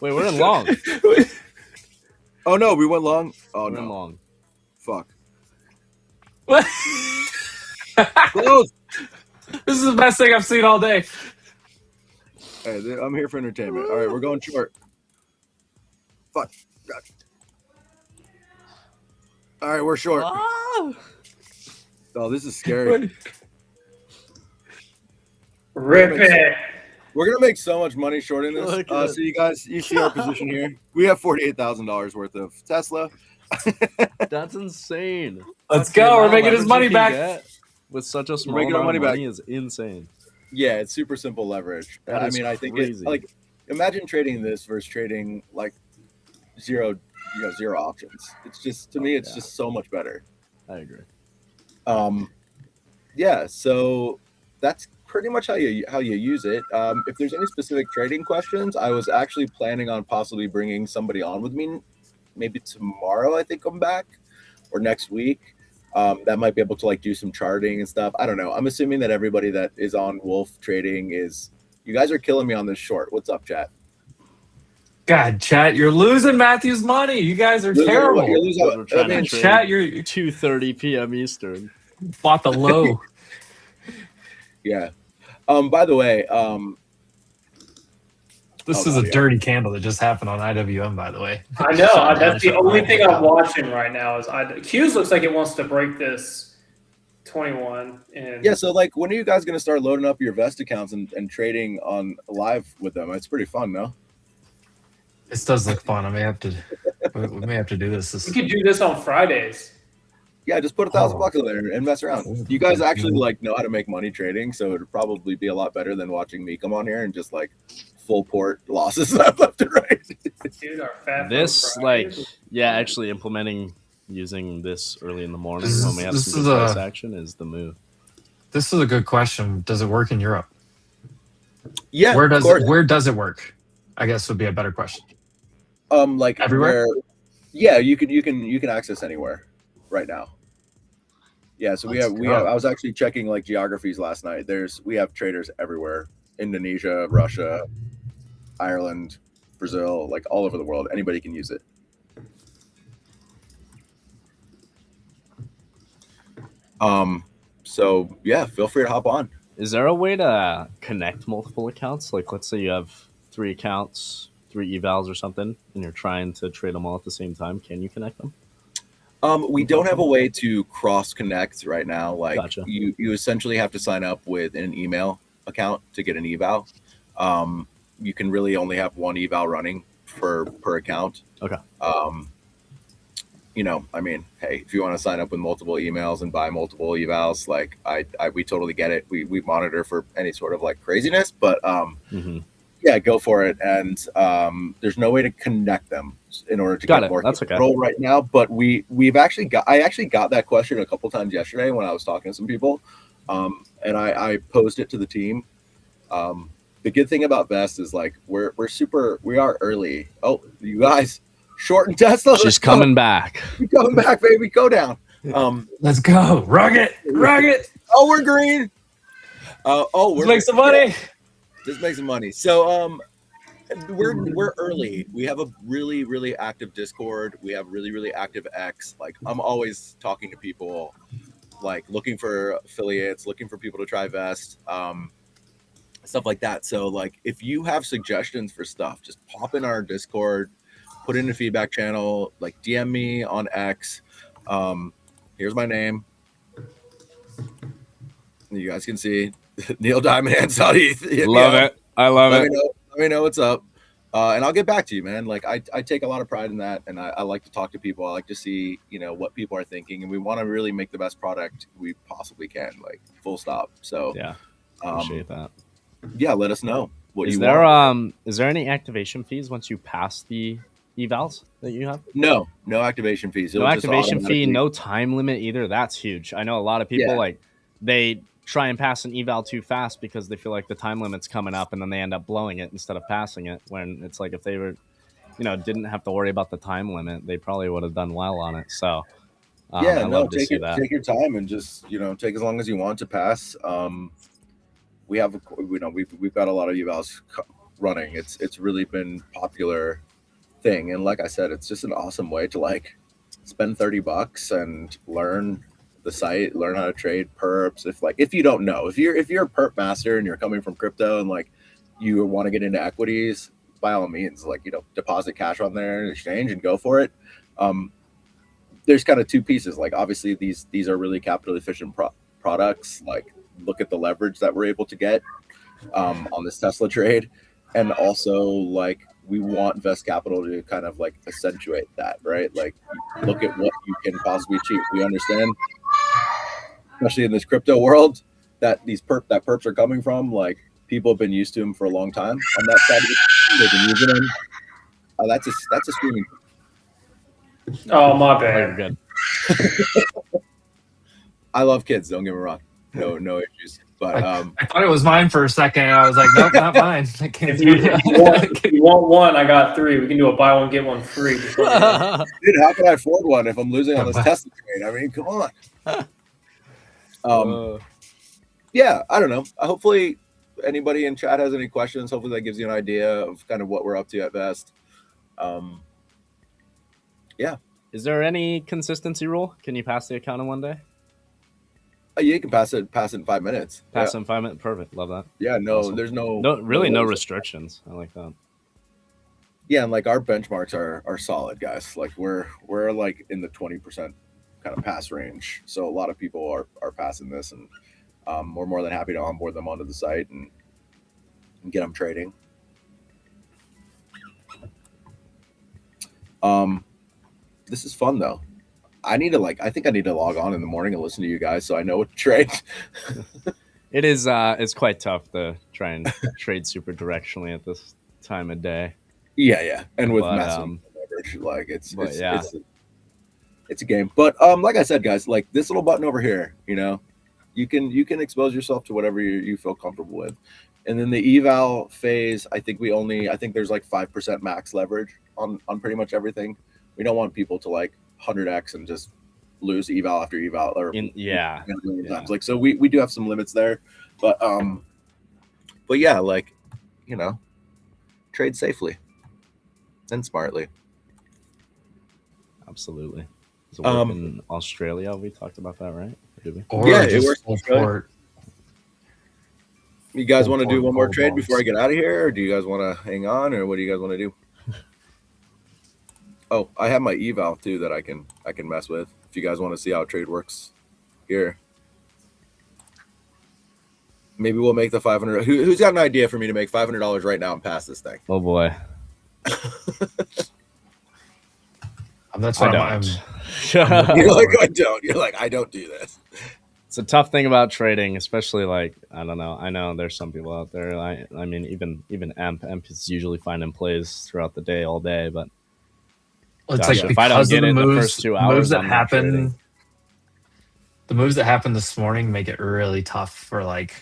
we're in long. Oh no, we went long. Oh we're no, in long. Fuck. What? Close. This is the best thing I've seen all day. Hey, I'm here for entertainment. All right, we're going short. Fuck. Gotcha. All right, we're short. Oh, this is scary. Rip it. We're gonna make so much money shorting this. Look at So you see our position here. We have $48,000 worth of Tesla. That's insane. Let's Fuck, the go. We're amount of making his leverage money you can back. get with such a small making our amount of money money is insane. Yeah, it's super simple leverage. That I is mean, I think crazy. like imagine trading this versus trading like zero options. It's just to me, it's just so much better. I agree. Yeah, so that's pretty much how you use it. If there's any specific trading questions, I was actually planning on possibly bringing somebody on with me, maybe tomorrow. I think I'm back, or next week. That might be able to like do some charting and stuff. I don't know. I'm assuming that everybody that is on Wolf Trading is. You guys are killing me on this short. What's up, chat? God, chat, you're losing Matthew's money. You guys are terrible. You're losing, We're trying to trade Chat, you're 2:30 p.m. Eastern. bought the low. Yeah. By the way, This is a dirty candle that just happened on IWM, by the way. I know. That's the only thing I'm watching right now. Is Q's looks like it wants to break this 21. And yeah. So like, when are you guys going to start loading up your Vest accounts and trading on live with them? It's pretty fun, no? This does look fun. I may have to. We may have to do this. we could do this on Fridays. Yeah, just put $1,000 in there and mess around. You guys actually like know how to make money trading, so it'd probably be a lot better than watching me come on here and just like full port losses left and right. Dude, our fat This actually implementing using this early in the morning when we have some good price action is the move. This is a good question. Does it work in Europe? Yeah. Where does it work? I guess would be a better question. Like everywhere. Yeah, you can access anywhere right now. Yeah, so we have. I was actually checking like geographies last night. We have traders everywhere: Indonesia, Russia, Ireland, Brazil, like all over the world. Anybody can use it. So yeah, feel free to hop on. Is there a way to connect multiple accounts? Like, let's say you have 3 accounts, 3 evals or something, and you're trying to trade them all at the same time. Can you connect them? We don't have a way to cross connect right now. Like Gotcha. you essentially have to sign up with an email account to get an eval. You can really only have one eval running per account. Okay. I mean, hey, if you want to sign up with multiple emails and buy multiple evals, like we totally get it. We monitor for any sort of like craziness, but yeah, go for it. And there's no way to connect them in order to get more control right now. But I actually got that question a couple times yesterday when I was talking to some people, and I posed it to the team. The good thing about Vest is like we are early. Oh, you guys, short and Tesla. She's coming back. You're coming back, baby. Go down. Let's go. Rug it. Oh, we're green. We're make some money. Just make some money. So we're early. We have a really, really active Discord. We have really, really active X. Like I'm always talking to people, like looking for affiliates, looking for people to try Vest, stuff like that. So like if you have suggestions for stuff, just pop in our Discord, put in a feedback channel, like DM me on X. Here's my name. You guys can see Neil Diamond and Saudi. Love it. I love it. Let me know what's up. And I'll get back to you, man. Like I take a lot of pride in that, and I like to talk to people. I like to see, what people are thinking, and we want to really make the best product we possibly can, like full stop. So yeah, appreciate that. Yeah, let us know what is you there. want. Is there any activation fees once you pass the evals that you have? No activation fees. No activation fee, no time limit either. That's huge. I know a lot of people like they try and pass an eval too fast because they feel like the time limit's coming up, and then they end up blowing it instead of passing it. When it's like if they were, didn't have to worry about the time limit, they probably would have done well on it. So take your time and just take as long as you want to pass. We have we've got a lot of evals running. It's really been popular thing, and like I said, it's just an awesome way to like spend $30 and learn the site, learn how to trade perps. If you don't know, if you're a perp master and you're coming from crypto and like you want to get into equities, by all means, like deposit cash on there and exchange and go for it. There's kind of two pieces. Like obviously these are really capital efficient products. Like look at the leverage that we're able to get. on this Tesla trade, and also like we want Vest Capital to kind of like accentuate that, right? Like look at what you can possibly achieve. We understand, especially in this crypto world, that these perps are coming from. Like people have been used to them for a long time on that side of the they've been using them. That's a streaming. Oh, my Oh, you're bad. good. I love kids. Don't get me wrong. No issues. But I thought it was mine for a second. And I was like, nope, not mine. I can't If do you, it. if you want one, I got 3. We can do a buy one, get one free. Just let me know. dude, how can I afford one if I'm losing on this Tesla trade? I mean, come on. Yeah, I don't know. Hopefully, anybody in chat has any questions. Hopefully, that gives you an idea of kind of what we're up to at Vest. Yeah. Is there any consistency rule? Can you pass the account in one day? Yeah, you can pass it in 5 minutes. Pass in 5 minutes. Perfect. Love that. Yeah, no, Awesome. there's no restrictions. I like that. Yeah, and like our benchmarks are solid, guys. Like we're like in the 20% kind of pass range. So a lot of people are passing this, and we're more than happy to onboard them onto the site and get them trading. This is fun though. I think I need to log on in the morning and listen to you guys so I know what to trade. It is it's quite tough to try and trade super directionally at this time of day. Yeah. And with massive leverage, like it's a game. But like I said, guys, like this little button over here, you know, you can expose yourself to whatever you feel comfortable with. And then the eval phase, I think there's like 5% max leverage on pretty much everything. We don't want people to like 100x and just lose eval after eval or times. Like, so we do have some limits there, but yeah, like, you know, trade safely and smartly. Absolutely. Does it work in Australia? We talked about that, right? Did we? Yeah, it works in Australia. You guys want to do one more trade before I get out of here, or do you guys want to hang on, or what do you guys want to do? Oh, I have my eval too that I can mess with. If you guys want to see how trade works here, maybe we'll make the 500. Who's got an idea for me to make $500 right now and pass this thing? Oh boy. That's what I'm You're like, I don't. You're like, I don't do this. It's a tough thing about trading, especially like, I don't know. I know there's some people out there. I mean, even EMP is usually finding plays throughout the day, all day. But it's gosh, like if I don't get it the the first 2 hours, the moves that happened this morning make it really tough for like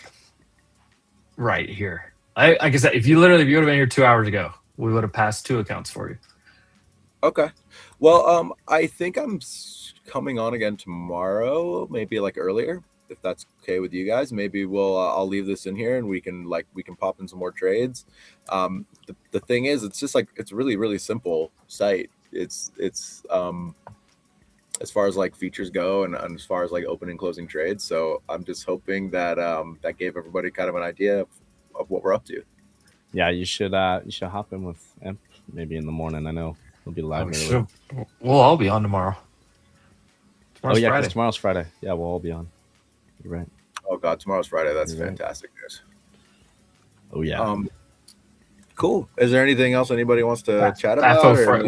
right here. Like I said, if you would have been here 2 hours ago, we would have passed 2 accounts for you. Okay. Well, I think I'm coming on again tomorrow, maybe like earlier, if that's okay with you guys. Maybe I'll leave this in here and we can pop in some more trades. The thing is, it's just like, it's really, really simple site. It's as far as like features go and as far as like open and closing trades. So I'm just hoping that that gave everybody kind of an idea of what we're up to. Yeah, you should hop in with Emp maybe in the morning. I know he'll be live early. We'll all be on tomorrow. Tomorrow's Friday. Tomorrow's Friday. Yeah, we'll all be on. You're right. Oh God, tomorrow's Friday. That's fantastic news. Oh yeah. Cool. Is there anything else anybody wants to chat about?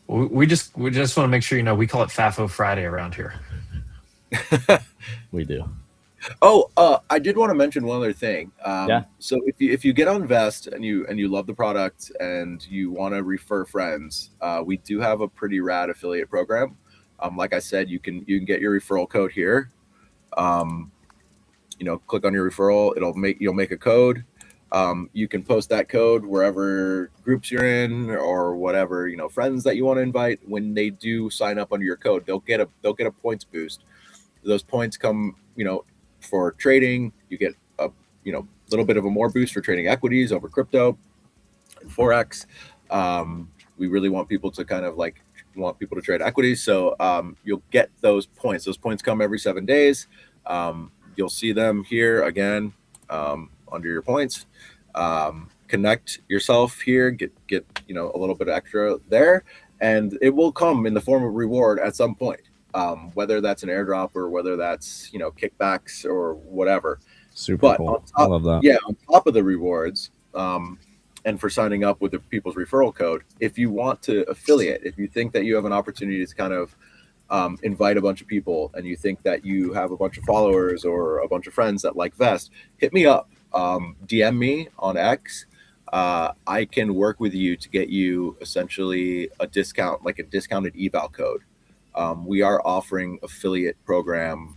We just want to make sure you know we call it FAFO Friday around here. We do. Oh, I did want to mention one other thing. Yeah. So if you get on Vest and you love the product and you want to refer friends, we do have a pretty rad affiliate program. Like I said, you can get your referral code here. Click on your referral. You'll make a code. You can post that code wherever groups you're in or whatever, friends that you want to invite. When they do sign up under your code, they'll get a points boost. Those points come, for trading. You get a little bit of a more boost for trading equities over crypto and Forex. We really want people to to trade equities. So you'll get those points. Those points come every 7 days. You'll see them here again under your points. Connect yourself here, get a little bit extra there, and it will come in the form of reward at some point. Whether that's an airdrop or whether that's kickbacks or whatever, Super But cool. on top, I love that. yeah, on top of the rewards, and for signing up with the people's referral code, if you want to affiliate, if you think that you have an opportunity to kind of invite a bunch of people and you think that you have a bunch of followers or a bunch of friends that like Vest, hit me up. DM me on X. I can work with you to get you essentially a discount, like a discounted eval code. We are offering affiliate program.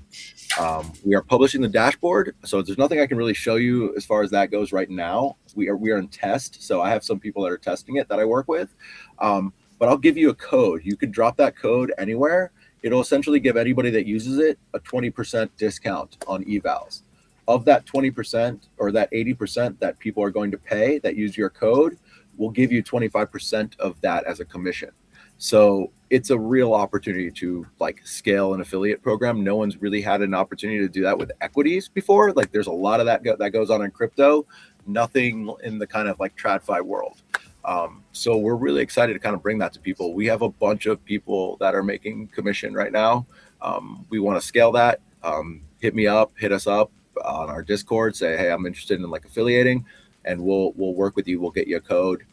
We are publishing the dashboard, so there's nothing I can really show you as far as that goes right now. We are in test, so I have some people that are testing it that I work with. But I'll give you a code. You could drop that code anywhere. It'll essentially give anybody that uses it a 20% discount on evals. Of that 20% or that 80% that people are going to pay that use your code, we'll give you 25% of that as a commission. So it's a real opportunity to like scale an affiliate program. No one's really had an opportunity to do that with equities before. Like there's a lot of that that goes on in crypto, nothing in the kind of like TradFi world. So we're really excited to kind of bring that to people. We have a bunch of people that are making commission right now. We want to scale that. Hit me up, hit us up on our Discord, say, hey, I'm interested in like affiliating, and we'll work with you. We'll get you a code.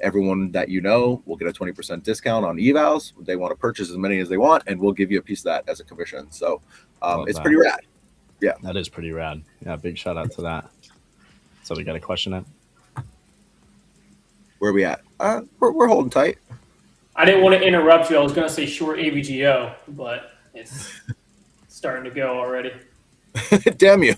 Everyone that you know will get a 20% discount on evals. They want to purchase as many as they want, and we'll give you a piece of that as a commission. So it's pretty rad. Yeah, that is pretty rad. Yeah, big shout out to that. So we got a question in? Where are we at? We're holding tight. I didn't want to interrupt you. I was going to say short AVGO, but it's starting to go already. Damn you.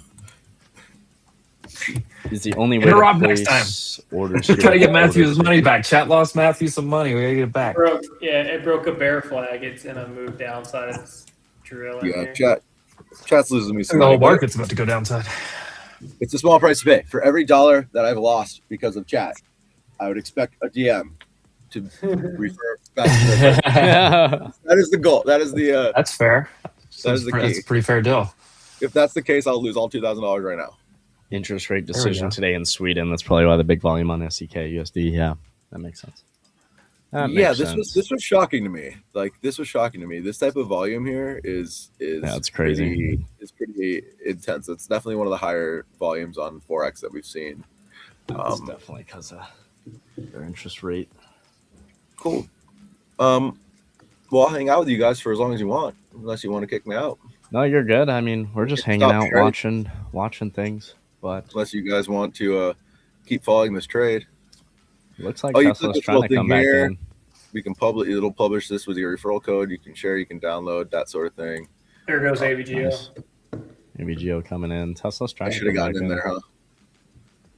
Is the only way Interrupt to next place time. orders Try to here. get Matthew his money back. Chat lost Matthew some money. We gotta get it back. It broke a bear flag. It's in a move downside. It's drilling. Yeah, chat's losing me some The money. whole market's about to go downside. It's a small price to pay. For every dollar that I've lost because of chat, I would expect a DM to refer back to their friend. That is the goal. That is the That's fair. That is the key. That's a pretty fair deal. If that's the case, I'll lose all $2,000 right now. Interest rate decision today in Sweden. That's probably why the big volume on SEK USD. Yeah, that makes sense. This was shocking to me. Like this was shocking to me. This type of volume here is it's crazy. It's pretty intense. It's definitely one of the higher volumes on Forex that we've seen. It's definitely because of their interest rate. Cool. Well, I'll hang out with you guys for as long as you want, unless you want to kick me out. No, you're good. I mean, we're just hanging out, watching things. But unless you guys want to keep following this trade. Looks like Tesla's trying to come back in. We can it'll publish this with your referral code. You can share, you can download, that sort of thing. There goes AVGO. Nice. AVGO coming in. Tesla's trying I should have gotten in there, huh?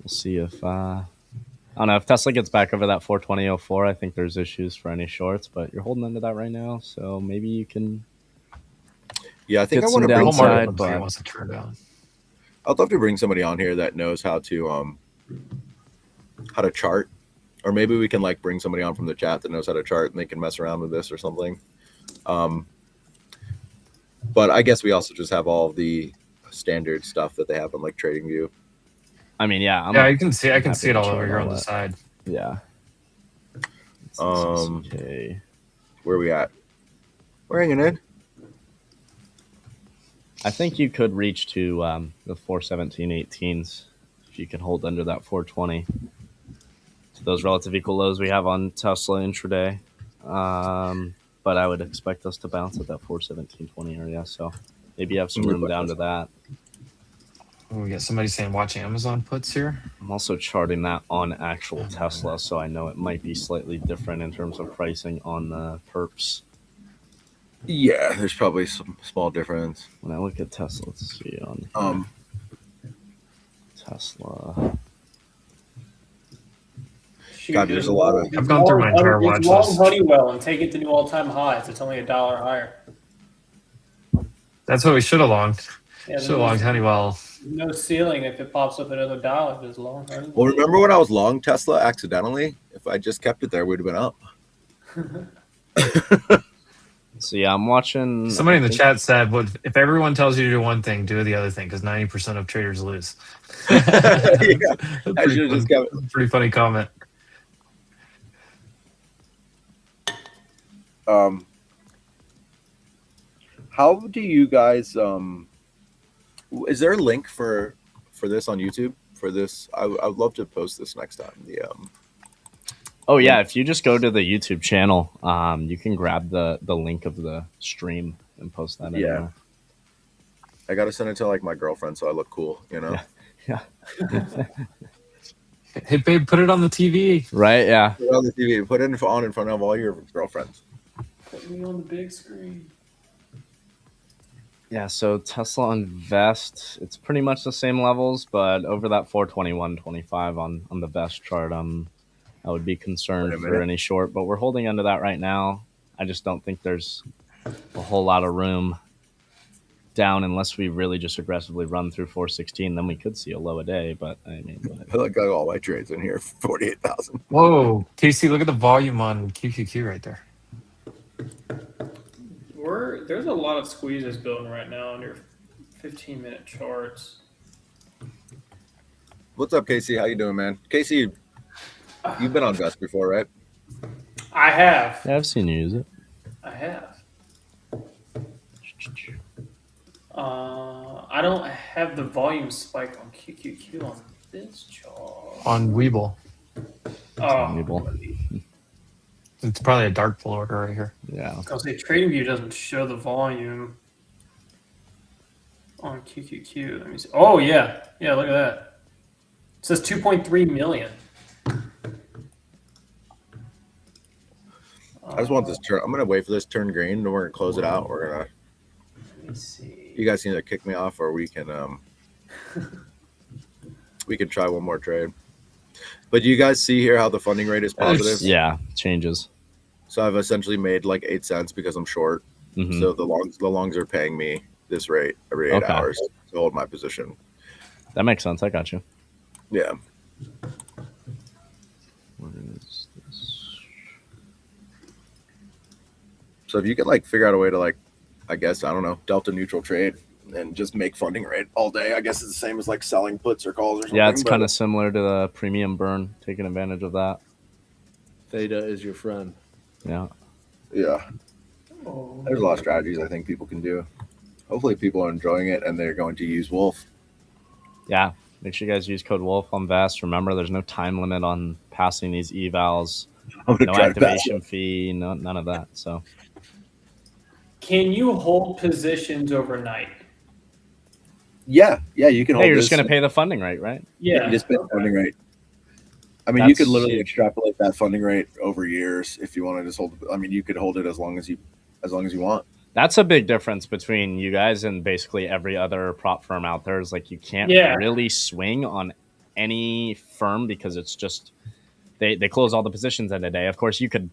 We'll see if I don't know if Tesla gets back over that 420.04. I think there's issues for any shorts, but you're holding into that right now, so maybe you can. Yeah, I think I want to bring downside, but wants to turn down. I'd love to bring somebody on here that knows how to chart, or maybe we can like bring somebody on from the chat that knows how to chart and they can mess around with this or something. But I guess we also just have all the standard stuff that they have on like TradingView. I mean, yeah, I can see it all over here on the side. Yeah. Okay. Where are we at? We're hanging in. I think you could reach to the 417.18s if you can hold under that 420. So those relative equal lows we have on Tesla intraday. But I would expect us to bounce at that 417.20 area. So maybe you have some room down to that. We got somebody saying watching Amazon puts here. I'm also charting that on actual Tesla, so I know it might be slightly different in terms of pricing on the perps. Yeah, there's probably some small difference. When I look at Tesla, let's see on Tesla. God, there's a lot of. I've gone through my entire watch list. Honeywell and take it to new all-time highs. It's only $1 higher. That's what we should have longed. Yeah, should have longed Honeywell. No ceiling if it pops up another $1. Just long. Well, remember when I was long Tesla accidentally? If I just kept it there, we'd have been up. So yeah, I'm watching. Somebody in the chat said, "Well, if everyone tells you to do one thing, do the other thing, because 90% of traders lose." Pretty funny comment. How do you guys Is there a link for this on YouTube? For this, I would love to post this next time. Oh yeah, if you just go to the YouTube channel, you can grab the link of the stream and post that in there. I gotta send it to like my girlfriend so I look cool, you know. Yeah. Hey babe, put it on the TV. Right? Yeah. Put it on the TV. Put it on in front of all your girlfriends. Put me on the big screen. Yeah, so Tesla Invest, it's pretty much the same levels, but over that 421.25 on the Vest chart, I would be concerned for any short, but we're holding under that right now. I just don't think there's a whole lot of room down unless we really just aggressively run through 416. Then we could see a low a day, but I mean, I got all my trades in here, 48,000. Whoa, Casey, look at the volume on QQQ right there. There's a lot of squeezes building right now on your 15-minute charts. What's up, Casey? How you doing, man? Casey, you've been on Vest before, right? I have. Yeah, I've seen you use it. I have. I don't have the volume spike on QQQ on this chart. On Weeble. Weeble. It's probably a dark pool order right here. Yeah. I'll say TradingView doesn't show the volume on QQQ. Let me see. Oh yeah, look at that. It says 2.3 million. I just want this turn. I'm gonna wait for this turn green, and we're gonna close it out. We're gonna. Let me see. You guys can either kick me off, or we can try one more trade. But do you guys see here how the funding rate is positive? Yeah, changes. So I've essentially made like 8 cents because I'm short. Mm-hmm. So the longs are paying me this rate every 8 hours to hold my position. That makes sense. I got you. Yeah. What is this? So if you could like figure out a way to like, I guess, I don't know, delta neutral trade and just make funding rate all day. I guess it's the same as like selling puts or calls or something. Yeah, it's kind of similar to the premium burn, taking advantage of that. Theta is your friend. Yeah. Yeah. There's a lot of strategies I think people can do. Hopefully people are enjoying it and they're going to use Wolf. Yeah. Make sure you guys use code Wolf on Vest. Remember, there's no time limit on passing these evals. No activation fee, none of that. So, can you hold positions overnight? Yeah, you can hold. Hey, you're just going to pay the funding rate, right? Yeah. You just pay the funding rate. I mean, you could literally extrapolate that funding rate over years if you want to just hold. I mean, you could hold it as long as you want. That's a big difference between you guys and basically every other prop firm out there. Is like you can't really swing on any firm because it's just they close all the positions in a day. Of course, you could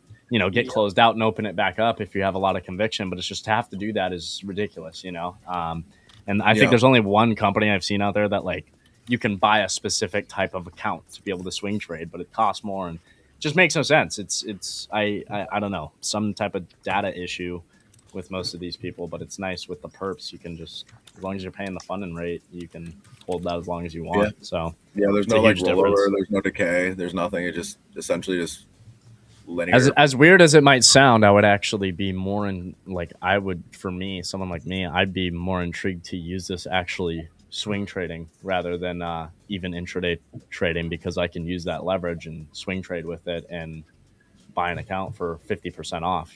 get closed out and open it back up if you have a lot of conviction, but it's just to have to do that is ridiculous, And I think there's only one company I've seen out there that like you can buy a specific type of account to be able to swing trade, but it costs more and it just makes no sense. It's I don't know, some type of data issue with most of these people, but it's nice with the perps. You can just, as long as you're paying the funding rate, you can hold that as long as you want. Yeah. So there's no like rollover, there's no decay, there's nothing. It just essentially just linear. As weird as it might sound, I would actually be more someone like me, I'd be more intrigued to use this actually swing trading rather than even intraday trading, because I can use that leverage and swing trade with it and buy an account for 50% off,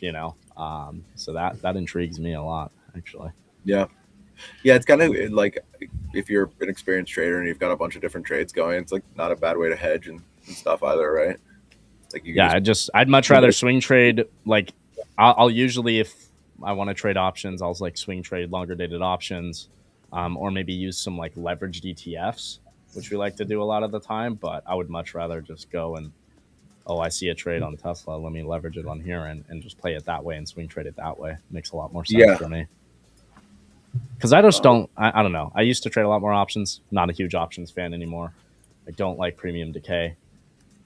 so that intrigues me a lot, actually. Yeah, it's kind of like if you're an experienced trader and you've got a bunch of different trades going, it's like not a bad way to hedge and stuff either, right? Like I'd much rather swing trade. Like I'll usually, if I want to trade options, I'll like swing trade longer dated options, or maybe use some like leveraged ETFs, which we like to do a lot of the time. But I would much rather just go and, I see a trade on Tesla, let me leverage it on here and just play it that way and swing trade it that way. It makes a lot more sense for me. Because I just don't know. I used to trade a lot more options. Not a huge options fan anymore. I don't like premium decay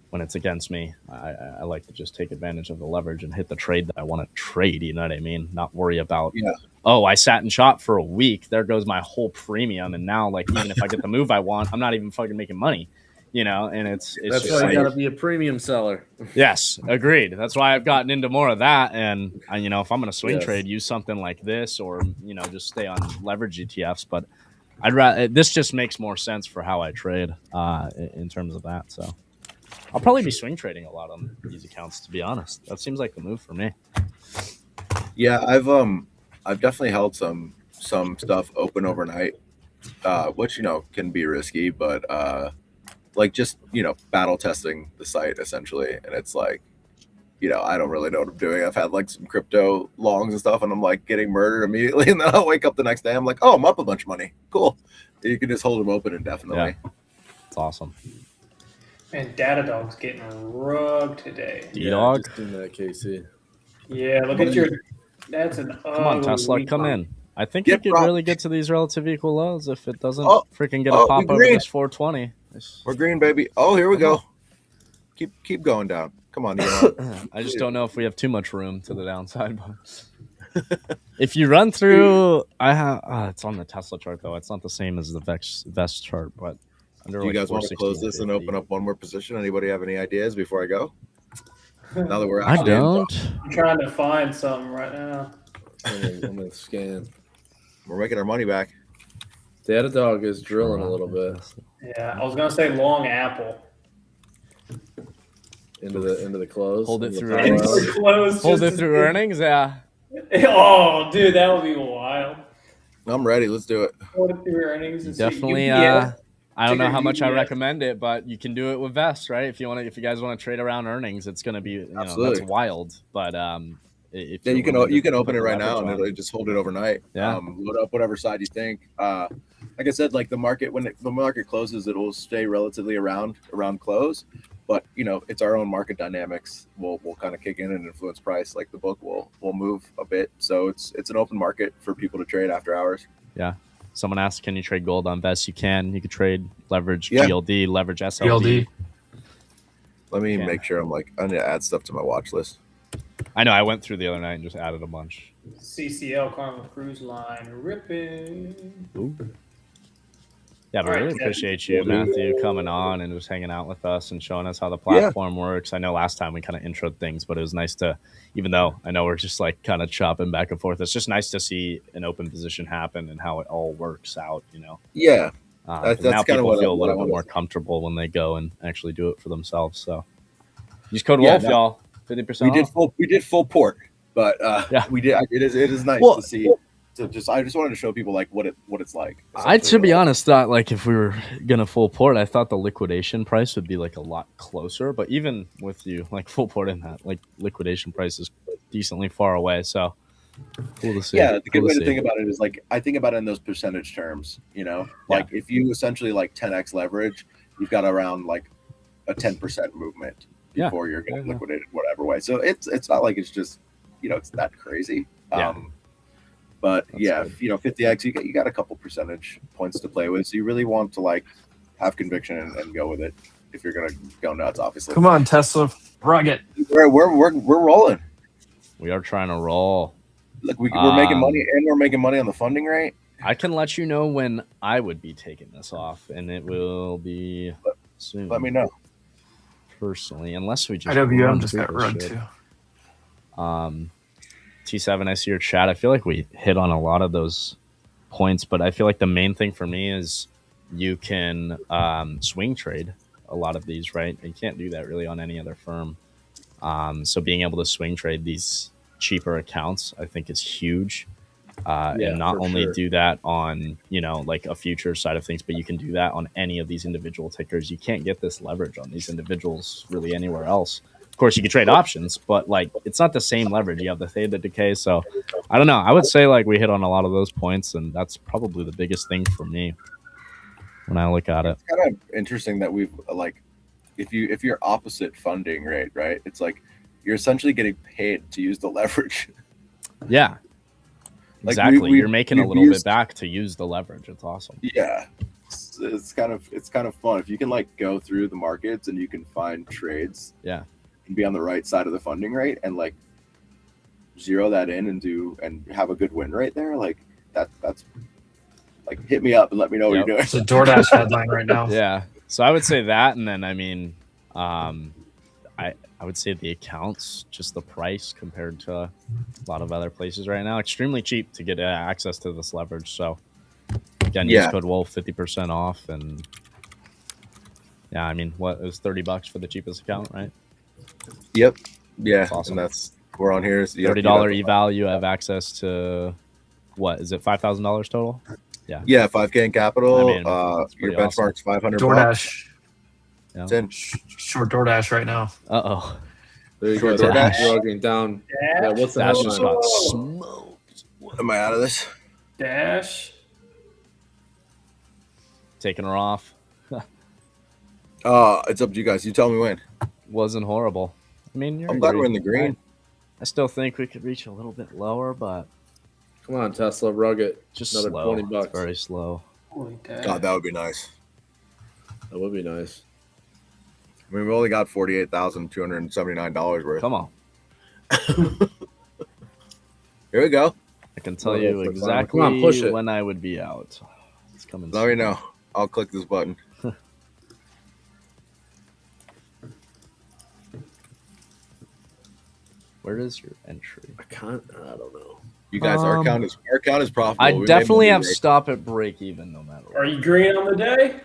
when it's against me. I like to just take advantage of the leverage and hit the trade that I want to trade. You know what I mean? Not worry about, I sat and shot for a week. There goes my whole premium. And now, like, even if I get the move I want, I'm not even fucking making money. And it's that's why you gotta be a premium seller. Yes, agreed. That's why I've gotten into more of that. And if I'm gonna swing trade, use something like this, or just stay on leverage ETFs. But I'd rather this just makes more sense for how I trade in terms of that. So I'll probably be swing trading a lot on these accounts, to be honest. That seems like the move for me. Yeah, I've definitely held some stuff open overnight, which can be risky, but like just battle testing the site essentially, and it's like I don't really know what I'm doing. I've had like some crypto longs and stuff, and I'm like getting murdered immediately, and then I'll wake up the next day. I'm like, oh, I'm up a bunch of money. Cool. You can just hold them open indefinitely. Yeah. It's awesome. And Datadog's getting rugged today. D-Dog? Just in that KC. Yeah, look at your. That's an. Come on, Tesla, come in. I think you could really get to these relative equal lows if it doesn't freaking get a pop over this 420. We're green, baby. Oh, here we go. Keep going down. Come on, I just don't know if we have too much room to the downside. But if you run through, I have. It's on the Tesla chart though. It's not the same as the Vest chart, but. Do you guys want to close this and open up one more position? Anybody have any ideas before I go? Now that we're I don't. I'm trying to find some right now. I'm gonna scan. We're making our money back. Datadog is drilling a little bit. Yeah, I was gonna say long Apple. Into the close. Hold it through Into earnings. the close, Hold it through earnings, yeah. Oh, dude, that would be wild. I'm ready. Let's do it. Hold it through earnings. And Definitely. I don't know how much I recommend it, but you can do it with Vest, right? If you guys want to trade around earnings, it's going to be that's wild. But if you can open it right now and it'll just hold it overnight. Yeah. Load up whatever side you think. Like I said, like the market when the market closes, it will stay relatively around close. But it's our own market dynamics. We'll kind of kick in and influence price. Like the book will move a bit. So it's an open market for people to trade after hours. Yeah. Someone asked, can you trade gold on Vest? You can. You could trade leverage GLD, leverage SLD. Let me make sure I need to add stuff to my watch list. I know. I went through the other night and just added a bunch. CCL Carnival Cruise Line ripping. Ooh. Yeah, but I really appreciate you, Matthew, coming on and just hanging out with us and showing us how the platform works. I know last time we kind of introed things, but it was nice to, even though I know we're just like kind of chopping back and forth, it's just nice to see an open position happen and how it all works out, Yeah. That's now people feel a little bit more comfortable when they go and actually do it for themselves. So use code Wolf, y'all. 50% We did full port, but we did. It is nice to see. I just wanted to show people like what it's like. I, to be honest, thought like if we were gonna full port, I thought the liquidation price would be like a lot closer. But even with you like full port in that, like liquidation price is decently far away. So cool to see. Yeah, the good way to think about it is like I think about it in those percentage terms. Like if you essentially like 10x leverage, you've got around like a 10% movement before you're getting liquidated whatever way. So it's not like it's just it's that crazy. But that's good. 50x, you got a couple percentage points to play with. So you really want to like have conviction and go with it if you're gonna go nuts. Obviously, come on, Tesla, rug it. We're rolling. We are trying to roll. Look, we're making money, and we're making money on the funding rate. I can let you know when I would be taking this off, and it will be soon. Let me know personally, unless we just IWM just got rug too. T7, I see your chat. I feel like we hit on a lot of those points, but I feel like the main thing for me is you can swing trade a lot of these, right? You can't do that really on any other firm. So being able to swing trade these cheaper accounts, I think is huge. And not only do that on, like a future side of things, but you can do that on any of these individual tickers. You can't get this leverage on these individuals really anywhere else. Of course, you can trade options, but like it's not the same leverage. You have the theta decay. So I don't know. I would say like we hit on a lot of those points, and that's probably the biggest thing for me when I look at it. It's kind of interesting that we've like, if you're opposite funding rate, right? It's like you're essentially getting paid to use the leverage. Yeah, exactly. You're making a little bit back to use the leverage. It's awesome. Yeah, it's kind of fun if you can like go through the markets and you can find trades. Yeah. Be on the right side of the funding rate and like zero that in and have a good win rate there. Like that's like hit me up and let me know what you're doing. It's a DoorDash headline right now. Yeah. So I would say that, and then I mean, I would say the accounts, just the price compared to a lot of other places right now, extremely cheap to get access to this leverage. So Again, use code Wolf 50% off, and yeah, I mean, what, it was $30 for the cheapest account, right? Yep. Yeah, That's awesome. and we're on here. So $30 eval. You have access to what is it? $5,000 total. Yeah. Yeah, 5K in capital. I mean, your benchmark's $500. DoorDash. Yeah. It's in. Short DoorDash right now. Uh-oh. There you go. Dash. Dragging down. Yeah, what's the Dash headline? just got smoked. Am I out of this? Dash. Taking her off. It's up to you guys. You tell me when. Wasn't horrible. I mean, I'm glad we're in the green. I still think we could reach a little bit lower, but Come on, Tesla, rug it. just Another slow. $20. It's very slow. God, that would be nice. That would be nice. I mean, we only got $48,279 worth. Come on. Here we go. I can tell Well, you that's fine. exactly Come on, push it. when I would be out. It's coming. Let me know. I'll click this button. Where is your entry? I don't know. You guys, our account is profitable. I We made definitely money have today. stop at break even no matter what. Are you green on the day?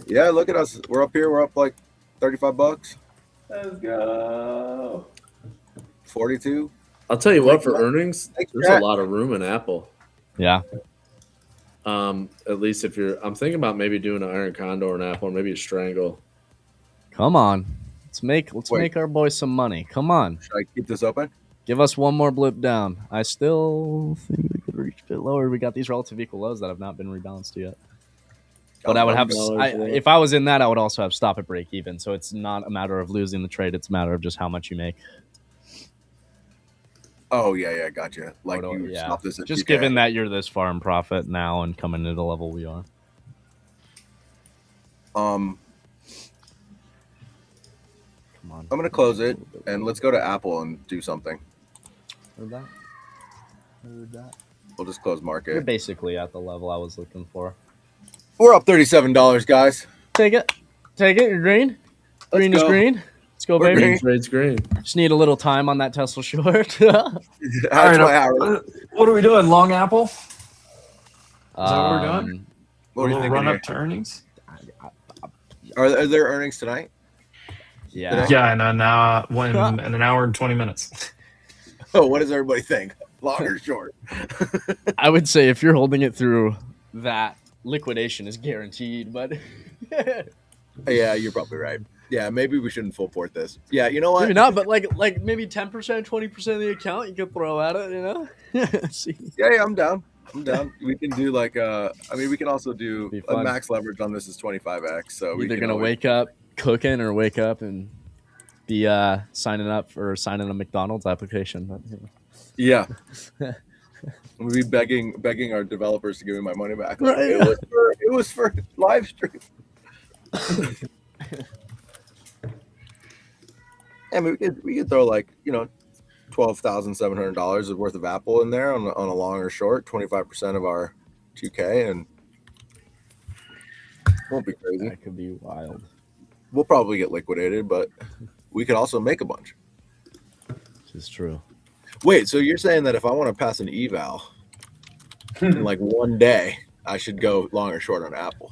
Yeah, look at us. We're up here. We're up like $35. Let's go. 42. I'll tell you what, for earnings, Thanks, there's Jack. a lot of room in Apple. Yeah. At least if you're, I'm thinking about maybe doing an Iron Condor in Apple, or maybe a Strangle. Come on. Let's make Wait. our boys some money. Come on. Should I keep this open? Give us one more blip down. I still think we could reach a bit lower. We got these relative equal lows that have not been rebalanced yet. But I would have, if I was in that, I would also have stop at break even. So it's not a matter of losing the trade. It's a matter of just how much you make. Oh, yeah, gotcha. Like you stop this at just 2K. given that you're this far in profit now and coming to the level we are. Come on. I'm gonna close it and let's go to Apple and do something. Heard that? Heard that? We'll just close You're market. basically at the level I was looking for. We're up $37, guys. Take it. Take it. You're green. Green is go. green. Let's go, We're baby. green. Trade's green. Just need a little time on that Tesla short. That's my hour. What are we doing? Long Apple? Is that what we're doing? What are you We'll thinking run here? up to earnings? Are there earnings tonight? Yeah. Yeah, and in an hour and 20 minutes. Oh, what does everybody think? Long or short? I would say if you're holding it through, that liquidation is guaranteed, but Yeah, you're probably right. Yeah, maybe we shouldn't full port this. Yeah, you know what? maybe not, but like maybe 10%, 20% of the account you could throw at it, you know? See. Yeah, I'm down. We can do like we can also do Be a fun. max leverage on this is 25x. So we Either can gonna always- wake up cooking or wake up and be signing a McDonald's application. But, you know. Yeah. We'll be begging our developers to give me my money back. Like, Right. it was for live stream. I mean, we could throw like $12,700 worth of Apple in there on a long or short, 25% of our 2K, and won't be crazy. That could be wild. We'll probably get liquidated, but we could also make a bunch. This is true. Wait, so you're saying that if I want to pass an eval in like one day, I should go long or short on Apple?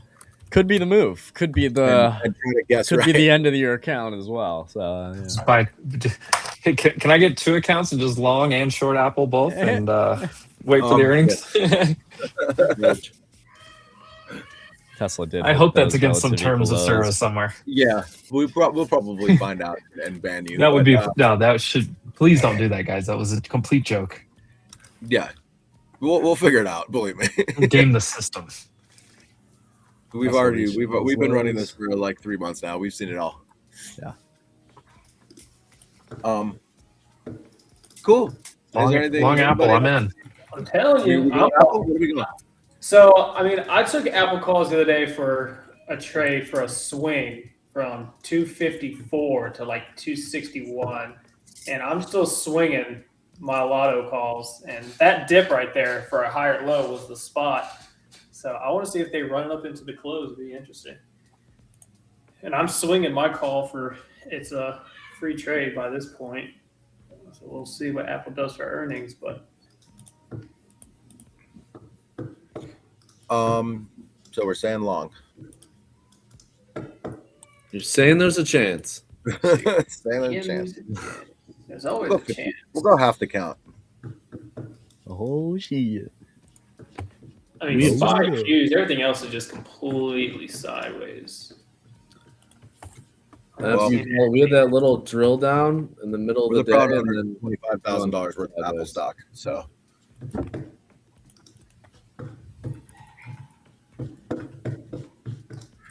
Could be the move. Could be the and try to guess could right. be the end of your account as well. So yeah. Hey, can I get two accounts and just long and short Apple both and wait for the earnings? Tesla did. I hope that's against some terms of service somewhere. Yeah, we'll probably find out and ban you. That would be that should. Please don't do that, guys. That was a complete joke. Yeah, we'll figure it out. Believe me. Game the system. We've been running this for like 3 months now. We've seen it all. Yeah. Cool. Long Apple. I'm in. I'm telling you. Apple? What are we going? So, I mean, I took Apple calls the other day for a trade for a swing from 254 to like 261. And I'm still swinging my lotto calls. And that dip right there for a higher low was the spot. So I want to see if they run it up into the close. It'd be interesting. And I'm swinging my call for it's a free trade by this point. So we'll see what Apple does for earnings. But So we're saying long. You're saying there's a chance. saying there's a chance. There's always a chance. We'll go half the count. Oh shit! I mean, 5 Qs. Everything else is just completely sideways. We had that little drill down in the middle of the day, and then $25,000 worth of Apple stock. So.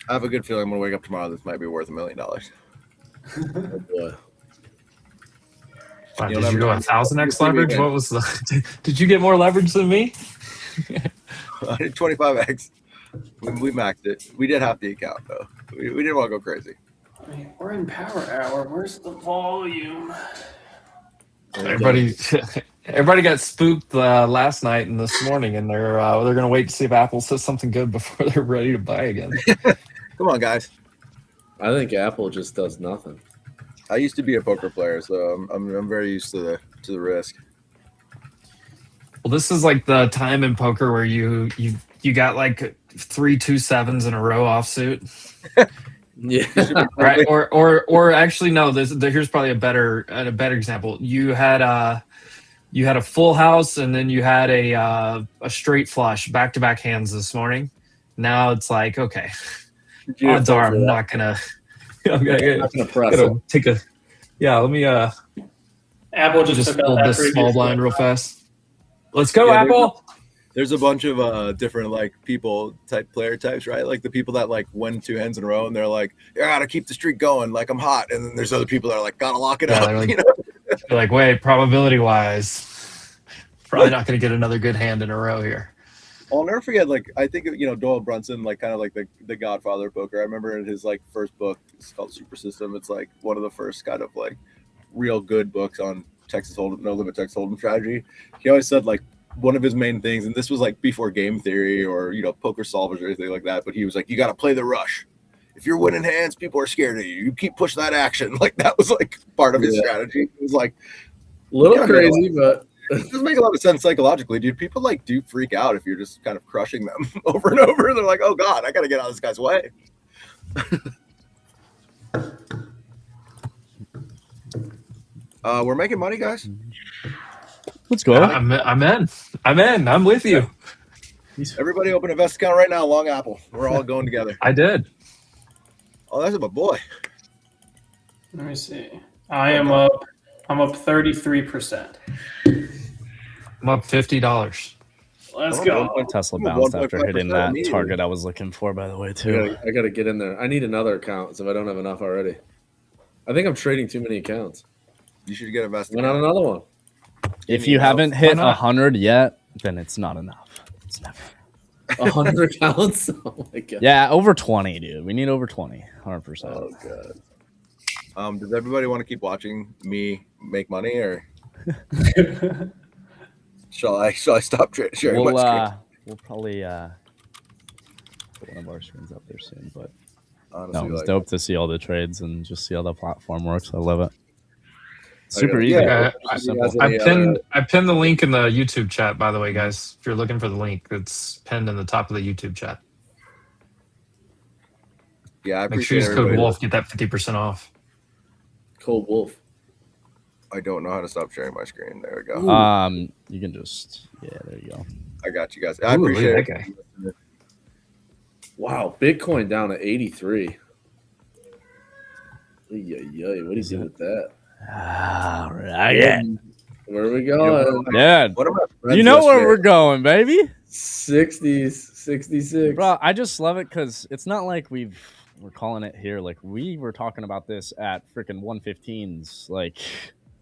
I have a good feeling I'm going to wake up tomorrow. This might be worth $1 million. Oh boy. Wow, did you go 1,000x leverage? What was the? Did you get more leverage than me? I did 25x. We maxed it. We did half the account though. We didn't want to go crazy. I mean, we're in power hour. Where's the volume? Everybody got spooked last night and this morning, and they're going to wait to see if Apple says something good before they're ready to buy again. Come on, guys. I think Apple just does nothing. I used to be a poker player, so I'm very used to the risk. Well, this is like the time in poker where you got like 3 2-7s in a row offsuit. Yeah. Right. Or actually no. Here's probably a better example. You had a full house, and then you had a straight flush back-to-back hands this morning. Now it's like, okay, odds are I'm not gonna press it. Take a let me Apple just pull this small blind real fast. Let's go, Apple. There's a bunch of different like player types, right? Like the people that like win 2 hands in a row and they're like, I gotta keep the streak going, like I'm hot. And then there's other people that are like, gotta lock it up. Like, you know? They're like, wait, probability wise, probably not gonna get another good hand in a row here. I'll never forget, like, I think, Doyle Brunson, like, kind of like the godfather of poker. I remember in his, like, first book, it's called Super System. It's, like, one of the first kind of, like, real good books on Texas Hold'em, no-limit Texas Hold'em strategy. He always said, like, one of his main things, and this was, like, before game theory or, poker solvers or anything like that, but he was like, you got to play the rush. If you're winning hands, people are scared of you. You keep pushing that action. Like, that was, like, part of his strategy. It was, like, a little crazy, but... It doesn't make a lot of sense psychologically, dude. People like do freak out if you're just kind of crushing them over and over. They're like, "Oh God, I got to get out of this guy's way." We're making money, guys. Let's go. I'm in. I'm with you. Everybody, open a invest account right now. Long Apple. We're all going together. I did. Oh, that's my boy. Let me see. I'm up 33%. I'm up $50. Let's go. Tesla bounced after hitting that target I was looking for, by the way, too. I got to get in there. I need another account if I don't have enough already. I think I'm trading too many accounts. You should get invested. Why not another one? If you haven't hit 100 yet, then it's not enough. It's never. 100 accounts? Oh my God. Yeah, over 20, dude. We need over 20. 100%. Oh God. Does everybody want to keep watching me make money, or shall I stop sharing my screen? We'll probably put one of our screens up there soon. But honestly, it's dope to see all the trades and just see how the platform works. I love it. Super easy. I pinned the link in the YouTube chat, by the way, guys. If you're looking for the link, it's pinned in the top of the YouTube chat. Yeah, I make sure appreciate you use code Wolf, get that 50% off. Code Wolf. I don't know how to stop sharing my screen. There we go. You can just there you go. I got you guys. I appreciate it. Wow, Bitcoin down to 83. What do you do with that? All right. Where are we going? Yeah. You know where we're going, baby. 60s, 66. Bro, I just love it because it's not like we're calling it here. Like, we were talking about this at freaking 115s, like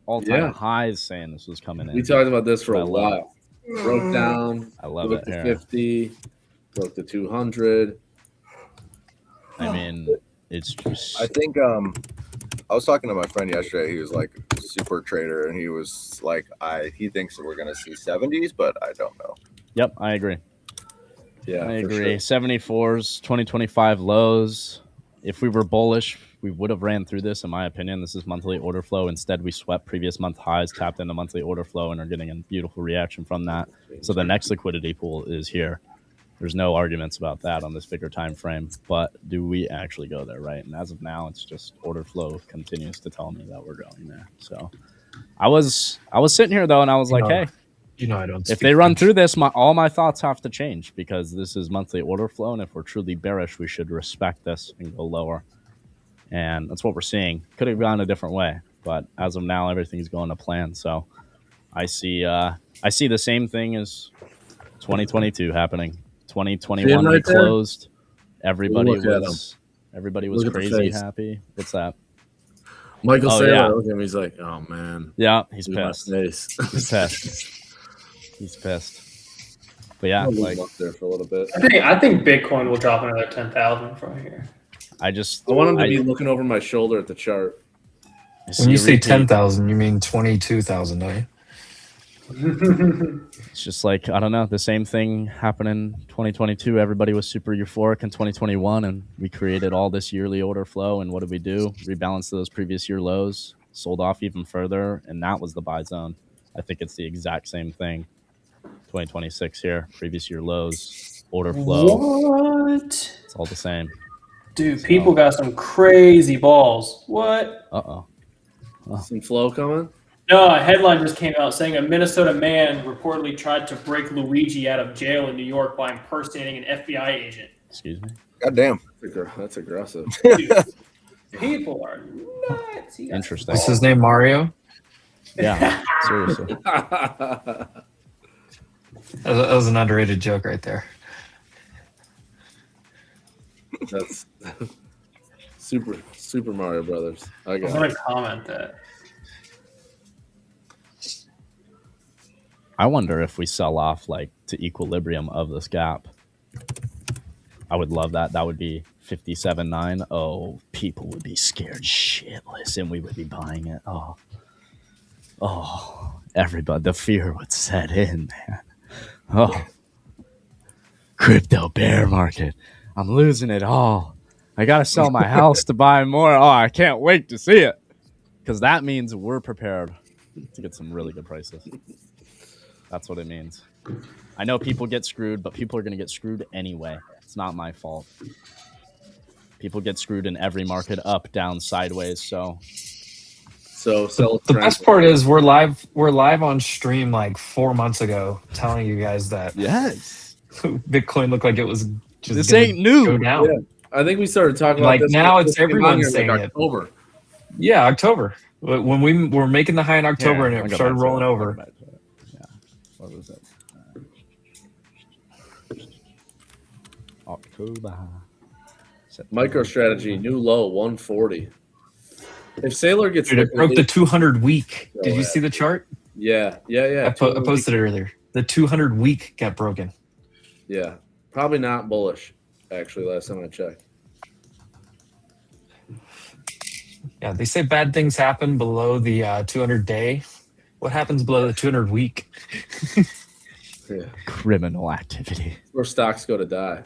all-time highs, saying this was coming in. We talked about this for a while. Broke down. I love it. To 50, broke to 200. I mean, it's just... I think I was talking to my friend yesterday. He was like a super trader, and he was like, he thinks that we're going to see 70s, but I don't know. Yep, I agree. Yeah, I agree. Sure. 74s, 2025 lows. If we were bullish, we would have ran through this, in my opinion. This is monthly order flow. Instead, we swept previous month highs, tapped into monthly order flow, and are getting a beautiful reaction from that. So the next liquidity pool is here. There's no arguments about that on this bigger time frame. But do we actually go there, right? And as of now, it's just order flow continues to tell me that we're going there. So I was sitting here though, and I was like, hey, I don't. If they run through this, all my thoughts have to change because this is monthly order flow, and if we're truly bearish, we should respect this and go lower. And that's what we're seeing. Could have gone a different way, but as of now, everything's going to plan. So I see the same thing as 2022 happening. 2021 right there? closed. Everybody Look at was Look at the crazy face. happy. What's that? Michael Oh, Saylor, yeah. look at him. He's like, oh man. Yeah, he's Look at my pissed. face. He's pissed. He's pissed. But yeah, I'll leave like him up there for a little bit. I think Bitcoin will drop another 10,000 from here. I want him to be looking over my shoulder at the chart. When you say 10,000, you mean 22,000, don't you? It's just like, I don't know, the same thing happened in 2022. Everybody was super euphoric in 2021, and we created all this yearly order flow. And what did we do? Rebalance those previous year lows, sold off even further, and that was the buy zone. I think it's the exact same thing. 2026 here, previous year lows, order flow. What? It's all the same. Dude, people got some crazy balls. What? Uh-oh. Some flow coming? No, a headline just came out saying a Minnesota man reportedly tried to break Luigi out of jail in New York by impersonating an FBI agent. Excuse me? God damn. That's aggressive. Dude, people are nuts. Interesting. What's his name, Mario? Yeah, seriously. That was an underrated joke right there. That's Super Mario Brothers. I I'm got going it. to comment that. I wonder if we sell off like to equilibrium of this gap. I would love that. That would be 57.9. Oh, people would be scared shitless and we would be buying it. Oh, everybody, the fear would set in, man. Oh, crypto bear market. I'm losing it all. I got to sell my house to buy more. Oh, I can't wait to see it. Because that means we're prepared to get some really good prices. That's what it means. I know people get screwed, but people are going to get screwed anyway. It's not my fault. People get screwed in every market, up, down, sideways. So The best part is we're live on stream like 4 months ago, telling you guys that yes, Bitcoin looked like it was just this gonna ain't new. go down. Yeah. I think we started talking Like about this. now when it's it came on everyone here, saying like it. October. Yeah, October. When we were making the high in October and it started rolling over. Yeah. What was it? October. MicroStrategy, new low, 140. If Saylor gets Dude, it broke the 200 week. Oh, Did you yeah. see the chart? Yeah. I posted it earlier. The 200 week got broken. Yeah, probably not bullish. Actually, last time I checked. Yeah, they say bad things happen below the 200 day. What happens below the 200 week? Yeah, Criminal activity. where stocks go to die.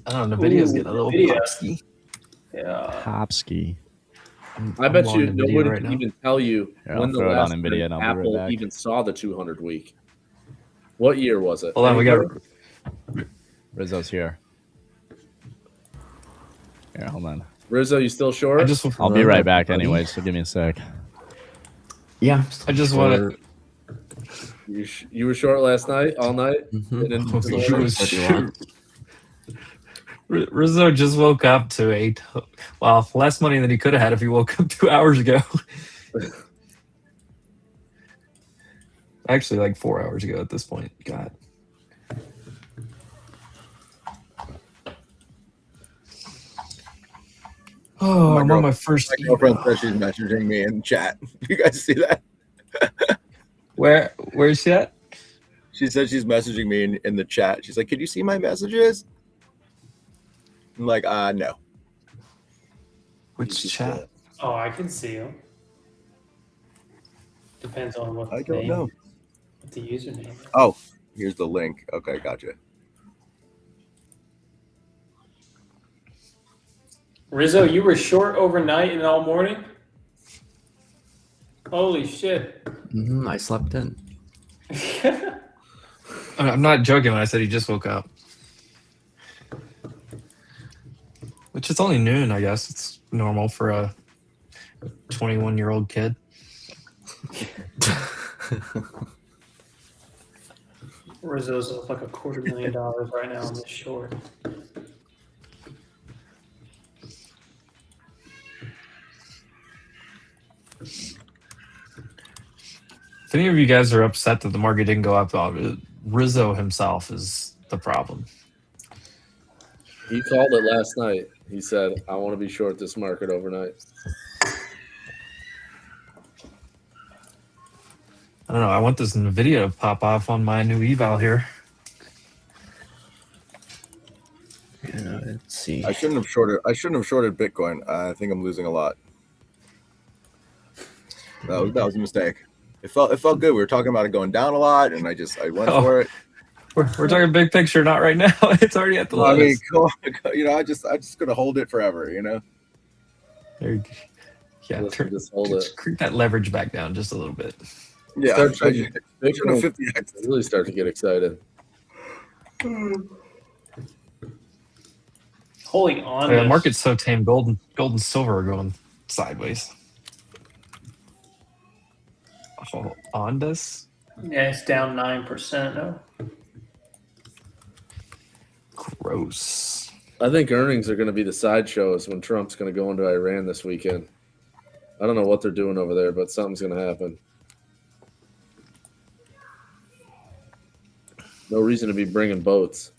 I don't know. Nvidia's getting a little Nvidia. popsky. Yeah. Hopsky. I bet long you Nvidia nobody right can now. even tell you Here, I'll when the throw it last on Nvidia and time I'll be right Apple back. even saw the 200 week. What year was it? Hold on, we got Rizzo's here. Here, hold on. Rizzo, you still short? I'll be right back anyway, so give me a sec. Yeah. I just want You were short last night, all night? Mm-hmm. And then He was Rizzo just woke up to less money than he could have had if he woke up 2 hours ago. Actually, like 4 hours ago at this point. God. Oh, I'm on my first. My girlfriend says she's messaging me in chat. You guys see that? Where's she at? She said she's messaging me in the chat. She's like, "Can you see my messages?" I'm like, no. Which chat? Oh, I can see you. Depends on what I don't know. what the username is. Oh, here's the link. Okay, gotcha. Rizzo, you were short overnight and all morning? Holy shit. I slept in. I'm not joking when I said he just woke up. Which is only noon, I guess. It's normal for a 21-year-old kid. Rizzo's up like $250,000 right now on this short. If any of you guys are upset that the market didn't go up, Rizzo himself is the problem. He called it last night. He said, I want to be short this market overnight. I don't know. I want this NVIDIA to pop off on my new eval here. Yeah, let's see. I shouldn't have shorted Bitcoin. I think I'm losing a lot. That was a mistake. It felt good. We were talking about it going down a lot, and I went for it. We're talking big picture, not right now. It's already at the lowest. I mean, I just gonna hold it forever. Yeah, just hold it. Creep that leverage back down just a little bit. Yeah, Bitcoin really start to get excited. Holding on. The market's so tame. Gold and silver are going sideways. Oh, on this? Yeah, it's down 9% now. Gross. I think earnings are going to be the sideshows when Trump's going to go into Iran this weekend. I don't know what they're doing over there, but something's going to happen. No reason to be bringing boats.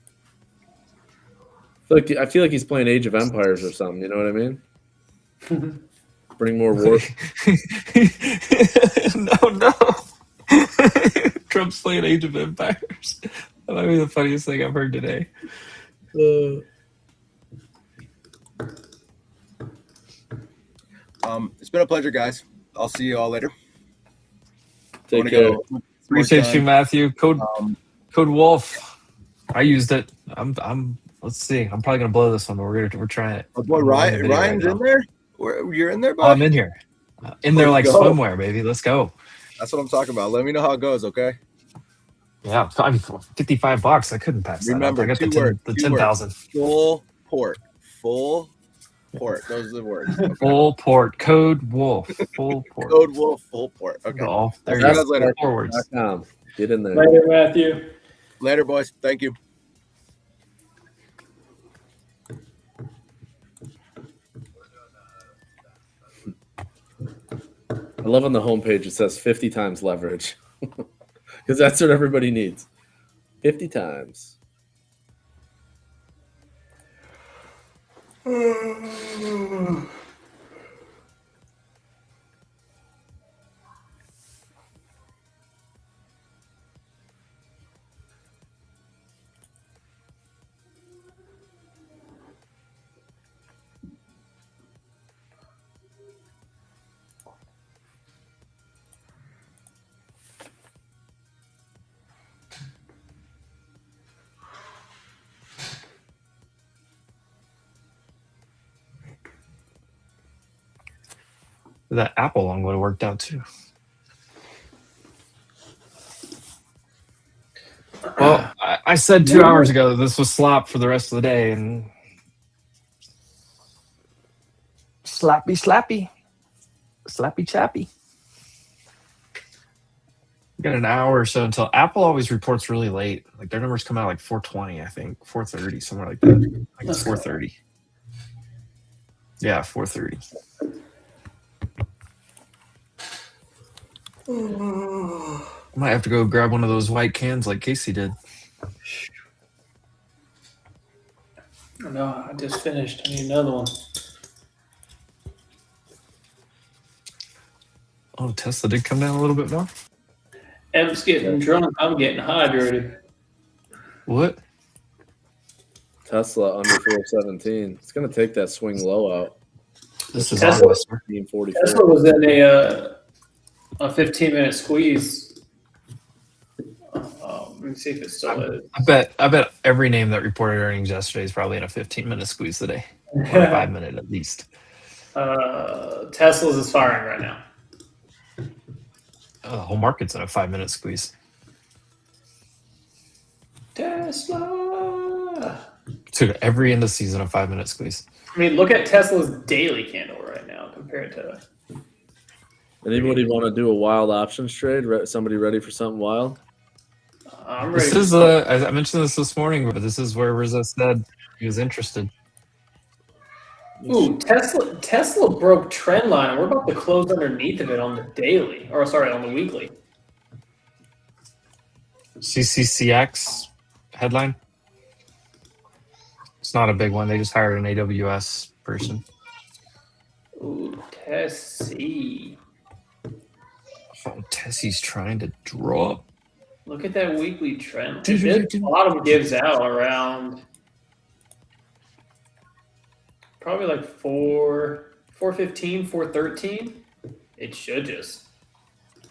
I feel like he's playing Age of Empires or something. You know what I mean? Bring more war. No. Trump's playing Age of Empires. That might be the funniest thing I've heard today. It's been a pleasure, guys. I'll see you all later. Take care. Appreciate you, Matthew. Code Wolf. I used it. Let's see. I'm probably gonna blow this one, but we're trying it. Oh boy, Ryan's in there. You're in there, bud? I'm in here. In there like swimwear, baby. Let's go. That's what I'm talking about. Let me know how it goes, okay? Yeah, I mean, $55. I couldn't pass that. Remember, I got the 10,000. Full port. Full port. Those are the words. Okay. Full port. Code Wolf. Full port. Code Wolf. Full port. Okay. Oh, there you go. Later. Forwards. Get in there. Later, Matthew. Later, boys. Thank you. I love on the homepage it says 50 times leverage because that's what everybody needs. 50 times. That Apple one would have worked out too. Well, I said 2 hours ago that this was slop for the rest of the day, and slappy chappy. We got an hour or so until Apple always reports really late. Like their numbers come out like 4:20, I think, 4:30, somewhere like that. Like it's 4:30. Yeah, 4:30. I might have to go grab one of those white cans like Casey did. No, I just finished. I need another one. Oh, Tesla did come down a little bit more. Em's getting drunk. I'm getting hydrated. What? Tesla under 417. It's going to take that swing low out. This is Tesla, August. Tesla was in a 15-minute squeeze. Let me see if it still is. I bet every name that reported earnings yesterday is probably in a 15-minute squeeze today, or a 5-minute at least. Tesla's is firing right now. The whole market's in a 5-minute squeeze. Tesla. It's Dude, every end of season a 5-minute squeeze. I mean, look at Tesla's daily candle right now compared to. Anybody want to do a wild options trade? Somebody ready for something wild? I'm ready. This is I mentioned this morning, but this is where Rizzo said he was interested. Ooh, Tesla broke trend line, and we're about to close underneath of it on the daily, or sorry, on the weekly. CCCX headline. It's not a big one. They just hired an AWS person. Ooh, Tessie. Oh, Tessie's trying to drop. Look at that weekly trend. If this bottom gives out around probably like 415, 413, it should just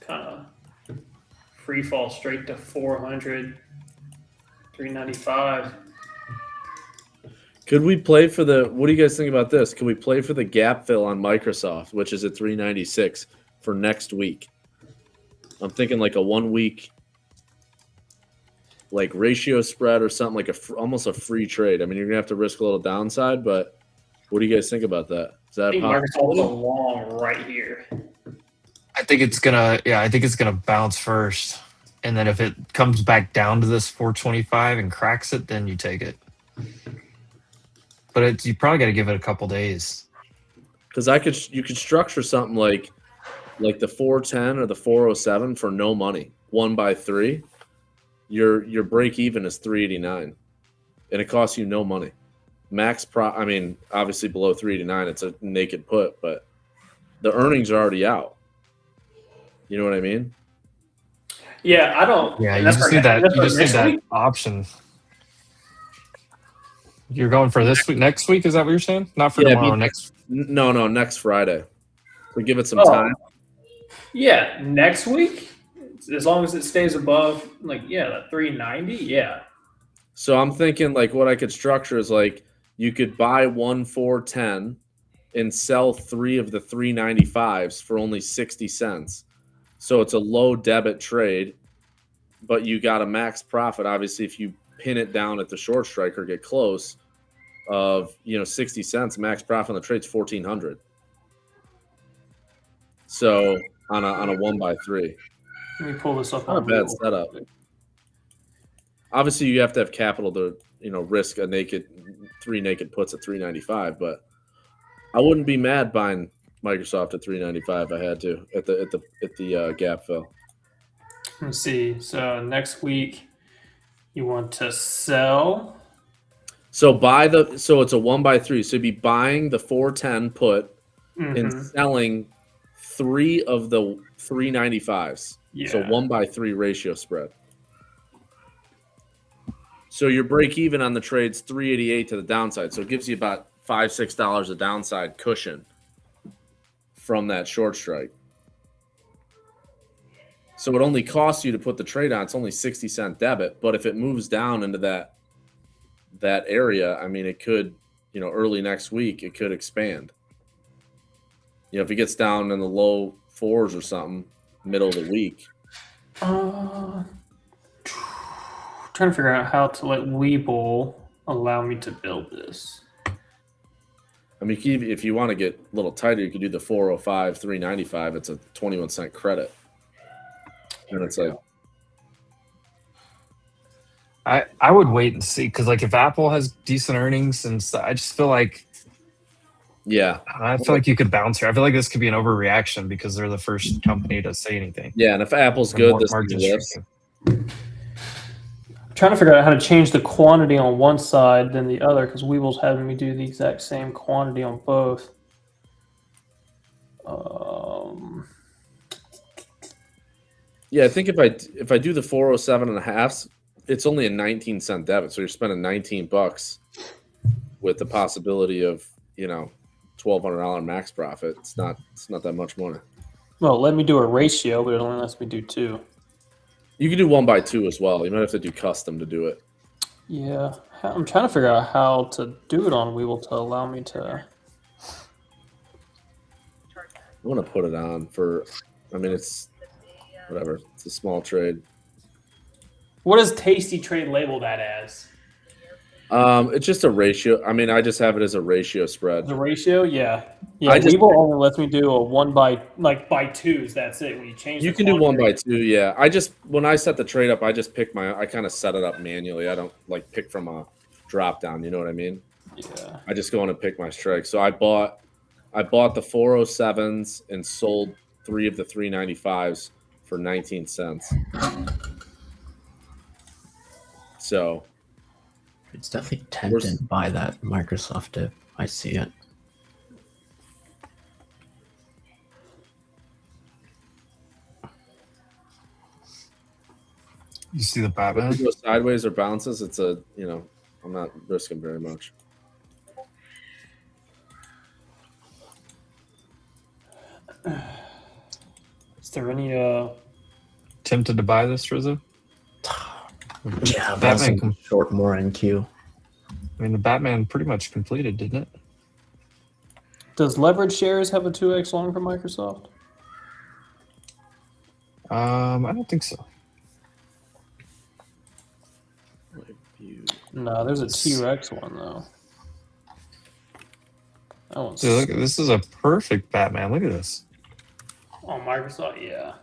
kind of free fall straight to 400, 395. Could we play for the? What do you guys think about this? Could we play for the gap fill on Microsoft, which is at 396 for next week? I'm thinking like a 1 week, like ratio spread or something, like almost a free trade. I mean, you're gonna have to risk a little downside, but what do you guys think about that? Is that I think Microsoft's a long right here. I think it's gonna bounce first, and then if it comes back down to this 425 and cracks it, then you take it. But you probably got to give it a couple days. Because you could structure something like the 410 or the 407 for no money, 1x3. Your break even is 389, and it costs you no money. I mean, obviously below 389, it's a naked put, but the earnings are already out. You know what I mean? Yeah, I don't. Yeah, you just need that. You just need that option. You're going for this week, next week? Is that what you're saying? Not for tomorrow, next. No, next Friday. So give it some time. Yeah, next week, as long as it stays above, that 390. Yeah. So I'm thinking what I could structure is you could buy 1 410 and sell 3 of the 395s for only 60 cents. So it's a low debit trade, but you got a max profit. Obviously, if you pin it down at the short strike or get close of 60 cents, max profit on the trade's 1,400. So on a 1x3. Let me pull this up. Not a bad setup. Obviously, you have to have capital to risk a 3 naked puts at 395, but I wouldn't be mad buying Microsoft at 395 if I had to at the gap fill. Let me see. So next week, you want to sell. So it's a 1x3. So you'd be buying the 410 put and selling 3 of the 395s. Yeah. So 1x3 ratio spread. So your break even on the trade's 388 to the downside. So it gives you about $5-6 of downside cushion from that short strike. So it only costs you to put the trade on. It's only 60-cent debit. But if it moves down into that area, I mean, it could, early next week, it could expand. If it gets down in the low 4s or something, middle of the week. Trying to figure out how to let Webull allow me to build this. I mean, if you want to get a little tighter, you could do the 405, 395. It's a 21-cent credit. And it's I would wait and see, because if Apple has decent earnings and stuff, I just feel like I feel like you could bounce here. I feel like this could be an overreaction because they're the first company to say anything. Yeah, and if Apple's good, this lifts. Trying to figure out how to change the quantity on one side than the other, because Webull's having me do the exact same quantity on both. Yeah, I think if I do the 407 and a half, it's only a 19-cent debit, so you're spending $19 with the possibility of $1,200 max profit. It's not that much money. Well, let me do a ratio, but it only lets me do 2. You can do 1x2 as well. You might have to do custom to do it. Yeah, I'm trying to figure out how to do it on Webull to allow me to. I want to put it on for. I mean, it's whatever. It's a small trade. What does Tasty Trade label that as? It's just a ratio. I mean, I just have it as a ratio spread. The ratio, yeah. I just- Weeble only lets me do a 1 by twos. That's it. When you change, You the can do 1 quantity. by 2. Yeah. When I set the trade up, I just pick I kind of set it up manually. I don't like pick from a drop down. You know what I mean? Yeah. I just go in and pick my strike. So I bought the 407s and sold 3 of the 395s for 19 cents. So It's definitely tempted by that Microsoft dip. I see it. You see the if Batman? it goes sideways or bounces, it's I'm not risking very much. Is there any Tempted to buy this, Rizzo? Yeah, Batman Batman short more NQ. I mean, the Batman pretty much completed, didn't it? does leverage shares have a 2x long for Microsoft? I don't think so. No, there's a T-Rex one though. That one's Dude, look, this is a perfect Batman. Look at this. on Microsoft, yeah.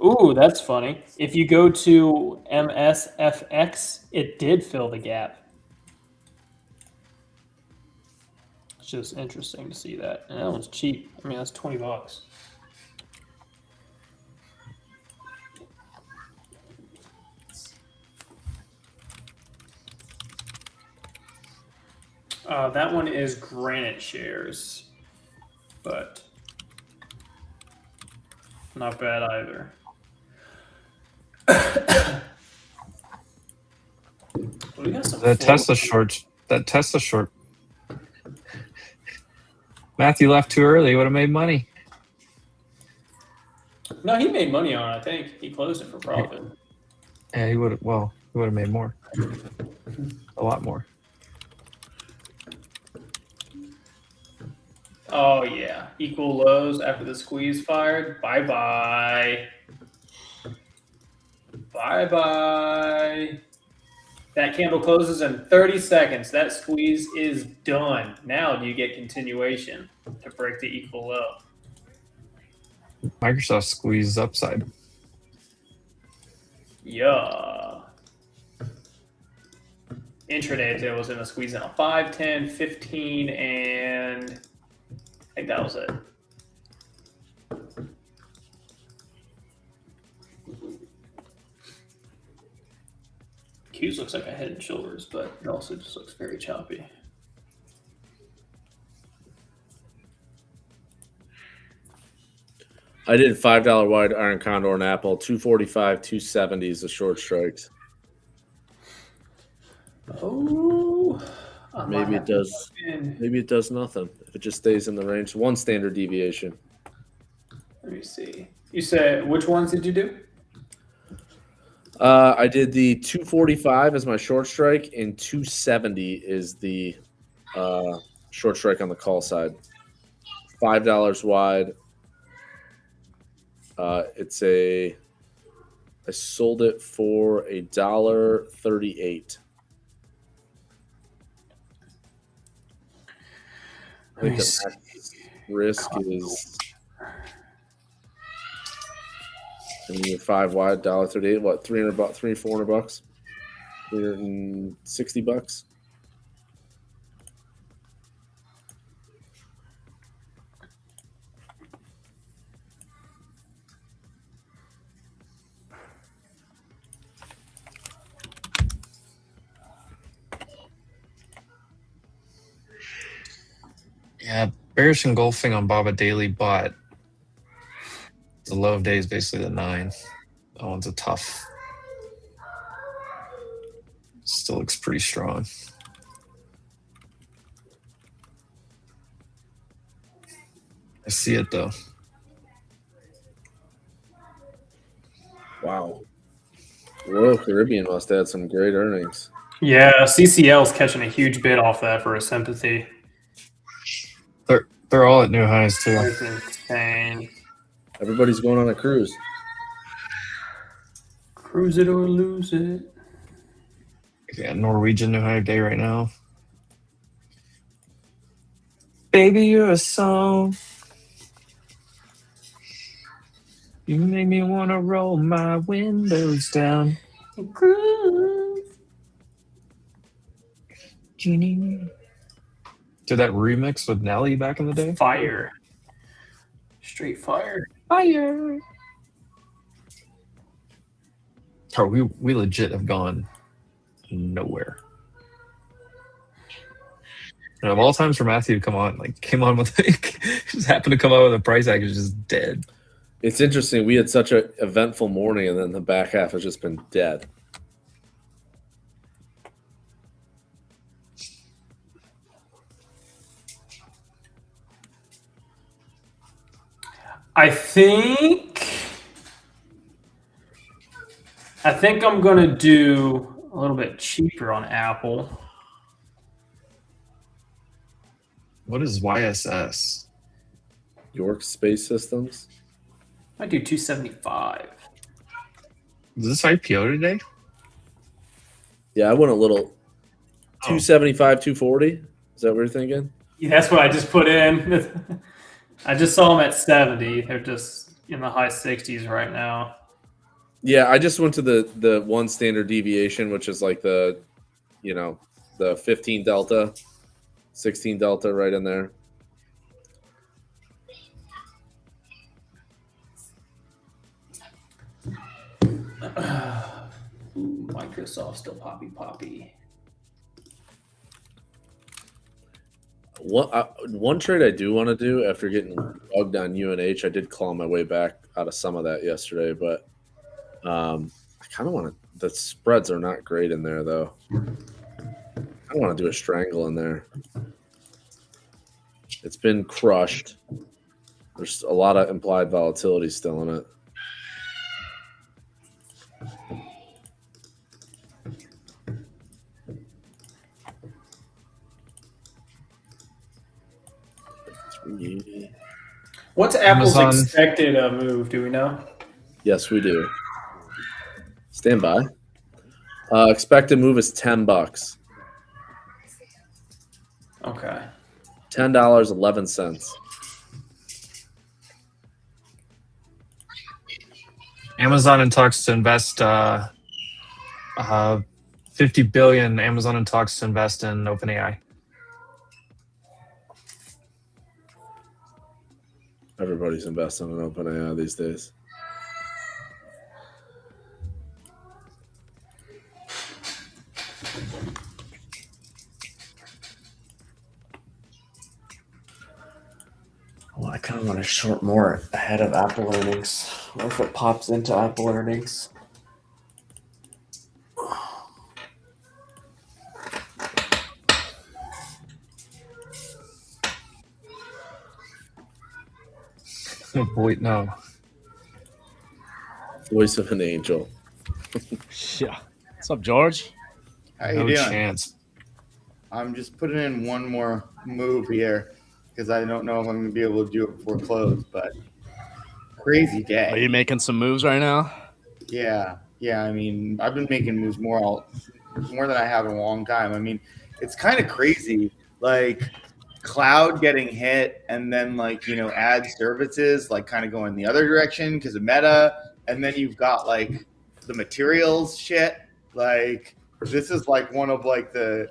Ooh, that's funny. If you go to MSFX, it did fill the gap. It's just interesting to see that. And that one's cheap. I mean, that's $20. That one is Granite shares, but not bad either. We got some That float. Tesla short. That Tesla short. Matthew left too early. He would have made money. No, he made money on it, I think. He closed it for profit. Yeah, he would have. Well, he would have made more. A lot more. Oh, yeah. Equal lows after the squeeze fired. Bye-bye. Bye-bye. That candle closes in 30 seconds. That squeeze is done. Now do you get continuation to break the equal low? Microsoft squeezed upside. Yeah. Intraday there was in a squeeze now. 5, 10, 15, and I think that was it. Q's looks like a head and shoulders, but it also just looks very choppy. I did $5 wide Iron Condor and Apple, 245, 270 is the short strikes. Oh, Maybe it does. Maybe it does nothing if it just stays in the range. One standard deviation. Let me see. You said which ones did you do? I did the 245 as my short strike, and 270 is the short strike on the call side. $5 wide. I sold it for $1.38. I think the max risk is 5 wide, $1.38. What, $300, $400, $360. Yeah, bearish engulfing on Baba Daily, but the low of day is basically the 9. That one's a tough. Still looks pretty strong. I see it though. Wow. Royal Caribbean must have had some great earnings. Yeah, CCL's catching a huge bid off that for a sympathy. They're all at new highs too. That's insane. Everybody's going on a cruise. Cruise it or lose it. Yeah, Norwegian New High Day right now. Baby, you're a song. You make me want to roll my windows down. Did that remix with Nelly back in the day? Fire. Straight fire. Fire. Oh, we legit have gone nowhere. And of all times for Matthew to come on, like came on with just happened to come out with a price action just dead. It's interesting. We had such an eventful morning, and then the back half has just been dead. I think I'm going to do a little bit cheaper on Apple. What is YSS? York Space Systems. I do 275. Is this IPO today? Yeah, I went a little 275, 240. Is that what you're thinking? Yeah, that's what I just put in. I just saw them at 70. They're just in the high 60s right now. Yeah, I just went to the one standard deviation, which is like the 15 delta, 16 delta right in there. Ooh, Microsoft still poppy. One trade I do want to do after getting bugged on UNH, I did claw my way back out of some of that yesterday, but I kind of want to. The spreads are not great in there, though. I want to do a strangle in there. It's been crushed. There's a lot of implied volatility still in it. What's Apple's Amazon. expected move? Do we know? Yes, we do. Stand by. Expected move is $10. Okay. $10.11. Amazon in talks to invest 50 billion. Amazon in talks to invest in OpenAI. Everybody's investing in OpenAI these days. Well, I kind of want to short more ahead of Apple earnings. What if it pops into Apple earnings? Oh boy, no. Voice of an angel. Yeah. What's up, George? How you No doing? chance. I'm just putting in one more move here because I don't know if I'm going to be able to do it before close, but crazy day. Are you making some moves right now? Yeah. I mean, I've been making moves more than I have in a long time. I mean, it's kind of crazy. Like cloud getting hit and then ad services kind of going the other direction because of Meta. And then you've got the materials shit. This is one of the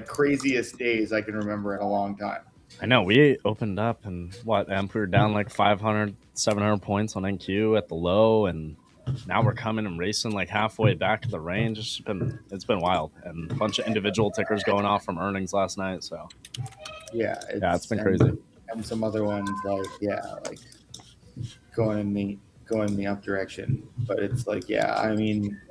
craziest days I can remember in a long time. I know. We opened up and we were down 500, 700 points on NQ at the low, and now we're coming and racing halfway back to the range. It's been wild, and a bunch of individual tickers going off from earnings last night. So yeah, it's been crazy. And some other ones going in the up direction, but it's I mean,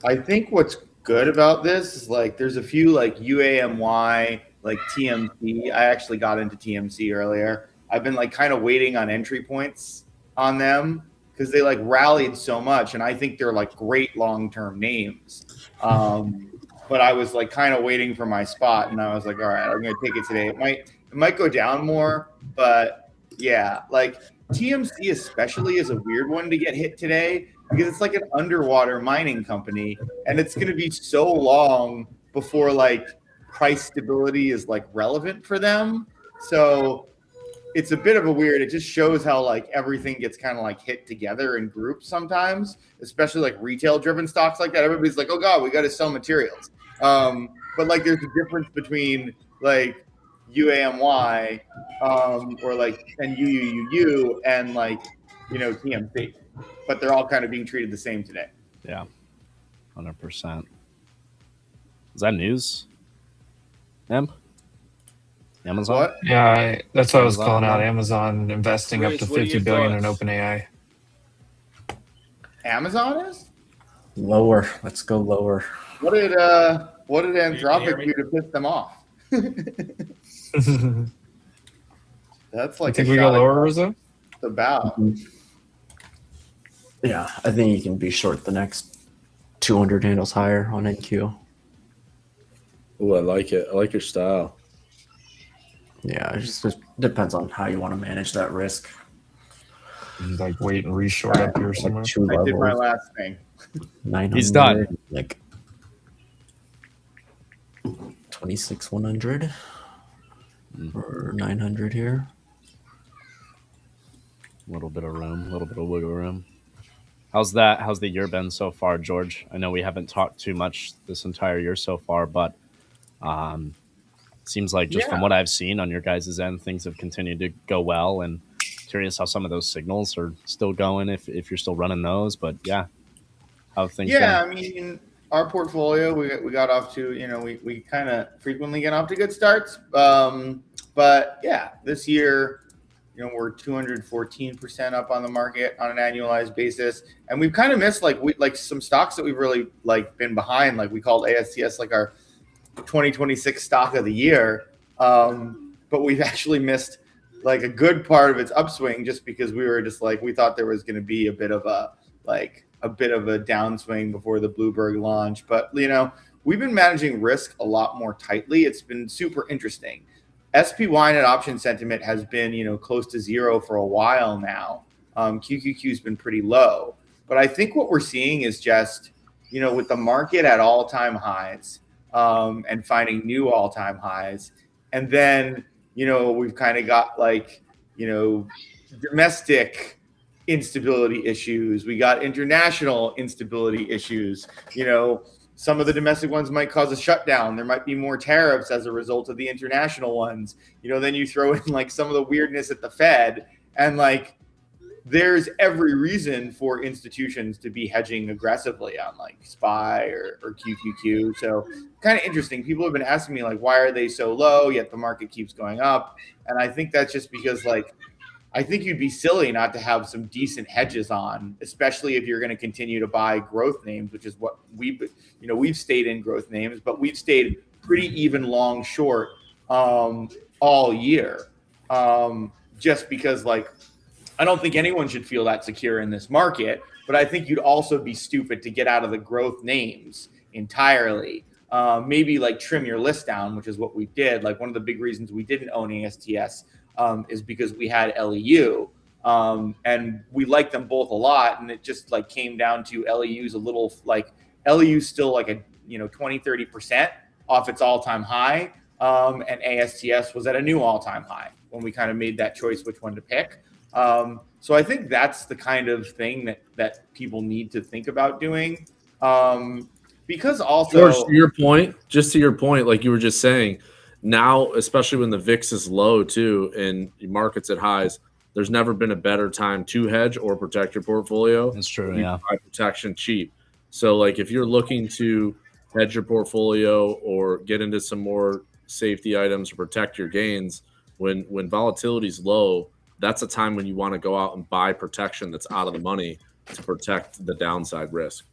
I think what's good about this is there's a few UAMY, TMC. I actually got into TMC earlier. I've been kind of waiting on entry points on them because they rallied so much, and I think they're great long-term names. But I was kind of waiting for my spot, and I was all right, I'm gonna take it today. It might go down more, but yeah, TMC especially is a weird one to get hit today. because it's like an underwater mining company, and it's going to be so long before like price stability is like relevant for them. So it's a bit of a weird. It just shows how like everything gets kind of like hit together in groups sometimes, especially like retail driven stocks like that. Everybody's like, oh God, we got to sell materials. But like there's a difference between like UAMY or like and UUUU and like, you know, TMC, but they're all kind of being treated the same today. Yeah, 100%. Is that news? Amazon? What? Yeah, that's what I was Amazon, calling out. yeah. Amazon investing up Riz, to what are 50 your billion in thoughts? OpenAI. Amazon is? Lower. Let's go lower. What did hear Anthropic me? do to piss them off? That's You like think a we go shot lower, across Rizzo? the bow. Yeah, I think you can be short the next 200 handles higher on NQ. Oh, I like it. I like your style. Yeah, it just depends on how you want to manage that risk. You like wait and reshort up here somewhere. Like 2 I did my levels, last thing. 900. He's done. Like 26,100 or 900 here. A little bit of room, a little bit of wiggle room. How's the year been so far, George? I know we haven't talked too much this entire year so far, but seems like just from what I've seen on your guys' end, things have continued to go well. And curious how some of those signals are still going, if you're still running those. But yeah, how have things Yeah, been? I mean, our portfolio, we got off to, you know, we kind of frequently get off to good starts. But yeah, this year, you know, we're 214% up on the market on an annualized basis, and we've kind of missed like some stocks that we've really like been behind. Like we called ASTS like our 2026 stock of the year, but we've actually missed like a good part of its upswing just because we were just like we thought there was going to be a bit of a downswing before the Bloomberg launch. But you know, we've been managing risk a lot more tightly. It's been super interesting. SPY net option sentiment has been, you know, close to zero for a while now. QQQ's been pretty low, but I think what we're seeing is just, you know, with the market at all-time highs and finding new all-time highs, and then, you know, we've kind of got like, you know, domestic instability issues. We got international instability issues. You know, some of the domestic ones might cause a shutdown. There might be more tariffs as a result of the international ones. You know, then you throw in like some of the weirdness at the Fed, and like there's every reason for institutions to be hedging aggressively on like SPY or QQQ. So kind of interesting. People have been asking me like, why are they so low yet the market keeps going up? And I think that's just because like I think you'd be silly not to have some decent hedges on, especially if you're going to continue to buy growth names, which is what we've stayed in growth names, but we've stayed pretty even long short all year. Just because like, I don't think anyone should feel that secure in this market, but I think you'd also be stupid to get out of the growth names entirely. Maybe like trim your list down, which is what we did. Like one of the big reasons we didn't own ASTS is because we had LEU, and we liked them both a lot, and it just like came down to LEU's a little like LEU's still like a 20-30% off its all-time high, and ASTS was at a new all-time high when we kind of made that choice which one to pick. So I think that's the kind of thing that people need to think about doing, because also George, to your point, like you were just saying, now, especially when the VIX is low too and markets at highs, there's never been a better time to hedge or protect your portfolio. That's true. You buy protection cheap. So like if you're looking to hedge your portfolio or get into some more safety items to protect your gains, when volatility is low, that's a time when you want to go out and buy protection that's out of the money to protect the downside risk.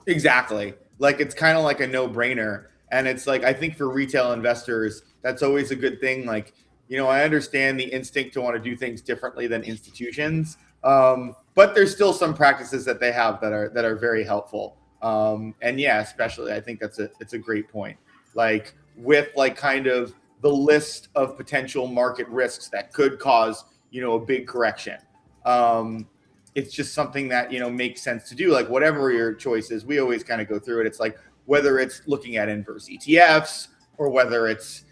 Exactly. Like it's kind of like a no-brainer. And it's like, I think for retail investors, that's always a good thing. Like, you know, I understand the instinct to want to do things differently than institutions. But there's still some practices that they have that are very helpful. And yeah, especially, I think it's a great point. Like with like kind of the list of potential market risks that could cause, you know, a big correction. it's just something that, makes sense to do. Like whatever your choice is, we always kind of go through it. It's like whether it's looking at inverse ETFs or whether it's,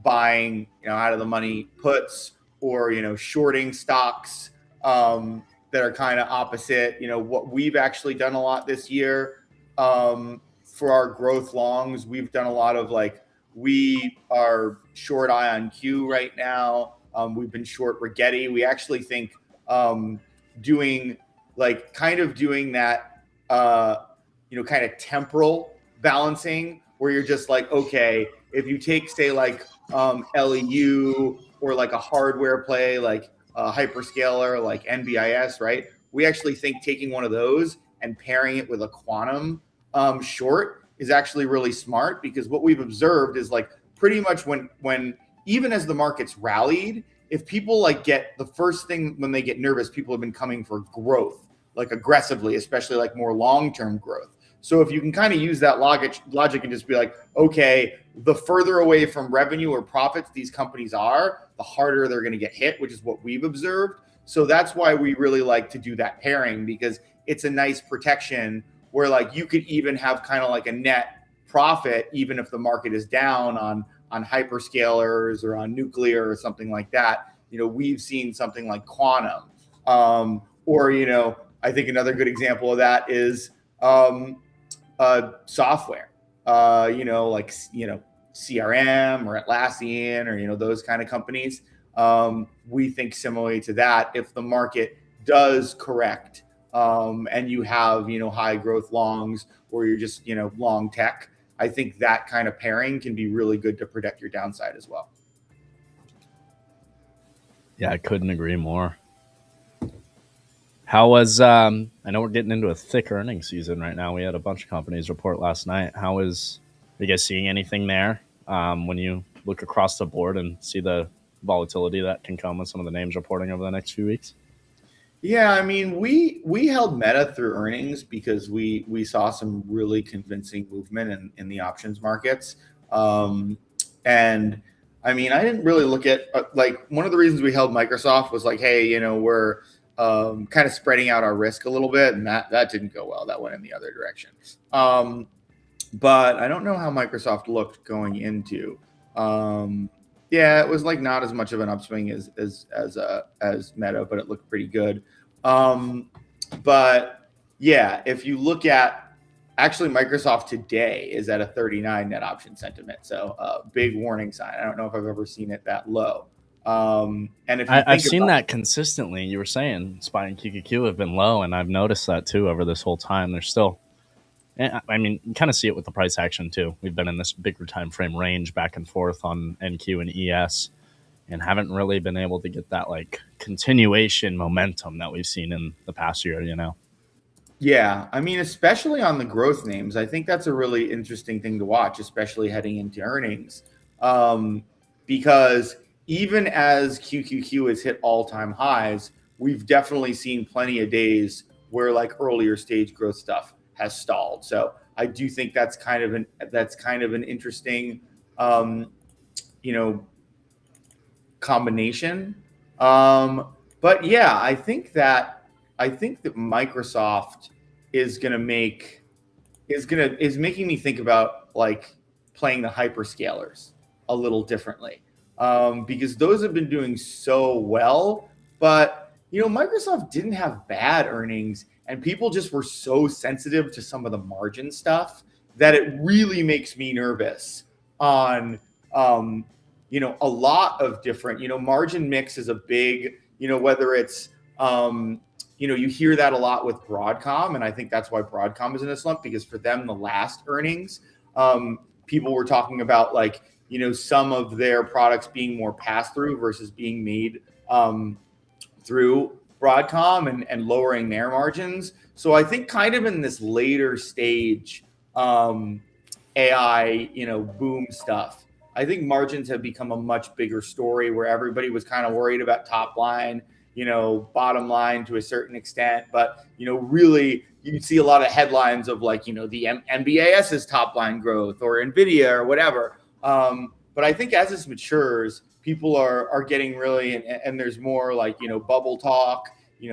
buying, out of the money puts or, shorting stocks that are kind of opposite. What we've actually done a lot this year for our growth longs, we've done a lot of like, we are short IonQ right now. We've been short Rigetti. We actually think doing that, kind of temporal balancing where you're just like, okay, if you take, say, like LEU or like a hardware play, like a hyperscaler, like NBIS, right? We actually think taking one of those and pairing it with a quantum short is actually really smart, because what we've observed is like pretty much when even as the market's rallied, if people like get the first thing when they get nervous, people have been coming for growth, like aggressively, especially like more long-term growth. So if you can kind of use that logic and just be like, okay, the further away from revenue or profits these companies are, the harder they're going to get hit, which is what we've observed. So that's why we really like to do that pairing, because it's a nice protection where like you could even have kind of like a net profit, even if the market is down on hyperscalers or on nuclear or something like that. We've seen something like quantum, or I think another good example of that is software, like CRM or Atlassian or those kind of companies. We think similarly to that, if the market does correct and you have high growth longs, or you're just long tech, I think that kind of pairing can be really good to protect your downside as well. Yeah, I couldn't agree more. How was, I know we're getting into a thick earnings season right now. We had a bunch of companies report last night. Are you guys seeing anything there when you look across the board and see the volatility that can come with some of the names reporting over the next few weeks? Yeah, I mean, we held Meta through earnings because we saw some really convincing movement in the options markets. And I mean, I didn't really look at like one of the reasons we held Microsoft was like, hey, we're kind of spreading out our risk a little bit, and that didn't go well. That went in the other direction. But I don't know how Microsoft looked going into. Yeah, it was like not as much of an upswing as Meta, but it looked pretty good. But yeah, if you look at actually Microsoft today is at a 39 net option sentiment, so big warning sign. I don't know if I've ever seen it that low. And if I've seen that consistently. You were saying SPY and QQQ have been low, and I've noticed that too over this whole time. They're still. I mean, you kind of see it with the price action too. We've been in this bigger time frame range back and forth on NQ and ES, and haven't really been able to get that like continuation momentum that we've seen in the past year. Yeah, I mean, especially on the growth names, I think that's a really interesting thing to watch, especially heading into earnings, because even as QQQ has hit all-time highs, we've definitely seen plenty of days where like earlier stage growth stuff has stalled. So I do think that's kind of an interesting, combination. But yeah, I think that Microsoft is making me think about like playing the hyperscalers a little differently, because those have been doing so well. But Microsoft didn't have bad earnings, and people just were so sensitive to some of the margin stuff that it really makes me nervous on, a lot of different, margin mix is a big, whether it's, you hear that a lot with Broadcom. And I think that's why Broadcom is in a slump, because for them, the last earnings, people were talking about like, some of their products being more pass-through versus being made through Broadcom and lowering their margins. So I think kind of in this later stage AI, boom stuff, I think margins have become a much bigger story, where everybody was kind of worried about top line, bottom line to a certain extent. But, really you see a lot of headlines of like, the MBAS's top line growth or NVIDIA or whatever. But I think as this matures, people are getting really, and there's more like, bubble talk,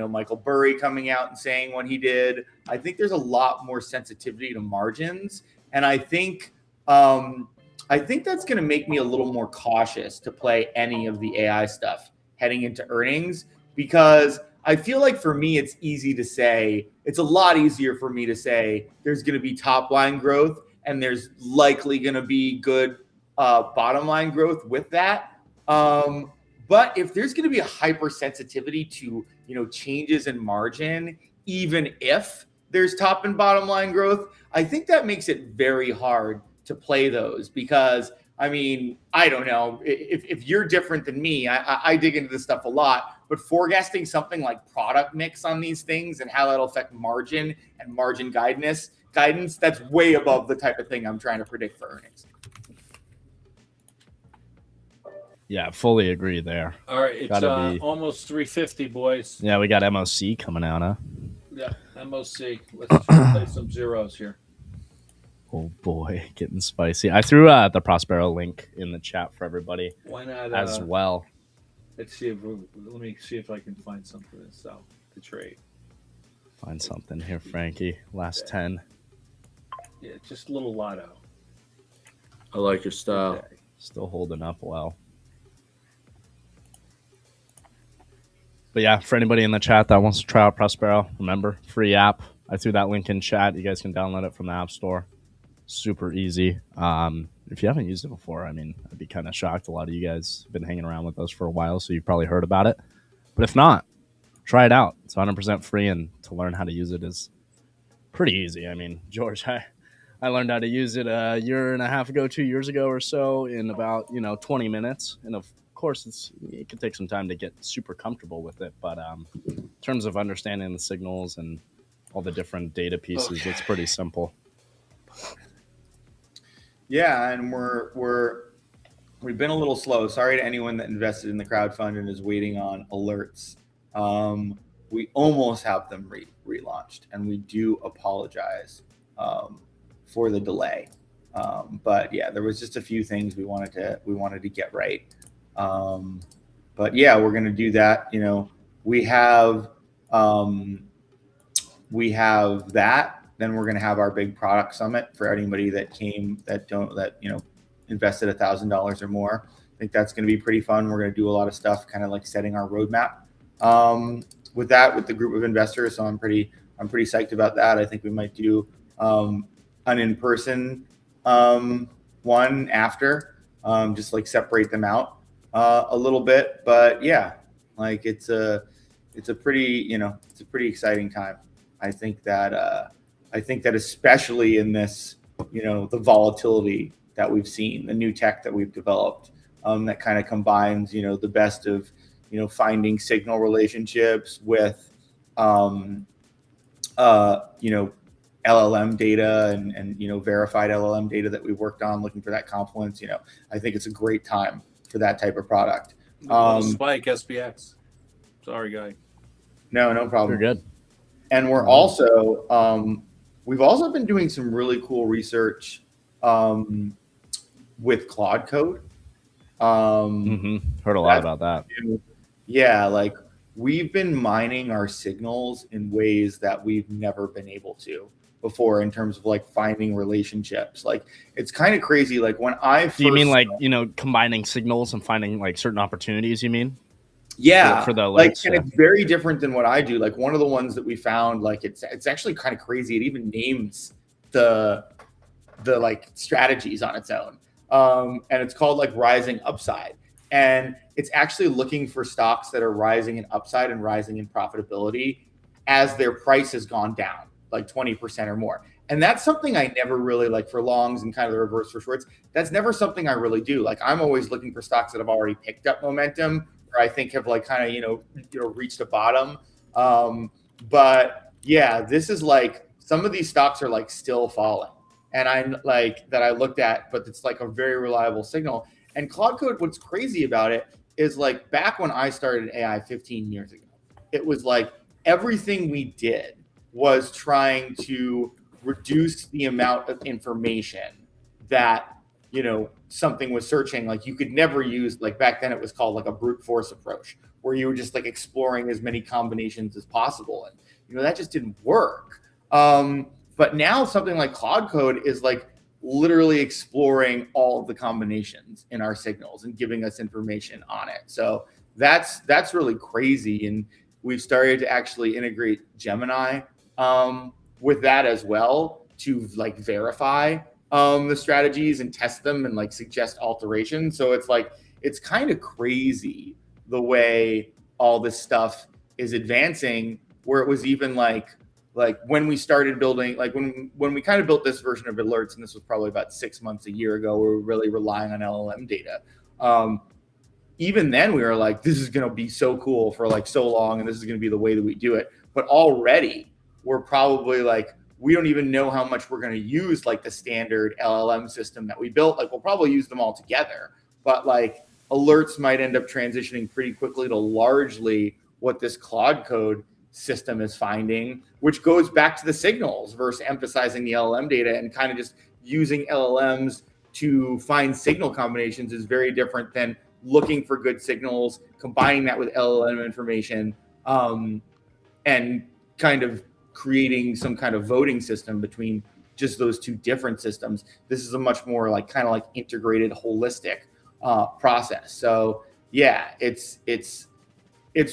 Michael Burry coming out and saying what he did. I think there's a lot more sensitivity to margins, and I think that's going to make me a little more cautious to play any of the AI stuff heading into earnings, because I feel like for me, it's a lot easier for me to say there's going to be top line growth and there's likely going to be good bottom line growth with that. But if there's going to be a hypersensitivity to, changes in margin, even if there's top and bottom line growth, I think that makes it very hard to play those, because I don't know if you're different than me. I dig into this stuff a lot, but forecasting something like product mix on these things and how that'll affect margin and margin guidance, that's way above the type of thing I'm trying to predict for earnings. Yeah, fully agree there. All right, it's almost 3:50, boys. Yeah, we got MOC coming out, huh? Yeah, MOC. Let's play some zeros here. Oh boy, getting spicy. I threw the Prospero link in the chat for everybody. Why not as well? Let me see if I can find something to trade. Find something here, Frankie. Last 10. Yeah, just a little lotto. I like your style. Okay. Still holding up well. But yeah, for anybody in the chat that wants to try out Prospero, remember, free app. I threw that link in chat. You guys can download it from the App Store. Super easy. If you haven't used it before, I'd be kind of shocked. A lot of you guys have been hanging around with us for a while, so you've probably heard about it. But if not, try it out. It's 100% free, and to learn how to use it is pretty easy. George, I learned how to use it a year and a half ago, 2 years ago or so, in about 20 minutes. And of course, it can take some time to get super comfortable with it. But in terms of understanding the signals and all the different data pieces, It's pretty simple. Yeah, and we've been a little slow. Sorry to anyone that invested in the crowdfund and is waiting on alerts. We almost have them relaunched, and we do apologize for the delay. But yeah, there was just a few things we wanted to get right. But yeah, we're going to do that. We have that. Then we're going to have our big product summit for anybody that invested $1,000 or more. I think that's going to be pretty fun. We're going to do a lot of stuff, kind of like setting our roadmap with the group of investors. So I'm pretty psyched about that. I think we might do an in-person one after, just like separate them out a little bit. But yeah, like it's a pretty exciting time. I think that especially in this, the volatility that we've seen, the new tech that we've developed, that kind of combines, the best of, finding signal relationships with, LLM data and verified LLM data that we worked on, looking for that confluence. I think it's a great time for that type of product. Spike SPX. Sorry, guy. No problem. You're good. And we're also we've also been doing some really cool research with Claude Code. Heard a lot about that. Yeah, like we've been mining our signals in ways that we've never been able to before, in terms of like finding relationships. Like it's kind of crazy. Like when Do you mean like combining signals and finding like certain opportunities? You mean? Yeah, for the alerts, like, and it's very different than what I do. Like one of the ones that we found, like it's actually kind of crazy. It even names the like strategies on its own, and it's called like rising upside. And it's actually looking for stocks that are rising in upside and rising in profitability as their price has gone down like 20% or more. And that's something I never really, like for longs and kind of the reverse for shorts, that's never something I really do. Like I'm always looking for stocks that have already picked up momentum, or I think have like kind of reached a bottom. But yeah, this is like some of these stocks are like still falling, and I'm like that I looked at, but it's like a very reliable signal. And Claude Code, what's crazy about it is like back when I started AI 15 years ago, it was like everything we did was trying to reduce the amount of information that something was searching. Like you could never use, like back then it was called like a brute force approach, where you were just like exploring as many combinations as possible. And, you know, that just didn't work. But now something like Cloud Code is like literally exploring all of the combinations in our signals and giving us information on it. So that's really crazy. And we've started to actually integrate Gemini with that as well to like verify the strategies and test them and like suggest alterations. So it's like, it's kind of crazy the way all this stuff is advancing, where it was even like when we started building, like when we kind of built this version of alerts, and this was probably about 6 months, a year ago, we were really relying on LLM data. Even then we were like, this is going to be so cool for like so long, and this is going to be the way that we do it. But already we're probably like, we don't even know how much we're going to use like the standard LLM system that we built. Like we'll probably use them all together, but like alerts might end up transitioning pretty quickly to largely what this Cloud Code system is finding, which goes back to the signals versus emphasizing the LLM data, and kind of just using LLMs to find signal combinations is very different than looking for good signals, combining that with LLM information, and kind of creating some kind of voting system between just those two different systems. This is a much more like kind of like integrated, holistic process. So yeah, it's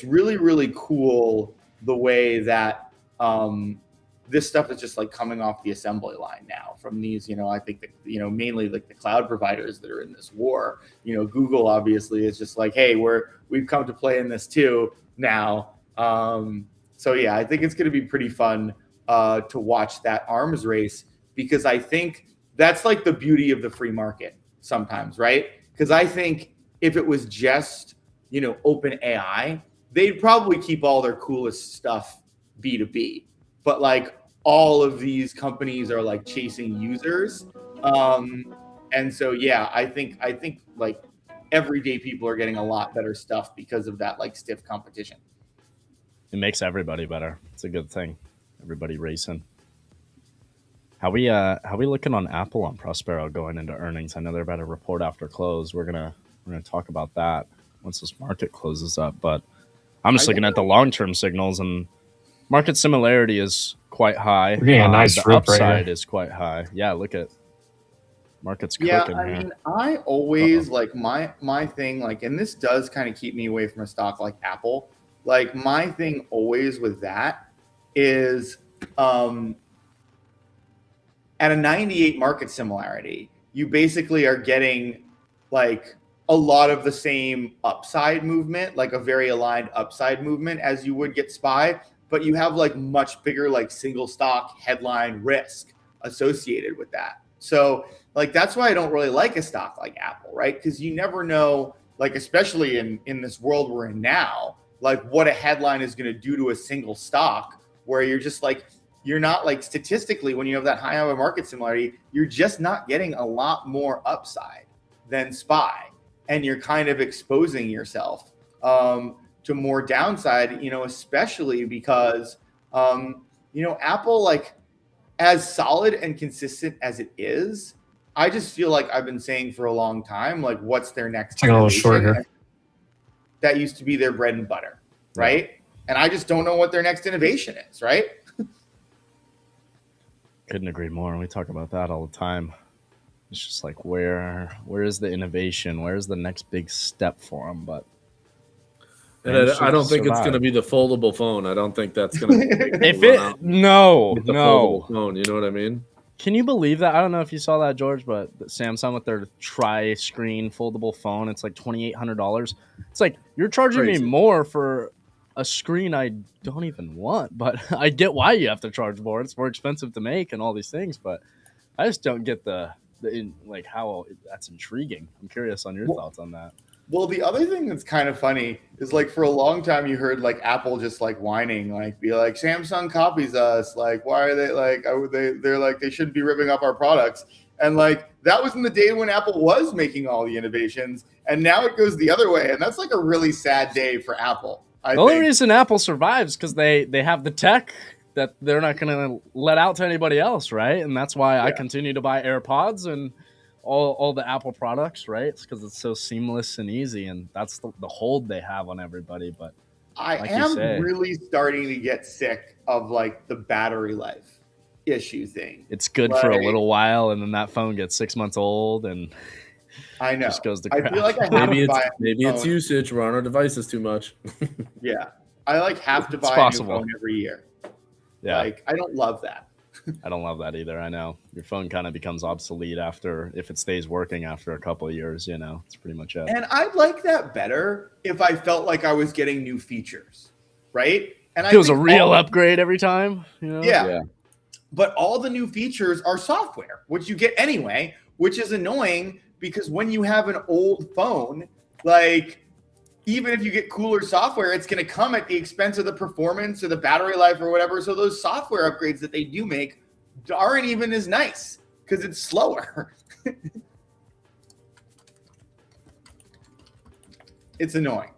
really, really cool the way that this stuff is just like coming off the assembly line now from these, you know, I think that, you know, mainly like the cloud providers that are in this war. You know, Google obviously is just like, hey, we've come to play in this too now. So yeah, I think it's going to be pretty fun to watch that arms race, because I think that's like the beauty of the free market sometimes, right? Because I think if it was just, you know, open AI, they'd probably keep all their coolest stuff B2B. But like all of these companies are like chasing users. And so, yeah, I think like everyday people are getting a lot better stuff because of that like stiff competition. It makes everybody better. It's a good thing. Everybody racing. How we looking on Apple on Prospero going into earnings? I know they're about to report after close. We're gonna talk about that once this market closes up. But I'm just looking at the long-term signals, and market similarity is quite high. Yeah, nice the rip upside right is quite high. Yeah, look at market's cooking Yeah, I here. mean, I always like my thing, like, and this does kind of keep me away from a stock like Apple. Like my thing always with that is at a 98 market similarity, you basically are getting like a lot of the same upside movement, like a very aligned upside movement as you would get SPY, but you have like much bigger like single stock headline risk associated with that. So like that's why I don't really like a stock like Apple, right? Because you never know, like especially in this world we're in now, like what a headline is going to do to a single stock, where you're just like, you're not like statistically, when you have that high of a market similarity, you're just not getting a lot more upside than SPY. And you're kind of exposing yourself to more downside, you know, especially because, you know, Apple, like as solid and consistent as it is, I just feel like I've been saying for a long time, like what's their next Taking a little short innovation? here. That used to be their bread and butter, right? Yeah. And I just don't know what their next innovation is, right? Couldn't agree more. We talk about that all the time. It's just like, where is the innovation? Where's the next big step for them? But and I don't think it's going to be the foldable phone. I don't think that's going to be if it no foldable phone. You know what I mean? Can you believe that? I don't know if you saw that, George, but Samsung with their tri-screen foldable phone, it's like $2,800. It's like, you're charging me more for a screen I don't even want, but I get why you have to charge more. It's more expensive to make and all these things, but I just don't get like how that's intriguing. I'm curious on your thoughts on that. Well, the other thing that's kind of funny is like for a long time you heard like Apple just like whining, like be like, Samsung copies us, like why are they like they're like they shouldn't be ripping up our products. And like that was in the day when Apple was making all the innovations, and now it goes the other way, and that's like a really sad day for Apple. The only reason Apple survives because they have the tech that they're not going to let out to anybody else, right? And that's why I continue to buy AirPods and all the Apple products, right? It's because it's so seamless and easy, and that's the hold they have on everybody. But I like you am say, really starting to get sick of like the battery life issue thing. it's good for a little while, and then that phone gets 6 months old, and I know just goes to I crap. feel like I have to buy a new maybe it's phone. usage. We're on our devices too much. Yeah, I like have to It's buy possible. a new phone every year. Yeah, Like I don't love that. I don't love that either. I know your phone kind of becomes obsolete if it stays working after a couple of years. It's pretty much it. And I'd like that better if I felt like I was getting new features, right? And Feels a real upgrade every time. Yeah. But all the new features are software, which you get anyway, which is annoying because when you have an old phone, like even if you get cooler software, it's going to come at the expense of the performance or the battery life or whatever. So those software upgrades that they do make aren't even as nice because it's slower. It's annoying.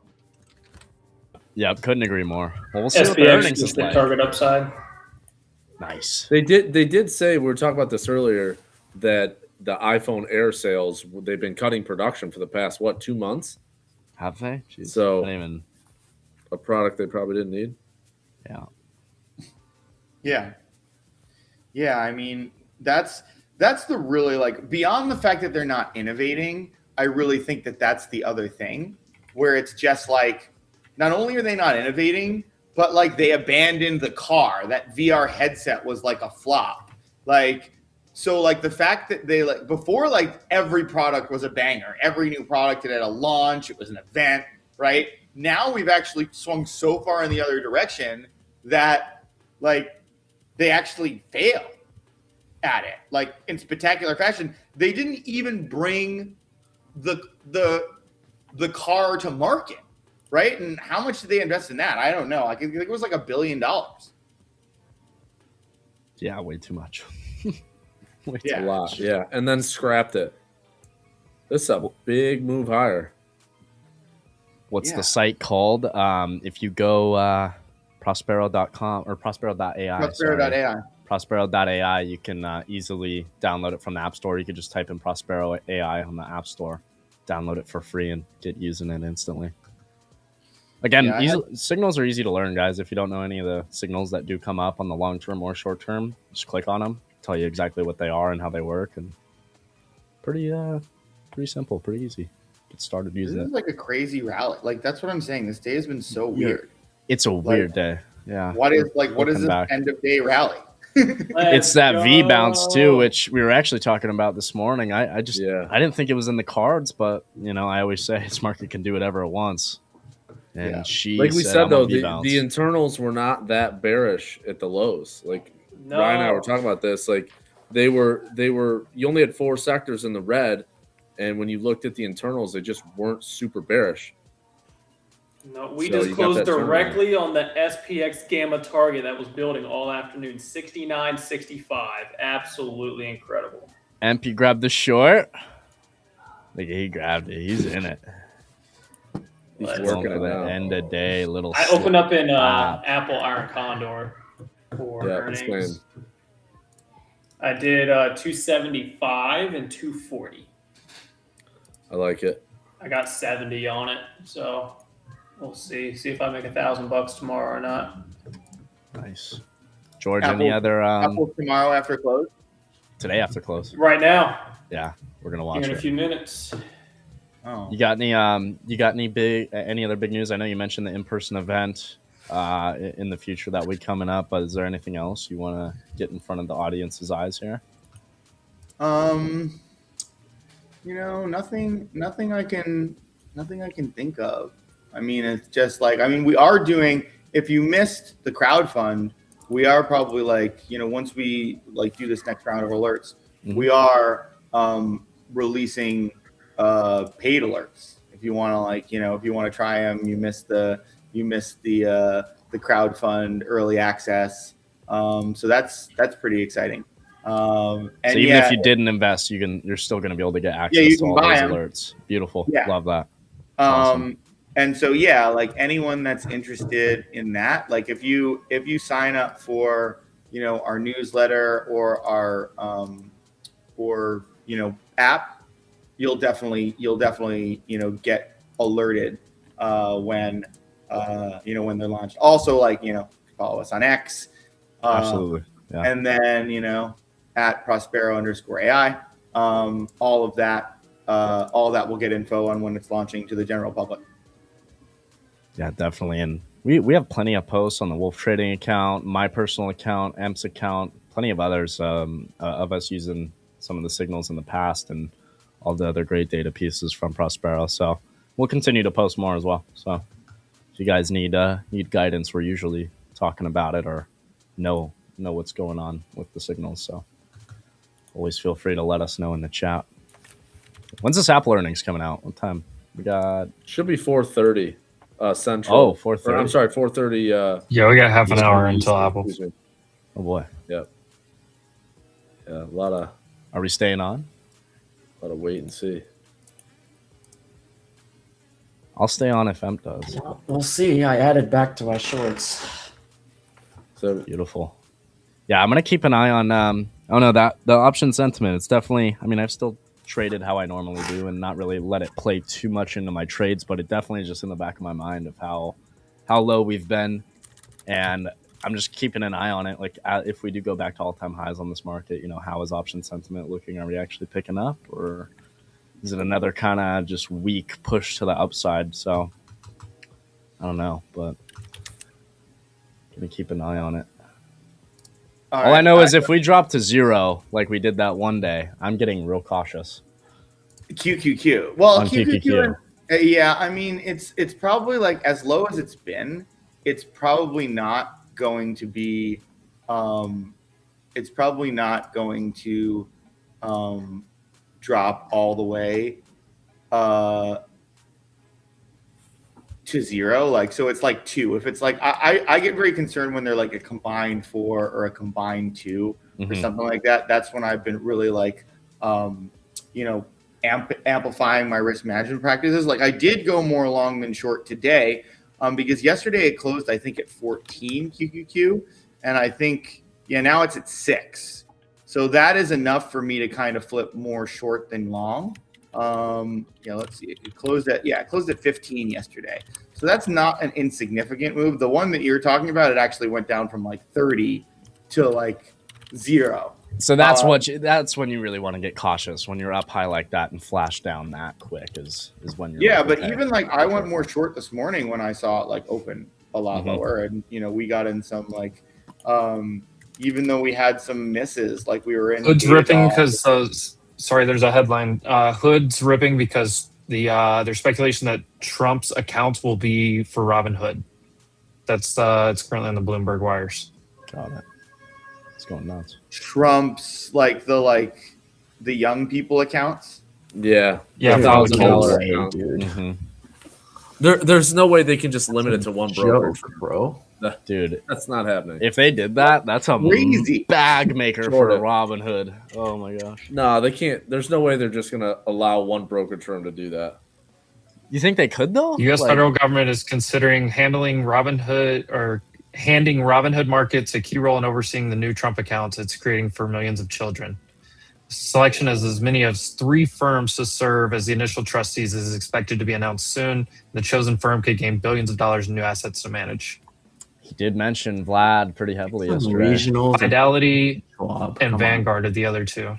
Yeah, couldn't agree more. Well, we'll see what the earnings is like. Target upside. Nice. They did say, we were talking about this earlier, that the iPhone Air sales, they've been cutting production for the past 2 months? Have they? Jeez, so not even a product they probably didn't need. Yeah. I mean, that's the really like beyond the fact that they're not innovating. I really think that that's the other thing where it's just like, not only are they not innovating, but like they abandoned the car. That VR headset was like a flop. So the fact that they before, every product was a banger. Every new product, it had a launch. It was an event, right? Now we've actually swung so far in the other direction that they actually fail at it, in spectacular fashion. They didn't even bring the car to market, right? And how much did they invest in that? I don't know. I think it was $1 billion. Yeah, way too much. A lot, yeah. And then scrapped it. This is a big move higher. What's the site called? If you go Prospero.com or Prospero.ai. Prospero.ai. Prospero.ai, you can easily download it from the App Store. You could just type in Prospero AI on the App Store, download it for free, and get using it instantly. Again, signals are easy to learn, guys. If you don't know any of the signals that do come up on the long term or short term, just click on them, tell you exactly what they are and how they work, and pretty simple, pretty easy. Get started using it. This is like a crazy rally. That's what I'm saying. This day has been so weird. It's a weird day. Yeah. What is this end of day rally? It's that V bounce too, which we were actually talking about this morning. I didn't think it was in the cards, but I always say this market can do whatever it wants. And she, like we said though, the internals were not that bearish at the lows. Ryan and I were talking about this. They were. You only had 4 sectors in the red, and when you looked at the internals, they just weren't super bearish. No, we just closed directly on the SPX gamma target that was building all afternoon. 69.65. Absolutely incredible. MP grabbed the short. He grabbed it. He's in it. He's working for the end of day. I opened up in Apple Iron Condor for earnings. I did 275 and 240. I like it. I got 70 on it, so we'll see if I make $1,000 tomorrow or not. Nice. George, any other Apple tomorrow after close? Today after close. Right now. Yeah, we're gonna watch in it a few minutes. Oh. You got any other big news? I know you mentioned the in-person event in the future that week coming up, but is there anything else you want to get in front of the audience's eyes here? Nothing I can think of. I mean, it's just we are doing, if you missed the crowdfund, we are probably once we do this next round of alerts, we are releasing paid alerts. If you want to if you want to try them, you missed the crowdfund early access. So that's pretty exciting. So even if you didn't invest, you're still going to be able to get access to all those alerts. Beautiful. Yeah. Love that. Awesome. And so anyone that's interested in that, if you sign up for our newsletter or our app, you'll definitely get alerted when when they're launched. Also, follow us on X. Absolutely. Yeah. And then at Prospero_AI. All of that we'll get info on when it's launching to the general public. Yeah, definitely. And we have plenty of posts on the Wolf Trading account, my personal account, EMP's account, plenty of others of us using some of the signals in the past and all the other great data pieces from Prospero. So we'll continue to post more as well. So if you guys need guidance, we're usually talking about it or know what's going on with the signals. So always feel free to let us know in the chat. When's this Apple earnings coming out? What time? We got should be 4:30 Central. Oh, 4:30. I'm sorry, 4:30. Yeah, we got half an hour until Apple. Oh boy. Yep. Yeah, a lot of. Are we staying on? A lot of wait and see. I'll stay on if EMP does. We'll see. I added back to my shorts. So beautiful. Yeah, I'm gonna keep an eye on. The option sentiment. It's definitely. I mean, I've still traded how I normally do and not really let it play too much into my trades, but it definitely is just in the back of my mind of how low we've been, and I'm just keeping an eye on it. Like if we do go back to all-time highs on this market, how is option sentiment looking? Are we actually picking up, or is it another kind of just weak push to the upside? So I don't know, but gonna keep an eye on it. All I know is if we drop to 0, like we did that one day, I'm getting real cautious. QQQ. Well, QQQ. Yeah, I mean, it's probably like as low as it's been. It's probably not going to be. It's probably not going to drop all the way to 0. Like, so it's like 2. If it's like, I get very concerned when they're like a combined 4 or a combined 2 or something like that. That's when I've been really like, amplifying my risk management practices. Like I did go more long than short today because yesterday it closed, I think, at 14 QQQ. And I think, now it's at 6. So that is enough for me to kind of flip more short than long. Let's see. It closed at 15 yesterday. So that's not an insignificant move. The one that you're talking about, it actually went down from like 30 to like 0. So that's that's when you really want to get cautious, when you're up high like that and flash down that quick is when you're but even like I went more short this morning when I saw it like open a lot lower, and we got in some like even though we had some misses, like we were in Hood's ripping because there's a headline. Hood's ripping because there's speculation that Trump's accounts will be for Robinhood. That's it's currently on the Bloomberg wires. Got it. It's going nuts. Trump's like the young people accounts. Yeah. $1,000 dude. There's no way they can just limit it to one broker, bro. Dude, that's not happening. If they did that, that's a crazy bag maker for Robinhood. Oh my gosh. No, they can't. There's no way they're just going to allow one brokerage firm to do that. You think they could though? The U.S. federal government is considering handing Robinhood markets a key role in overseeing the new Trump accounts it's creating for millions of children. Selection as many as 3 firms to serve as the initial trustees is expected to be announced soon. The chosen firm could gain billions of dollars in new assets to manage. He did mention Vlad pretty heavily yesterday. Regional Fidelity and Vanguard are the other 2.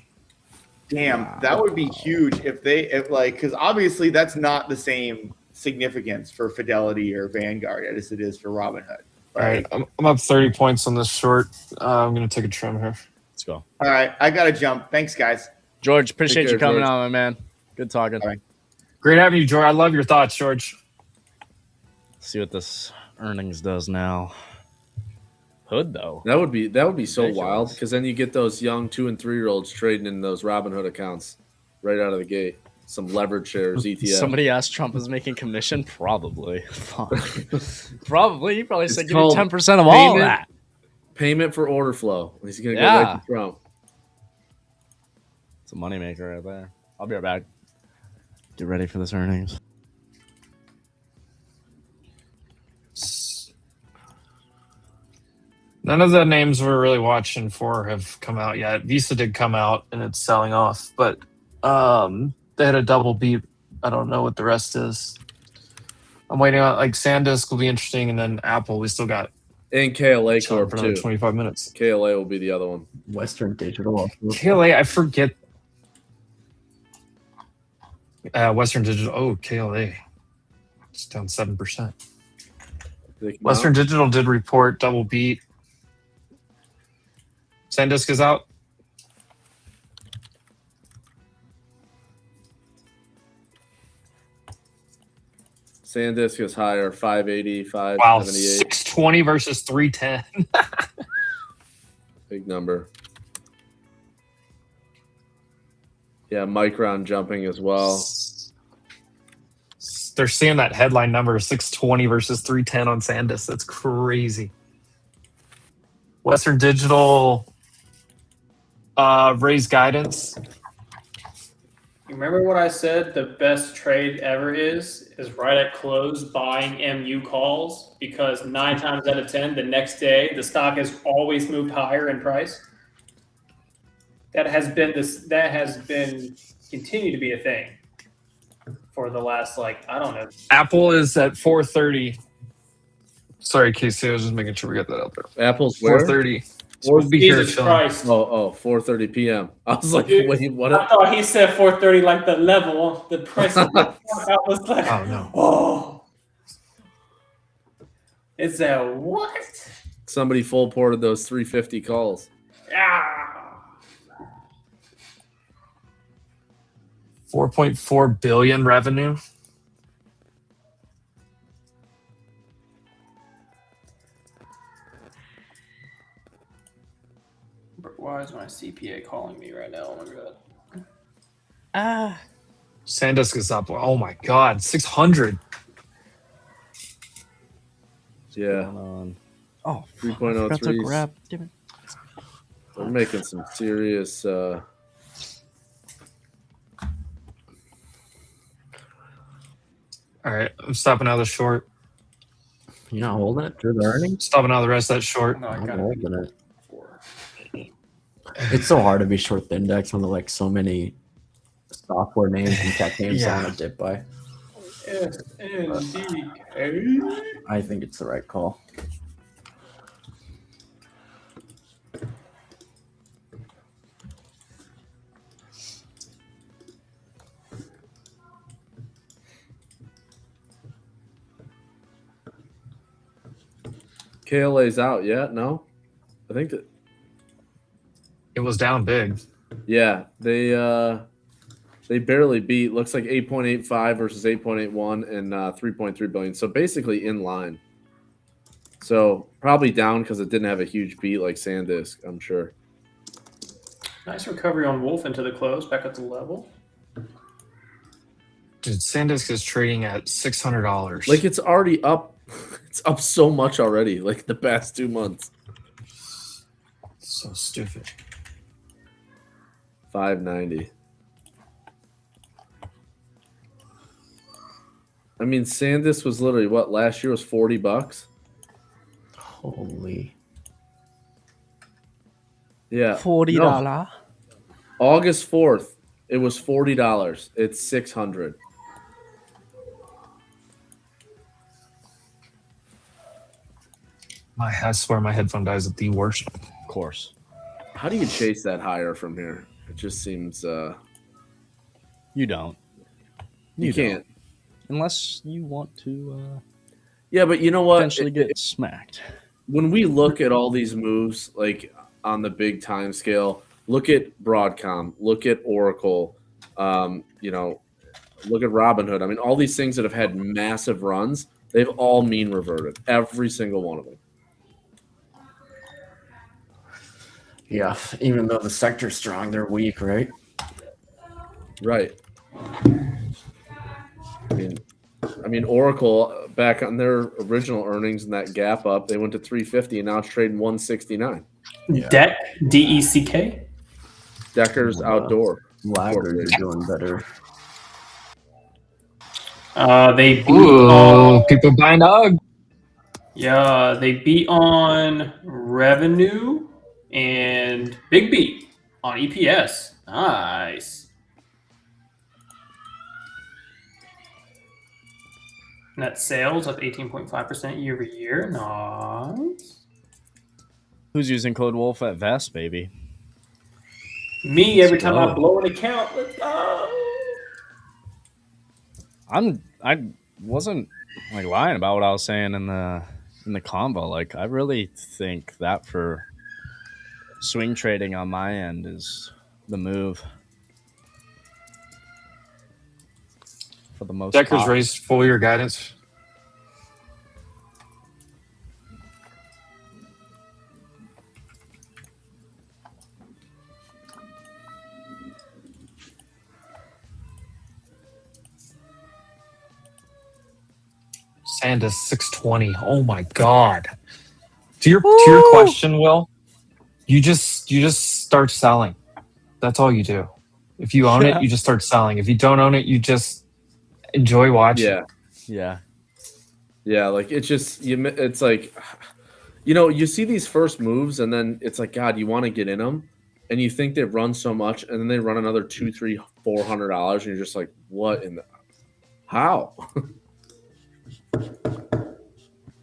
Damn, that would be huge if because obviously that's not the same significance for Fidelity or Vanguard as it is for Robinhood. Right? All right, I'm up 30 points on this short. I'm going to take a trim here. Let's go. All right, I got to jump. Thanks, guys. George, appreciate you coming on, my man. Good talking. All right. Great having you, George. I love your thoughts, George. See what this earnings does now. Hood though, that would be so wild because then you get those young 2- and 3-year-olds trading in those Robinhood accounts right out of the gate. Some leverage shares, ETF. Somebody asked Trump is making commission. Probably. Probably. He probably said give me 10% of all of that. Payment for order flow. He's gonna go right to Trump. It's a moneymaker right there. I'll be right back. Get ready for this earnings. None of the names we're really watching for have come out yet. Visa did come out and it's selling off, but They had a double beat. I don't know what the rest is. I'm waiting on like SanDisk will be interesting, and then Apple. We still got And KLA chilling Corp for another too. 25 minutes. KLA will be the other one. Western Digital. KLA, I forget. Western Digital. Oh, KLA. It's down 7%. Western Digital did report double beat. SanDisk is out. SanDisk is higher, 580, Wow, 578. 620 versus 310. Big number. Yeah, Micron jumping as well. They're seeing that headline number 620 versus 310 on SanDisk. That's crazy. Western Digital raised guidance. Remember what I said? The best trade ever is right at close buying MU calls, because 9 times out of 10, the next day the stock has always moved higher in price. That has been continue to be a thing for the last, like, I don't know. Apple is at 430. Sorry, Casey, I was just making sure we got that out there. Apple's where? 430. We'll be here Jesus chilling. Christ. Oh, 4:30 p.m. I was like, Dude, wait, what? I thought he said 430 like the level, the price of the stock. I was like, Oh, no. oh. It's a what? Somebody full ported those 350 calls. Ah. 4.4 billion revenue. Why is my CPA calling me right now? Oh my god. SanDisk is up. Oh my god, 600. Yeah. Oh, 3.03. grab. Damn it. They're making some serious. All right, I'm stopping out of the short. You're not holding it through the earnings? Stopping out of the rest of that short. No, I I'm got holding it. It's so hard to be short the index when there are like so many software names and tech names Yeah. on a dip by. SNDK. I think it's the right call. KLA's out yet? No, I think that. It was down big. Yeah, they barely beat. Looks like 8.85 versus 8.81 and 3.3 billion. So basically in line. So probably down because it didn't have a huge beat like SanDisk, I'm sure. Nice recovery on Wolf into the close, back at the level. Dude, SanDisk is trading at $600. Like it's already up. It's up so much already. Like the past 2 months. So stupid. 590. I mean, SanDisk was literally what last year was $40. Holy. Yeah, $40. No. August 4th, it was $40. It's $600. I swear my headphone dies at the worst. Of course. How do you chase that higher from here? It just seems You don't. you can't. Unless you want to Yeah, but you know what? potentially get smacked. When we look at all these moves, like on the big time scale, look at Broadcom, look at Oracle, look at Robinhood. I mean, all these things that have had massive runs, they've all mean reverted. Every single one of them. Yeah, even though the sector's strong, they're weak, right? Right. I mean, Oracle back on their original earnings and that gap up, they went to 350 and now it's trading 169. Yeah. DEC, DECK. Decker's Outdoor. Laggards are doing better. They beat Ooh, on, people buying UGG. yeah, they beat on revenue and big beat on EPS. Nice. Net sales up 18.5% year over year. Nice. Who's using code Wolf at Vest, baby? Me every Let's time go. I blow an account. Let's go. I wasn't like lying about what I was saying in the convo. Like, I really think that for swing trading on my end is the move for the most Decker's part. raised full year guidance. Sandus 620. Oh my god. To your question, Will, you just start selling. That's all you do. If you own it, you just start selling. If you don't own it, you just enjoy watching. Yeah. Like it's like, you see these first moves, and then it's like, God, you want to get in them, and you think they've run so much, and then they run another $200, $300, $400, and you're just like, what in the how?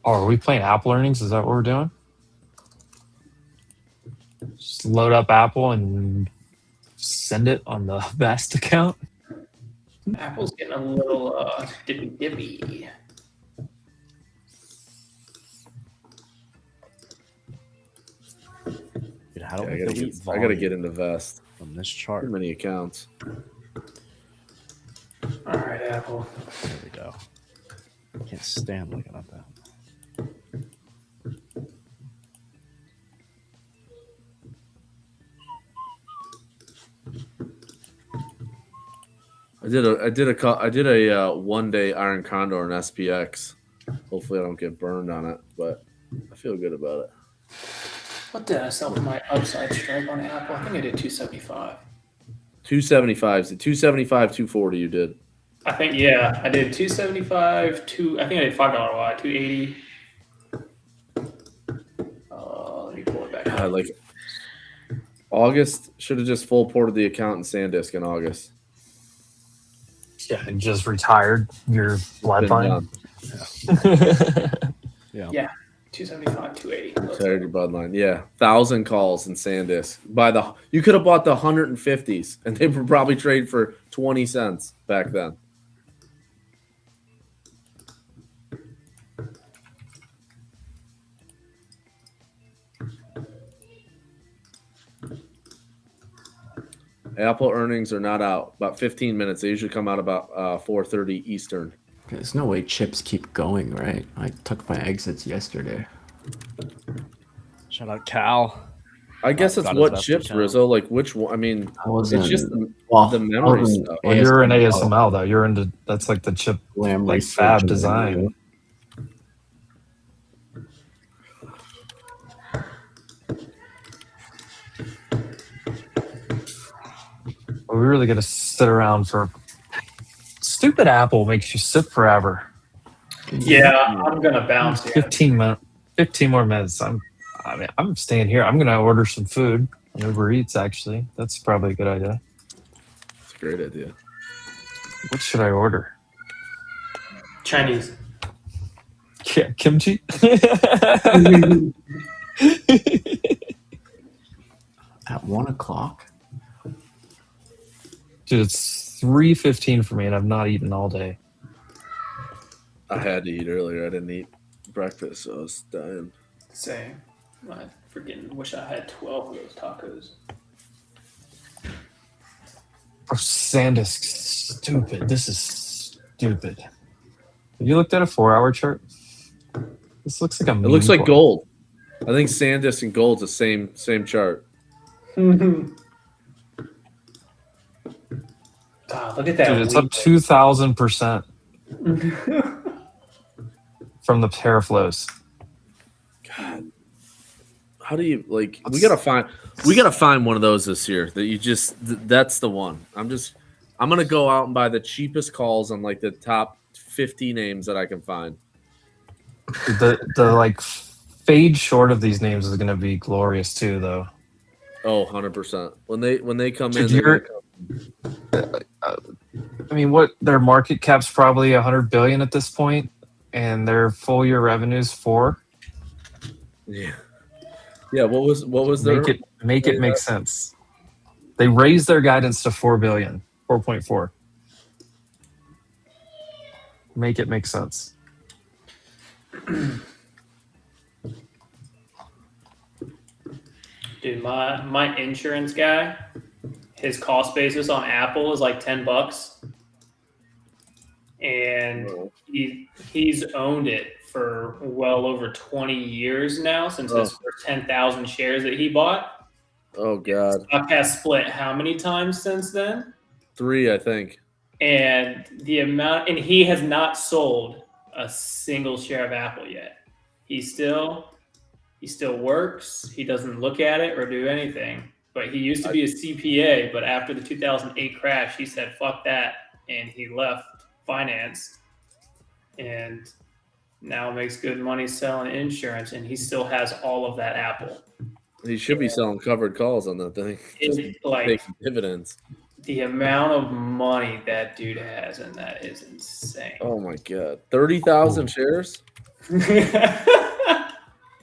Oh, are we playing Apple earnings? Is that what we're doing? Just load up Apple and send it on the Vest account. Apple's getting a little dippy. Dude, how do I gotta get into Vest from this chart? Too many accounts. All right, Apple. There we go. I can't stand looking at that. I did a 1 day Iron Condor and SPX. Hopefully I don't get burned on it, but I feel good about it. What did I sell for my upside strike on Apple? I think I did 275. 275s, 275, 240 you did. I think I did 275. I think I did $5 wide, 280. Let me pull it back. God, like August should have just full ported the account in SanDisk in August. Yeah, and just retired your bloodline. Yeah, 275, 280. Retired your bloodline. Yeah, 1,000 calls in SanDisk. You could have bought the 150s, and they would probably trade for 20 cents back then. Apple earnings are not out. About 15 minutes. They usually come out about 4:30 Eastern. There's no way chips keep going, right? I took my exits yesterday. Shout out Cal. I guess it's what chips, Rizzo. Like which one? I mean, it's just the memory stuff. Well, you're in ASML though. You're into that's like the chip, like fab design. We really got to sit around for stupid Apple makes you sit forever. Yeah, I'm gonna bounce. 15 more minutes. I'm staying here. I'm gonna order some food on Uber Eats. Actually, that's probably a good idea. It's a great idea. What should I order? Chinese. Yeah, kimchi. At 1 o'clock. Dude, it's 3:15 for me, and I've not eaten all day. I had to eat earlier. I didn't eat breakfast, so I was dying. Same. I freaking wish I had 12 of those tacos. Oh, SanDisk, stupid. This is stupid. Have you looked at a 4-hour chart? This looks like a meme. It looks like gold. I think SanDisk and gold's the same chart. God, look at that. Dude, it's up 2,000% from the pair flows. God, how do you like? We gotta find one of those this year. That you just that's the one. I'm gonna go out and buy the cheapest calls on like the top 50 names that I can find. The like fade short of these names is gonna be glorious too, though. Oh, 100%. When they come Dude, in, I mean, what their market cap's probably 100 billion at this point. and their full year revenues 4. Yeah. What was their make it make sense? They raised their guidance to 4 billion, 4.4. Make it make sense. Dude, my insurance guy, his cost basis on Apple is like $10, and he's owned it for well over 20 years now since his first 10,000 shares that he bought. Oh God! Stock has split how many times since then? 3, I think. And the amount, and he has not sold a single share of Apple yet. He still works. He doesn't look at it or do anything. But he used to be a CPA, but after the 2008 crash, he said, fuck that. And he left finance and now makes good money selling insurance. And he still has all of that Apple. He should be selling covered calls on that thing. Just taking dividends. The amount of money that dude has in that is insane. Oh my God. 30,000 shares?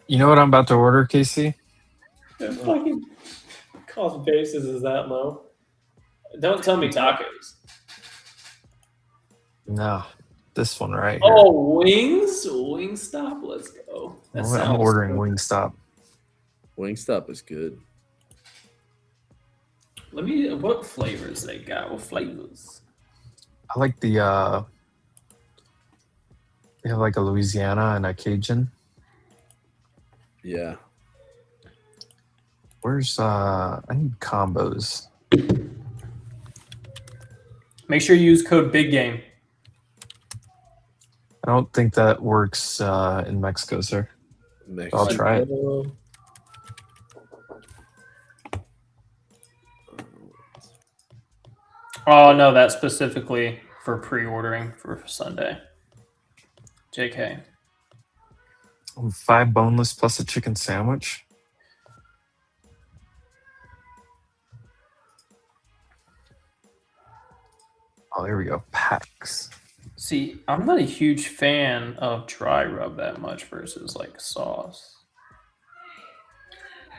You know what I'm about to order, Casey? The fucking cost basis is that low. Don't tell me tacos. No, this one right here. Oh, wings? Wingstop? Let's go. I'm ordering Wingstop. Wingstop is good. What flavors they got? What flavors? I like the, they have like a Louisiana and a Cajun. Yeah. Where's, I need combos. Make sure you use code BIGGAME. I don't think that works in Mexico, sir. I'll try it. Oh, no, that's specifically for pre-ordering for Sunday. JK. 5 boneless plus a chicken sandwich. Oh, there we go. Packs. See, I'm not a huge fan of dry rub that much versus like sauce.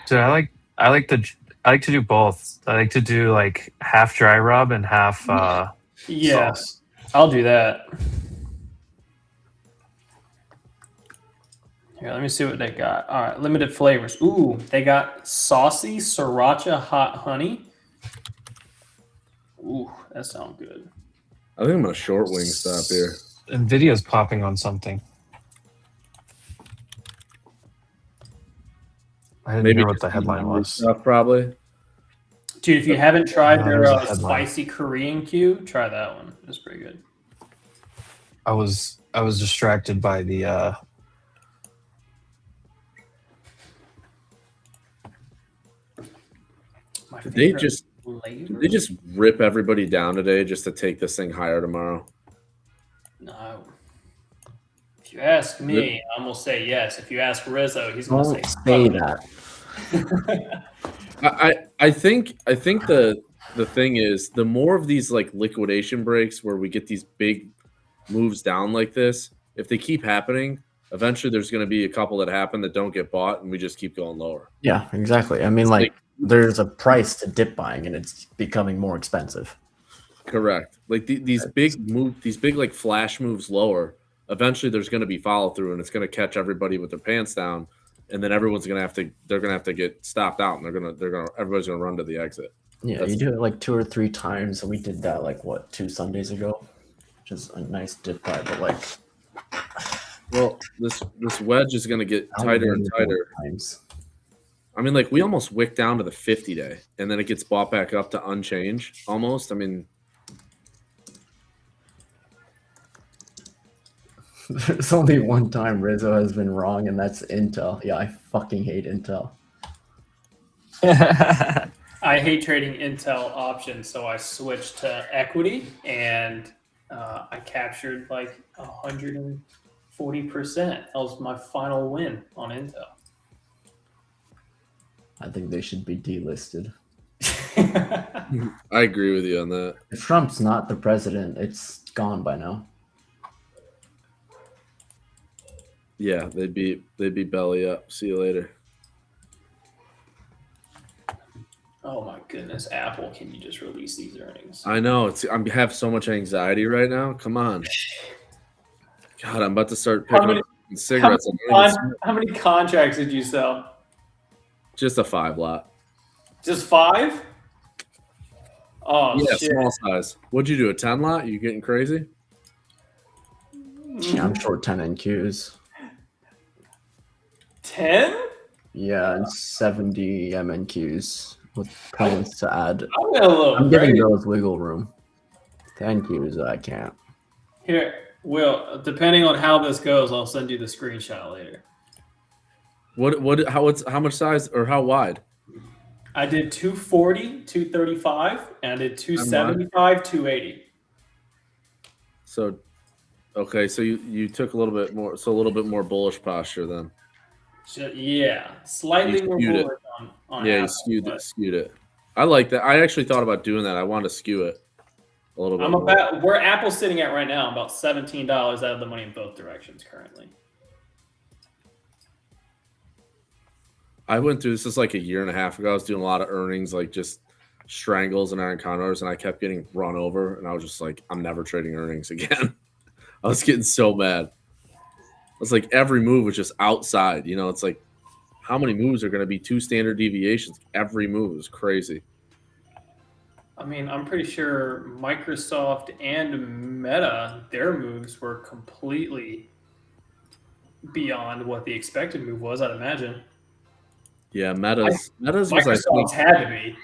Dude, I like to do both. I like to do like half dry rub and half sauce. I'll do that. Here, let me see what they got. All right, limited flavors. Ooh, they got saucy sriracha hot honey. Ooh, that sounds good. I think I'm gonna short Wingstop here. Nvidia's popping on something. I didn't hear what the headline was. Probably. Dude, if you haven't tried their spicy Korean Q, try that one. It's pretty good. I was distracted by the Did they just rip everybody down today just to take this thing higher tomorrow? No. If you ask me, I'm gonna say yes. If you ask Rizzo, he's gonna say that. I think the thing is, the more of these like liquidation breaks where we get these big moves down like this, if they keep happening, eventually there's going to be a couple that happen that don't get bought, and we just keep going lower. Yeah, exactly. I mean, like there's a price to dip buying, and it's becoming more expensive. Correct. Like these big like flash moves lower. Eventually, there's going to be follow through, and it's going to catch everybody with their pants down, and then everyone's going to have to. They're going to have to get stopped out, and everybody's going to run to the exit. Yeah, you do it like 2 or 3 times, and we did that like 2 Sundays ago, which is a nice dip buy. But like, well, this wedge is going to get tighter and tighter. I mean, like we almost wicked down to the 50-day, and then it gets bought back up to unchanged almost. I mean. There's only one time Rizzo has been wrong, and that's Intel. Yeah, I fucking hate Intel. I hate trading Intel options, so I switched to equity, and I captured like 140%. That was my final win on Intel. I think they should be delisted. I agree with you on that. If Trump's not the president, it's gone by now. Yeah, they'd be belly up. See you later. Oh my goodness, Apple! Can you just release these earnings? I know. I have so much anxiety right now. Come on. God, I'm about to start picking up cigarettes. How many contracts did you sell? Just a 5 lot. Just 5? Oh, yeah, shit. Small size. What'd you do? A 10 lot? You getting crazy? Yeah, I'm short 10 NQs. 10? Yeah, and 70 MNQs with plans to add. I'm giving those wiggle room. 10 Qs, I can't. Here, Will, depending on how this goes, I'll send you the screenshot later. How much size or how wide? I did 240, 235, and I did 275, 280. So, okay, so you took a little bit more, a little bit more bullish posture then. So, yeah, slightly more bullish on yeah, Apple, you skewed it. I like that. I actually thought about doing that. I wanted to skew it a little bit. Where Apple's sitting at right now, I'm about $17 out of the money in both directions currently. I went through this like a year and a half ago. I was doing a lot of earnings, like just strangles and iron condors, and I kept getting run over. And I was just like, I'm never trading earnings again. I was getting so mad. It's like every move was just outside. You know, it's like how many moves are going to be 2 standard deviations? Every move is crazy. I mean, I'm pretty sure Microsoft and Meta, their moves were completely beyond what the expected move was, I'd imagine. Yeah, Meta's was Microsoft's had to be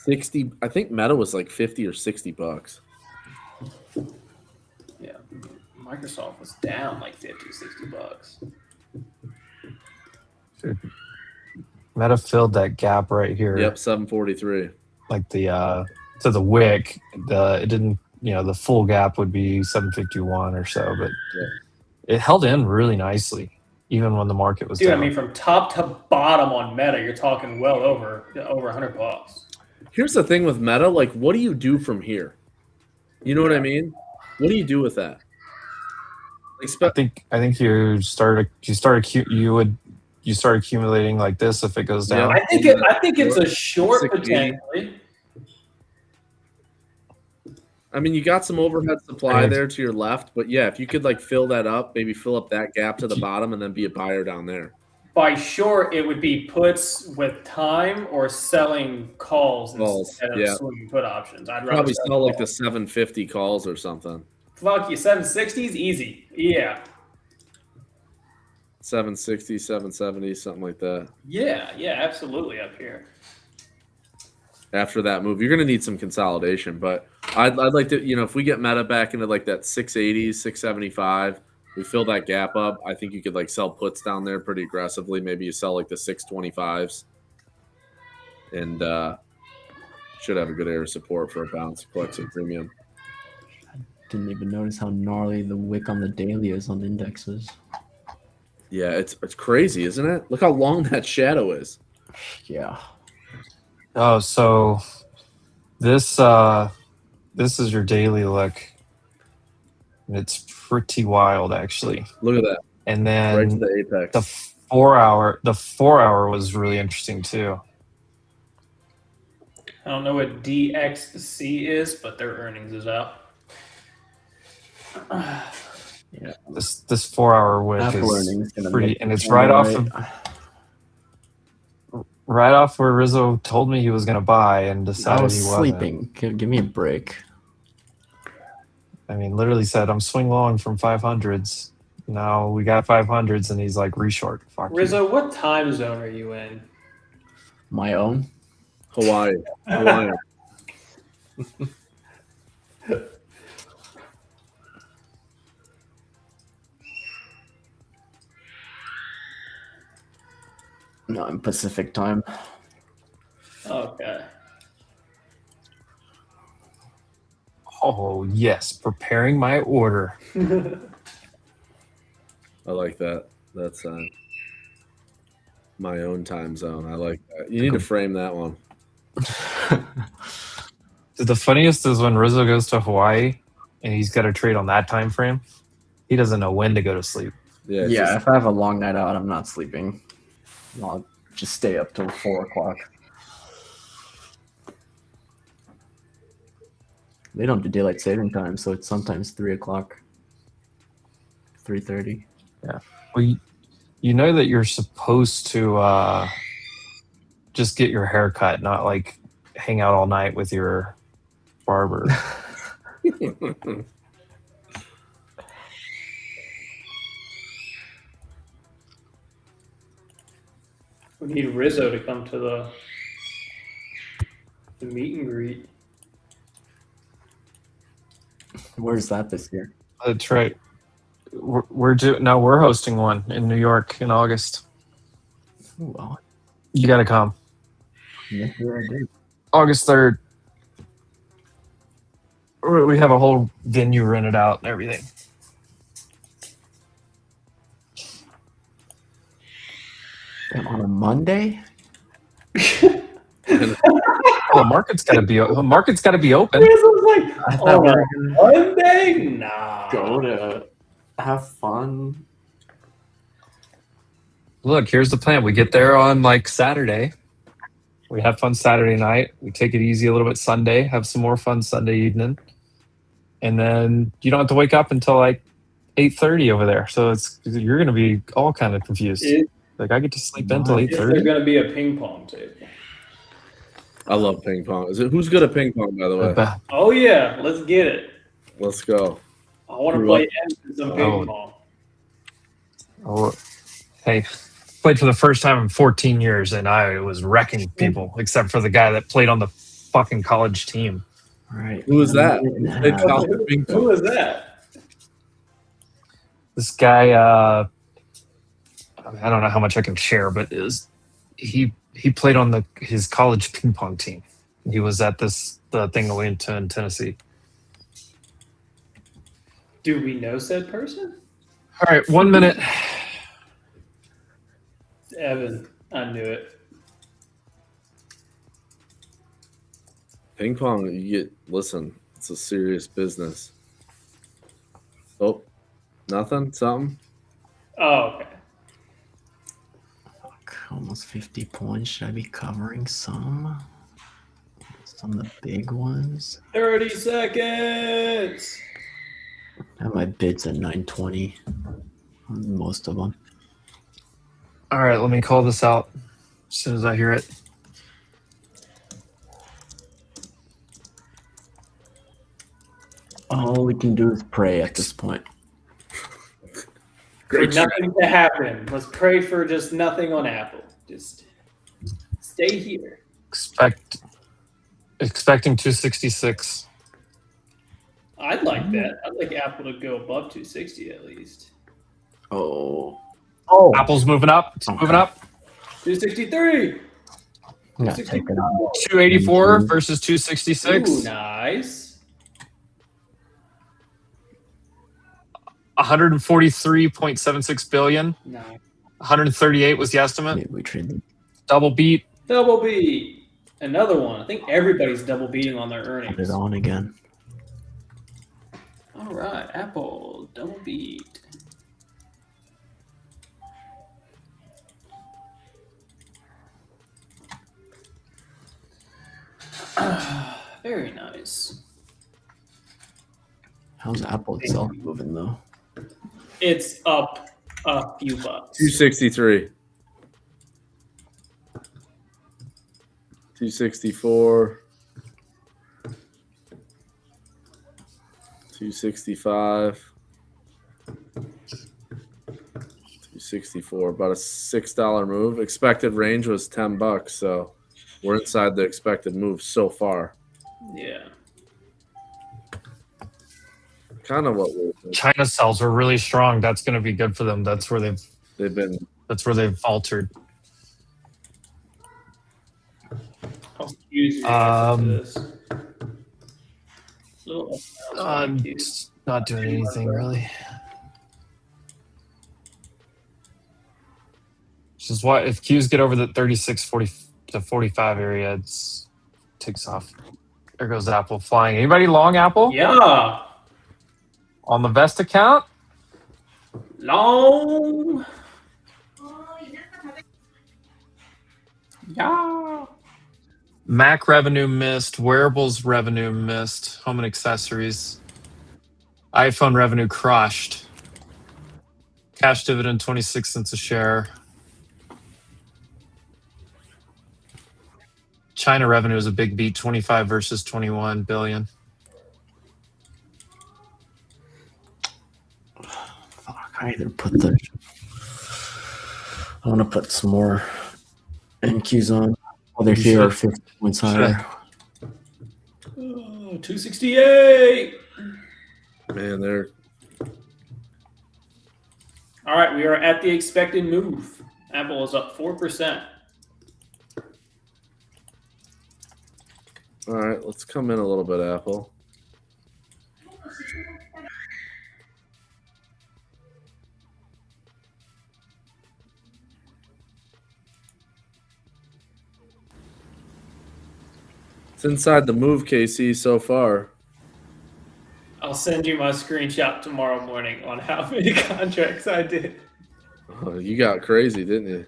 60. I think Meta was like $50 or $60. Yeah, Microsoft was down like $50, $60. Meta filled that gap right here. Yep, 743. Like the to the wick, it didn't. The full gap would be 751 or so, but it held in really nicely, even when the market was down. I mean, from top to bottom on Meta, you're talking well over $100. Here's the thing with Meta, like, what do you do from here? You know what I mean? What do you do with that? I think you start accumulating like this if it goes down. I think it's a short potentially. I mean, you got some overhead supply there to your left, but yeah, if you could like fill that up, maybe fill up that gap to the bottom and then be a buyer down there. By short, it would be puts with time or selling calls instead of swinging put options. I'd probably sell like the 750 calls or something. Fuck you, 760s easy. Yeah. 760, 770, something like that. Yeah, absolutely up here. After that move, you're going to need some consolidation, but I'd like to, if we get Meta back into like that 680s, 675, we fill that gap up. I think you could like sell puts down there pretty aggressively. Maybe you sell like the 625s and should have a good area of support for a bounce, collect some premium. I didn't even notice how gnarly the wick on the daily is on indexes. Yeah, it's crazy, isn't it? Look how long that shadow is. Yeah. Oh, so this is your daily look. And it's pretty wild, actually. Look at that. And then right to the apex. The 4 hour was really interesting too. I don't know what DXC is, but their earnings is out. Yeah. This 4 hour wick is pretty, and it's right off where Rizzo told me he was going to buy and decided he wasn't. I was sleeping. Give me a break. I mean, literally said, I'm swing long from 500s. Now we got 500s, and he's like, reshort. Fuck Rizzo, what time zone are you in? My own? Hawaii. No, I'm Pacific time. Okay. Oh, yes. Preparing my order. I like that. That's my own time zone. I like that. You need to frame that one. The funniest is when Rizzo goes to Hawaii and he's got to trade on that time frame. He doesn't know when to go to sleep. Yeah. Yeah, if I have a long night out, I'm not sleeping. I'll just stay up till 4 o'clock. They don't do daylight saving time, so it's sometimes 3 o'clock, 3:30. Yeah. Well, you know that you're supposed to just get your hair cut, not like hang out all night with your barber. We need Rizzo to come to the meet and greet. Where's that this year? That's right. We're hosting one in New York in August. Ooh, well, You got to come. yes, yeah, I do. August 3rd. We have a whole venue rented out and everything. On a Monday? Oh, market's got to be open. Rizzo's like, I thought we were Monday? Nah. go to have fun. Look, here's the plan. We get there on like Saturday. We have fun Saturday night. We take it easy a little bit Sunday. Have some more fun Sunday evening, and then you don't have to wake up until like 8:30 over there. So you're going to be all kind of confused. Like I get to sleep until Is there 8:30. going to be a ping pong table? I love ping pong. Who's good at ping pong, by the way? Oh yeah, let's get it. Let's go. I want to play some ping pong. Oh, hey, played for the first time in 14 years, and I was wrecking people, except for the guy that played on the fucking college team. All right. Who was that? Who was that? This guy, I don't know how much I can share, but he played on his college ping pong team. He was at the thing that we went to in Tennessee. Do we know said person? All right, 1 minute. Evan, I knew it. Ping pong, listen, it's a serious business. Oh, nothing? Something? Oh, okay. Almost 50 points. Should I be covering some of the big ones? 30 seconds. I have my bids at 920 on most of them. All right, let me call this out as soon as I hear it. All we can do is pray at this point. For nothing to happen. Let's pray for just nothing on Apple. Just stay here. Expecting 266. I'd like that. I'd like Apple to go above 260 at least. Oh. Apple's moving up. It's moving up. 263. I'm not taking it. 284 versus 266. Ooh, nice. 143.76 billion. Nice. 138 was the estimate. Maybe we trade. Double beat. Double beat. Another one. I think everybody's double beating on their earnings. Put it on again. All right, Apple double beat. Very nice. How's Apple itself moving though? It's up a few bucks. 263. 264. 265. 264. About a $6 move. Expected range was $10, so we're inside the expected move so far. Yeah. Kind of what we're doing. China sales were really strong. That's going to be good for them. That's where they've been. That's where they've altered. I'm not doing anything really. Which is why if Qs get over the 36, 40 to 45 area, it takes off. There goes Apple flying. Anybody long Apple? Yeah. On the Vest account? Long. Yeah. Mac revenue missed. Wearables revenue missed. Home and accessories. iPhone revenue crushed. Cash dividend 26 cents a share. China revenue is a big beat, 25 versus 21 billion. Fuck, I either put the. I want to put some more NQs on. Well, they're here 50 points higher. Oh, 268. Man, they're. All right, we are at the expected move. Apple is up 4%. All right, let's come in a little bit, Apple. It's inside the move, KC, so far. I'll send you my screenshot tomorrow morning on how many contracts I did. Oh, you got crazy, didn't you?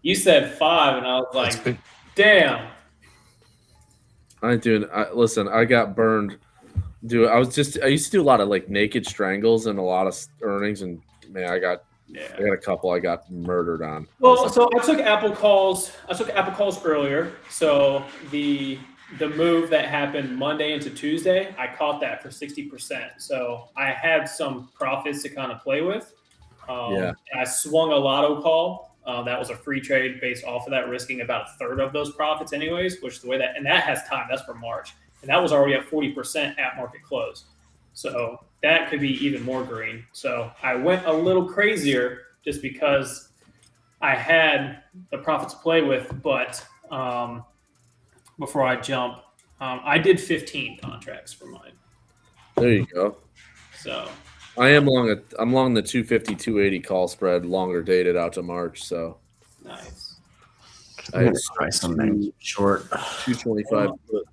You said 5, and I was like, damn. I ain't doing. Listen, I got burned. Dude, I used to do a lot of like naked strangles and a lot of earnings, and man, I got a couple I got murdered on. Well, so I took Apple calls. Earlier. So the move that happened Monday into Tuesday, I caught that for 60%. So I had some profits to kind of play with. And I swung a lotto call. That was a free trade based off of that, risking about a third of those profits anyways, which the way that, and that has time, that's for March. And that was already at 40% at market close. So that could be even more green. So I went a little crazier just because I had the profits to play with, but before I jump, I did 15 contracts for mine. There you go. So I'm long the 250, 280 call spread, longer dated out to March. So nice. I'm gonna try something short. 225.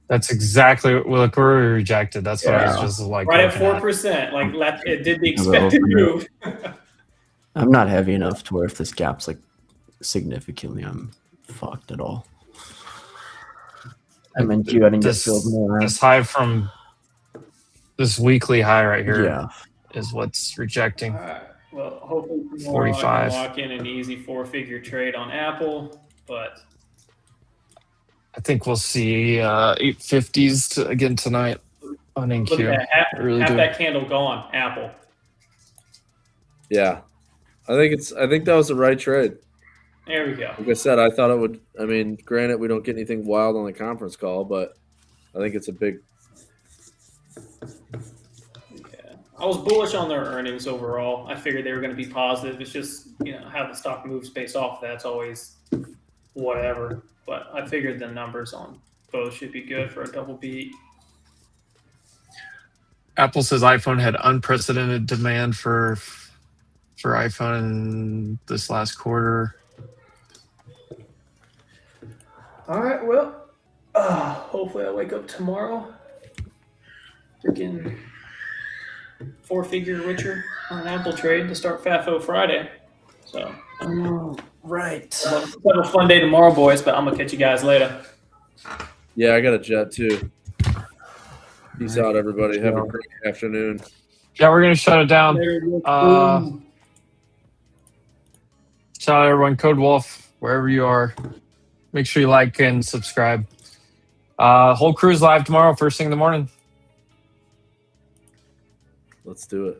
That's exactly what we rejected. That's what I was just like. Right at 4%. Like it did the expected move. I'm not heavy enough to where if this gap's like significantly, I'm fucked at all. I meant I didn't get filled more. This high from this weekly high right here is what's rejecting. All right. Well, hopefully tomorrow 45. I can lock in an easy 4-figure trade on Apple, but I think we'll see 850s again tonight on NQ. look at that. Really Half that candle gone, Apple. Yeah, I think that was the right trade. There we go. Like I said, I thought it would. I mean, granted, we don't get anything wild on the conference call, but I think it's a big. Yeah, I was bullish on their earnings overall. I figured they were going to be positive. It's just how the stock moves based off that's always whatever. But I figured the numbers on both should be good for a double beat. Apple says iPhone had unprecedented demand for iPhone in this last quarter. All right, well, hopefully I wake up tomorrow freaking 4-figure richer on an Apple trade to start FAFO Friday. So, right. We'll have a fun day tomorrow, boys, but I'm going to catch you guys later. Yeah, I got a jet too. Peace out, everybody. Have a great afternoon. Yeah, we're going to shut it down. Shout out everyone. Code Wolf, wherever you are. Make sure you like and subscribe. Whole crew's live tomorrow, first thing in the morning. Let's do it.